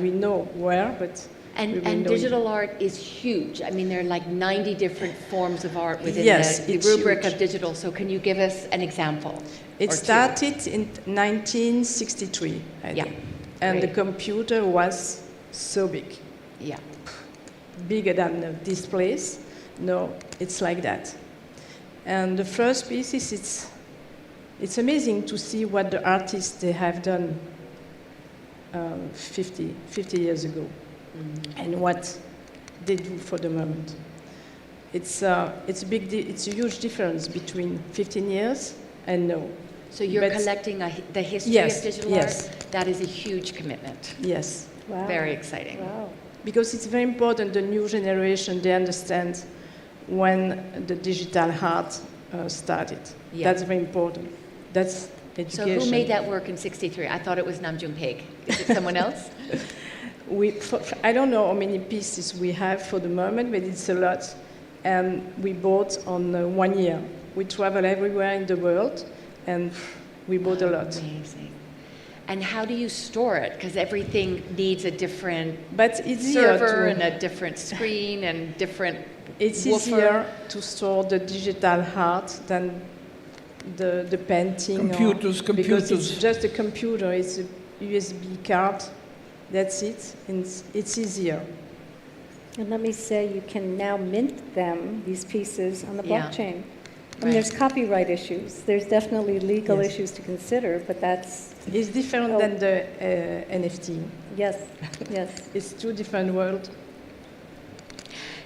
We know where, but and digital art is huge. I mean, there are like 90 different forms of art within the it's rubric huge. of digital. So can you give us an example? It started in 1963, I think. And the computer was so big. Yeah. Bigger than this place. No, it's like that. And the first piece is, it's amazing to see what the artists they have done 50 years ago, and what they do for the moment. It's a huge difference between 15 years and now. So you're collecting the history of digital art? That is a huge commitment. Yes. Wow. Very exciting. Wow. Because it's very important, the new generation, they understand when the digital art started. Yeah. That's very important. That's education. So who made that work in '63? I thought it was Nam June Paik. Is it someone else? I don't know how many pieces we have for the moment, but it's a lot. And we bought on 1 year. We travel everywhere in the world, and we bought a lot. Amazing. And how do you store it? Because everything needs a different it's server and a different screen and different It's woofer. easier to store the digital art than the painting. Because it's just a computer. It's a USB card. That's it. And it's easier. And let me say, you can now mint them, these pieces, on the Yeah. blockchain. And there's copyright issues. There's definitely legal issues to consider, but that's... It's different than the NFT. Yes, yes. It's two different worlds.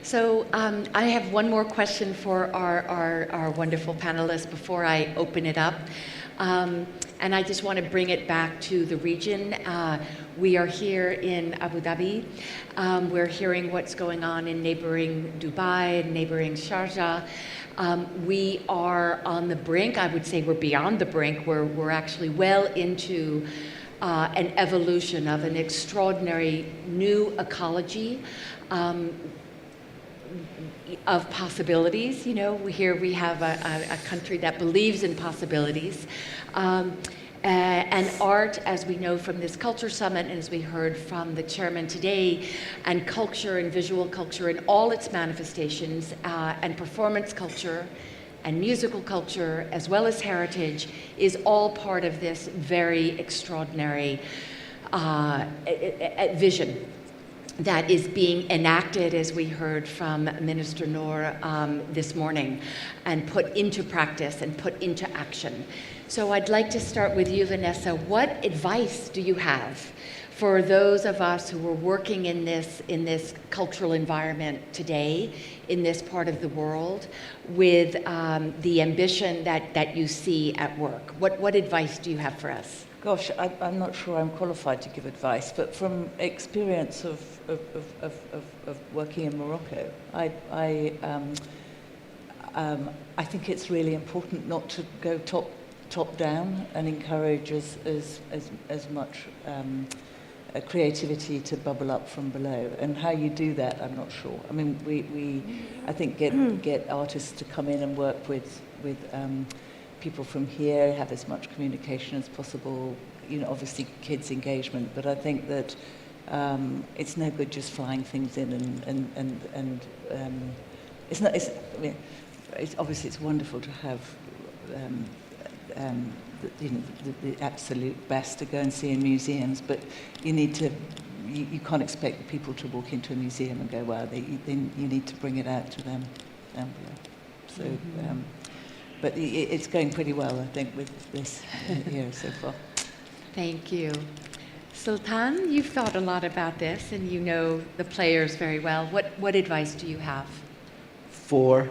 So I have one more question for our wonderful panelists before I open it up. And I just want to bring it back to the region. We are here in Abu Dhabi. We're hearing what's going on in neighboring Dubai and neighboring Sharjah. We are on the brink. I would say we're beyond the brink. We're actually well into an evolution of an extraordinary new ecology of possibilities. You know, here we have a country that believes in possibilities. And art, as we know from this culture summit, and as we heard from the chairman today, and culture and visual culture in all its manifestations, and performance culture and musical culture, as well as heritage, is all part of this very extraordinary vision that is being enacted, as we heard from Minister Noor this morning, and put into practice and put into action. So I'd like to start with you, Vanessa. What advice do you have for those of us who are working in this cultural environment today, in this part of the world, with the ambition that you see at work? What advice do you have for us? Gosh, I'm not sure I'm qualified to give advice, but from experience of working in Morocco, I think it's really important not to go top down and encourage as much creativity to bubble up from below. And how you do that, I'm not sure. I mean, I think get artists to come in and work with people from here, have as much communication as possible. You know, obviously kids' engagement, but I think that it's no good just flying things in and it's not. I mean, obviously it's wonderful to have the absolute best to go and see in museums, but you need to. You can't expect people to walk into a museum and go, wow, you need to bring it out to them. So, but it's going pretty well, I think, with this year so far. Thank you. Sultan, you've thought a lot about this and you know the players very well. What advice do you have? For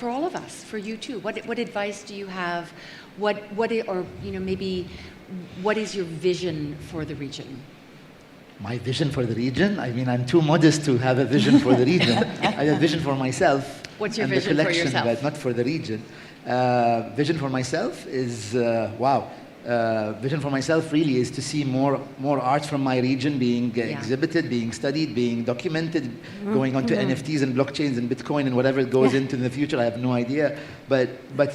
all of us, for you too. What advice do you have? Maybe what is your vision for the region? My vision for the region? I mean, I'm too modest to have a vision for the region. I have a vision for myself. What's your and vision the for collection, yourself? But not for the region. Vision for myself is, vision for myself really is to see more art from my region being exhibited, being studied, being documented, going on to NFTs and blockchains and Bitcoin and whatever goes into in the future. I have no idea. But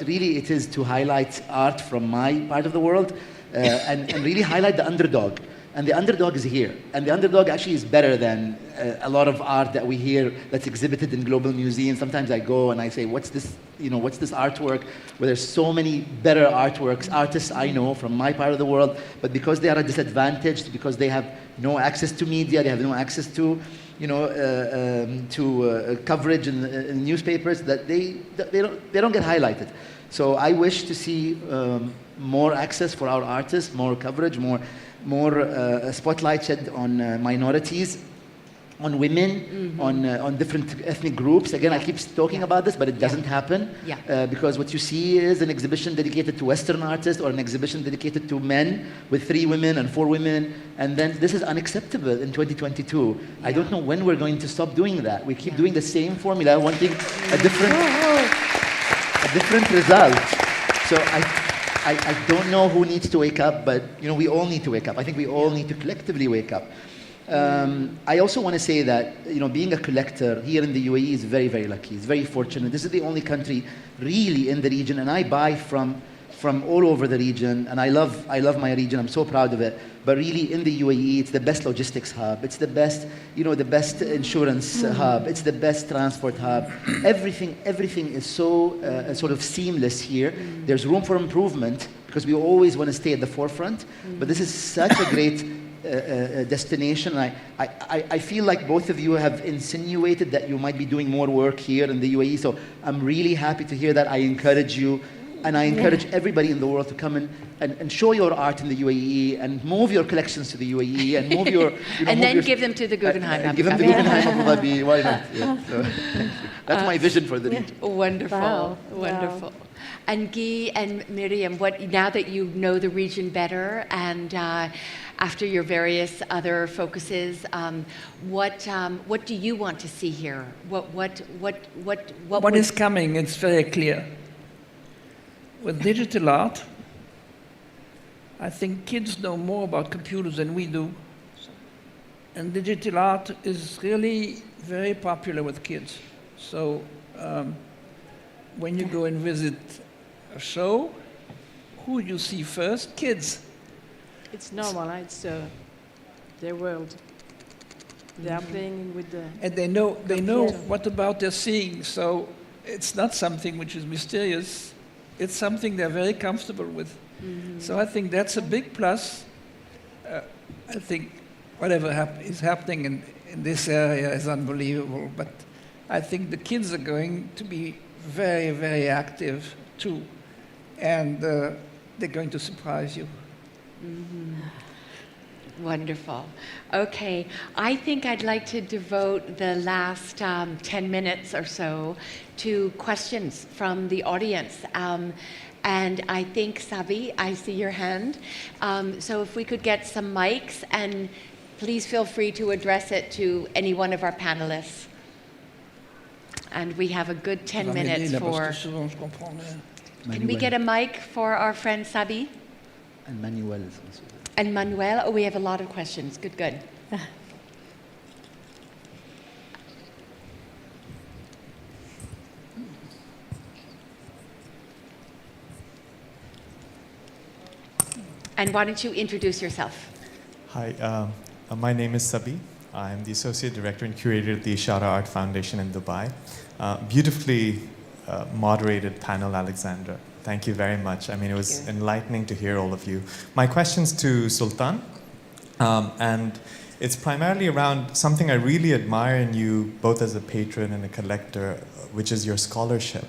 really it is to highlight art from my part of the world and really highlight the underdog. And the underdog is here. And the underdog actually is better than a lot of art that we hear that's exhibited in global museums. Sometimes I go and I say, what's this artwork? Where there's so many better artists I know from my part of the world, but because they are disadvantaged, because they have no access to media, they have no access to, coverage in newspapers, that they don't get highlighted. So I wish to see more access for our artists, more coverage, more spotlight shed on minorities, on women, on different ethnic groups. Again, I keep talking about this, but it doesn't happen. Because what you see is an exhibition dedicated to Western artists or an exhibition dedicated to men with 3 women and 4 women. And then this is unacceptable in 2022. I don't know when we're going to stop doing that. We keep doing the same formula, wanting a different result. So I don't know who needs to wake up, but we all need to wake up. I think we all need to collectively wake up. I also want to say that being a collector here in the UAE is very, very lucky. It's very fortunate. This is the only country really in the region, and I buy from all over the region, and I love my region. I'm so proud of it. But really, in the UAE, it's the best logistics hub. It's the best, the best insurance hub. It's the best transport hub. Everything is so sort of seamless here. There's room for improvement because we always want to stay at the forefront. But this is such a great destination. I feel like both of you have insinuated that you might be doing more work here in the UAE. So I'm really happy to hear that. I encourage you. And I encourage everybody in the world to come and show your art in the UAE and move your collections to the UAE and move your... and then give them to the Guggenheim. Give them to the Guggenheim Abu Dhabi. Why not? Yeah, so, that's my vision for the region. Wonderful. Wow. Wonderful. Wow. And Guy and Miriam, now that you know the region better and after your various other focuses, what do you want to see here? What is coming? It's very clear. With digital art, I think kids know more about computers than we do. And digital art is really very popular with kids. So when you go and visit a show, who do you see first? Kids. It's normal, it's their world. They are playing with the... And they know what about they're seeing, so it's not something which is mysterious. It's something they're very comfortable with. So I think that's a big plus. I think whatever is happening in this area is unbelievable, but I think the kids are going to be very, very active too, and they're going to surprise you. Wonderful. Okay, I think I'd like to devote the last 10 minutes or so to questions from the audience. And I think, Sabi, I see your hand. So if we could get some mics, and please feel free to address it to any one of our panelists. And we have a good 10 minutes for... Can we get a mic for our friend Sabi? And Manuel is also there. And Manuel, oh, we have a lot of questions. Good. And why don't you introduce yourself? Hi, my name is Sabi. I'm the Associate Director and Curator at the Ishara Art Foundation in Dubai. Beautifully moderated panel, Alexandra. Thank you very much. I mean, it was enlightening to hear all of you. My question's to Sultan, and it's primarily around something I really admire in you, both as a patron and a collector, which is your scholarship.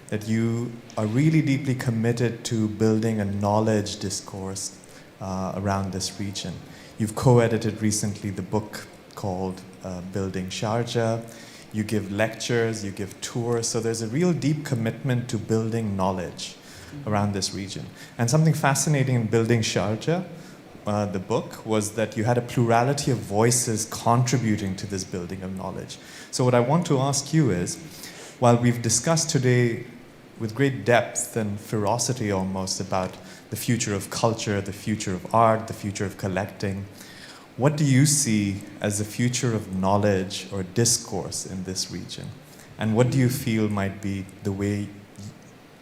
That you are really deeply committed to building a knowledge discourse around this region. You've co-edited recently the book called Building Sharjah. you give lectures, you give tours, so there's a real deep commitment to building knowledge around this region. And something fascinating in building Sharjah, the book, was that you had a plurality of voices contributing to this building of knowledge. So what I want to ask you is, while we've discussed today with great depth and ferocity almost about the future of culture, the future of art, the future of collecting, what do you see as the future of knowledge or discourse in this region? And what do you feel might be the way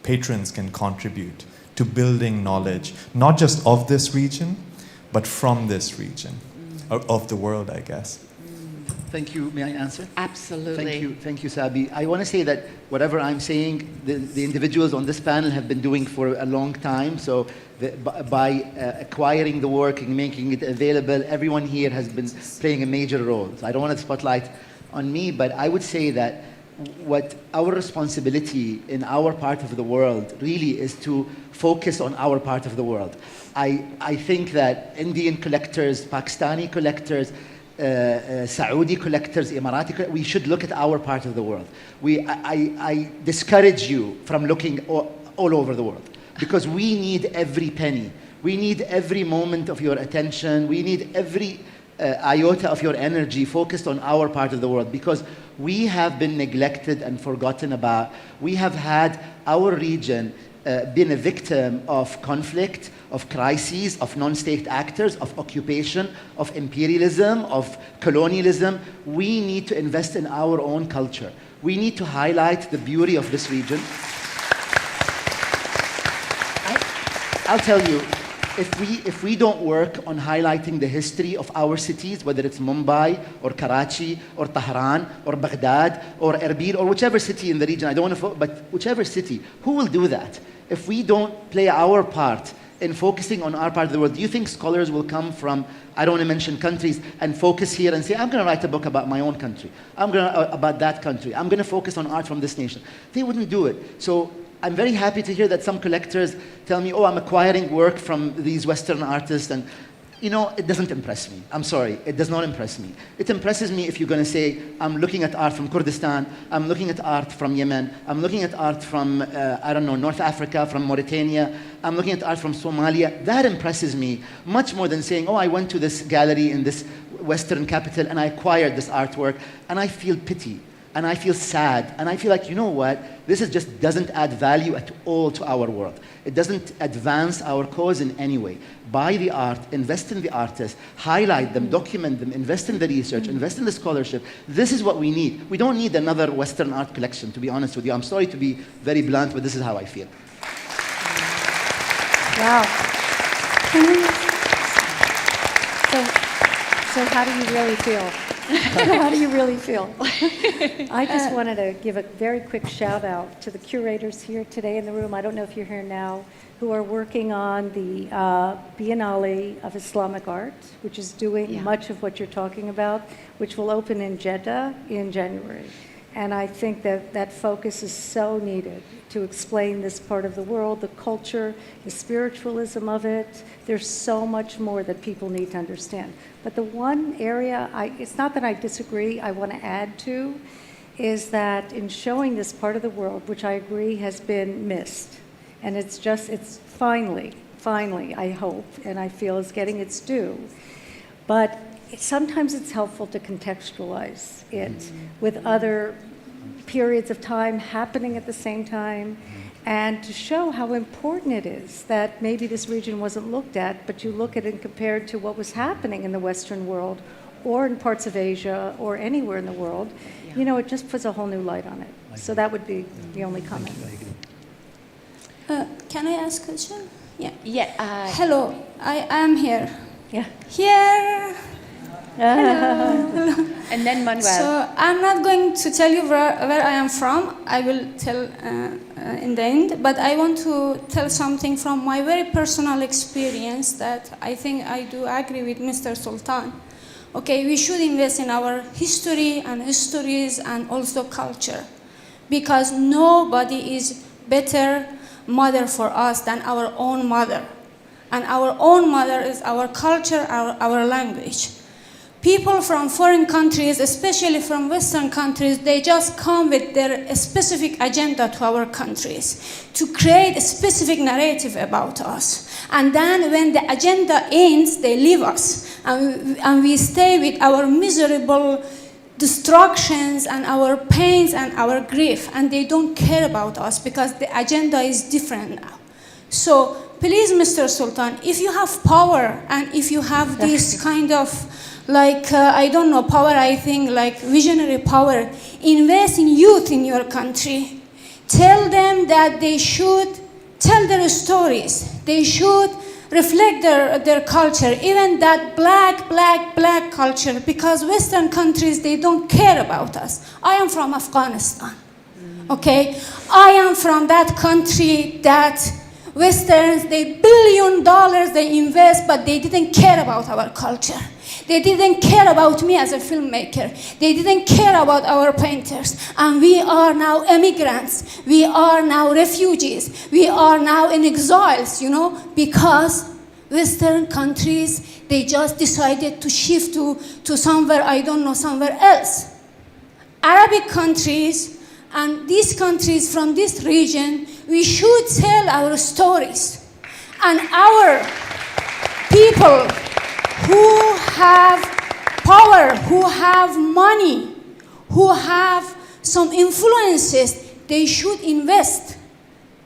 patrons can contribute to building knowledge, not just of this region, but from this region, of the world, I guess? Thank you. May I answer? Absolutely. Thank you, Sabi. I want to say that whatever I'm saying, the individuals on this panel have been doing for a long time. So by acquiring the work and making it available, everyone here has been playing a major role. So I don't want to spotlight on me, but I would say that what our responsibility in our part of the world really is to focus on our part of the world. I think that Indian collectors, Pakistani collectors, Saudi collectors, Emirati collectors, we should look at our part of the world. I discourage you from looking all over the world, because we need every penny. We need every moment of your attention. We need every iota of your energy focused on our part of the world, because we have been neglected and forgotten about. We have had our region been a victim of conflict, of crises, of non-state actors, of occupation, of imperialism, of colonialism. We need to invest in our own culture. We need to highlight the beauty of this region. I'll tell you, if we don't work on highlighting the history of our cities, whether it's Mumbai or Karachi or Tehran or Baghdad or Erbil or whichever city in the region, I don't want to, but whichever city, who will do that? If we don't play our part in focusing on our part of the world, do you think scholars will come from, I don't want to mention countries, and focus here and say, I'm going to write a book about my own country. I'm going to, about that country. I'm going to focus on art from this nation. They wouldn't do it. So I'm very happy to hear that some collectors tell me, oh, I'm acquiring work from these Western artists, and you know, it doesn't impress me. I'm sorry, it does not impress me. It impresses me if you're going to say, I'm looking at art from Kurdistan, I'm looking at art from Yemen, I'm looking at art from, I don't know, North Africa, from Mauritania, I'm looking at art from Somalia. That impresses me much more than saying, oh, I went to this gallery in this Western capital and I acquired this artwork, and I feel pity. And I feel sad, and I feel like, you know what, this is just doesn't add value at all to our world. It doesn't advance our cause in any way. Buy the art, invest in the artists, highlight them, document them, invest in the research, invest in the scholarship. This is what we need. We don't need another Western art collection, to be honest with you. I'm sorry to be very blunt, but this is how I feel. Wow. So how do you really feel? How do you really feel? I just wanted to give a very quick shout out to the curators here today in the room. I don't know if you're here now, who are working on the Biennale of Islamic Art, which is doing much of what you're talking about, which will open in Jeddah in January. And I think that that focus is so needed to explain this part of the world, the culture, the spiritualism of it. There's so much more that people need to understand. But the one area, it's not that I disagree, I want to add to, is that in showing this part of the world, which I agree has been missed, and it's finally, I hope, and I feel is getting its due, but sometimes it's helpful to contextualize it with other periods of time happening at the same time, and to show how important it is that maybe this region wasn't looked at, but you look at it compared to what was happening in the Western world or in parts of Asia or anywhere in the world, you know, it just puts a whole new light on it. So that would be the only comment. Can I ask a question? Yeah. Hello, I am here. Yeah. Here. Hello. And then Manuel. So I'm not going to tell you where I am from. I will tell in the end. But I want to tell something from my very personal experience that I think I do agree with Mr. Sultan. Okay, we should invest in our history and histories and also culture, because nobody is better mother for us than our own mother. And our own mother is our culture, our language. People from foreign countries, especially from Western countries, they just come with their specific agenda to our countries to create a specific narrative about us. And then when the agenda ends, they leave us. And we stay with our miserable destructions and our pains and our grief. And they don't care about us because the agenda is different now. So please, Mr. Sultan, if you have power and if you have this kind of I don't know, power, I think, like visionary power, invest in youth in your country. Tell them that they should tell their stories. They should reflect their culture, even that black culture, because Western countries, they don't care about us. I am from Afghanistan, okay? I am from that country that Westerns, they $1 billion they invest, but they didn't care about our culture. They didn't care about me as a filmmaker. They didn't care about our painters. And we are now immigrants. We are now refugees. We are now in exiles, you know, because Western countries, they just decided to shift to somewhere, I don't know, somewhere else. Arabic countries and these countries from this region, we should tell our stories. And our people who have power, who have money, who have some influences, they should invest.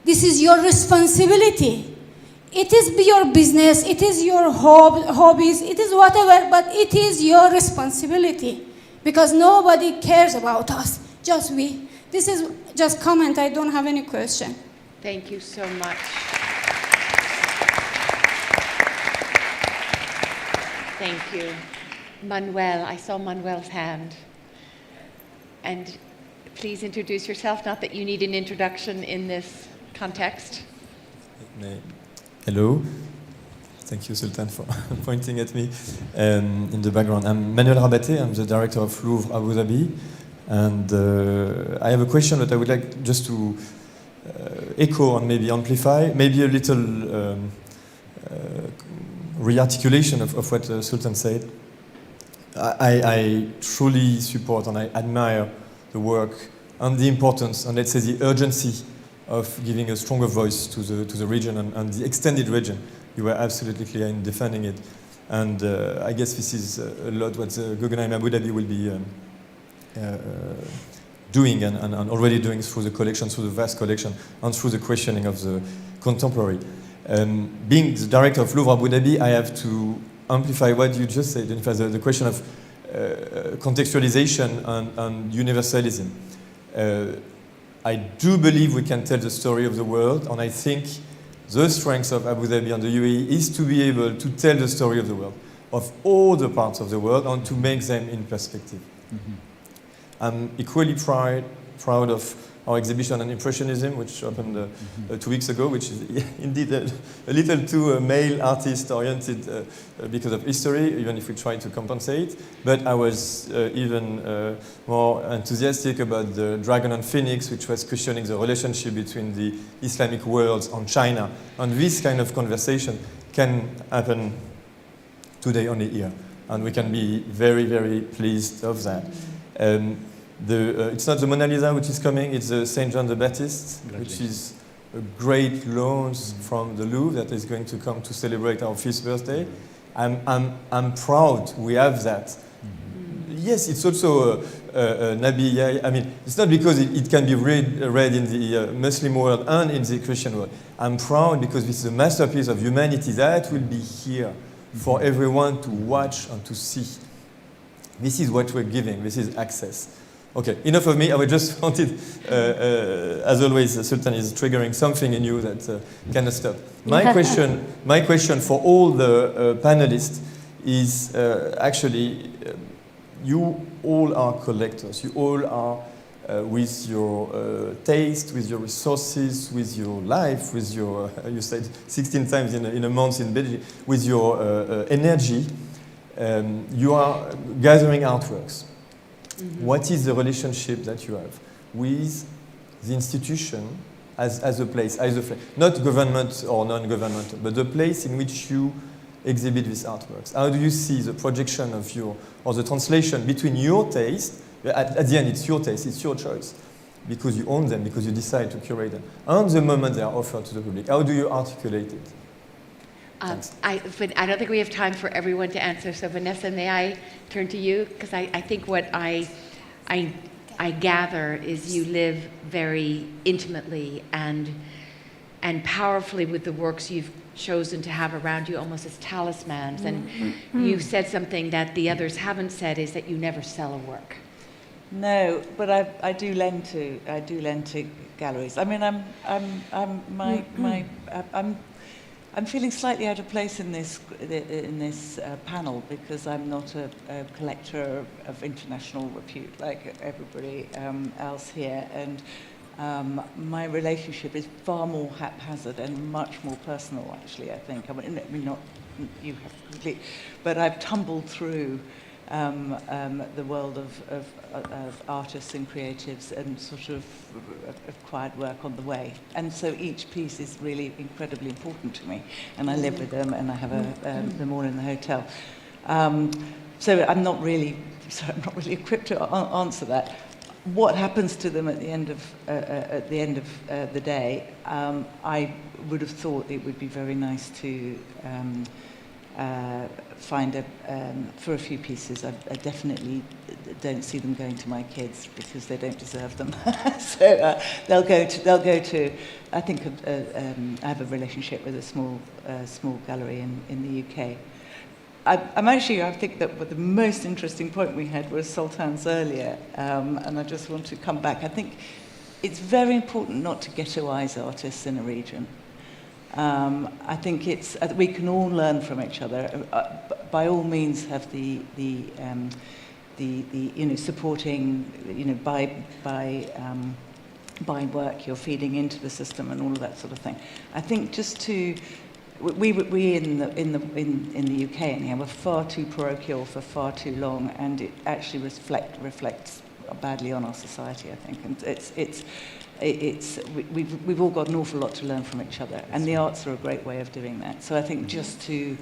This is your responsibility. It is your business, it is your hobbies, it is whatever, but it is your responsibility because nobody cares about us, just we. This is just comment, I don't have any question. Thank you so much. Thank you. Manuel, I saw Manuel's hand. And please introduce yourself, not that you need an introduction in this context. Hello. Thank you, Sultan, for pointing at me in the background. I'm Manuel Rabaté. I'm the director of Louvre Abu Dhabi. And I have a question that I would like just to echo and maybe amplify, maybe a little re-articulation of what Sultan said. I truly support and I admire the work and the importance and let's say the urgency of giving a stronger voice to the region and the extended region. You were absolutely clear in defending it. And I guess this is a lot what Guggenheim Abu Dhabi will be doing and already doing through the collection, through the vast collection, and through the questioning of the contemporary. Being the director of Louvre Abu Dhabi, I have to amplify what you just said, in fact, the question of contextualization and universalism. I do believe we can tell the story of the world, and I think the strength of Abu Dhabi and the UAE is to be able to tell the story of the world, of all the parts of the world, and to make them in perspective. Mm-hmm. I'm equally proud of our exhibition on Impressionism, which opened 2 weeks ago, which is indeed a little too male artist-oriented because of history, even if we try to compensate. But I was even more enthusiastic about the Dragon and Phoenix, which was questioning the relationship between the Islamic worlds and China. And this kind of conversation can happen today only here. And we can be very, very pleased of that. It's not the Mona Lisa which is coming, it's the St. John the Baptist, which is a great launch from the Louvre that is going to come to celebrate our 5th birthday. I'm proud we have that. Yes, it's also Nabi. I mean, it's not because it can be read in the Muslim world and in the Christian world. I'm proud because this is a masterpiece of humanity that will be here for everyone to watch and to see. This is what we're giving. This is access. Okay, enough of me. I just wanted, as always, Sultan is triggering something in you that cannot stop. My question for all the panelists is actually, you all are collectors. You all are with your taste, with your resources, with your life, with your, you said 16 times in a month in Belgium, with your energy. You are gathering artworks. Mm-hmm. What is the relationship that you have with the institution as a place, not government or non-government, but the place in which you exhibit these artworks? How do you see the projection of or the translation between your taste, at the end it's your taste, it's your choice, because you own them, because you decide to curate them, and the moment they are offered to the public? How do you articulate it? I don't think we have time for everyone to answer, so Vanessa, may I turn to you? Because I think what I gather is you live very intimately and powerfully with the works you've chosen to have around you, almost as talismans. And you said something that the others haven't said, is that you never sell a work. No, but I do lend to galleries. I mean, I'm feeling slightly out of place in this panel because I'm not a collector of international repute like everybody else here, and my relationship is far more haphazard and much more personal, actually, I think. I mean not you have completely, but I've tumbled through the world of artists and creatives and sort of acquired work on the way. And so each piece is really incredibly important to me. And I live with them and I have them all in the hotel. So I'm not really equipped to answer that. What happens to them at the end of the day? I would have thought it would be very nice to find for a few pieces. I definitely don't see them going to my kids because they don't deserve them. So they'll go to. I think I have a relationship with a small gallery in the UK. I think that the most interesting point we had was Sultan's earlier, and I just want to come back. I think it's very important not to ghettoise artists in a region. I think we can all learn from each other. By all means, have the supporting, by work you're feeding into the system and all of that sort of thing. I think just to we in the UK anyhow were far too parochial for far too long, and it actually reflects badly on our society, I think, and we've all got an awful lot to learn from each other, and the arts are a great way of doing that. So I think just to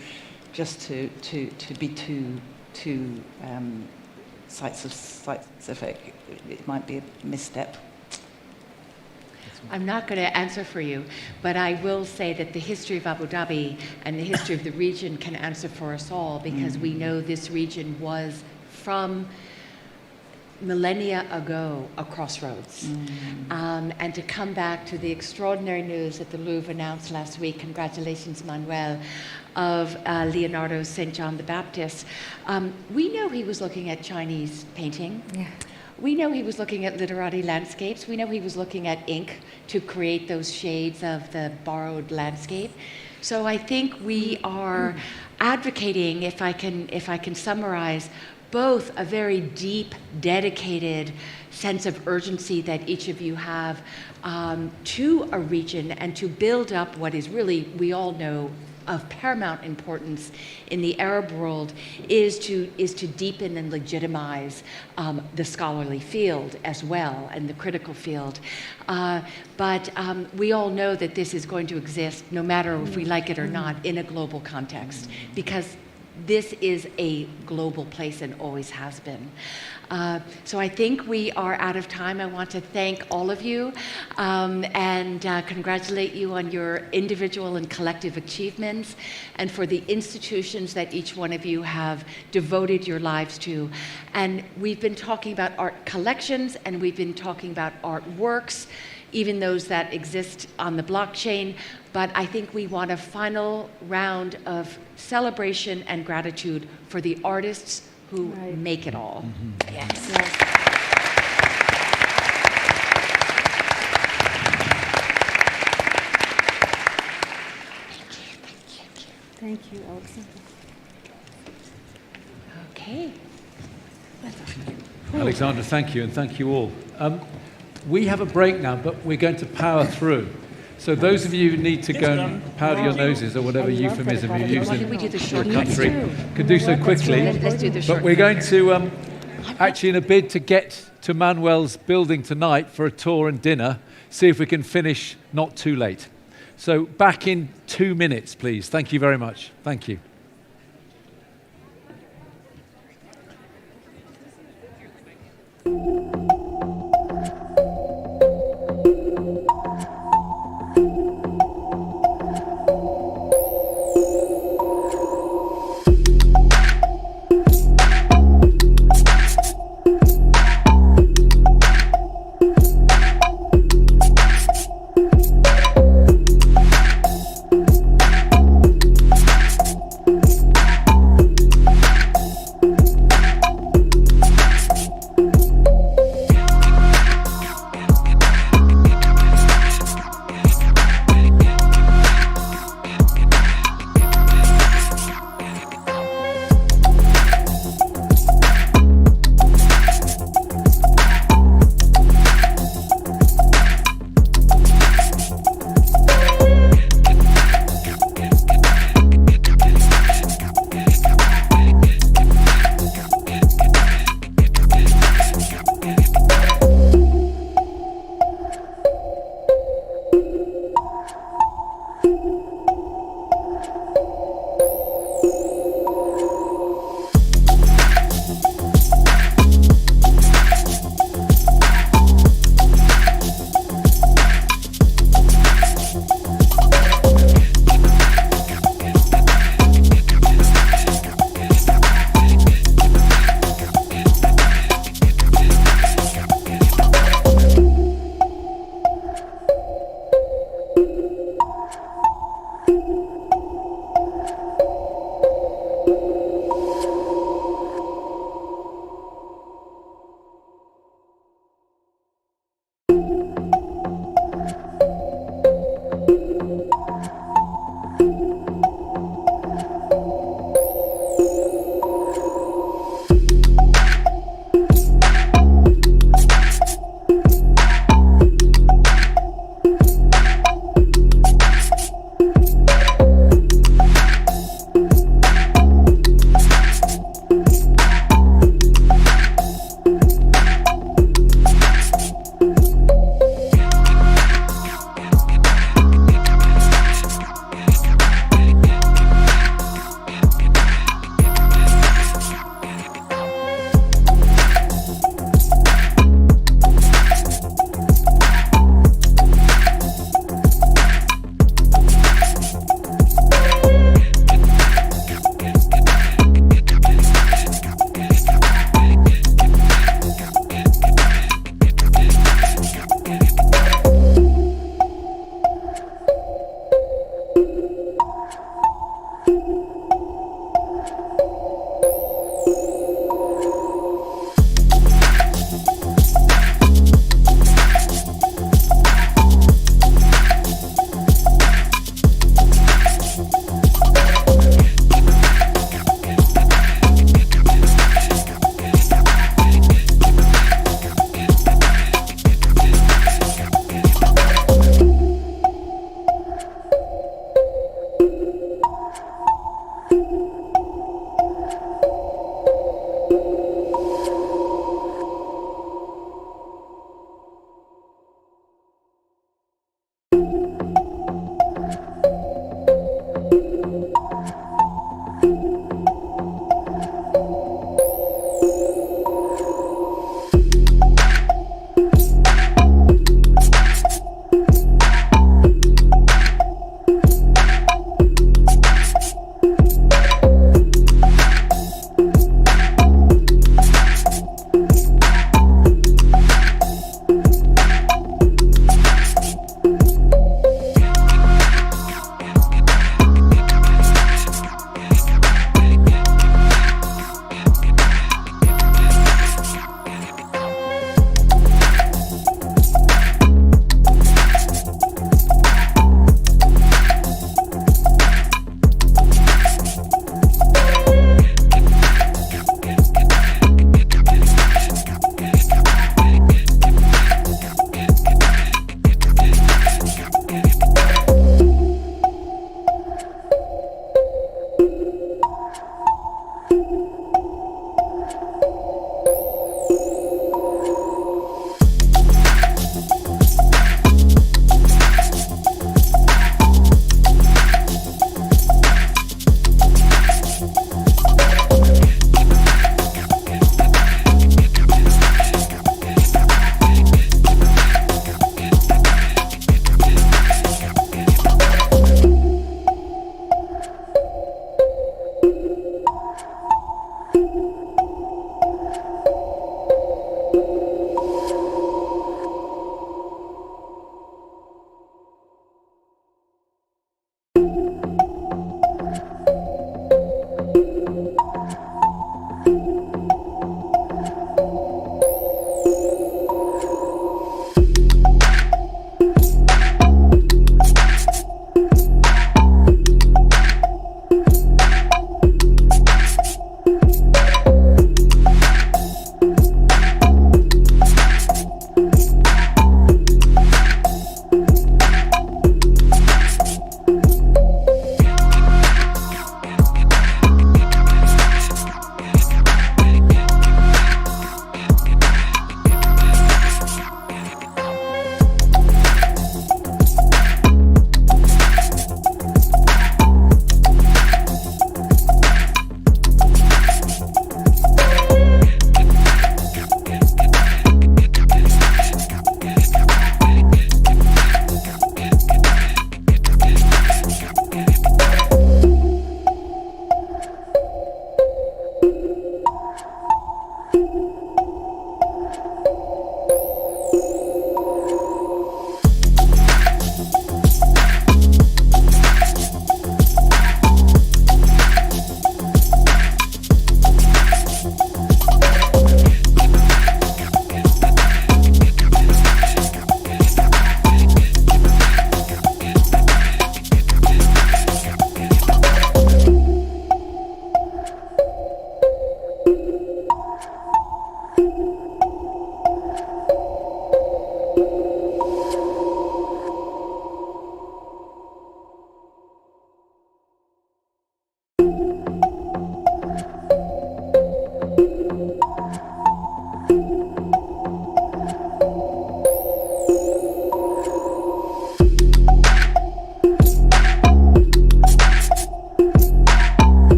be too site-specific, it might be a misstep. I'm not going to answer for you, but I will say that the history of Abu Dhabi and the history of the region can answer for us all, because we know this region was from millennia ago a crossroads. And to come back to the extraordinary news that the Louvre announced last week, congratulations Manuel, of Leonardo St. John the Baptist, we know he was looking at Chinese painting. Yeah. We know he was looking at literati landscapes. We know he was looking at ink to create those shades of the borrowed landscape. So I think we are advocating, if I can summarize, both a very deep, dedicated sense of urgency that each of you have to a region, and to build up what is really, we all know, of paramount importance in the Arab world is to deepen and legitimize the scholarly field as well, and the critical field. But we all know that this is going to exist, no matter if we like it or not, in a global context, because this is a global place and always has been. So I think we are out of time. I want to thank all of you and congratulate you on your individual and collective achievements, and for the institutions that each one of you have devoted your lives to. And we've been talking about art collections, and we've been talking about artworks, even those that exist on the blockchain. But I think we want a final round of celebration and gratitude for the artists who make it all. Yes. Thank you, Alexander. Okay. Alexandra, thank you, and thank you all. We have a break now, but we're going to power through. So those of you who need to go and powder your noses, or whatever euphemism you use in your country, can do so quickly. But we're going to, actually in a bid to get to Manuel's building tonight for a tour and dinner, see if we can finish not too late. So back in 2 minutes, please. Thank you very much. Thank you.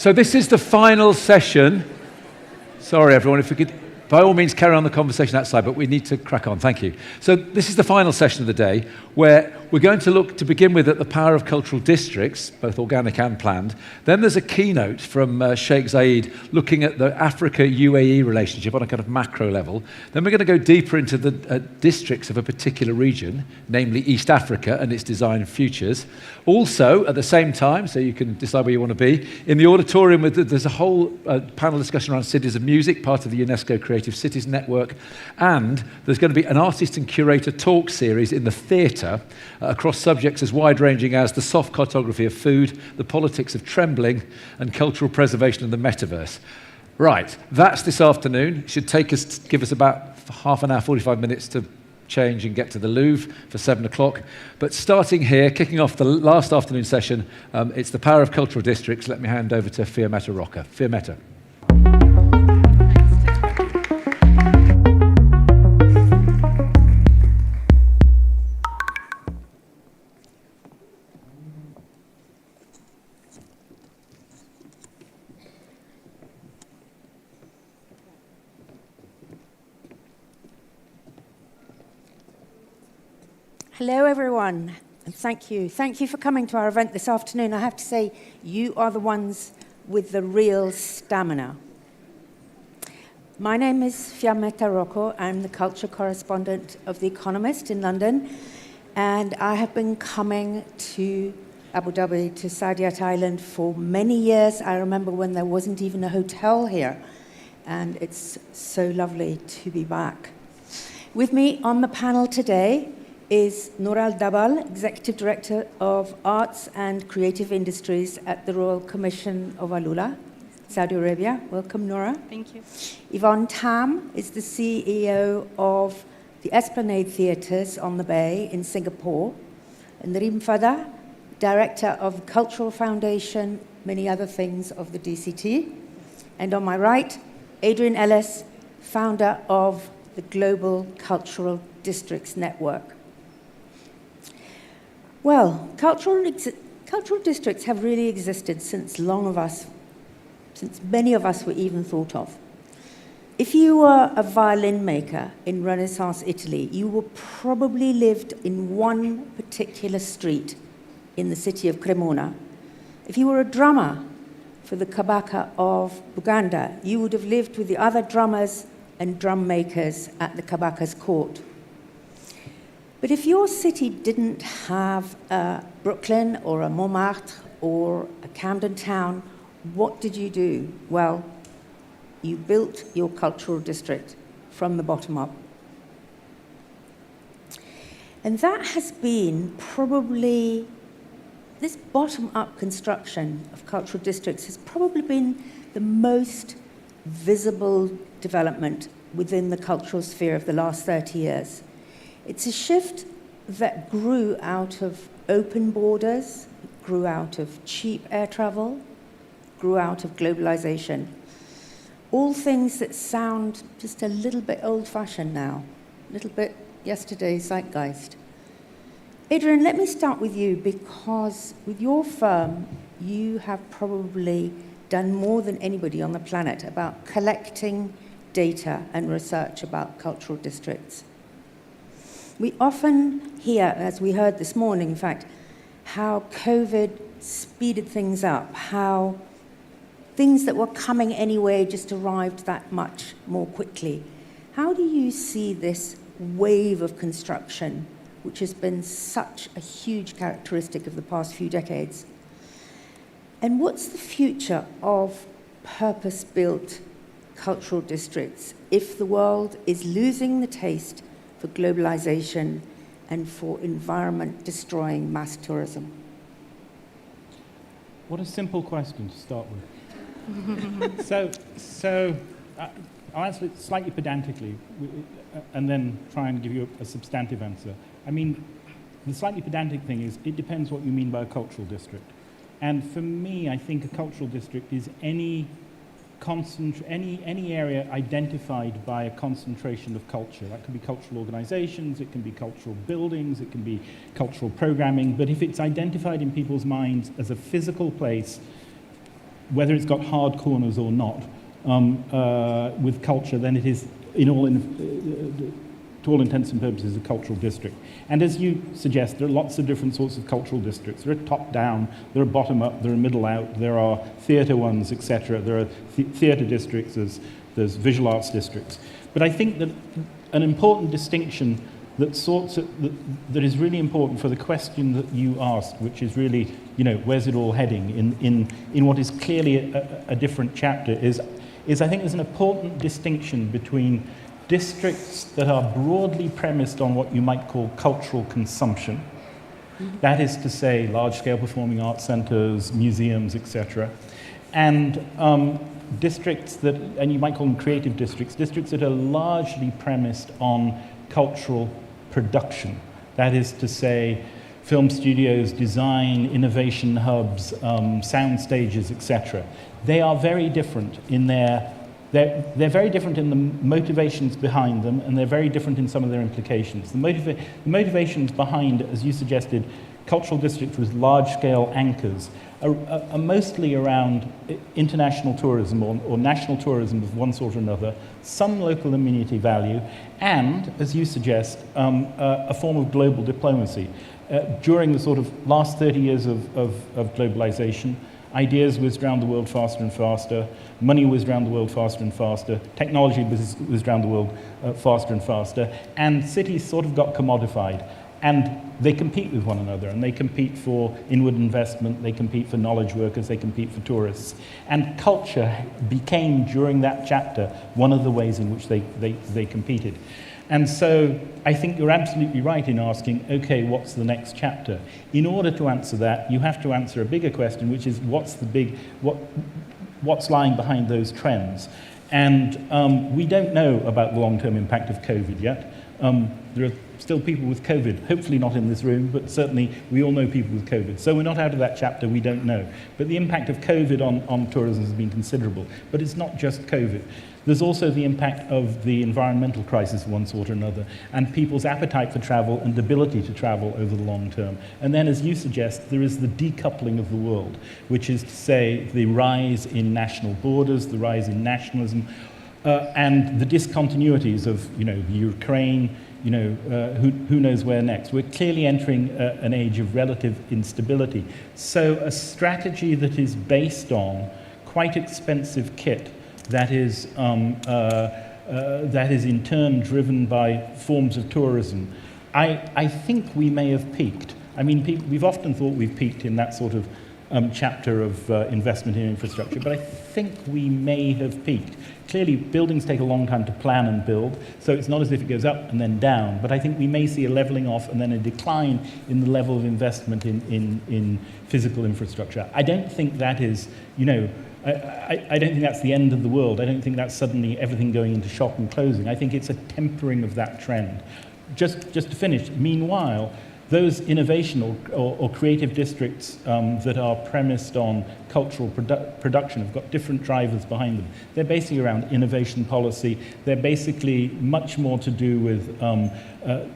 so this is the final session. Sorry, everyone, if we could, by all means, carry on the conversation outside, but we need to crack on. Thank you. So this is the final session of the day, where we're going to look, to begin with, at the power of cultural districts, both organic and planned. Then there's a keynote from Sheikh Zayed looking at the Africa-UAE relationship on a kind of macro level. Then we're going to go deeper into the districts of a particular region, namely East Africa and its design and futures. Also, at the same time, so you can decide where you want to be, in the auditorium, there's a whole panel discussion around cities of music, part of the UNESCO Creative Cities Network, and there's going to be an artist and curator talk series in the theatre across subjects as wide-ranging as the soft cartography of food, the politics of trembling, and cultural preservation of the metaverse. Right, that's this afternoon. It should give us about half an hour, 45 minutes to change and get to the Louvre for 7 o'clock. But starting here, kicking off the last afternoon session, it's the power of cultural districts. Let me hand over to Fiametta Rocca. Fiametta. Hello, everyone, and thank you. Thank you for coming to our event this afternoon. I have to say, you are the ones with the real stamina. My name is Fiametta Rocca. I'm the culture correspondent of The Economist in London, and I have been coming to Abu Dhabi, to Saadiyat Island, for many years. I remember when there wasn't even a hotel here, and it's so lovely to be back. With me on the panel today is Noor Al-Dabal, Executive Director of Arts and Creative Industries at the Royal Commission of Alula, Saudi Arabia. Welcome, Nora. Thank you. Yvonne Tam is the CEO of the Esplanade Theatres on the Bay in Singapore. And Nareem Fada, Director of the Cultural Foundation, many other things, of the DCT. And on my right, Adrian Ellis, founder of the Global Cultural Districts Network. Well, cultural districts have really existed since many of us were even thought of. If you were a violin maker in Renaissance Italy, you were probably lived in one particular street in the city of Cremona. If you were a drummer for the Kabaka of Buganda, you would have lived with the other drummers and drum makers at the Kabaka's court. But if your city didn't have a Brooklyn or a Montmartre or a Camden Town, what did you do? Well, you built your cultural district from the bottom up. And that has been probably, this bottom-up construction of cultural districts has probably been the most visible development within the cultural sphere of the last 30 years. It's a shift that grew out of open borders, grew out of cheap air travel, grew out of globalization. All things that sound just a little bit old-fashioned now, a little bit yesterday's zeitgeist. Adrian, let me start with you, because with your firm, you have probably done more than anybody on the planet about collecting data and research about cultural districts. We often hear, as we heard this morning, in fact, how COVID speeded things up, how things that were coming anyway just arrived that much more quickly. How do you see this wave of construction, which has been such a huge characteristic of the past few decades? And what's the future of purpose-built cultural districts if the world is losing the taste for globalization and for environment-destroying mass tourism? What a simple question to start with. So I'll answer it slightly pedantically and then try and give you a substantive answer. I mean, the slightly pedantic thing is it depends what you mean by a cultural district. And for me, I think a cultural district is any area identified by a concentration of culture. That can be cultural organizations, it can be cultural buildings, it can be cultural programming, but if it's identified in people's minds as a physical place whether it's got hard corners or not, with culture, then it is, to all intents and purposes, a cultural district. And as you suggest, there are lots of different sorts of cultural districts. There are top-down, there are bottom-up, there are middle-out, there are theatre ones, etc. There are theatre districts, there's visual arts districts. But I think that an important distinction that is really important for the question that you asked, which is really, where's it all heading in what is clearly a different chapter, is I think there's an important distinction between districts that are broadly premised on what you might call cultural consumption. Mm-hmm. That is to say, large-scale performing arts centres, museums, etc. And districts that, and you might call them creative districts that are largely premised on cultural production. That is to say, film studios, design, innovation hubs, sound stages, etc. They are very different in they're very different in the motivations behind them, and they're very different in some of their implications. The motivations behind, as you suggested, cultural districts with large-scale anchors are mostly around international tourism or national tourism of one sort or another, some local amenity value, and, as you suggest, a form of global diplomacy. During the sort of last 30 years of globalization, ideas whizzed around the world faster and faster, money whizzed around the world faster and faster, technology whizzed around the world faster and faster, and cities sort of got commodified. And they compete with one another, and they compete for inward investment, they compete for knowledge workers, they compete for tourists. And culture became, during that chapter, one of the ways in which they competed. And so I think you're absolutely right in asking, okay, what's the next chapter? In order to answer that, you have to answer a bigger question, which is what's lying behind those trends? And we don't know about the long-term impact of COVID yet. There are still people with COVID, hopefully not in this room, but certainly we all know people with COVID. So we're not out of that chapter, we don't know. But the impact of COVID on tourism has been considerable. But it's not just COVID. There's also the impact of the environmental crisis of one sort or another, and people's appetite for travel and ability to travel over the long term. And then, as you suggest, there is the decoupling of the world, which is to say the rise in national borders, the rise in nationalism, and the discontinuities of, Ukraine, who knows where next. We're clearly entering an age of relative instability. So a strategy that is based on quite expensive kit, that is in turn driven by forms of tourism, I think we may have peaked. I mean, we've often thought we've peaked in that sort of chapter of investment in infrastructure, but I think we may have peaked. Clearly, buildings take a long time to plan and build, so it's not as if it goes up and then down, but I think we may see a leveling off and then a decline in the level of investment in physical infrastructure. I don't think that is, I don't think that's the end of the world. I don't think that's suddenly everything going into shop and closing. I think it's a tempering of that trend. Just to finish, meanwhile, those innovation or creative districts that are premised on cultural production have got different drivers behind them. They're basically around innovation policy. They're basically much more to do with,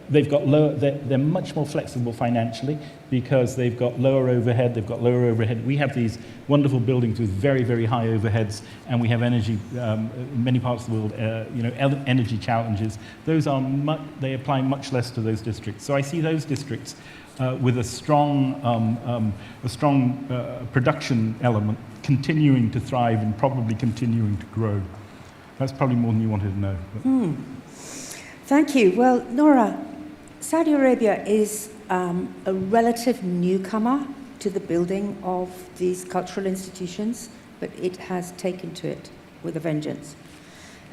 they're much more flexible financially because they've got lower overhead, We have these wonderful buildings with very, very high overheads, and we have energy, in many parts of the world, energy challenges. They apply much less to those districts. So I see those districts with a strong production element continuing to thrive and probably continuing to grow. That's probably more than you wanted to know. Thank you. Well, Nora, Saudi Arabia is a relative newcomer to the building of these cultural institutions, but it has taken to it with a vengeance.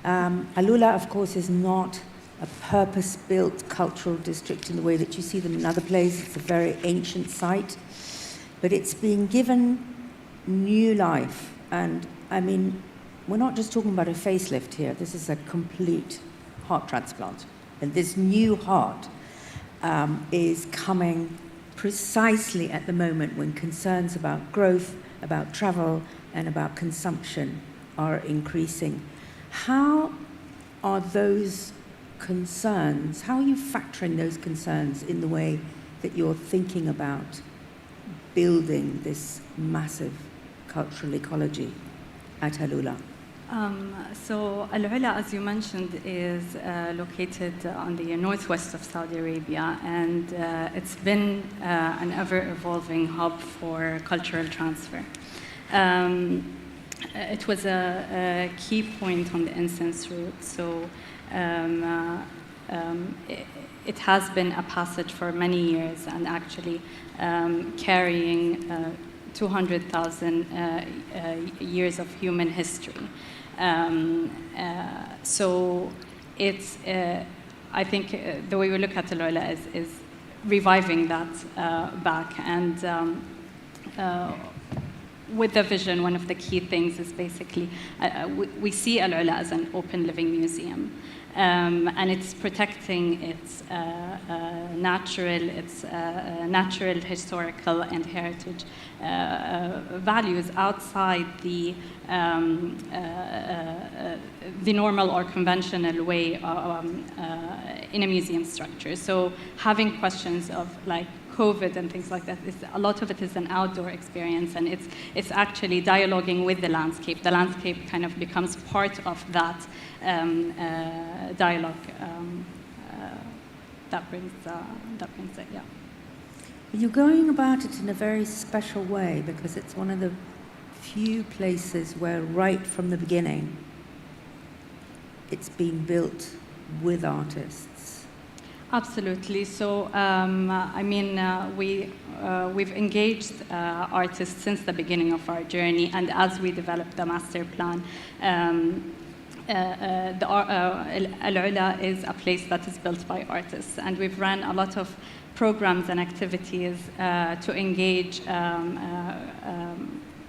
Alula, of course, is not a purpose-built cultural district in the way that you see them in other places. It's a very ancient site, but it's being given new life. And I mean, we're not just talking about a facelift here. This is a complete heart transplant. And this new heart is coming precisely at the moment when concerns about growth, about travel, and about consumption are increasing. How are those concerns, how are you factoring those concerns in the way that you're thinking about building this massive cultural ecology at Al-Ula? So Al-Ula, as you mentioned, is located on the northwest of Saudi Arabia, and it's been an ever-evolving hub for cultural transfer. It was a key point on the incense route, so it has been a passage for many years, and actually carrying 200,000 years of human history. So it's, I think the way we look at Al-Ula is reviving that back, and with the vision, one of the key things is basically, we see Al-Ula as an open living museum. And it's protecting its natural, historical, and heritage values outside the normal or conventional way in a museum structure. So having questions of like COVID and things like that, a lot of it is an outdoor experience, and it's actually dialoguing with the landscape. The landscape kind of becomes part of that dialogue that brings it, yeah. You're going about it in a very special way, because it's one of the few places where right from the beginning it's been built with artists. Absolutely. So, I mean, we've engaged artists since the beginning of our journey, and as we developed the master plan, Al-Ula is a place that is built by artists, and we've run a lot of programs and activities to engage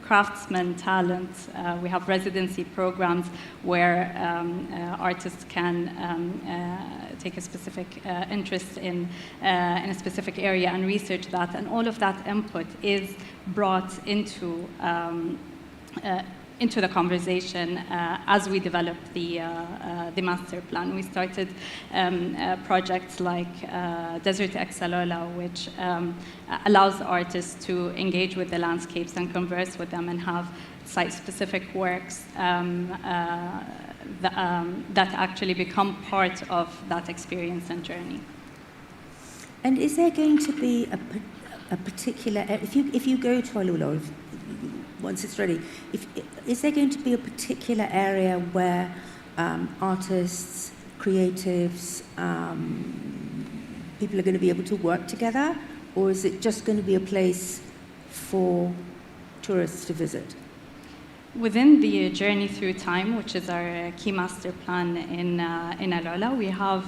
craftsmen, talent. We have residency programs where artists can take a specific interest in a specific area and research that, and all of that input is brought into the conversation as we developed the master plan. We started projects like Desert X Al-Ula, which allows artists to engage with the landscapes and converse with them and have site-specific works that actually become part of that experience and journey. And is there going to be a particular, if you go to Al-Ula, once it's ready, is there going to be a particular area where artists, creatives, people are going to be able to work together, or is it just going to be a place for tourists to visit? Within the Journey Through Time, which is our key master plan in Al-Ula, we have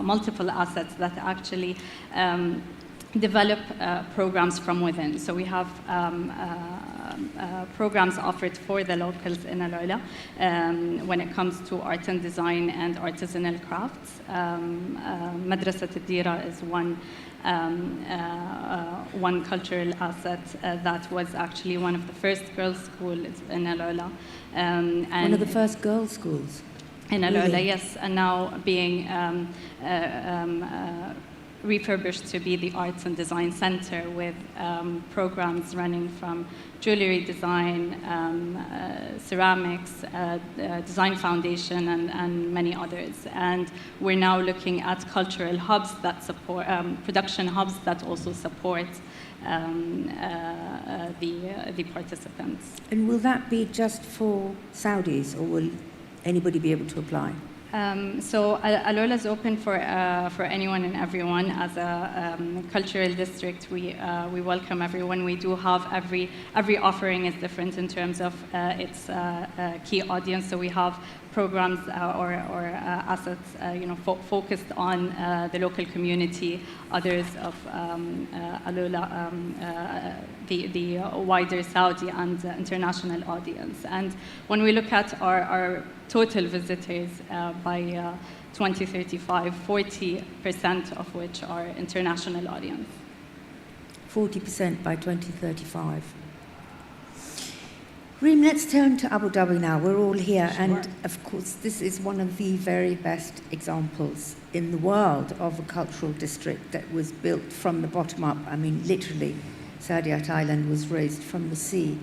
multiple assets that actually develop programs from within. So we have programs offered for the locals in Al-Ula when it comes to art and design and artisanal crafts. Madrasat al-Dira is one cultural asset that was actually one of the first girls' schools in Al-Ula. One of the first girls' schools? In Al-Ula, really? Yes, and now being refurbished to be the Arts and Design Center with programs running from jewelry design, ceramics, design foundation, and many others. And we're now looking at cultural hubs that support, production hubs that also support the participants. And will that be just for Saudis, or will anybody be able to apply? So Al-Ula is open for anyone and everyone. As a cultural district, we welcome everyone. We do have every offering is different in terms of its key audience. So we have programs or assets, focused on the local community. Others of Al-Ula, the wider Saudi and international audience. And when we look at our total visitors by 2035, 40% of which are international audience. 40% by 2035. Reem, let's turn to Abu Dhabi now. We're all here, sure. And of course, this is one of the very best examples in the world of a cultural district that was built from the bottom up. I mean, literally, Saadiyat Island was raised from the sea.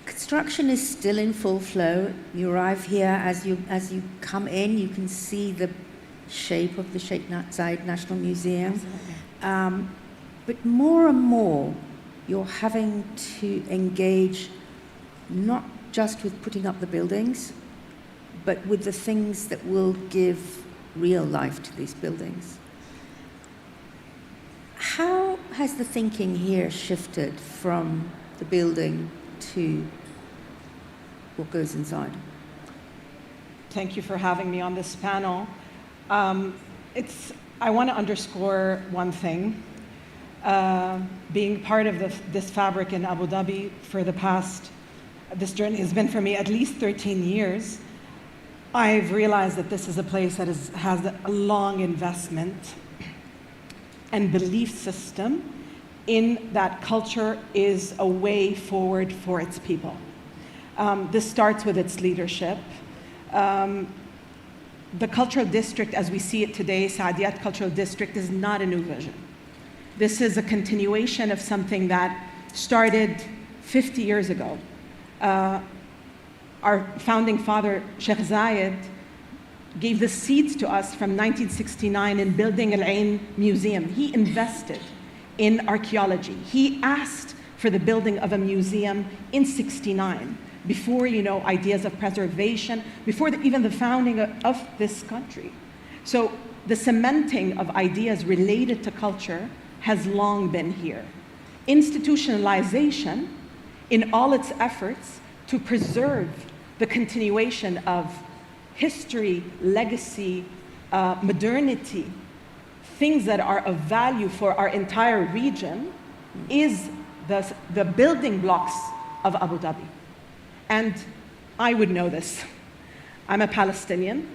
Construction is still in full flow. You arrive here, as you come in, you can see the shape of the Sheikh Zayed National Museum. But more and more, you're having to engage not just with putting up the buildings, but with the things that will give real life to these buildings. How has the thinking here shifted from the building to what goes inside? Thank you for having me on this panel. I want to underscore one thing. Being part of this fabric in Abu Dhabi for this journey has been for me at least 13 years. I've realized that this is a place that has a long investment and belief system in that culture is a way forward for its people. This starts with its leadership. The cultural district, as we see it today, Saadiyat Cultural District, is not a new vision. This is a continuation of something that started 50 years ago. Our founding father, Sheikh Zayed, gave the seeds to us from 1969 in building Al Ain Museum. He invested in archaeology. He asked for the building of a museum in '69, before ideas of preservation, before even the founding of this country. So the cementing of ideas related to culture has long been here. Institutionalization in all its efforts to preserve the continuation of history, legacy, modernity, things that are of value for our entire region is the building blocks of Abu Dhabi. And I would know this. I'm a Palestinian.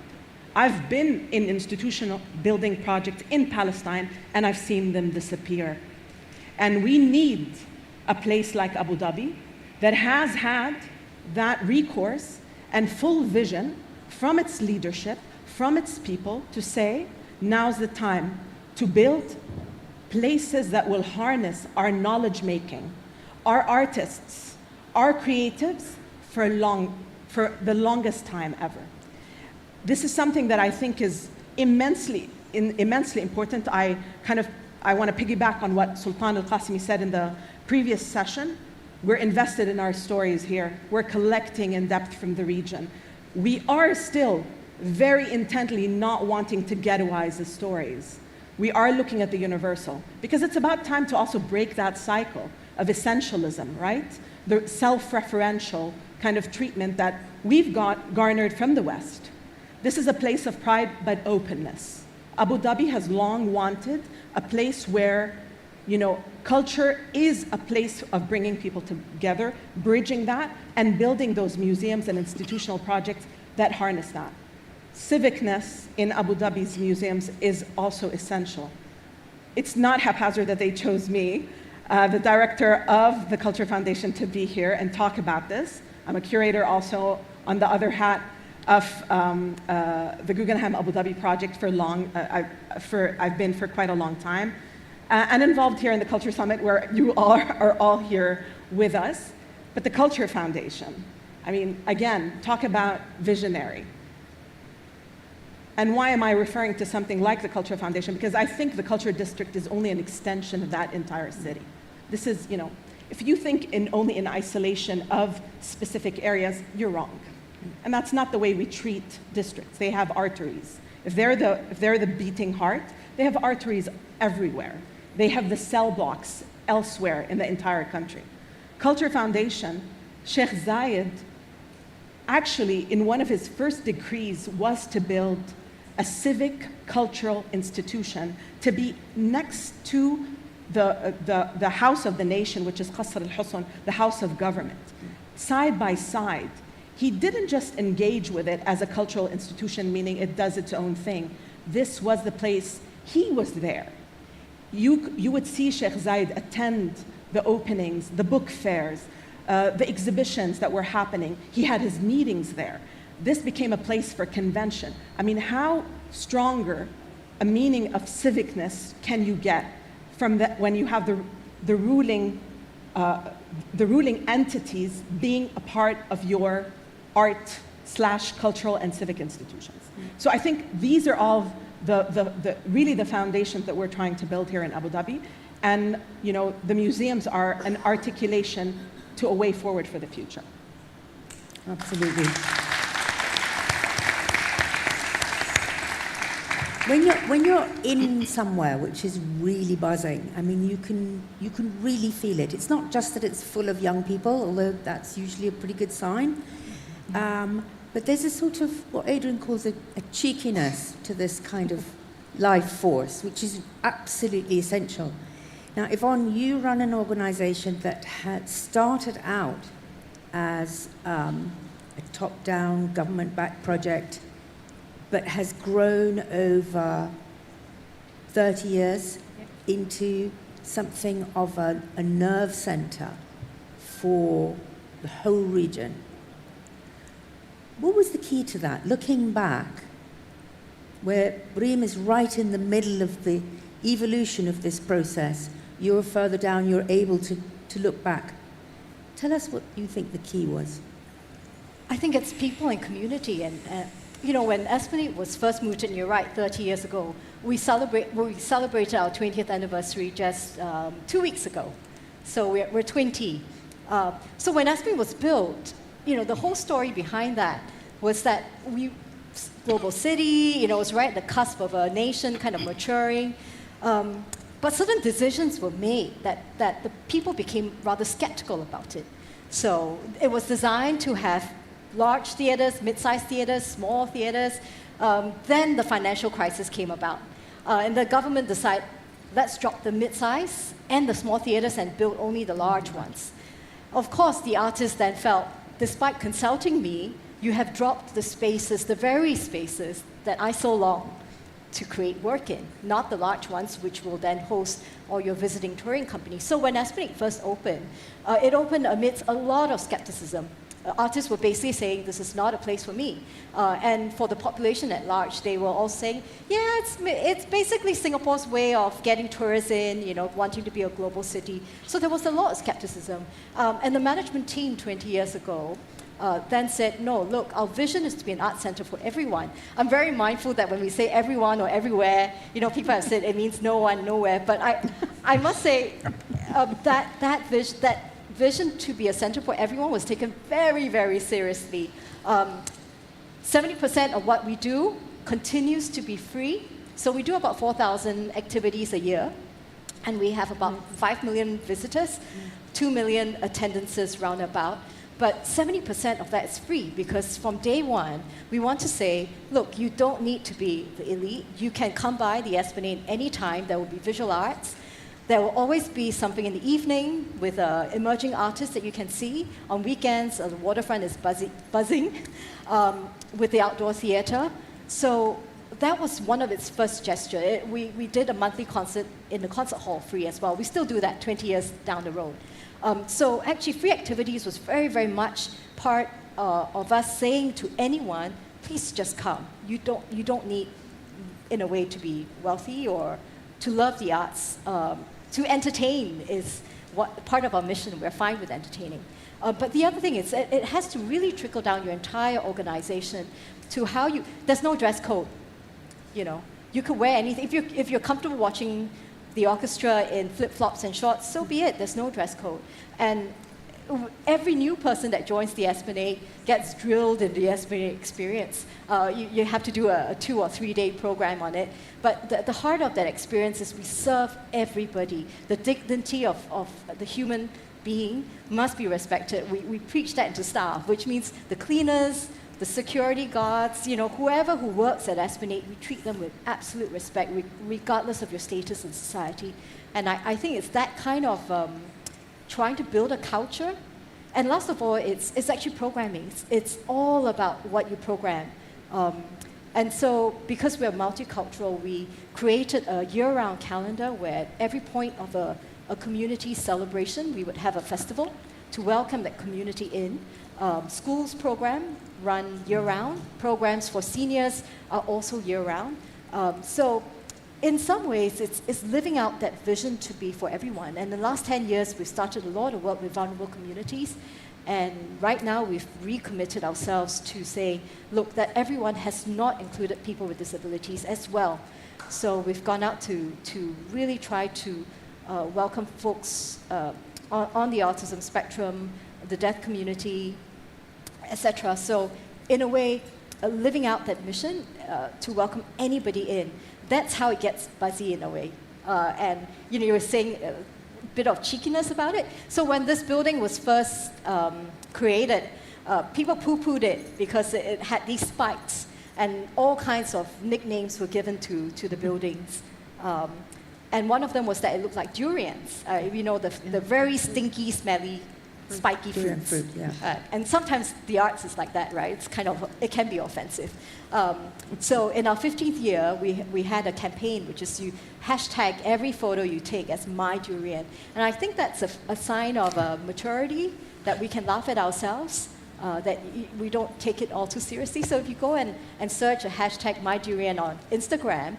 I've been in institutional building projects in Palestine, and I've seen them disappear. And we need a place like Abu Dhabi that has had that recourse and full vision from its leadership, from its people, to say, now's the time to build places that will harness our knowledge making, our artists, our creatives for the longest time ever. This is something that I think is immensely important. I want to piggyback on what Sultan Al-Qasimi said in the previous session. We're invested in our stories here. We're collecting in depth from the region. We are still very intently not wanting to ghettoize the stories. We are looking at the universal, because it's about time to also break that cycle of essentialism, right? The self-referential kind of treatment that we've garnered from the West. This is a place of pride but openness. Abu Dhabi has long wanted a place where, culture is a place of bringing people together, bridging that, and building those museums and institutional projects that harness that. Civicness in Abu Dhabi's museums is also essential. It's not haphazard that they chose me, the director of the Culture Foundation, to be here and talk about this. I'm a curator also on the other hat of the Guggenheim Abu Dhabi project I've been for quite a long time, and involved here in the Culture Summit, where you are all here with us. But the Culture Foundation, again, talk about visionary. And why am I referring to something like the Culture Foundation? Because I think the Culture District is only an extension of that entire city. This is, if you think only in isolation of specific areas, you're wrong. And that's not the way we treat districts. They have arteries. If they're the beating heart, they have arteries everywhere. They have the cell blocks elsewhere in the entire country. Culture Foundation, Sheikh Zayed, actually, in one of his first decrees, was to build a civic cultural institution to be next to the house of the nation, which is Qasr al-Husn, the house of government. Side by side, he didn't just engage with it as a cultural institution, meaning it does its own thing. This was the place, he was there. You would see Sheikh Zayed attend the openings, the book fairs, the exhibitions that were happening. He had his meetings there. This became a place for convention. How stronger a meaning of civicness can you get from when you have the ruling the ruling entities being a part of your art/cultural and civic institutions. So I think these are all really the foundations that we're trying to build here in Abu Dhabi. And the museums are an articulation to a way forward for the future. Absolutely. When you're in somewhere which is really buzzing, I mean, you can really feel it. It's not just that it's full of young people, although that's usually a pretty good sign. But there's a sort of what Adrian calls a cheekiness to this kind of life force, which is absolutely essential. Now, Yvonne, you run an organization that had started out as a top-down, government-backed project, but has grown over 30 years into something of a nerve center for the whole region. What was the key to that? Looking back, where Bream is right in the middle of the evolution of this process, you're further down, you're able to look back. Tell us what you think the key was. I think it's people and community. And when Esplanade was first moved in, you're right, 30 years ago, we celebrated our 20th anniversary just 2 weeks ago. So we're 20. So when Esplanade was built, the whole story behind that was that global city, it was right at the cusp of a nation kind of maturing. But certain decisions were made that the people became rather skeptical about it. So it was designed to have large theaters, mid-sized theaters, small theaters. Then the financial crisis came about. And the government decided, let's drop the mid-size and the small theaters and build only the large ones. Of course, the artists then felt, despite consulting me, you have dropped the spaces, the very spaces that I so long to create work in, not the large ones which will then host all your visiting touring companies. So when Esplanade first opened, it opened amidst a lot of skepticism. Artists were basically saying, this is not a place for me. And for the population at large, they were all saying, yeah, it's basically Singapore's way of getting tourists in, wanting to be a global city. So there was a lot of skepticism. And the management team 20 years ago then said, no, look, our vision is to be an art center for everyone. I'm very mindful that when we say everyone or everywhere, people have said it means no one, nowhere. But I must say that vision to be a center for everyone was taken very, very seriously. 70% of what we do continues to be free. So we do about 4,000 activities a year. And we have about 5 million visitors, 2 million attendances roundabout. But 70% of that is free because from day one, we want to say, look, you don't need to be the elite. You can come by the Esplanade anytime. There will be visual arts. There will always be something in the evening with emerging artists that you can see. On weekends, the waterfront is buzzing with the outdoor theater. So that was one of its first gestures. We did a monthly concert in the concert hall free as well. We still do that 20 years down the road. So actually, free activities was very, very much part of us saying to anyone, please just come. You don't need, in a way, to be wealthy or to love the arts. To entertain is part of our mission. We're fine with entertaining. But the other thing is it has to really trickle down your entire organization to how there's no dress code. You could wear anything. If you're comfortable watching the orchestra in flip-flops and shorts, so be it. There's no dress code. And every new person that joins the Esplanade gets drilled in the Esplanade experience. You have to do a 2 or 3 day program on it. But the heart of that experience is we serve everybody. The dignity of the human being must be respected. We preach that into staff, which means the cleaners, the security guards, whoever who works at Esplanade, we treat them with absolute respect, regardless of your status in society. And I think it's that kind of trying to build a culture. And last of all, it's actually programming. It's all about what you program. And so because we're multicultural, we created a year-round calendar where at every point of a community celebration, we would have a festival to welcome that community in. Schools program run year-round. Programs for seniors are also year-round. So in some ways, it's living out that vision to be for everyone. And in the last 10 years, we've started a lot of work with vulnerable communities. And right now, we've recommitted ourselves to say, look, that everyone has not included people with disabilities as well. So we've gone out to really try to welcome folks on the autism spectrum, the deaf community, etc. So in a way, living out that mission to welcome anybody in. That's how it gets buzzy in a way. And you were saying a bit of cheekiness about it. So when this building was first created, people poo-pooed it because it had these spikes, and all kinds of nicknames were given to the buildings. And one of them was that it looked like durians. The very stinky, smelly, spiky fruits. Fruit, yeah. And sometimes the arts is like that, right? It can be offensive. So in our 15th year, we had a campaign, which is you hashtag every photo you take as my durian. And I think that's a sign of maturity, that we can laugh at ourselves, that we don't take it all too seriously. So if you go and search a hashtag my durian on Instagram,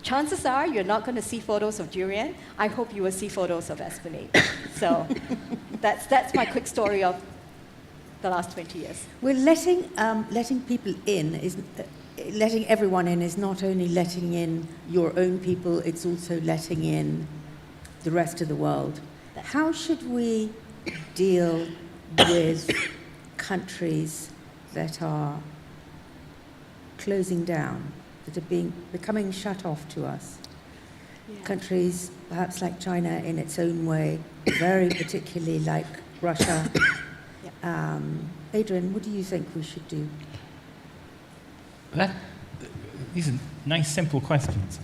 chances are you're not going to see photos of durian. I hope you will see photos of Esplanade. So that's my quick story of the last 20 years. We're letting people in, letting everyone in is not only letting in your own people, it's also letting in the rest of the world. How should we deal with countries that are closing down, that are becoming shut off to us? Yeah. Countries perhaps like China in its own way, very particularly like Russia. Yeah. Adrian, what do you think we should do? These are nice, simple questions.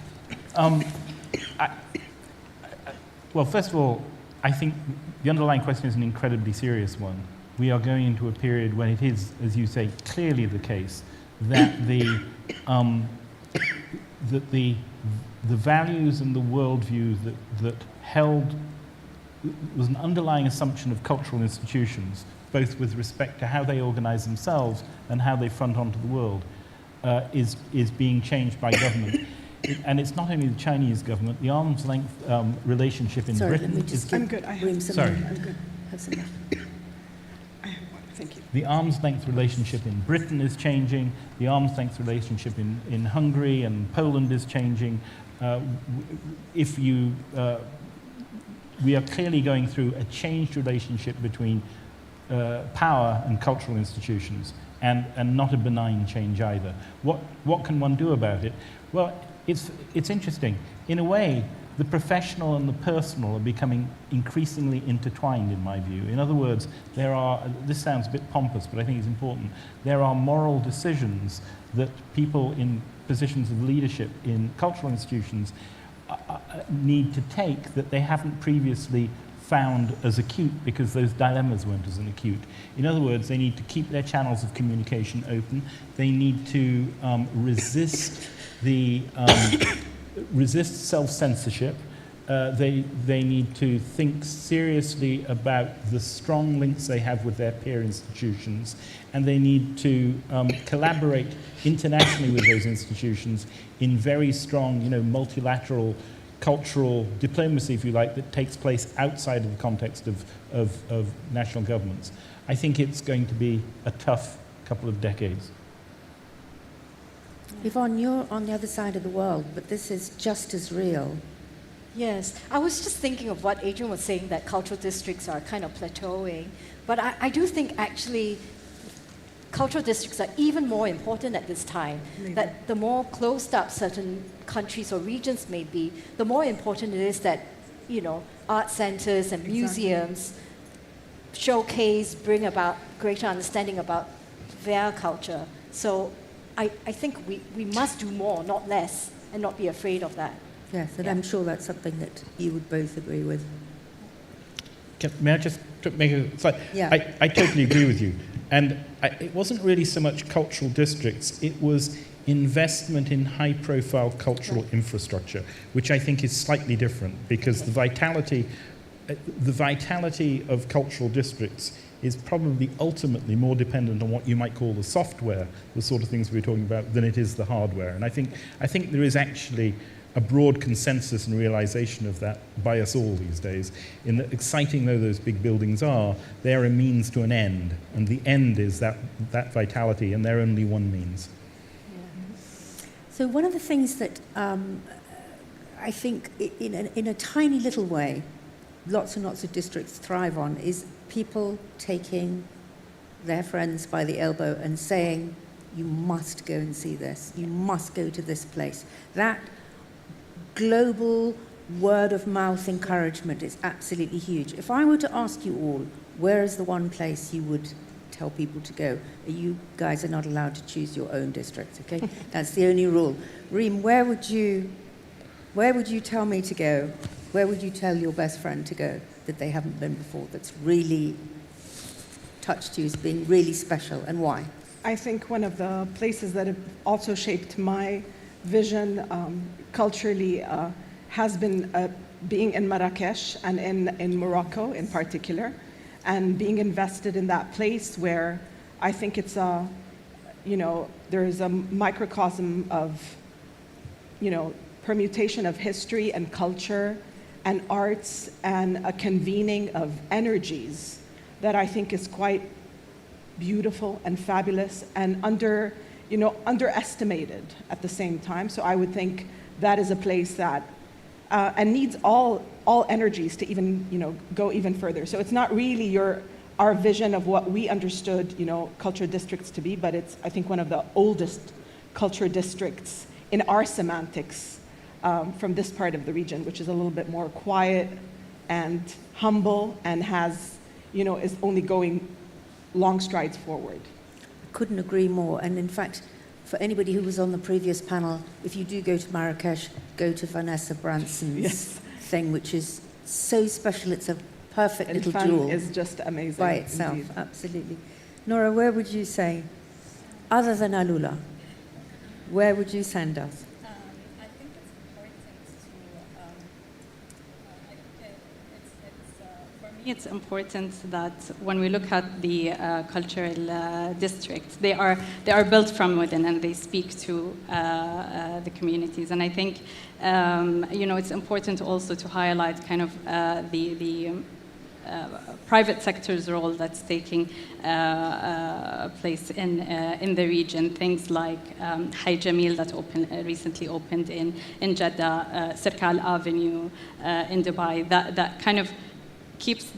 Well, first of all, I think the underlying question is an incredibly serious one. We are going into a period when it is, as you say, clearly the case that the values and the worldview that held was an underlying assumption of cultural institutions, both with respect to how they organize themselves and how they front onto the world, is being changed by government. And it's not only the Chinese government, the arm's length relationship in Britain is... I'm good. I'm good. Have some left. Thank you. The arm's length relationship in Britain is changing. The arm's length relationship in Hungary and Poland is changing. We are clearly going through a changed relationship between power and cultural institutions, and not a benign change either. What can one do about it? Well, it's interesting. In a way, the professional and the personal are becoming increasingly intertwined, in my view. In other words, this sounds a bit pompous, but I think it's important, there are moral decisions that people in positions of leadership in cultural institutions need to take that they haven't previously found as acute because those dilemmas weren't as acute. In other words, they need to keep their channels of communication open. They need to resist self-censorship. They need to think seriously about the strong links they have with their peer institutions, and they need to collaborate internationally with those institutions in very strong, multilateral cultural diplomacy, if you like, that takes place outside of the context of national governments. I think it's going to be a tough couple of decades. Yvonne, you're on the other side of the world, but this is just as real. Yes, I was just thinking of what Adrian was saying, that cultural districts are kind of plateauing. But I do think actually cultural districts are even more important at this time. Maybe. That the more closed up certain countries or regions may be, the more important it is that, art centers and museums showcase, bring about greater understanding about their culture. So I think we must do more, not less, and not be afraid of that. Yes, and I'm sure that's something that you would both agree with. May I just make a slide? Yeah. I totally agree with you. And it wasn't really so much cultural districts, it was investment in high-profile cultural infrastructure, which I think is slightly different, because the vitality of cultural districts is probably ultimately more dependent on what you might call the software, the sort of things we were talking about, than it is the hardware. And I think there is actually a broad consensus and realization of that by us all these days, in that exciting though those big buildings are, they're a means to an end, and the end is that vitality, and they're only one means. So one of the things that I think in a tiny little way, lots and lots of districts thrive on is people taking their friends by the elbow and saying, you must go and see this, you must go to this place. That global word of mouth encouragement is absolutely huge. If I were to ask you all, where is the one place you would tell people to go? You guys are not allowed to choose your own district, okay? That's the only rule. Reem, where would you tell me to go? Where would you tell your best friend to go that they haven't been before, that's really touched you as being really special, and why? I think one of the places that have also shaped my vision culturally has been being in Marrakesh and in Morocco in particular, and being invested in that place where I think it's there is a microcosm of, permutation of history and culture and arts and a convening of energies that I think is quite beautiful and fabulous and underestimated at the same time. So I would think that is a place that and needs all energies to even go even further. So it's not really our vision of what we understood culture districts to be, but it's I think one of the oldest culture districts in our semantics from this part of the region, which is a little bit more quiet and humble and has is only going long strides forward. I couldn't agree more. And in fact, for anybody who was on the previous panel, if you do go to Marrakesh, go to Vanessa Branson's thing, which is so special. It's a perfect little jewel. Is just amazing by itself, indeed. Absolutely. Nora, where would you say, other than Alula, where would you send us? I think it's important for me, it's important that when we look at the cultural districts, they are built from within and they speak to the communities. And I think it's important also to highlight kind of the private sector's role that's taking place in the region. Things like Hay Jamil that recently opened in Jeddah, Sirkal Avenue in Dubai, that kind of keeps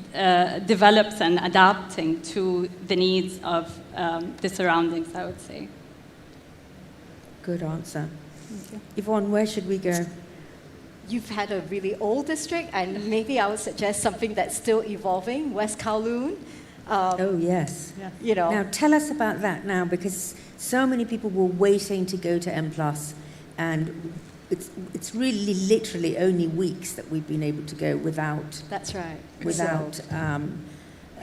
develops and adapting to the needs of the surroundings, I would say. Good answer. Yvonne, where should we go? You've had a really old district, and maybe I would suggest something that's still evolving, West Kowloon. Oh, yes. Now, tell us about that now, because so many people were waiting to go to M+, and it's really literally only weeks that we've been able to go without... That's right. Without...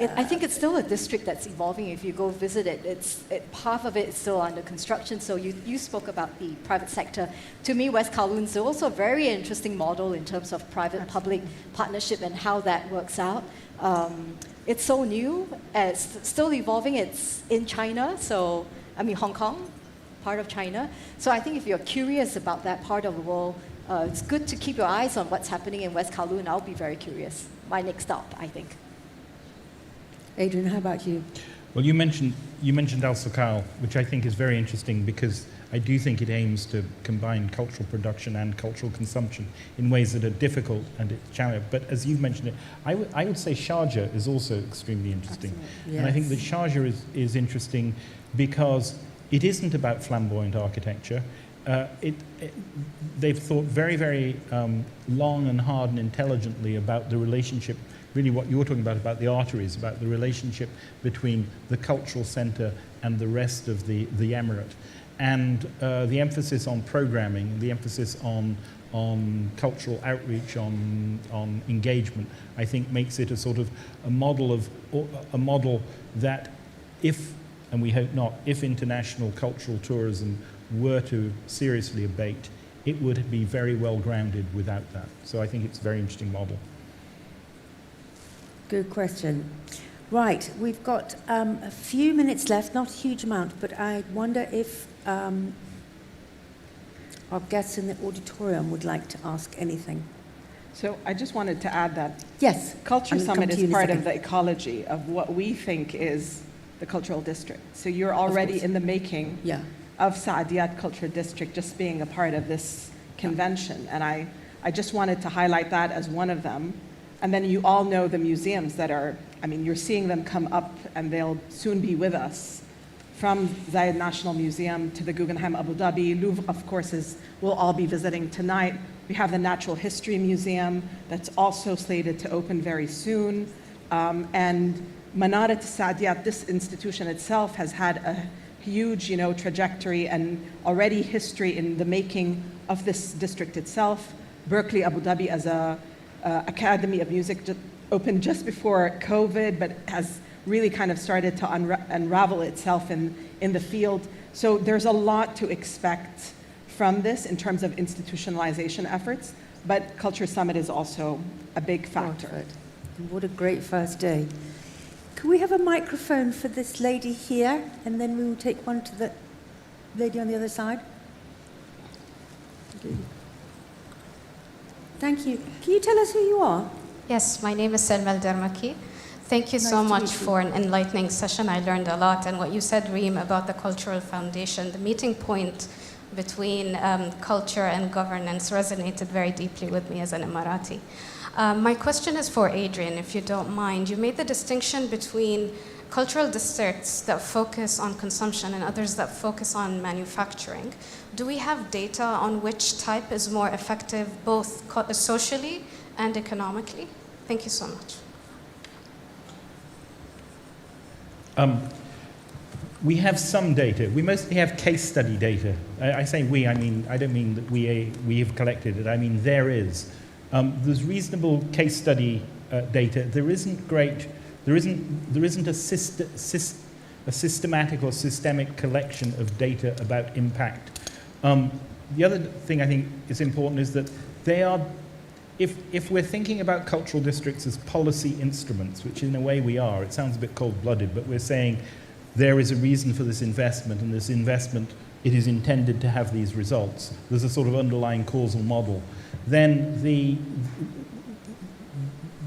I think it's still a district that's evolving. If you go visit it, half of it is still under construction. So you spoke about the private sector. To me, West Kowloon is also a very interesting model in terms of private-public partnership and how that works out. It's so new. It's still evolving. It's in China, Hong Kong, part of China. So I think if you're curious about that part of the world, it's good to keep your eyes on what's happening in West Kowloon. I'll be very curious. My next stop, I think. Adrian, how about you? Well, you mentioned Al Sokal, which I think is very interesting because I do think it aims to combine cultural production and cultural consumption in ways that are difficult and it's challenging. But as you've mentioned it, I would say Sharjah is also extremely interesting. Absolutely. And I think that Sharjah is interesting because it isn't about flamboyant architecture. They've thought very, very long and hard and intelligently about the relationship, really what you're talking about the arteries, about the relationship between the cultural center and the rest of the emirate. And the emphasis on programming, the emphasis on cultural outreach, on engagement, I think makes it a sort of a model that if, and we hope not, if international cultural tourism were to seriously abate, it would be very well grounded without that. So I think it's a very interesting model. Good question. Right, we've got a few minutes left, not a huge amount, but I wonder if our guests in the auditorium would like to ask anything. So I just wanted to add that yes, Culture Summit is part of the ecology of what we think is the cultural district. So you're already in the making of Saadiyat Cultural District just being a part of this convention. And I just wanted to highlight that as one of them. And then you all know the museums that are, I mean, you're seeing them come up and they'll soon be with us. From Zayed National Museum to the Guggenheim Abu Dhabi. Louvre, of course, we'll all be visiting tonight. We have the Natural History Museum that's also slated to open very soon. And Manarat Saadiyat, this institution itself, has had a huge trajectory and already history in the making of this district itself. Berkeley Abu Dhabi as a Academy of Music opened just before COVID, but has really kind of started to unravel itself in the field. So there's a lot to expect from this in terms of institutionalization efforts, but Culture Summit is also a big factor. And what a great first day. Can we have a microphone for this lady here, and then we will take one to the lady on the other side? Thank you. Can you tell us who you are? Yes, my name is Selma Al-Darmaki. Thank you so much for an enlightening session. I learned a lot. And what you said, Reem, about the Cultural Foundation, the meeting point between culture and governance resonated very deeply with me as an Emirati. My question is for Adrian, if you don't mind. You made the distinction between cultural districts that focus on consumption and others that focus on manufacturing. Do we have data on which type is more effective, both socially and economically? Thank you so much. We have some data. We mostly have case study data. I say we, I don't mean that we have collected it. I mean there is. There's reasonable case study data. There isn't a systematic or systemic collection of data about impact. The other thing I think is important is that they are, if we're thinking about cultural districts as policy instruments, which in a way we are, it sounds a bit cold-blooded, but we're saying there is a reason for this investment, and this investment, it is intended to have these results. There's a sort of underlying causal model. Then the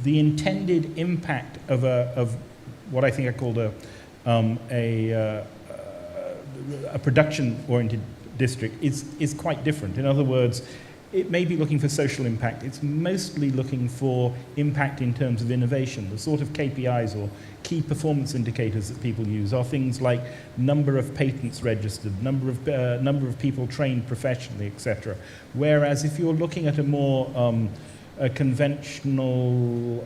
intended impact of what I think I called a production-oriented district is quite different. In other words, it may be looking for social impact. It's mostly looking for impact in terms of innovation. The sort of KPIs or key performance indicators that people use are things like number of patents registered, number of people trained professionally, etc. Whereas if you're looking at a more a conventional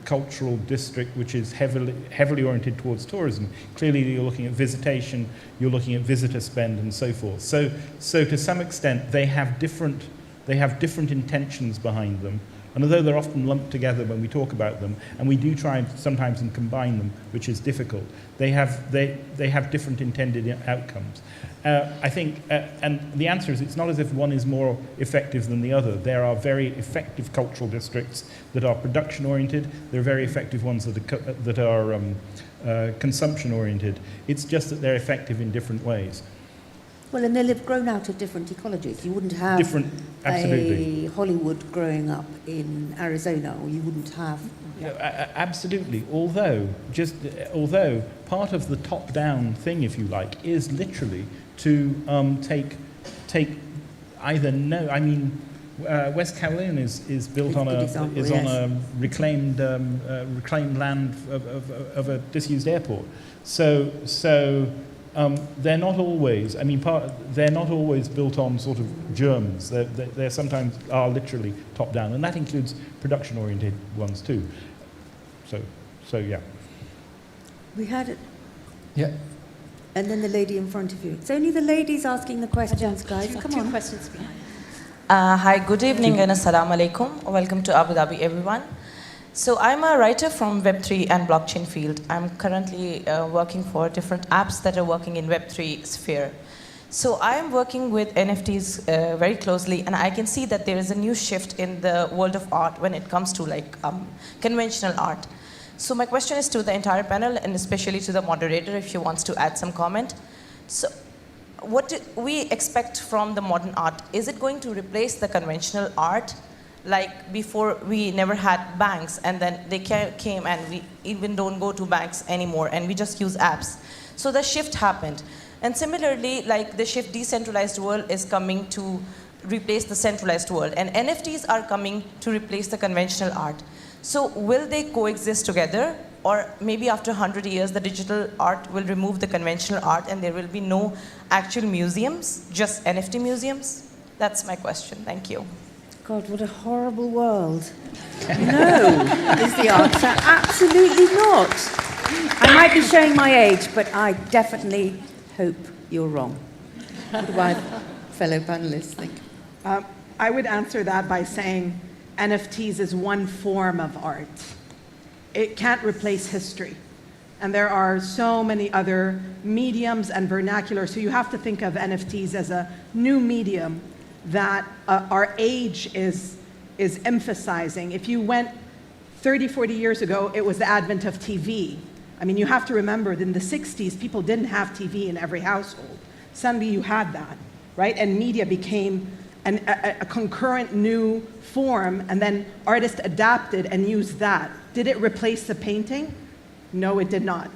cultural district which is heavily oriented towards tourism, clearly you're looking at visitation, you're looking at visitor spend and so forth. So to some extent they have different intentions behind them, and although they're often lumped together when we talk about them, and we do try sometimes and combine them, which is difficult, they have different intended outcomes. I think, and the answer is it's not as if one is more effective than the other. There are very effective cultural districts that are production-oriented. There are very effective ones that are consumption-oriented. It's just that they're effective in different ways. Well, and they'll have grown out of different ecologies. You wouldn't have a Hollywood growing up in Arizona, or you wouldn't have... Absolutely. Although part of the top-down thing, if you like, is literally to take either no... I mean, West Kowloon is built on a reclaimed land of a disused airport. So they're not always. I mean, they're not always built on sort of germs. They sometimes are literally top down, and that includes production-oriented ones too. So yeah. We had it. Yeah. And then the lady in front of you. It's only the ladies asking the questions, guys. Come on. Two questions behind. Hi, good evening and assalamu alaikum. Welcome to Abu Dhabi, everyone. So I'm a writer from Web3 and blockchain field. I'm currently working for different apps that are working in Web3 sphere. So I'm working with NFTs very closely, and I can see that there is a new shift in the world of art when it comes to like conventional art. So my question is to the entire panel, and especially to the moderator if she wants to add some comment. So what do we expect from the modern art? Is it going to replace the conventional art? Like before, we never had banks, and then they came and we even don't go to banks anymore, and we just use apps. So the shift happened. And similarly, like the shift, decentralized world is coming to replace the centralized world, and NFTs are coming to replace the conventional art. So will they coexist together? Or maybe after 100 years, the digital art will remove the conventional art and there will be no actual museums, just NFT museums? That's my question. Thank you. God, what a horrible world. No, is the answer. Absolutely not. I might be showing my age, but I definitely hope you're wrong. What do my fellow panelists think? I would answer that by saying NFTs is one form of art. It can't replace history. And there are so many other mediums and vernacular, so you have to think of NFTs as a new medium that our age is emphasizing. If you went 30, 40 years ago, it was the advent of TV. I mean, you have to remember that in the 60s, people didn't have TV in every household. Suddenly you had that, right? And media became a concurrent new form, and then artists adapted and used that. Did it replace the painting? No, it did not.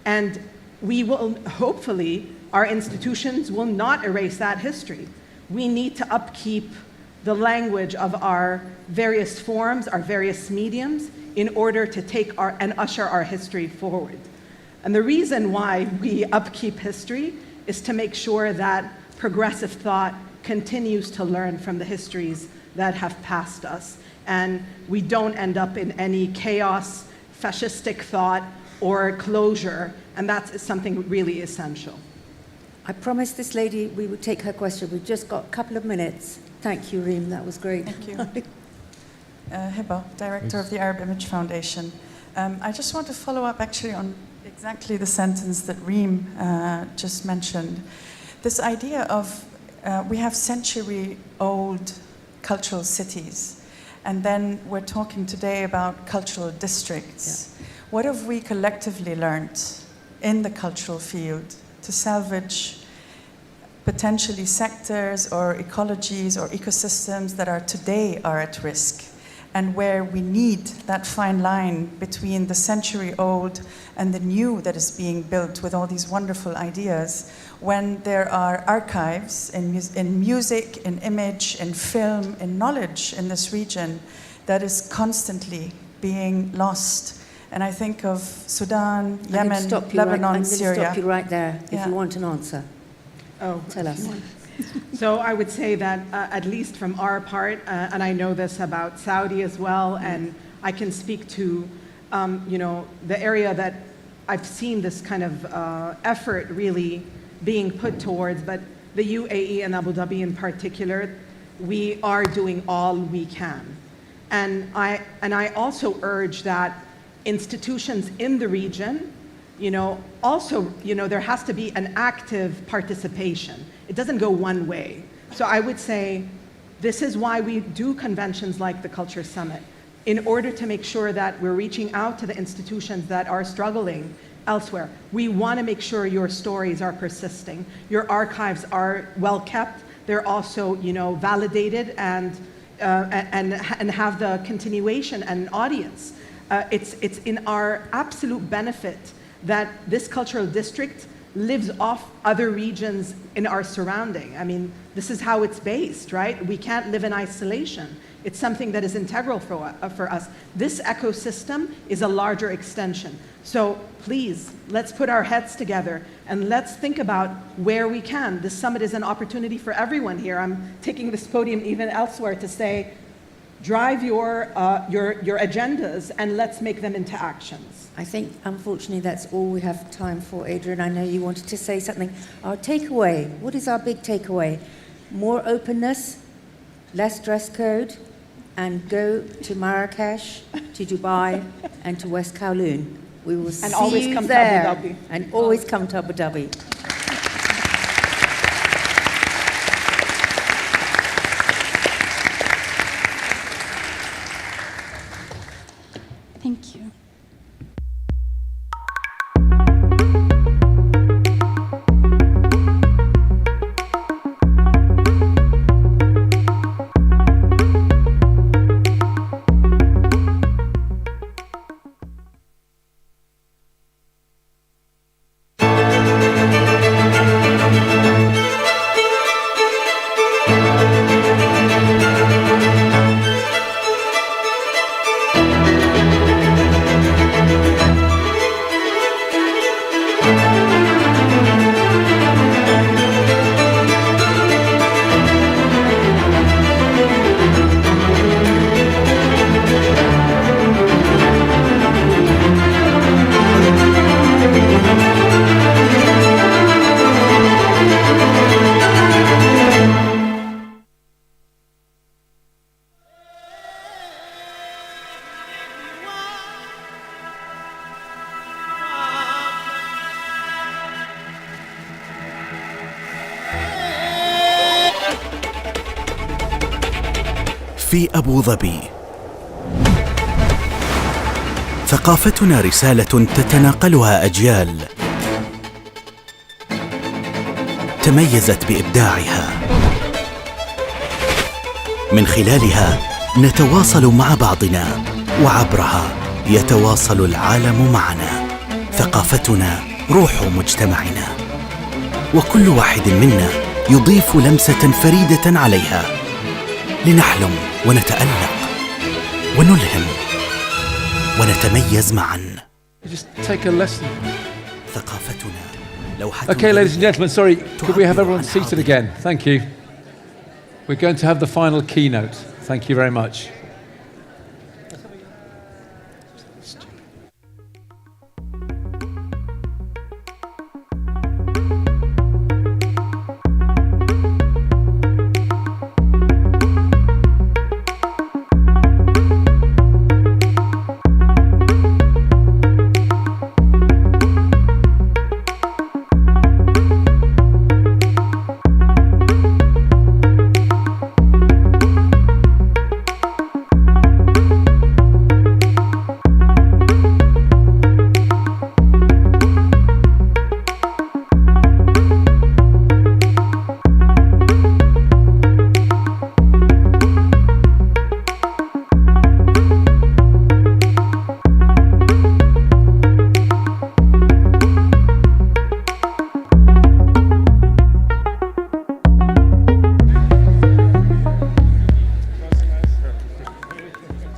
And we will, hopefully, our institutions will not erase that history. We need to upkeep the language of our various forms, our various mediums, in order to take and usher our history forward. And the reason why we upkeep history is to make sure that progressive thought continues to learn from the histories that have passed us. And we don't end up in any chaos, fascistic thought, or closure. And that's something really essential. I promised this lady we would take her question. We've just got a couple of minutes. Thank you, Reem. That was great. Thank you. Hiba, Director of the Arab Image Foundation. I just want to follow up actually on exactly the sentence that Reem just mentioned. This idea of we have century-old cultural cities, and then we're talking today about cultural districts. Yeah. What have we collectively learned in the cultural field to salvage potentially sectors or ecologies or ecosystems that are today are at risk, and where we need that fine line between the century-old and the new that is being built with all these wonderful ideas, when there are archives in music, in image, in film, in knowledge in this region that is constantly being lost. And I think of Sudan, Yemen, Lebanon, Syria. I'm going to stop you right there if you want an answer. Oh, tell us. So I would say that at least from our part, and I know this about Saudi as well, and I can speak to the area that I've seen this kind of effort really being put towards, but the UAE and Abu Dhabi in particular, we are doing all we can. And I also urge that institutions in the region, there has to be an active participation. It doesn't go one way. So I would say this is why we do conventions like the Culture Summit, in order to make sure that we're reaching out to the institutions that are struggling elsewhere. We want to make sure your stories are persisting, your archives are well kept, they're also validated and have the continuation and audience. It's in our absolute benefit that this cultural district lives off other regions in our surrounding. I mean, this is how it's based, right? We can't live in isolation. It's something that is integral for us. This ecosystem is a larger extension. So please, let's put our heads together and let's think about where we can. This summit is an opportunity for everyone here. I'm taking this podium even elsewhere to say, drive your agendas and let's make them into actions. I think, unfortunately, that's all we have time for, Adrian. I know you wanted to say something. Our takeaway, what is our big takeaway? More openness, less dress code, and go to Marrakesh, to Dubai, and to West Kowloon. We will see always you come there. to Abu Dhabi. And always come to Abu Dhabi. Thank you. في أبو ظبي. ثقافتنا رسالة تتناقلها أجيال تميزت بإبداعها. من خلالها نتواصل مع بعضنا، وعبرها يتواصل العالم معنا. ثقافتنا روح مجتمعنا، وكل واحد منا يضيف لمسة فريدة عليها لنحلم ونتألق ونلهم ونتميز معا. ثقافتنا لوحة. Okay, ladies and gentlemen, sorry, could we have everyone seated again? Thank you. We're going to have the final keynote. Thank you very much.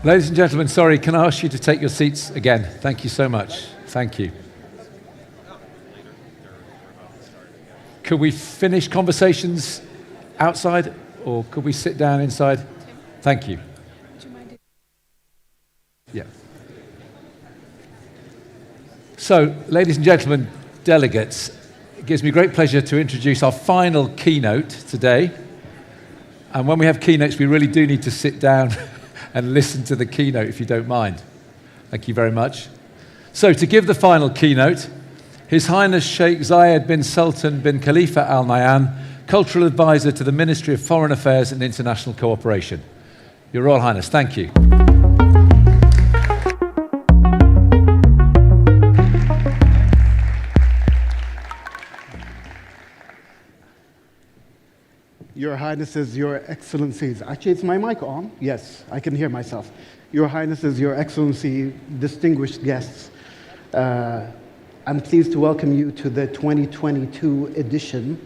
Ladies and gentlemen, sorry, can I ask you to take your seats again? Thank you so much. Thank you. Could we finish conversations outside, or could we sit down inside? Thank you. Yeah. So, ladies and gentlemen, delegates, it gives me great pleasure to introduce our final keynote today. And when we have keynotes, we really do need to sit down and listen to the keynote, if you don't mind. Thank you very much. So, to give the final keynote, His Highness Sheikh Zayed bin Sultan bin Khalifa Al Nahyan, Cultural Advisor to the Ministry of Foreign Affairs and International Cooperation. Your Royal Highness, thank you. Your Highnesses, Your Excellencies. Actually, is my mic on? Yes, I can hear myself. Your Highnesses, Your Excellency, distinguished guests, I'm pleased to welcome you to the 2022 edition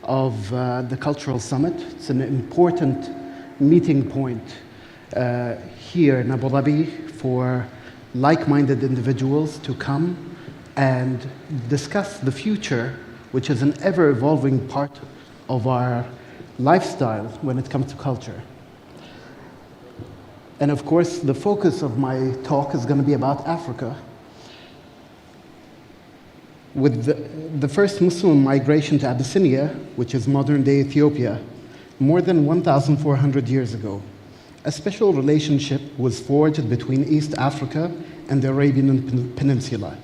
of the Cultural Summit. It's an important meeting point here in Abu Dhabi for like-minded individuals to come and discuss the future, which is an ever-evolving part of our lifestyle when it comes to culture. And of course, the focus of my talk is going to be about Africa. With the first Muslim migration to Abyssinia, which is modern-day Ethiopia, more than 1,400 years ago, a special relationship was forged between East Africa and the Arabian Peninsula.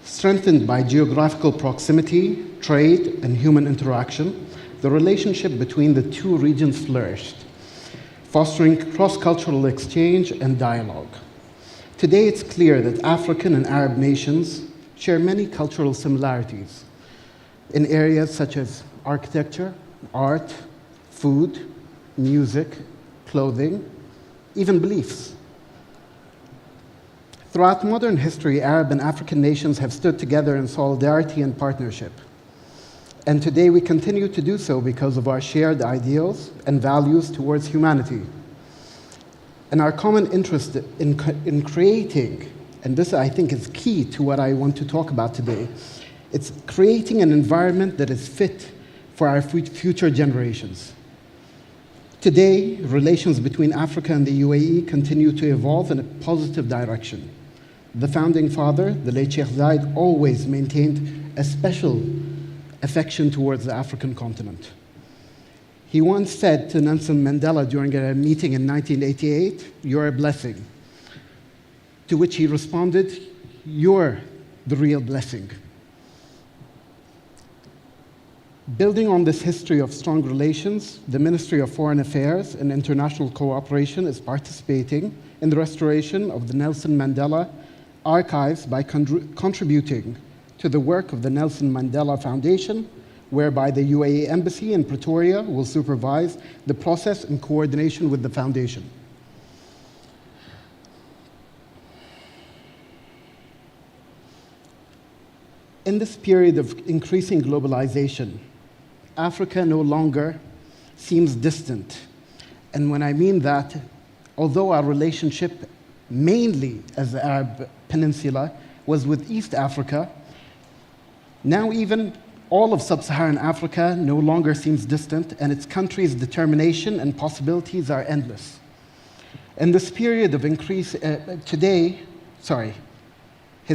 Strengthened by geographical proximity, trade, and human interaction, the relationship between the two regions flourished, fostering cross-cultural exchange and dialogue. Today, it's clear that African and Arab nations share many cultural similarities in areas such as architecture, art, food, music, clothing, even beliefs. Throughout modern history, Arab and African nations have stood together in solidarity and partnership. And today we continue to do so because of our shared ideals and values towards humanity. And our common interest in creating, and this I think is key to what I want to talk about today, it's creating an environment that is fit for our future generations. Today, relations between Africa and the UAE continue to evolve in a positive direction. The founding father, the late Sheikh Zayed, always maintained a special affection towards the African continent. He once said to Nelson Mandela during a meeting in 1988, "You're a blessing." To which he responded, "You're the real blessing." Building on this history of strong relations, the Ministry of Foreign Affairs and International Cooperation is participating in the restoration of the Nelson Mandela archives by contributing to the work of the Nelson Mandela Foundation, whereby the UAE Embassy in Pretoria will supervise the process in coordination with the foundation. In this period of increasing globalization, Africa no longer seems distant. And when I mean that, although our relationship mainly as the Arab Peninsula was with East Africa, now even all of sub-Saharan Africa no longer seems distant, and its countries' determination and possibilities are endless. In this period of increase, His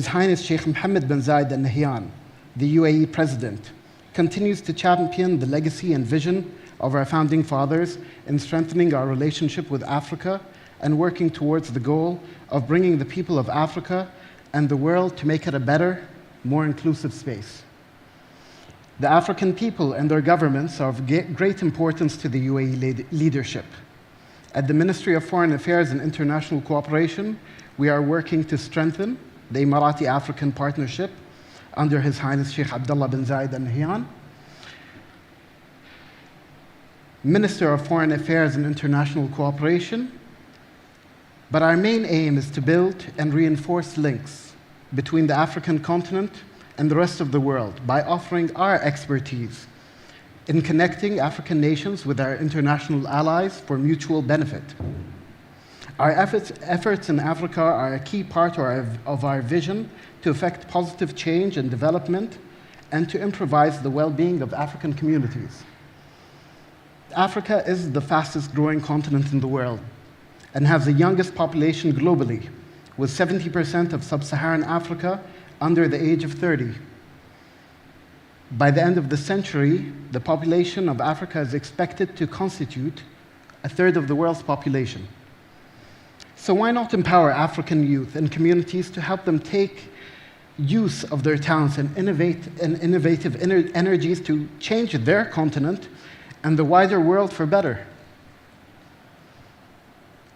Highness Sheikh Mohammed bin Zayed Al Nahyan, the UAE President, continues to champion the legacy and vision of our founding fathers in strengthening our relationship with Africa and working towards the goal of bringing the people of Africa and the world to make it a better, more inclusive space. The African people and their governments are of great importance to the UAE leadership. At the Ministry of Foreign Affairs and International Cooperation, we are working to strengthen the Emirati-African Partnership under His Highness Sheikh Abdullah bin Zayed Al Nahyan. Minister of Foreign Affairs and International Cooperation. But our main aim is to build and reinforce links between the African continent and the rest of the world by offering our expertise in connecting African nations with our international allies for mutual benefit. Our efforts in Africa are a key part of our vision to effect positive change and development and to improvise the well-being of African communities. Africa is the fastest growing continent in the world and has the youngest population globally, with 70% of sub-Saharan Africa under the age of 30. By the end of the century, the population of Africa is expected to constitute a third of the world's population. So why not empower African youth and communities to help them take use of their talents and innovative energies to change their continent and the wider world for better?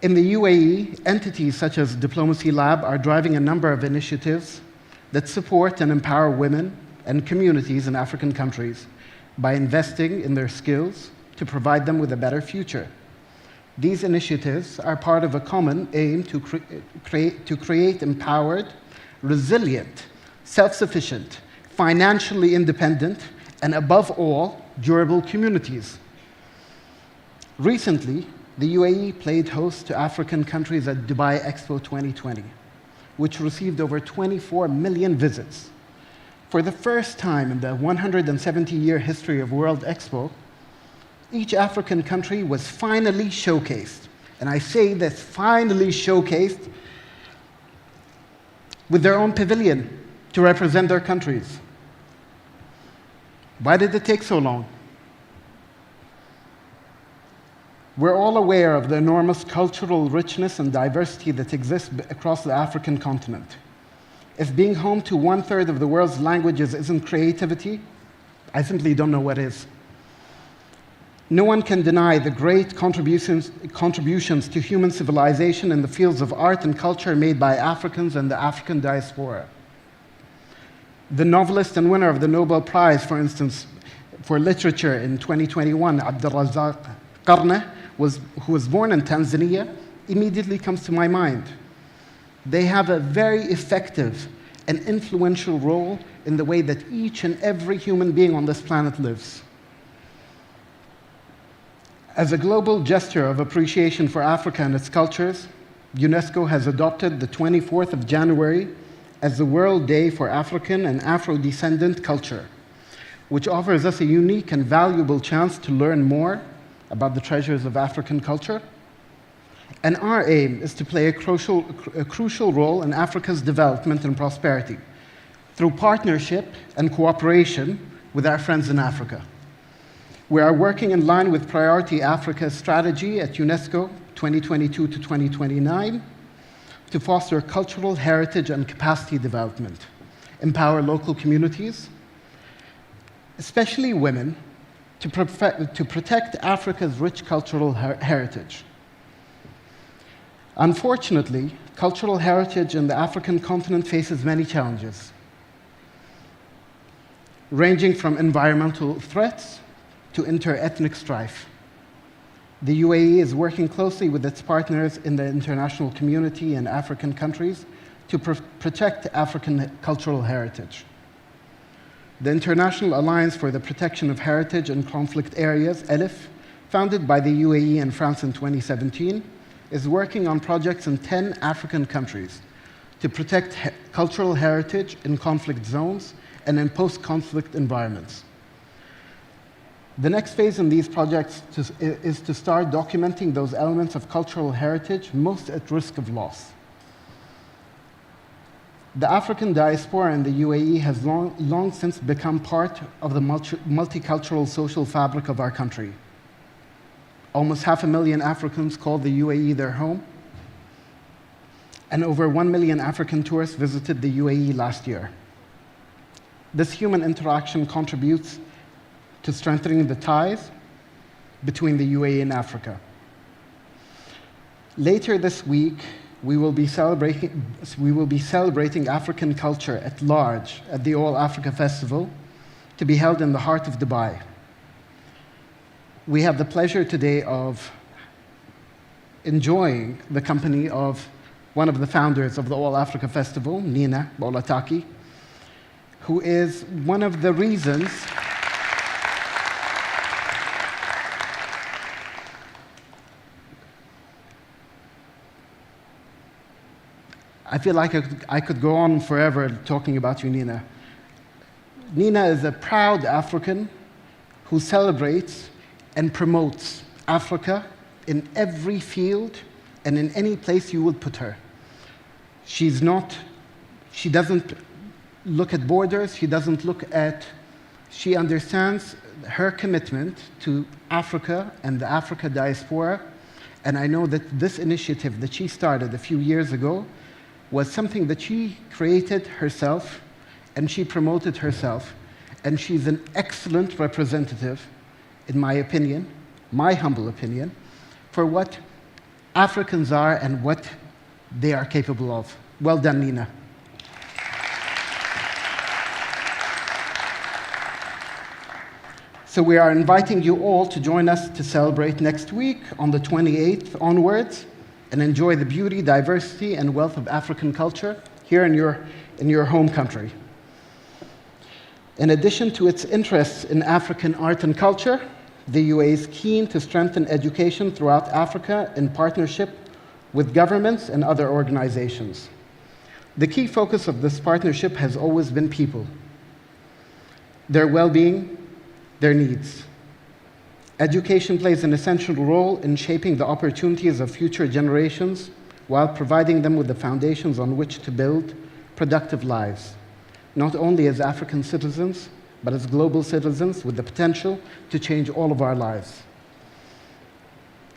In the UAE, entities such as Diplomacy Lab are driving a number of initiatives that support and empower women and communities in African countries by investing in their skills to provide them with a better future. These initiatives are part of a common aim to create empowered, resilient, self-sufficient, financially independent, and above all, durable communities. Recently, the UAE played host to African countries at Dubai Expo 2020, which received over 24 million visits. For the first time in the 170-year history of World Expo, each African country was finally showcased. And I say that finally showcased with their own pavilion to represent their countries. Why did it take so long? We're all aware of the enormous cultural richness and diversity that exists across the African continent. If being home to 1/3 of the world's languages isn't creativity, I simply don't know what is. No one can deny the great contributions to human civilization in the fields of art and culture made by Africans and the African diaspora. The novelist and winner of the Nobel Prize, for instance, for literature in 2021, Abdulrazak Qarneh, who was born in Tanzania, immediately comes to my mind. They have a very effective and influential role in the way that each and every human being on this planet lives. As a global gesture of appreciation for Africa and its cultures, UNESCO has adopted the 24th of January as the World Day for African and Afro-descendant culture, which offers us a unique and valuable chance to learn more about the treasures of African culture. And our aim is to play a crucial role in Africa's development and prosperity through partnership and cooperation with our friends in Africa. We are working in line with Priority Africa strategy at UNESCO 2022 to 2029 to foster cultural heritage and capacity development, empower local communities, especially women, to protect Africa's rich cultural heritage. Unfortunately, cultural heritage in the African continent faces many challenges, ranging from environmental threats to inter-ethnic strife. The UAE is working closely with its partners in the international community and African countries to protect African cultural heritage. The International Alliance for the Protection of Heritage in Conflict Areas, ELIF, founded by the UAE and France in 2017, is working on projects in 10 African countries to protect cultural heritage in conflict zones and in post-conflict environments. The next phase in these projects is to start documenting those elements of cultural heritage most at risk of loss. The African diaspora in the UAE has long since become part of the multicultural social fabric of our country. Almost 500,000 Africans call the UAE their home, and over 1 million African tourists visited the UAE last year. This human interaction contributes to strengthening the ties between the UAE and Africa. Later this week, we will be celebrating African culture at large at the All Africa Festival, to be held in the heart of Dubai. We have the pleasure today of enjoying the company of one of the founders of the All Africa Festival, Nina Boulataki, who is one of the reasons I feel like I could go on forever talking about you, Nina. Nina is a proud African who celebrates and promotes Africa in every field and in any place you would put her. She doesn't look at borders, she understands her commitment to Africa and the Africa diaspora, and I know that this initiative that she started a few years ago was something that she created herself and she promoted herself, and she's an excellent representative, in my opinion, my humble opinion, for what Africans are and what they are capable of. Well done, Nina. So we are inviting you all to join us to celebrate next week on the 28th onwards and enjoy the beauty, diversity, and wealth of African culture here in your home country. In addition to its interests in African art and culture, the UAE is keen to strengthen education throughout Africa in partnership with governments and other organizations. The key focus of this partnership has always been people, their well-being, their needs. Education plays an essential role in shaping the opportunities of future generations while providing them with the foundations on which to build productive lives, not only as African citizens, but as global citizens with the potential to change all of our lives.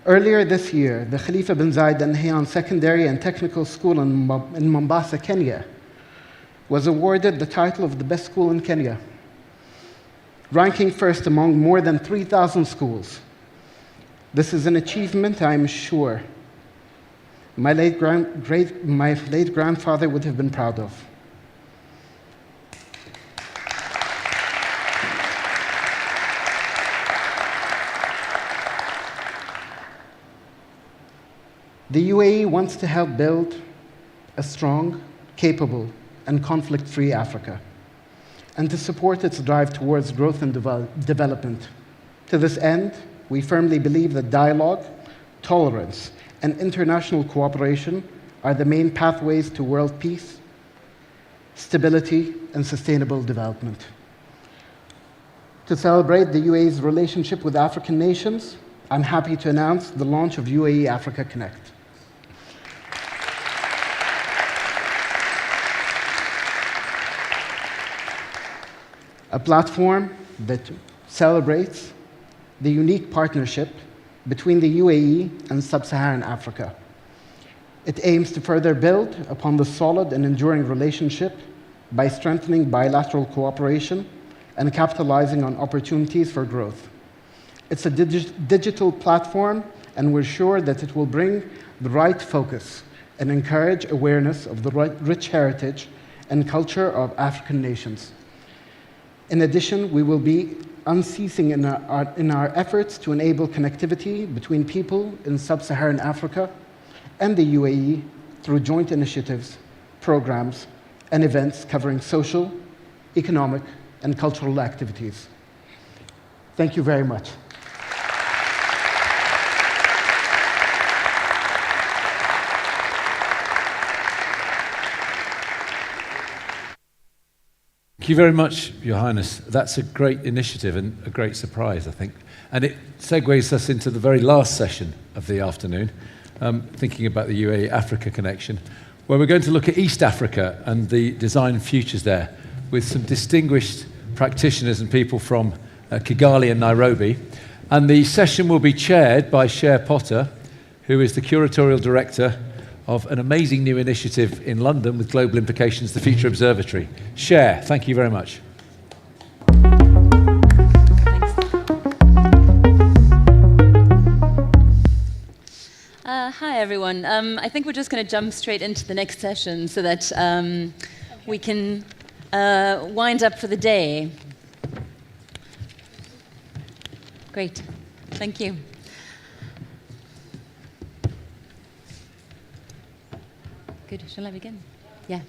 Earlier this year, the Khalifa bin Zayed Al Nahyan Secondary and Technical School in Mombasa, Kenya, was awarded the title of the best school in Kenya, ranking first among more than 3,000 schools. This is an achievement I am sure my late grandfather would have been proud of. The UAE wants to help build a strong, capable, and conflict-free Africa, and to support its drive towards growth and development. To this end, we firmly believe that dialogue, tolerance, and international cooperation are the main pathways to world peace, stability, and sustainable development. To celebrate the UAE's relationship with African nations, I'm happy to announce the launch of UAE Africa Connect. A platform that celebrates the unique partnership between the UAE and sub-Saharan Africa. It aims to further build upon the solid and enduring relationship by strengthening bilateral cooperation and capitalizing on opportunities for growth. It's a digital platform, and we're sure that it will bring the right focus and encourage awareness of the rich heritage and culture of African nations. In addition, we will be unceasing in our efforts to enable connectivity between people in sub-Saharan Africa and the UAE through joint initiatives, programs, and events covering social, economic, and cultural activities. Thank you very much. Thank you very much, Your Highness. That's a great initiative and a great surprise, I think. And it segues us into the very last session of the afternoon, thinking about the UAE-Africa connection, where we're going to look at East Africa and the design futures there with some distinguished practitioners and people from Kigali and Nairobi. And the session will be chaired by Cher Potter, who is the curatorial director of an amazing new initiative in London with global implications, the Future Observatory. Cher, thank you very much. Hi, everyone. I think we're just going to jump straight into the next session so that we can wind up for the day. Great. Thank you. Good. Shall I begin? Yeah.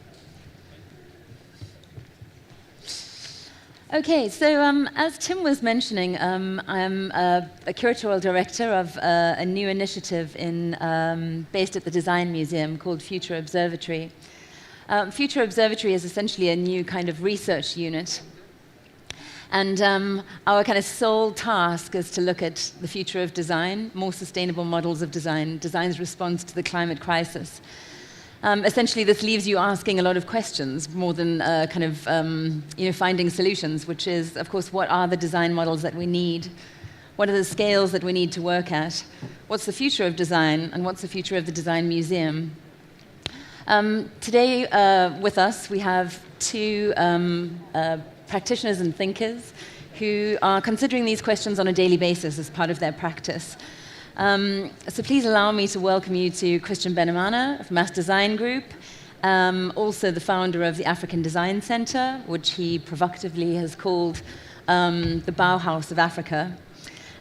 Okay, so as Tim was mentioning, I'm a curatorial director of a new initiative based at the Design Museum called Future Observatory. Future Observatory is essentially a new kind of research unit. And our kind of sole task is to look at the future of design, more sustainable models of design, design's response to the climate crisis. Essentially, this leaves you asking a lot of questions more than kind of finding solutions, which is, of course, what are the design models that we need? What are the scales that we need to work at? What's the future of design, and what's the future of the Design Museum? Today, with us, we have two practitioners and thinkers who are considering these questions on a daily basis as part of their practice. So please allow me to welcome you to Christian Benamana from Mass Design Group, also the founder of the African Design Center, which he provocatively has called the Bauhaus of Africa,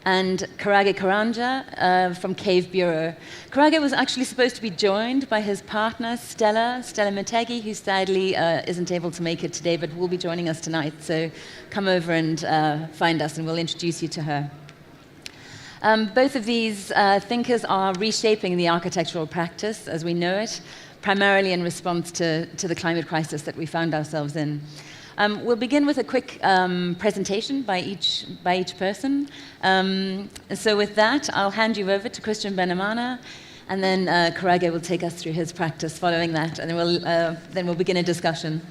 and Karage Karanja from Cave Bureau. Karage was actually supposed to be joined by his partner, Stella Mategi, who sadly isn't able to make it today, but will be joining us tonight. So come over and find us, and we'll introduce you to her. Both of these thinkers are reshaping the architectural practice as we know it, primarily in response to the climate crisis that we found ourselves in. We'll begin with a quick presentation by each person. So with that, I'll hand you over to Christian Benamana, and then Karage will take us through his practice following that, and then we'll begin a discussion.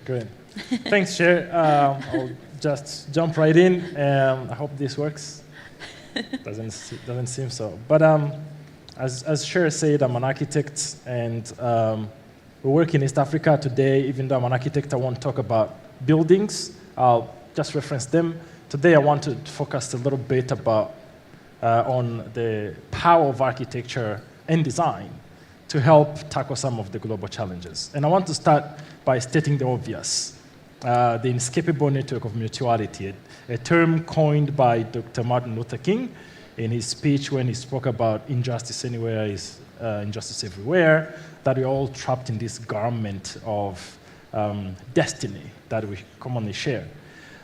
Great. Thanks, Cher. I'll just jump right in. I hope this works. Doesn't seem so. But as Cher said, I'm an architect, and we work in East Africa today. Even though I'm an architect, I won't talk about buildings. I'll just reference them. Today, I want to focus a little bit on the power of architecture and design to help tackle some of the global challenges. And I want to start by stating the obvious. The inescapable network of mutuality, a term coined by Dr. Martin Luther King in his speech when he spoke about injustice anywhere is injustice everywhere, that we're all trapped in this garment of destiny that we commonly share.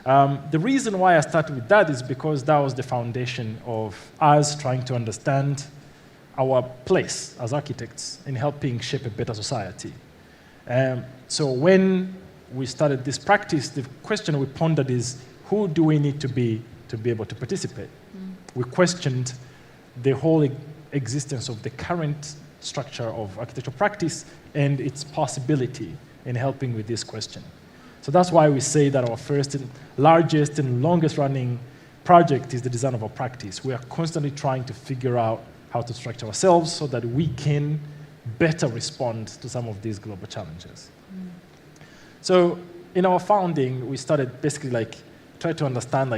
The reason why I started with that is because that was the foundation of us trying to understand our place as architects in helping shape a better society. So when we started this practice, the question we pondered is, who do we need to be able to participate? We questioned the whole existence of the current structure of architectural practice and its possibility in helping with this question. So that's why we say that our first and largest and longest running project is the design of our practice. We are constantly trying to figure out how to structure ourselves so that we can better respond to some of these global challenges. So in our founding, we started basically try to understand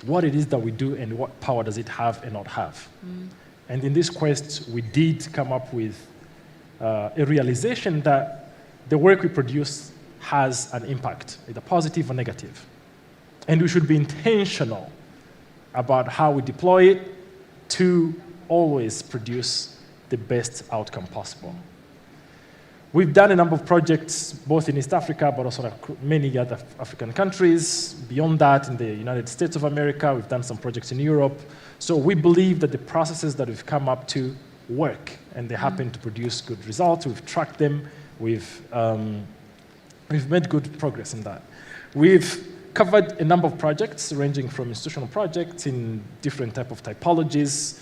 what it is that we do and what power does it have and not have. And in this quest, we did come up with a realization that the work we produce has an impact, either positive or negative. And we should be intentional about how we deploy it to always produce the best outcome possible. We've done a number of projects, both in East Africa, but also many other African countries. Beyond that, in the United States of America, we've done some projects in Europe. So we believe that the processes that we've come up to work, and they happen to produce good results. We've tracked them. We've made good progress in that. We've covered a number of projects, ranging from institutional projects in different type of typologies,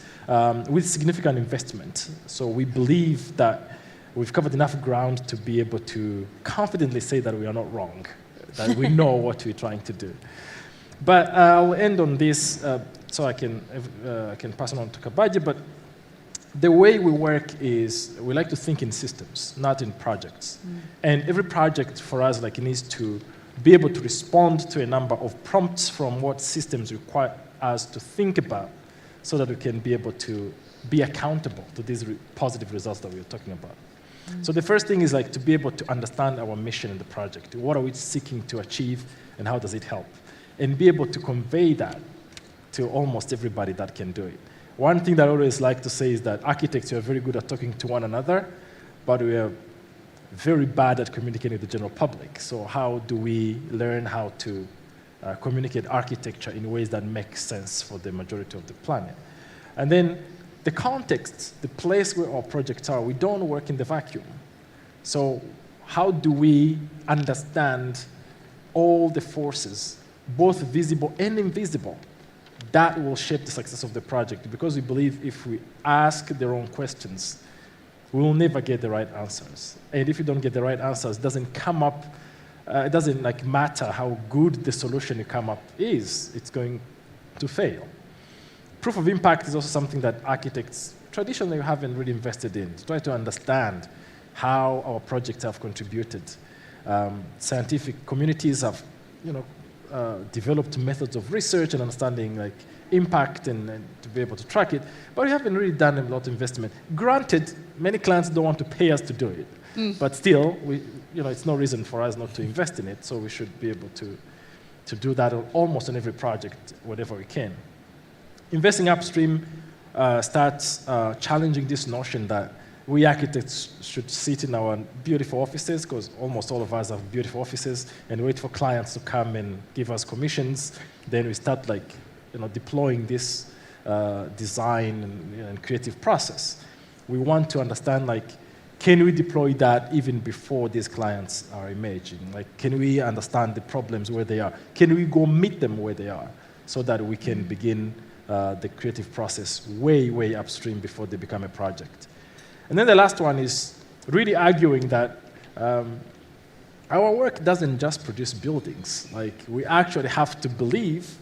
with significant investment. So we believe that we've covered enough ground to be able to confidently say that we are not wrong, that we know what we're trying to do. But I'll end on this, so I can pass it on to Kabaji. But the way we work is we like to think in systems, not in projects. And every project for us needs to be able to respond to a number of prompts from what systems require us to think about, so that we can be able to be accountable to these positive results that we are talking about. So the first thing is to be able to understand our mission in the project. What are we seeking to achieve, and how does it help? And be able to convey that to almost everybody that can do it. One thing that I always like to say is that architects are very good at talking to one another, but we are very bad at communicating with the general public. So how do we learn how to communicate architecture in ways that make sense for the majority of the planet? And then the context, the place where our projects are, we don't work in the vacuum. So how do we understand all the forces, both visible and invisible, that will shape the success of the project? Because we believe if we ask the wrong questions, we will never get the right answers. And if you don't get the right answers, it doesn't come up, it doesn't matter how good the solution you come up is, it's going to fail. Proof of impact is also something that architects traditionally haven't really invested in, to try to understand how our projects have contributed. Scientific communities have developed methods of research and understanding impact and to be able to track it, but we haven't really done a lot of investment. Granted, many clients don't want to pay us to do it, but still, it's no reason for us not to invest in it, so we should be able to do that almost on every project, whenever we can. Investing upstream starts challenging this notion that we architects should sit in our beautiful offices, because almost all of us have beautiful offices, and wait for clients to come and give us commissions. Then we start deploying this design and creative process. We want to understand can we deploy that even before these clients are emerging? Can we understand the problems where they are? Can we go meet them where they are, so that we can begin the creative process way upstream before they become a project? And then the last one is really arguing that our work doesn't just produce buildings. We actually have to believe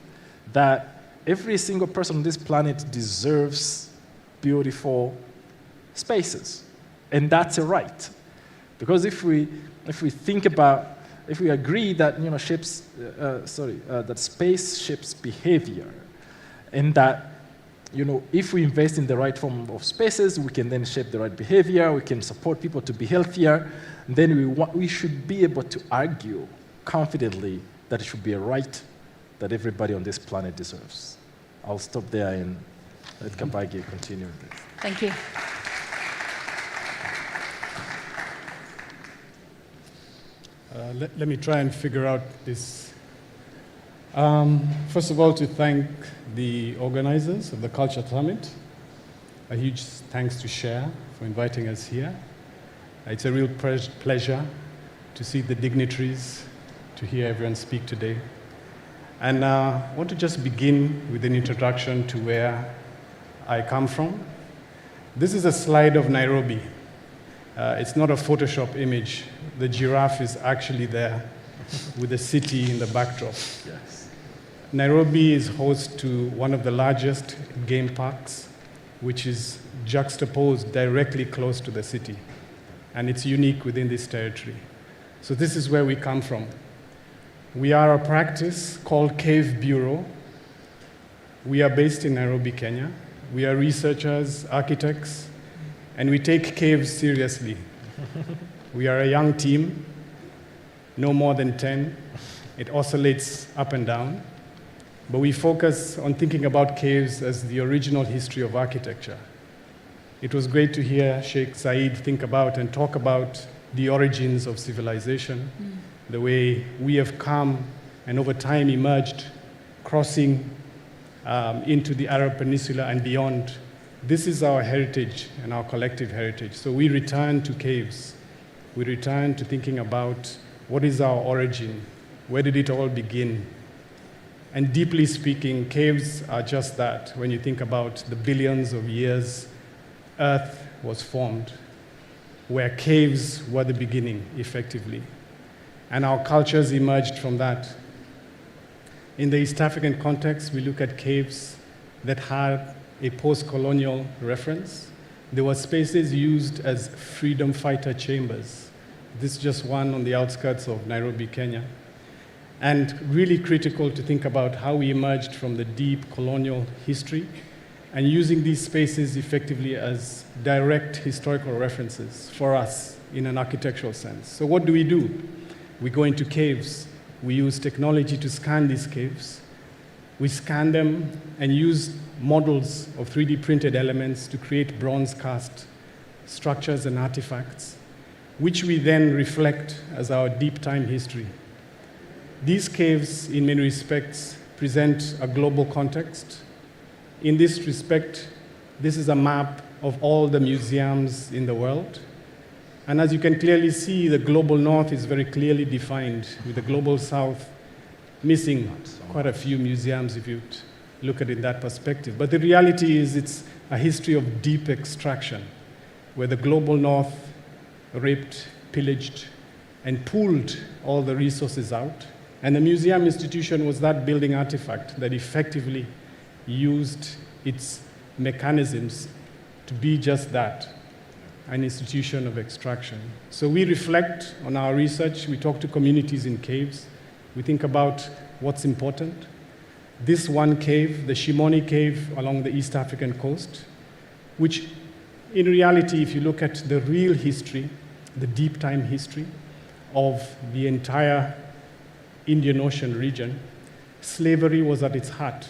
that every single person on this planet deserves beautiful spaces. And that's a right. Because if we agree that that space shapes behavior, and that if we invest in the right form of spaces, we can then shape the right behavior, we can support people to be healthier, then we should be able to argue confidently that it should be a right that everybody on this planet deserves. I'll stop there and let Kabaji continue with this. Thank you. Let me try and figure out this. First of all, to thank the organizers of the Culture Summit. A huge thanks to Cher for inviting us here. It's a real pleasure to see the dignitaries, to hear everyone speak today. And I want to just begin with an introduction to where I come from. This is a slide of Nairobi. It's not a Photoshop image. The giraffe is actually there with the city in the backdrop. Yes. Nairobi is host to one of the largest game parks, which is juxtaposed directly close to the city. And it's unique within this territory. So this is where we come from. We are a practice called Cave Bureau, We are based in Nairobi, Kenya. We are researchers, architects, and we take caves seriously. We are a young team, no more than 10. It oscillates up and down. But we focus on thinking about caves as the original history of architecture. It was great to hear Sheikh Said think about and talk about the origins of civilization, the way we have come and over time emerged, crossing into the Arab Peninsula and beyond. This is our heritage and our collective heritage. So we return to caves. We return to thinking about what is our origin, where did it all begin? And deeply speaking, caves are just that. When you think about the billions of years Earth was formed, where caves were the beginning, effectively. And our cultures emerged from that. In the East African context, we look at caves that had a post-colonial reference. There were spaces used as freedom fighter chambers. This is just one on the outskirts of Nairobi, Kenya. And really critical to think about how we emerged from the deep colonial history and using these spaces effectively as direct historical references for us in an architectural sense. So what do? We go into caves. We use technology to scan these caves. We scan them and use models of 3D printed elements to create bronze cast structures and artifacts, which we then reflect as our deep time history. These caves, in many respects, present a global context. In this respect, this is a map of all the museums in the world. And as you can clearly see, the global north is very clearly defined, with the global south missing quite a few museums if you look at it in that perspective. But the reality is it's a history of deep extraction, where the global north raped, pillaged, and pulled all the resources out. And the museum institution was that building artifact that effectively used its mechanisms to be just that, an institution of extraction. So we reflect on our research. We talk to communities in caves. We think about what's important. This one cave, the Shimoni cave along the East African coast, which in reality, if you look at the real history, the deep time history of the entire Indian Ocean region, slavery was at its heart.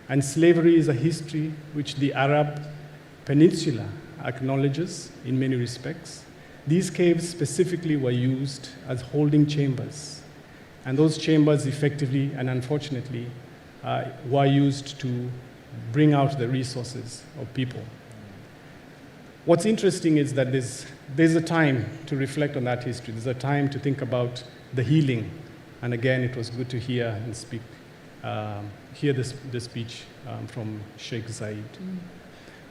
And slavery is a history which the Arab Peninsula acknowledges in many respects. These caves specifically were used as holding chambers. And those chambers effectively and unfortunately were used to bring out the resources of people. What's interesting is that there's a time to reflect on that history. There's a time to think about the healing. And again, it was good to hear and hear the speech from Sheikh Said.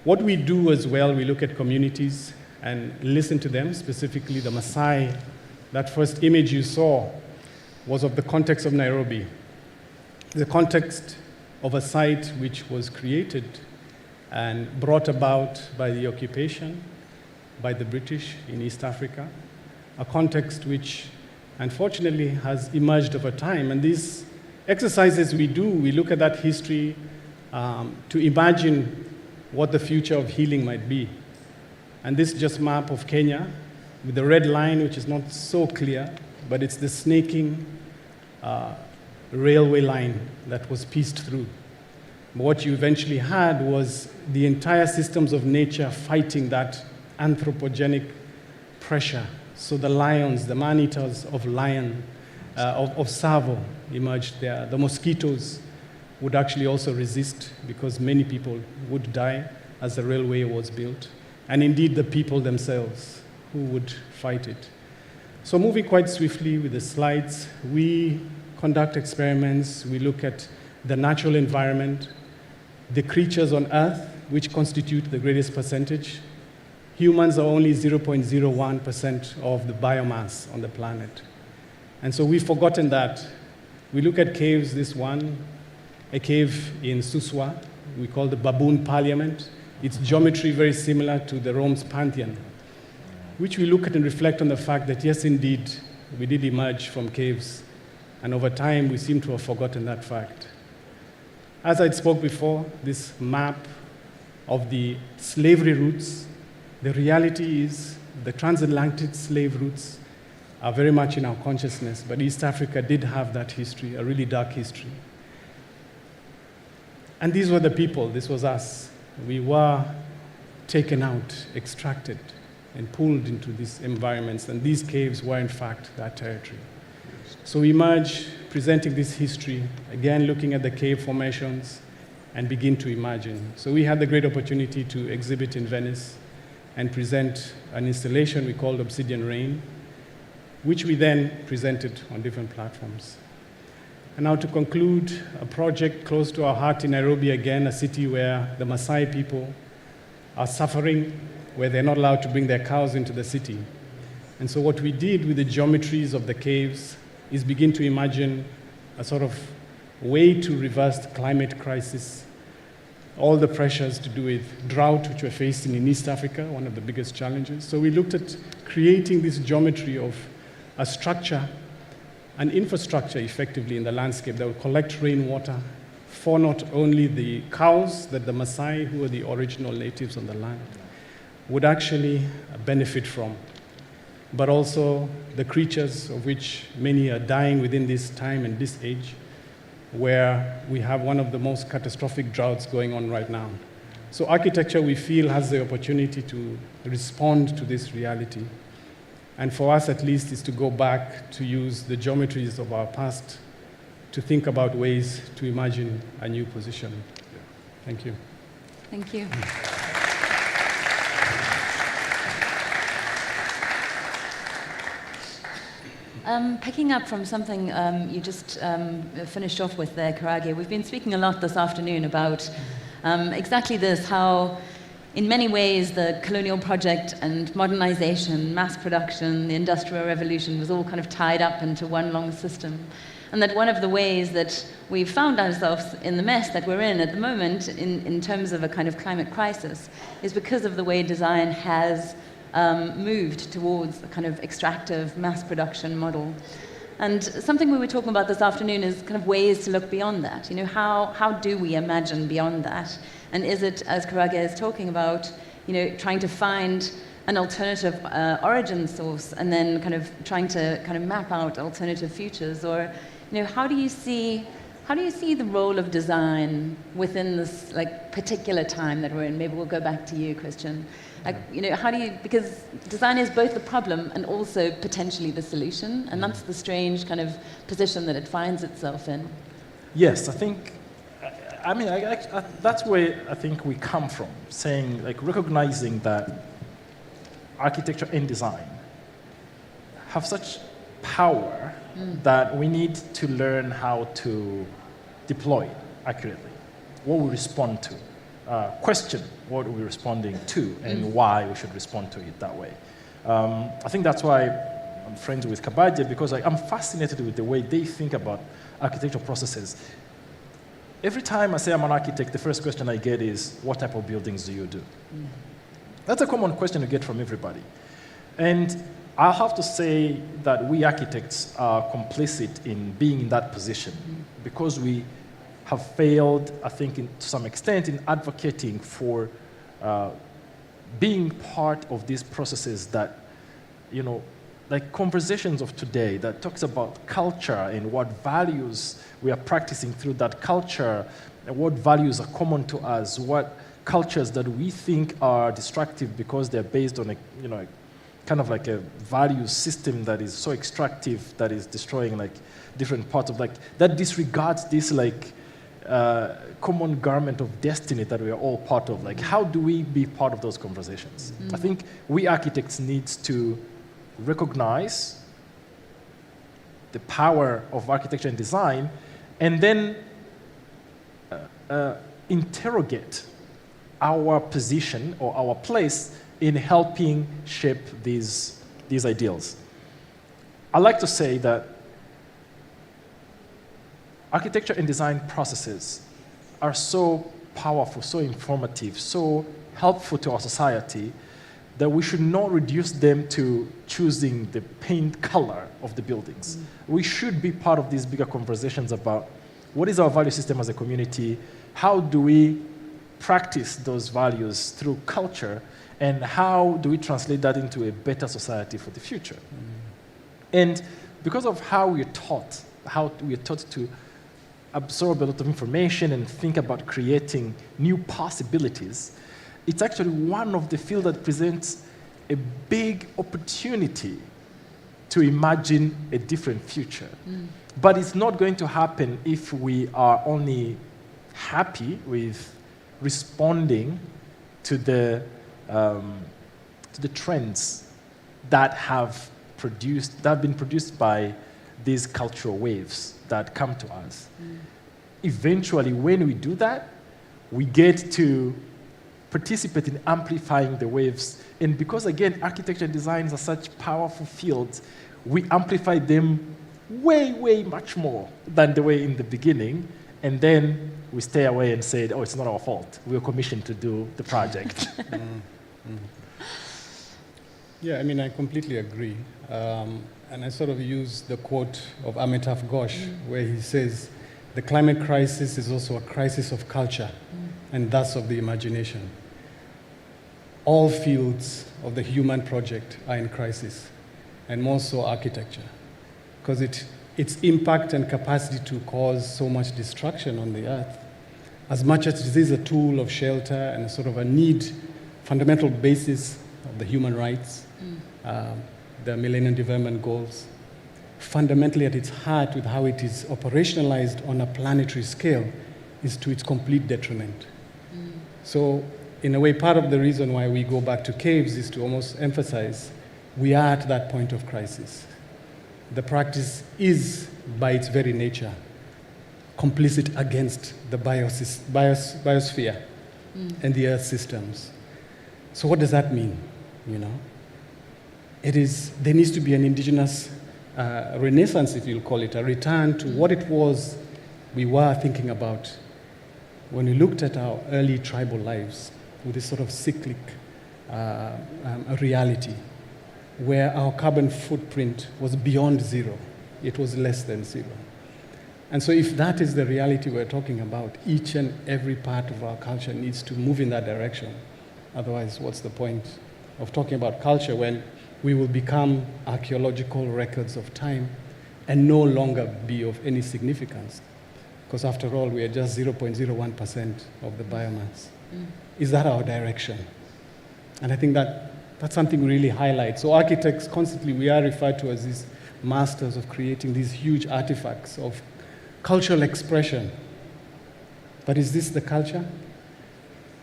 What we do as well, we look at communities and listen to them, specifically the Maasai. That first image you saw was of the context of Nairobi, the context of a site which was created and brought about by the occupation, by the British in East Africa, a context which unfortunately has emerged over time. And these exercises we do, we look at that history to imagine what the future of healing might be. And this just map of Kenya with the red line, which is not so clear, but it's the snaking railway line that was pieced through. But what you eventually had was the entire systems of nature fighting that anthropogenic pressure. So the lions, the man-eaters of Tsavo emerged there. The mosquitoes would actually also resist because many people would die as the railway was built. And indeed the people themselves who would fight it. So moving quite swiftly with the slides, we conduct experiments. We look at the natural environment, the creatures on Earth, which constitute the greatest percentage. Humans are only 0.01% of the biomass on the planet. And so we've forgotten that. We look at caves, this one, a cave in Suswa, we call the Baboon Parliament. Its geometry very similar to the Rome's Pantheon, which we look at and reflect on the fact that, yes, indeed, we did emerge from caves. And over time, we seem to have forgotten that fact. As I spoke before, this map of the slavery routes, the reality is the transatlantic slave routes are very much in our consciousness, but East Africa did have that history, a really dark history. And these were the people, this was us. We were taken out, extracted, and pulled into these environments, and these caves were in fact that territory. So we emerge presenting this history, again looking at the cave formations, and begin to imagine. So we had the great opportunity to exhibit in Venice and present an installation we called Obsidian Rain, which we then presented on different platforms. And now to conclude, a project close to our heart in Nairobi, again, a city where the Maasai people are suffering, where they're not allowed to bring their cows into the city. And so what we did with the geometries of the caves is begin to imagine a sort of way to reverse the climate crisis, all the pressures to do with drought, which we're facing in East Africa, one of the biggest challenges. So we looked at creating this geometry of a structure, an infrastructure effectively in the landscape that will collect rainwater for not only the cows that the Maasai, who are the original natives on the land, would actually benefit from, but also the creatures of which many are dying within this time and this age, where we have one of the most catastrophic droughts going on right now. So architecture, we feel, has the opportunity to respond to this reality. And for us, at least, is to go back to use the geometries of our past to think about ways to imagine a new position. Thank you. Thank you. Picking up from something you just finished off with there, Karage, we've been speaking a lot this afternoon about exactly this, how in many ways the colonial project and modernization, mass production, the Industrial Revolution was all kind of tied up into one long system. And that one of the ways that we've found ourselves in the mess that we're in at the moment in terms of a kind of climate crisis is because of the way design has moved towards a kind of extractive mass production model. And something we were talking about this afternoon is kind of ways to look beyond that. You know, how do we imagine beyond that? And is it, as Karage is talking about, you know, trying to find an alternative origin source and then kind of trying to kind of map out alternative futures? Or, you know, how do you see the role of design within this like particular time that we're in? Maybe we'll go back to you, Christian. Like, you know, because design is both the problem and also potentially the solution, and that's the strange kind of position that it finds itself in. Yes, I think, I mean, that's where I think we come from, saying, like, recognizing that architecture and design have such power that we need to learn how to deploy accurately, what we respond to. Question what we're responding to and why we should respond to it that way. I think that's why I'm friends with Kabaja, because I'm fascinated with the way they think about architectural processes. Every time I say I'm an architect, the first question I get is, what type of buildings do you do? That's a common question you get from everybody. And I'll have to say that we architects are complicit in being in that position because we have failed, I think, to some extent, in advocating for being part of these processes that, you know, like conversations of today that talks about culture and what values we are practicing through that culture, and what values are common to us, what cultures that we think are destructive because they're based on a, you know, kind of like a value system that is so extractive that is destroying like different parts of like, that disregards this like common garment of destiny that we are all part of. Like, how do we be part of those conversations? I think we architects need to recognize the power of architecture and design and then interrogate our position or our place in helping shape these ideals. I like to say that architecture and design processes are so powerful, so informative, so helpful to our society that we should not reduce them to choosing the paint color of the buildings. We should be part of these bigger conversations about what is our value system as a community? How do we practice those values through culture? And how do we translate that into a better society for the future? And because of how we're taught to absorb a lot of information and think about creating new possibilities, it's actually one of the fields that presents a big opportunity to imagine a different future. But it's not going to happen if we are only happy with responding to the trends that have been produced by these cultural waves that come to us. Eventually, when we do that, we get to participate in amplifying the waves. And because, again, architecture and design are such powerful fields, we amplify them way, way much more than the way in the beginning. And then we stay away and say, oh, it's not our fault. We were commissioned to do the project. Yeah, I mean, I completely agree. And I sort of use the quote of Amitav Ghosh, where he says, the climate crisis is also a crisis of culture, and thus of the imagination. All fields of the human project are in crisis, and more so architecture, because its impact and capacity to cause so much destruction on the earth, as much as it is a tool of shelter and a sort of a need, fundamental basis of the human rights, the Millennium Development Goals, fundamentally at its heart with how it is operationalized on a planetary scale is to its complete detriment. So in a way, part of the reason why we go back to caves is to almost emphasize we are at that point of crisis. The practice is, by its very nature, complicit against the biosphere and the earth systems. So what does that mean, you know? There needs to be an indigenous renaissance, if you'll call it, a return to what it was we were thinking about when we looked at our early tribal lives with this sort of cyclic reality where our carbon footprint was beyond zero. It was less than zero. And so if that is the reality we're talking about, each and every part of our culture needs to move in that direction. Otherwise, what's the point of talking about culture when we will become archaeological records of time and no longer be of any significance? Because after all, we are just 0.01% of the biomass. Is that our direction? And I think that's something we really highlight. So architects, constantly, we are referred to as these masters of creating these huge artifacts of cultural expression. But is this the culture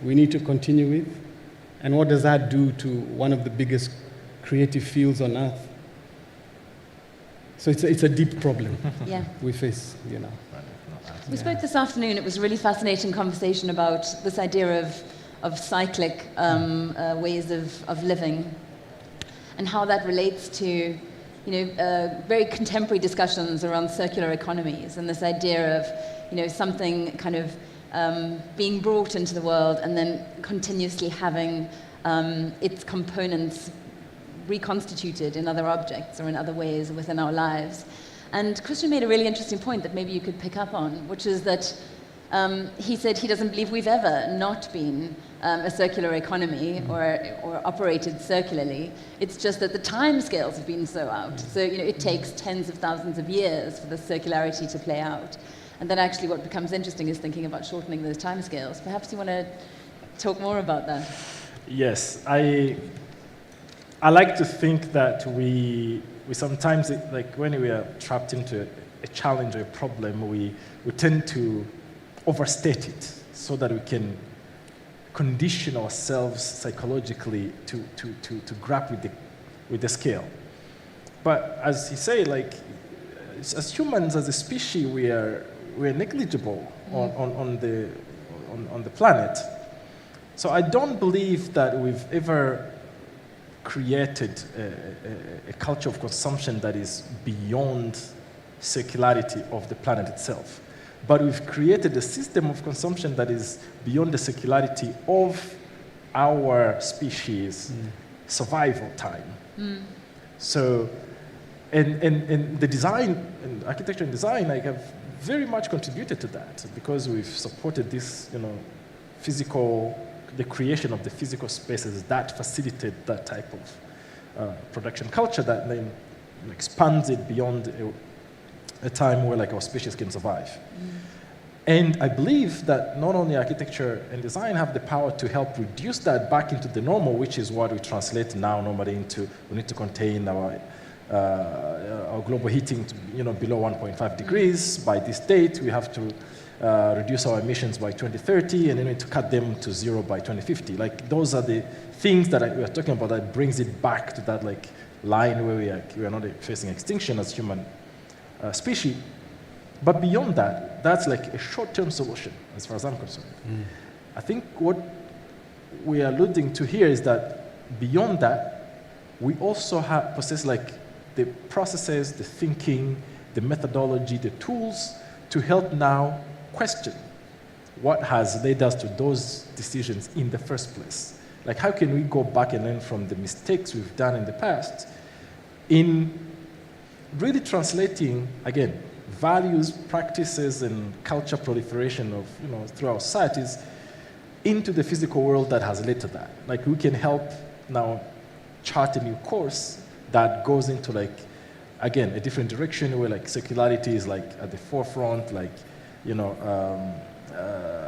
we need to continue with? And what does that do to one of the biggest creative fields on earth? So it's a deep problem we face, you know. We spoke this afternoon. It was a really fascinating conversation about this idea of cyclic ways of living and how that relates to, very contemporary discussions around circular economies and this idea of, something kind of being brought into the world and then continuously having its components reconstituted in other objects or in other ways within our lives. And Christian made a really interesting point that maybe you could pick up on, which is that he said he doesn't believe we've ever not been a circular economy or operated circularly. It's just that the time scales have been so out. So it takes tens of thousands of years for the circularity to play out. And then actually what becomes interesting is thinking about shortening those time scales. Perhaps you want to talk more about that? Yes, I like to think that we sometimes, like when we are trapped into a challenge or a problem, we tend to overstate it so that we can condition ourselves psychologically to grapple with the scale. But as he said, as humans, as a species, we're negligible on the planet. So I don't believe that we've ever created a culture of consumption that is beyond circularity of the planet itself. But we've created a system of consumption that is beyond the circularity of our species' survival time. So, and the design, and architecture and design, have very much contributed to that because we've supported this, the creation of the physical spaces that facilitate that type of production culture that then expands it beyond a time where like our species can survive. And I believe that not only architecture and design have the power to help reduce that back into the normal, which is what we translate now normally into, we need to contain our global heating to, below 1.5 degrees by this date. We have to reduce our emissions by 2030, and then we need to cut them to zero by 2050. Like those are the things that we are talking about that brings it back to that like line where we are not facing extinction as human species. But beyond that, that's like a short-term solution, as far as I'm concerned. I think what we are alluding to here is that beyond that, we also possess like the processes, the thinking, the methodology, the tools to help now question what has led us to those decisions in the first place. Like how can we go back and learn from the mistakes we've done in the past in really translating, again, values, practices, and culture proliferation of, through our societies into the physical world that has led to that. Like we can help now chart a new course that goes into like, again, a different direction where like circularity is like at the forefront, like,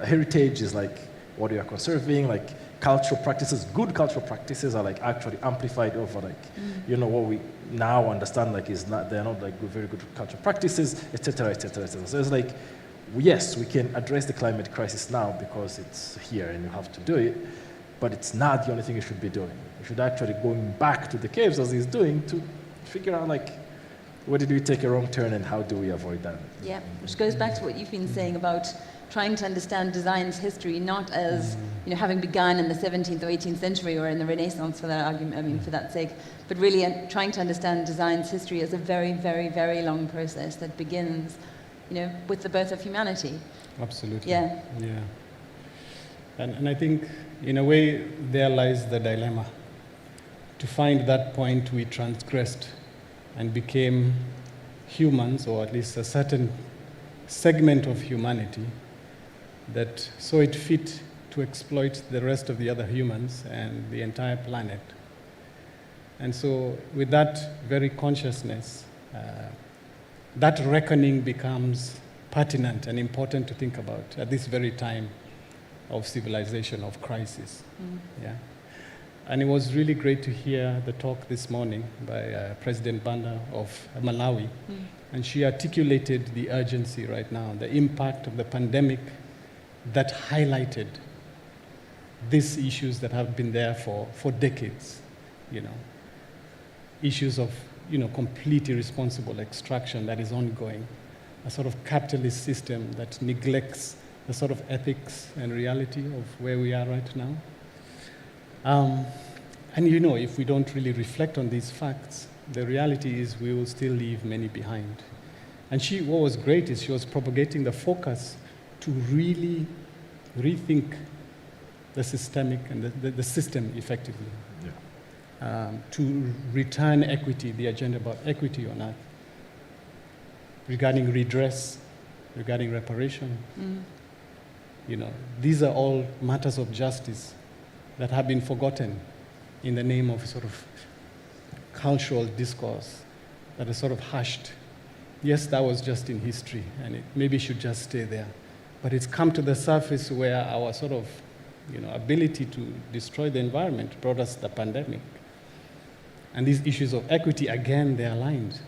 heritage is like what we are conserving, like cultural practices, good cultural practices are like actually amplified over like, what we now understand like they're not like very good cultural practices, et cetera, et cetera, et cetera. So it's like, yes, we can address the climate crisis now because it's here and you have to do it, but it's not the only thing you should be doing. You should actually going back to the caves as he's doing to figure out like, where did we take a wrong turn and how do we avoid that? Yeah, which goes back to what you've been saying about trying to understand design's history, not as having begun in the 17th or 18th century or in the Renaissance for that argument, for that sake, but really trying to understand design's history as a very, very, very long process that begins, with the birth of humanity. Absolutely. Yeah. Yeah. And I think, in a way, there lies the dilemma. To find that point we transgressed and became humans, or at least a certain segment of humanity that saw it fit to exploit the rest of the other humans and the entire planet. And so with that very consciousness, that reckoning becomes pertinent and important to think about at this very time of civilization, of crisis. Yeah. And it was really great to hear the talk this morning by President Banda of Malawi. And she articulated the urgency right now, the impact of the pandemic that highlighted these issues that have been there for decades, Issues of, complete irresponsible extraction that is ongoing, a sort of capitalist system that neglects the sort of ethics and reality of where we are right now. And if we don't really reflect on these facts, the reality is we will still leave many behind. And what was great is she was propagating the focus to really rethink the systemic and the system effectively. To return equity, the agenda about equity on earth, regarding redress, regarding reparation. These are all matters of justice that have been forgotten in the name of sort of cultural discourse that is sort of hushed. Yes, that was just in history, and it maybe should just stay there. But it's come to the surface where our sort of, ability to destroy the environment brought us the pandemic. And these issues of equity, again, they're aligned.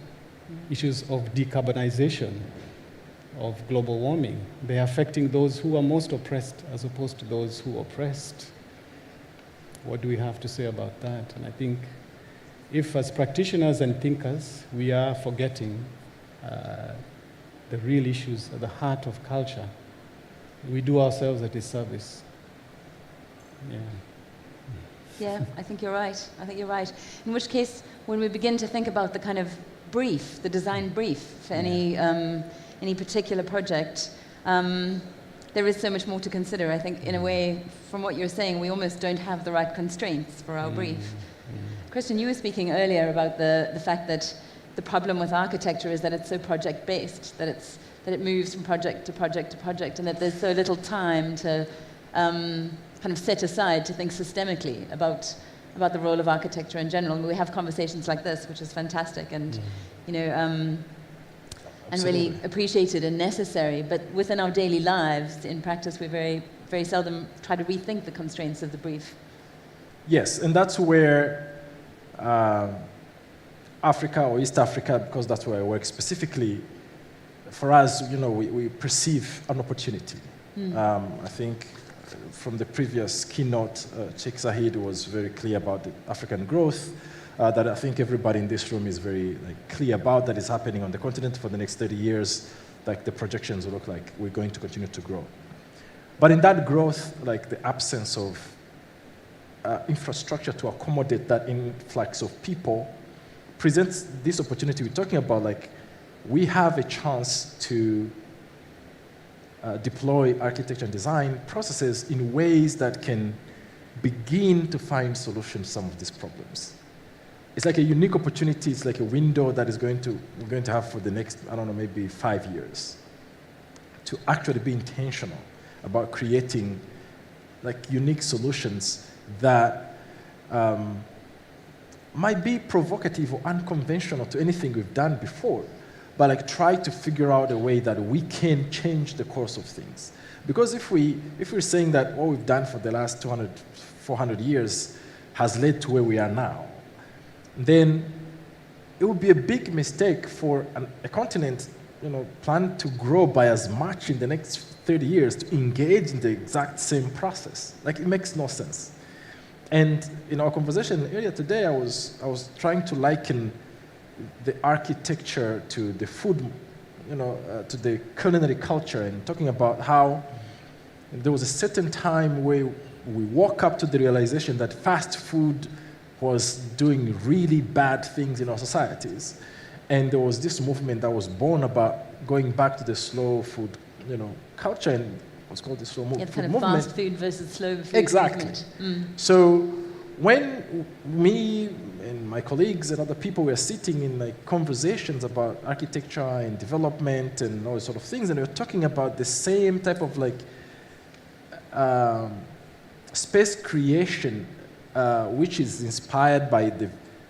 Issues of decarbonization, of global warming, they're affecting those who are most oppressed as opposed to those who oppressed. What do we have to say about that? And I think if as practitioners and thinkers, we are forgetting the real issues at the heart of culture, we do ourselves a disservice. Yeah, I think you're right. In which case, when we begin to think about the kind of brief, the design brief for any particular project, there is so much more to consider. I think, in a way, from what you're saying, we almost don't have the right constraints for our brief. Christian, you were speaking earlier about the fact that the problem with architecture is that it's so project-based, that it's that it moves from project to project to project, and that there's so little time to kind of set aside to think systemically about the role of architecture in general. And we have conversations like this, which is fantastic, and and really appreciated and necessary. But within our daily lives, in practice, we very seldom try to rethink the constraints of the brief. Yes, and that's where Africa or East Africa, because that's where I work specifically, for us, we perceive an opportunity. I think from the previous keynote, Sheikh Zahid was very clear about the African growth, that I think everybody in this room is very clear about, that is happening on the continent for the next 30 years. The projections look like we're going to continue to grow. But in that growth, the absence of infrastructure to accommodate that influx of people presents this opportunity we're talking about. We have a chance to deploy architecture and design processes in ways that can begin to find solutions to some of these problems. It's like a unique opportunity. It's like a window that we're going to have for the next, I don't know, maybe 5 years, to actually be intentional about creating unique solutions that might be provocative or unconventional to anything we've done before, but try to figure out a way that we can change the course of things. Because if we're saying that what we've done for the last 200, 400 years has led to where we are now, then it would be a big mistake for a continent, plan to grow by as much in the next 30 years to engage in the exact same process. It makes no sense. And in our conversation earlier today, I was trying to liken the architecture to the food, to the culinary culture, and talking about how there was a certain time where we woke up to the realization that fast food was doing really bad things in our societies. And there was this movement that was born about going back to the slow food, culture, and what's called the slow food movement. Kind of fast food versus slow food. Exactly. Movement. So when me and my colleagues and other people were sitting in conversations about architecture and development and all those sort of things, and we were talking about the same type of space creation, which is inspired by the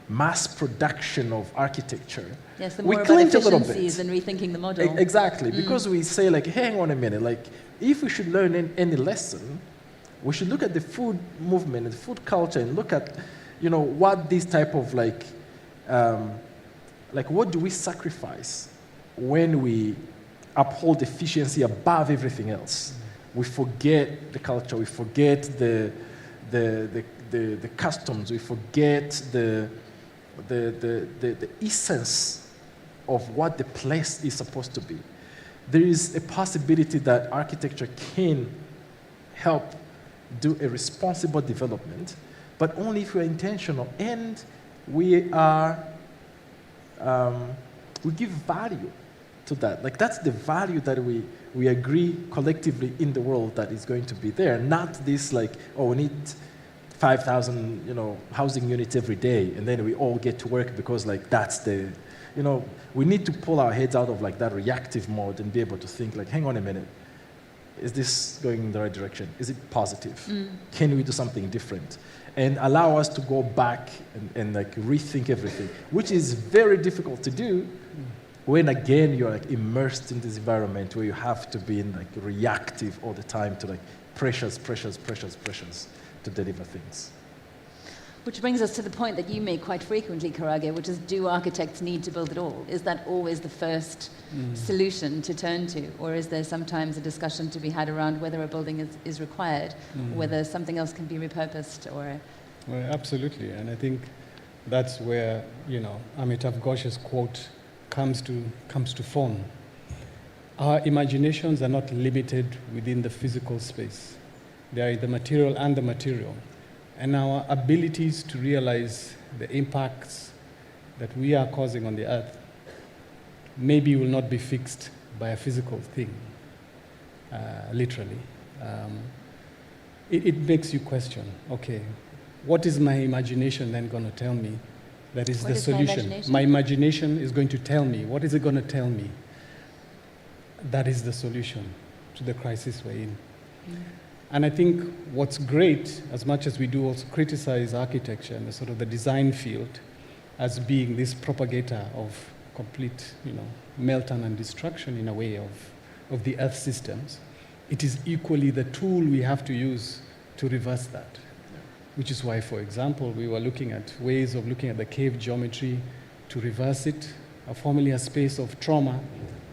mass production of architecture. Yes, the more about efficiencies and rethinking the model. Exactly, because we say hang on a minute, if we should learn any lesson, we should look at the food movement and the food culture and look at, what this type of what do we sacrifice when we uphold efficiency above everything else? We forget the culture, we forget the customs, we forget the essence of what the place is supposed to be. There is a possibility that architecture can help do a responsible development, but only if we're intentional and we give value to that. That's the value that we agree collectively in the world that is going to be there, not this we need 5,000 housing units every day, and then we all get to work because that's the, we need to pull our heads out of that reactive mode and be able to think hang on a minute, is this going in the right direction? Is it positive? Can we do something different? And allow us to go back and rethink everything, which is very difficult to do when again you're immersed in this environment where you have to be in reactive all the time to pressures to deliver things. Which brings us to the point that you make quite frequently, Karage, which is, do architects need to build it all? Is that always the first solution to turn to? Or is there sometimes a discussion to be had around whether a building is required, or whether something else can be repurposed? Or Well, absolutely. And I think that's where, Amitav Ghosh's quote comes to form. Our imaginations are not limited within the physical space. They are in the material and the material. And our abilities to realize the impacts that we are causing on the earth maybe will not be fixed by a physical thing, literally. It makes you question, okay, what is my imagination then going to tell me that is the solution? My imagination is going to tell me. What is it going to tell me? that is the solution to the crisis we're in. And I think what's great, as much as we do also criticize architecture and the sort of the design field as being this propagator of complete, meltdown and destruction in a way of the earth systems, it is equally the tool we have to use to reverse that. Which is why, for example, we were looking at ways of looking at the cave geometry to reverse it. Formerly a space of trauma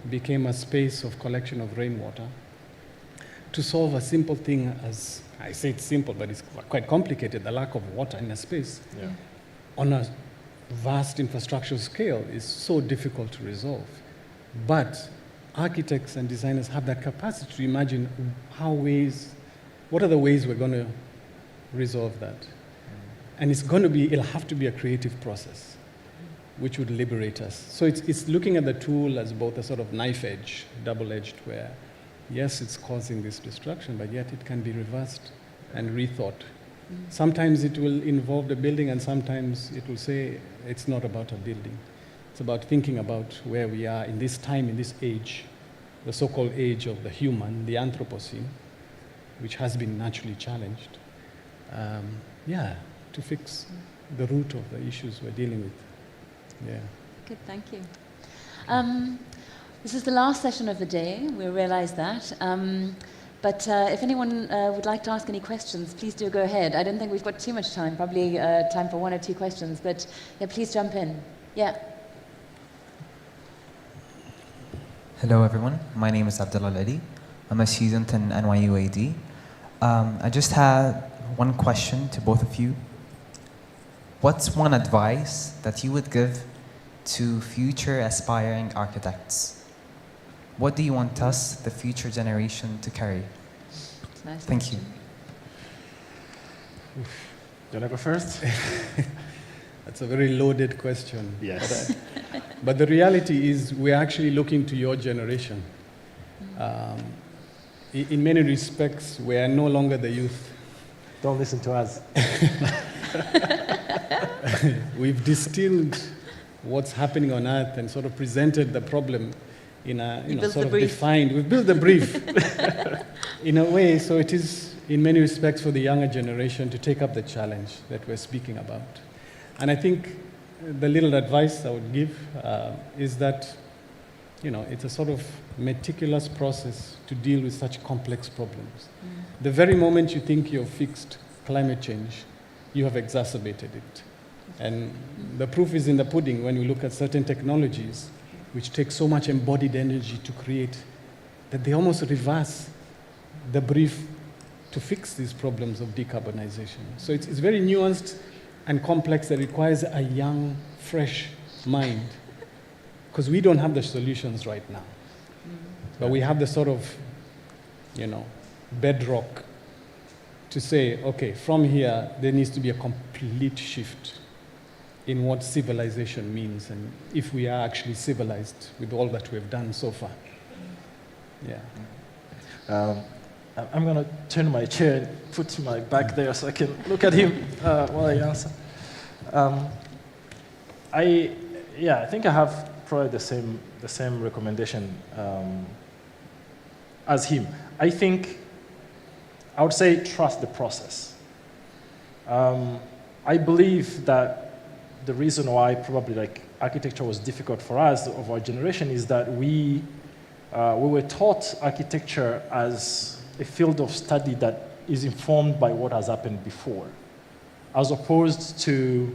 became a space of collection of rainwater. To solve a simple thing as, I say it's simple, but it's quite complicated, the lack of water in a space, on a vast infrastructural scale is so difficult to resolve. But architects and designers have that capacity to imagine what are the ways we're going to resolve that. And it'll have to be a creative process, which would liberate us. So it's looking at the tool as both a sort of knife edge, double-edged, where yes, it's causing this destruction, but yet it can be reversed and rethought. Sometimes it will involve the building, and sometimes it will say it's not about a building. It's about thinking about where we are in this time, in this age, the so-called age of the human, the Anthropocene, which has been naturally challenged. To fix the root of the issues we're dealing with. Yeah. Good, thank you. This is the last session of the day, we realize that. But if anyone would like to ask any questions, please do go ahead. I don't think we've got too much time, probably time for 1 or 2 questions, but yeah, please jump in. Yeah. Hello everyone, my name is Abdullah Lady. I'm a student in NYU AD. I just had one question to both of you. What's one advice that you would give to future aspiring architects? What do you want us, the future generation, to carry? Nice. Thank you. Do you want to go first? That's a very loaded question. Yes. But the reality is we're actually looking to your generation. In many respects, we are no longer the youth. Don't listen to us. We've distilled what's happening on Earth and sort of presented the problem in a sort of defined. We've built the brief in a way, so it is in many respects for the younger generation to take up the challenge that we're speaking about. And I think the little advice I would give is that it's a sort of meticulous process to deal with such complex problems. The very moment you think you've fixed climate change, you have exacerbated it. And the proof is in the pudding when we look at certain technologies which take so much embodied energy to create that they almost reverse the brief to fix these problems of decarbonization. So it's very nuanced and complex that requires a young, fresh mind, because we don't have the solutions right now. But we have the sort of, bedrock to say, okay, from here, there needs to be a complete shift in what civilization means and if we are actually civilized with all that we've done so far. Yeah. I'm going to turn my chair and put my back there so I can look at him while I answer. I think I have probably the same recommendation as him. I think I would say trust the process. I believe that the reason why probably architecture was difficult for us of our generation is that we were taught architecture as a field of study that is informed by what has happened before, as opposed to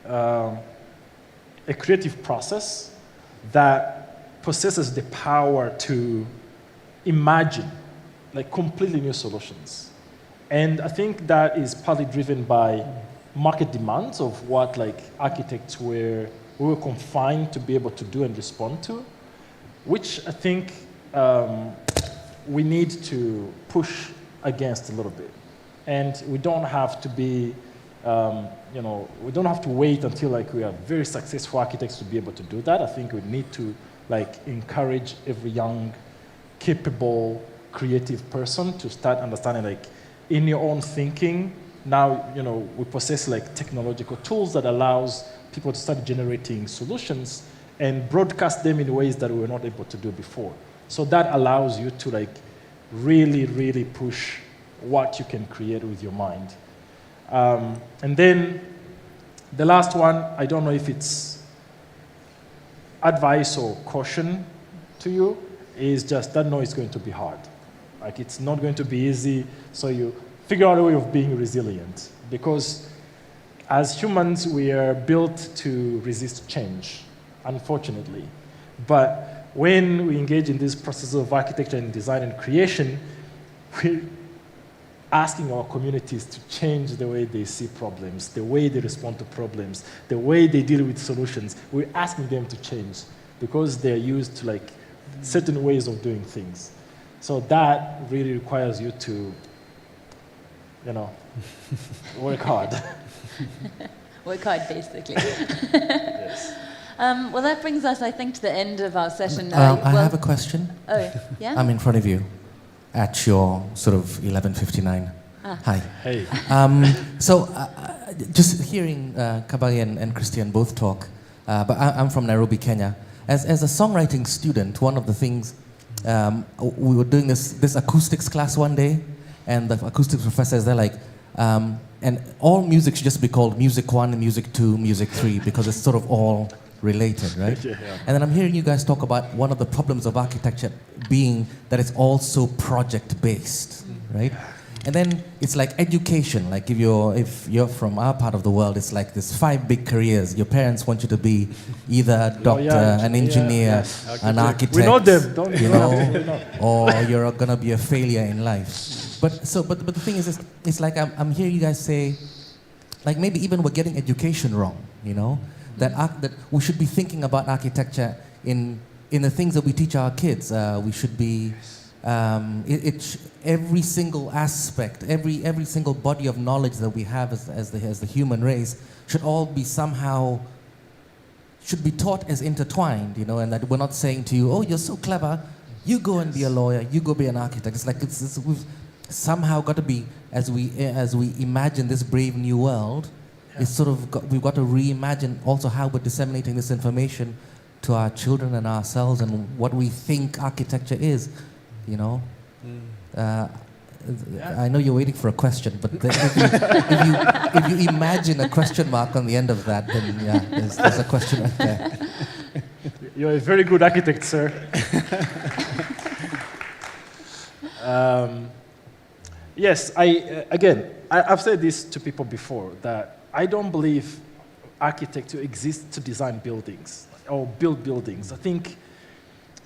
a creative process that possesses the power to imagine completely new solutions. And I think that is partly driven by market demands of what architects we were confined to be able to do and respond to, which I think we need to push against a little bit. And we don't have to be, we don't have to wait until we are very successful architects to be able to do that. I think we need to encourage every young, capable, creative person to start understanding in your own thinking. Now, we possess technological tools that allows people to start generating solutions and broadcast them in ways that we were not able to do before. So that allows you to like really, really push what you can create with your mind. And then the last one, I don't know if it's advice or caution to you, is just that no, it's going to be hard. Like it's not going to be easy, so you figure out a way of being resilient. Because as humans, we are built to resist change, unfortunately. But when we engage in this process of architecture and design and creation, we're asking our communities to change the way they see problems, the way they respond to problems, the way they deal with solutions. We're asking them to change because they're used to like certain ways of doing things. So that really requires you to, you know, work hard. Work hard, basically. Yes. Well, that brings us, I think, to the end of our session. I have a question. Oh, yeah? I'm in front of you at your sort of 11:59. Hi. Hey. So just hearing Kabari and Christian both talk, but I'm from Nairobi, Kenya. As a songwriting student, one of the things, we were doing this acoustics class one day, and the acoustics professors, they're like, and all music should just be called Music 1, Music 2, Music 3, because it's sort of all related, right? Yeah. And then I'm hearing you guys talk about one of the problems of architecture being that it's also project-based, right? And then it's like education, like if you're from our part of the world, it's like there's 5 big careers. Your parents want you to be either a doctor, an engineer, an architect, we know them, don't you know, or you're gonna be a failure in life. But the thing is, it's like I'm hearing you guys say, like maybe even we're getting education wrong, you know, that we should be thinking about architecture in the things that we teach our kids. We should be every single aspect, every single body of knowledge that we have as the human race should all be somehow should be taught as intertwined, you know, and that we're not saying to you, oh, you're so clever, you go and be a lawyer, you go be an architect. It's like we've somehow got to be, as we imagine this brave new world, it's sort of we've got to reimagine also how we're disseminating this information to our children and ourselves and what we think architecture is, you know. I know you're waiting for a question, but if you imagine a question mark on the end of that, then yeah, there's a question right there. You're a very good architect, sir. Yes, I've said this to people before, that I don't believe architecture exists to design buildings or build buildings. I think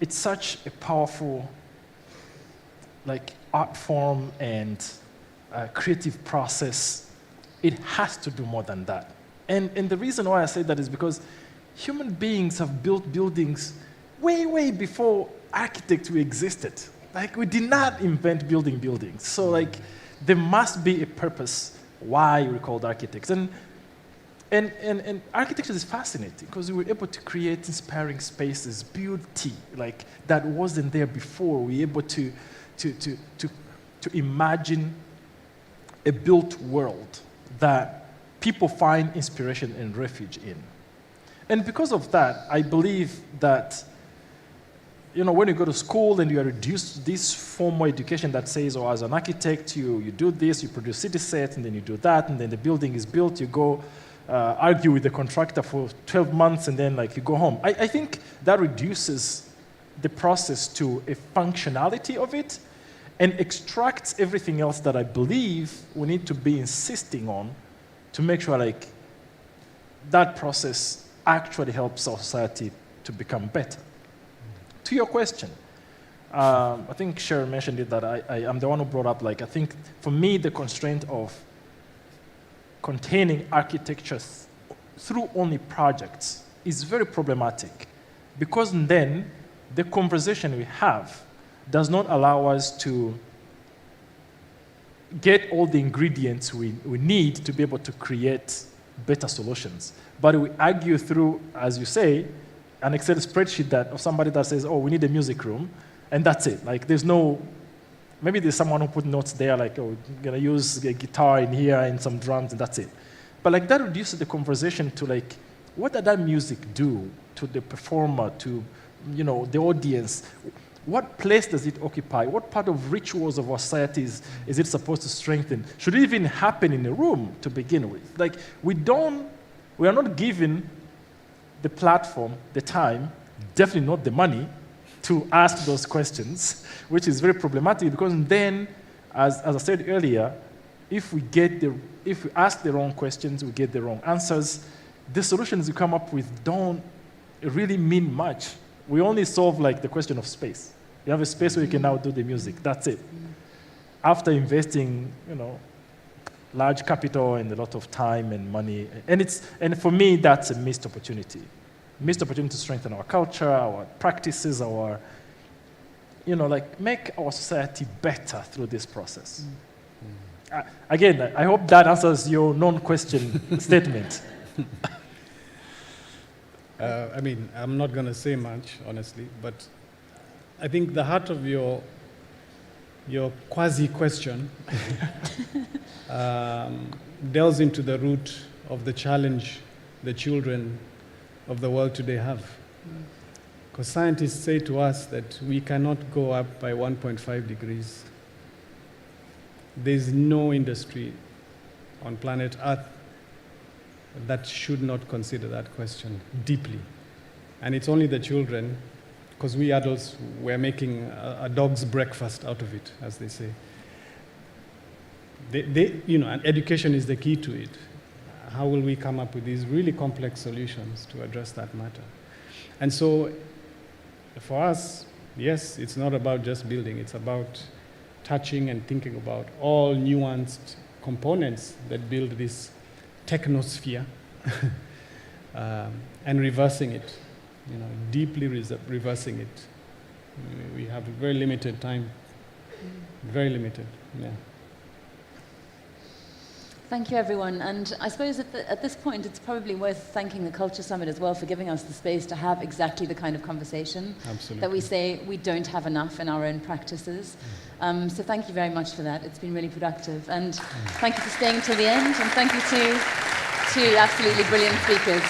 it's such a powerful art form and creative process. It has to do more than that. And the reason why I say that is because human beings have built buildings way, way before architects existed. Like, we did not invent building buildings. So there must be a purpose why we're called architects. And architecture is fascinating because we were able to create inspiring spaces, beauty, that wasn't there before. We were able to imagine a built world that people find inspiration and refuge in. And because of that, I believe that, when you go to school and you are reduced to this formal education that says, as an architect, you do this, you produce city sets, and then you do that, and then the building is built, you go argue with the contractor for 12 months, and then you go home. I think that reduces the process to a functionality of it and extracts everything else that I believe we need to be insisting on to make sure that process actually helps our society to become better. To your question, I think Sharon mentioned it, that I'm the one who brought up, I think for me the constraint of containing architecture through only projects is very problematic, because then the conversation we have does not allow us to get all the ingredients we need to be able to create better solutions. But we argue through, as you say, an Excel spreadsheet of somebody that says, we need a music room, and that's it. Maybe there's someone who put notes there, we're gonna use a guitar in here and some drums, and that's it. But that reduces the conversation to what does that music do to the performer, to the audience? What place does it occupy? What part of rituals of our societies is it supposed to strengthen? Should it even happen in a room to begin with? Like, we are not given the platform, the time, definitely not the money, to ask those questions, which is very problematic because then, as I said earlier, if we ask the wrong questions, we get the wrong answers, the solutions we come up with don't really mean much. We only solve like the question of space. You have a space where you can now do the music, that's it. After investing, large capital and a lot of time and money, and for me, that's a missed opportunity. Missed opportunity to strengthen our culture, our practices, make our society better through this process. Again, I hope that answers your non-question statement. I'm not going to say much, honestly, but I think the heart of your quasi-question delves into the root of the challenge the children of the world today have. Because scientists say to us that we cannot go up by 1.5 degrees. There's no industry on planet Earth that should not consider that question deeply. And it's only the children, because we adults, we're making a dog's breakfast out of it, as they say. And education is the key to it. How will we come up with these really complex solutions to address that matter? And so, for us, yes, it's not about just building, it's about touching and thinking about all nuanced components that build this technosphere and reversing it, deeply reversing it. We have a very limited time, very limited, yeah. Thank you, everyone. And I suppose at this point, it's probably worth thanking the Culture Summit as well for giving us the space to have exactly the kind of conversation that we say we don't have enough in our own practices. So thank you very much for that. It's been really productive. And thank you for staying till the end. And thank you to two absolutely brilliant speakers.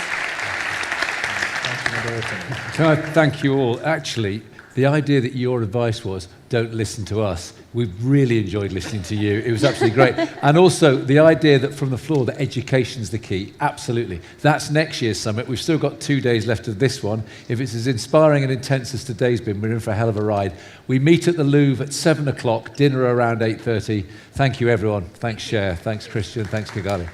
Can I thank you all? Actually, the idea that your advice was, don't listen to us. We've really enjoyed listening to you. It was absolutely great. And also, the idea that from the floor, that education's the key. Absolutely. That's next year's summit. We've still got 2 days left of this one. If it's as inspiring and intense as today's been, we're in for a hell of a ride. We meet at the Louvre at 7 o'clock, dinner around 8:30. Thank you, everyone. Thanks, Cher. Thanks, Christian. Thanks, Kigali.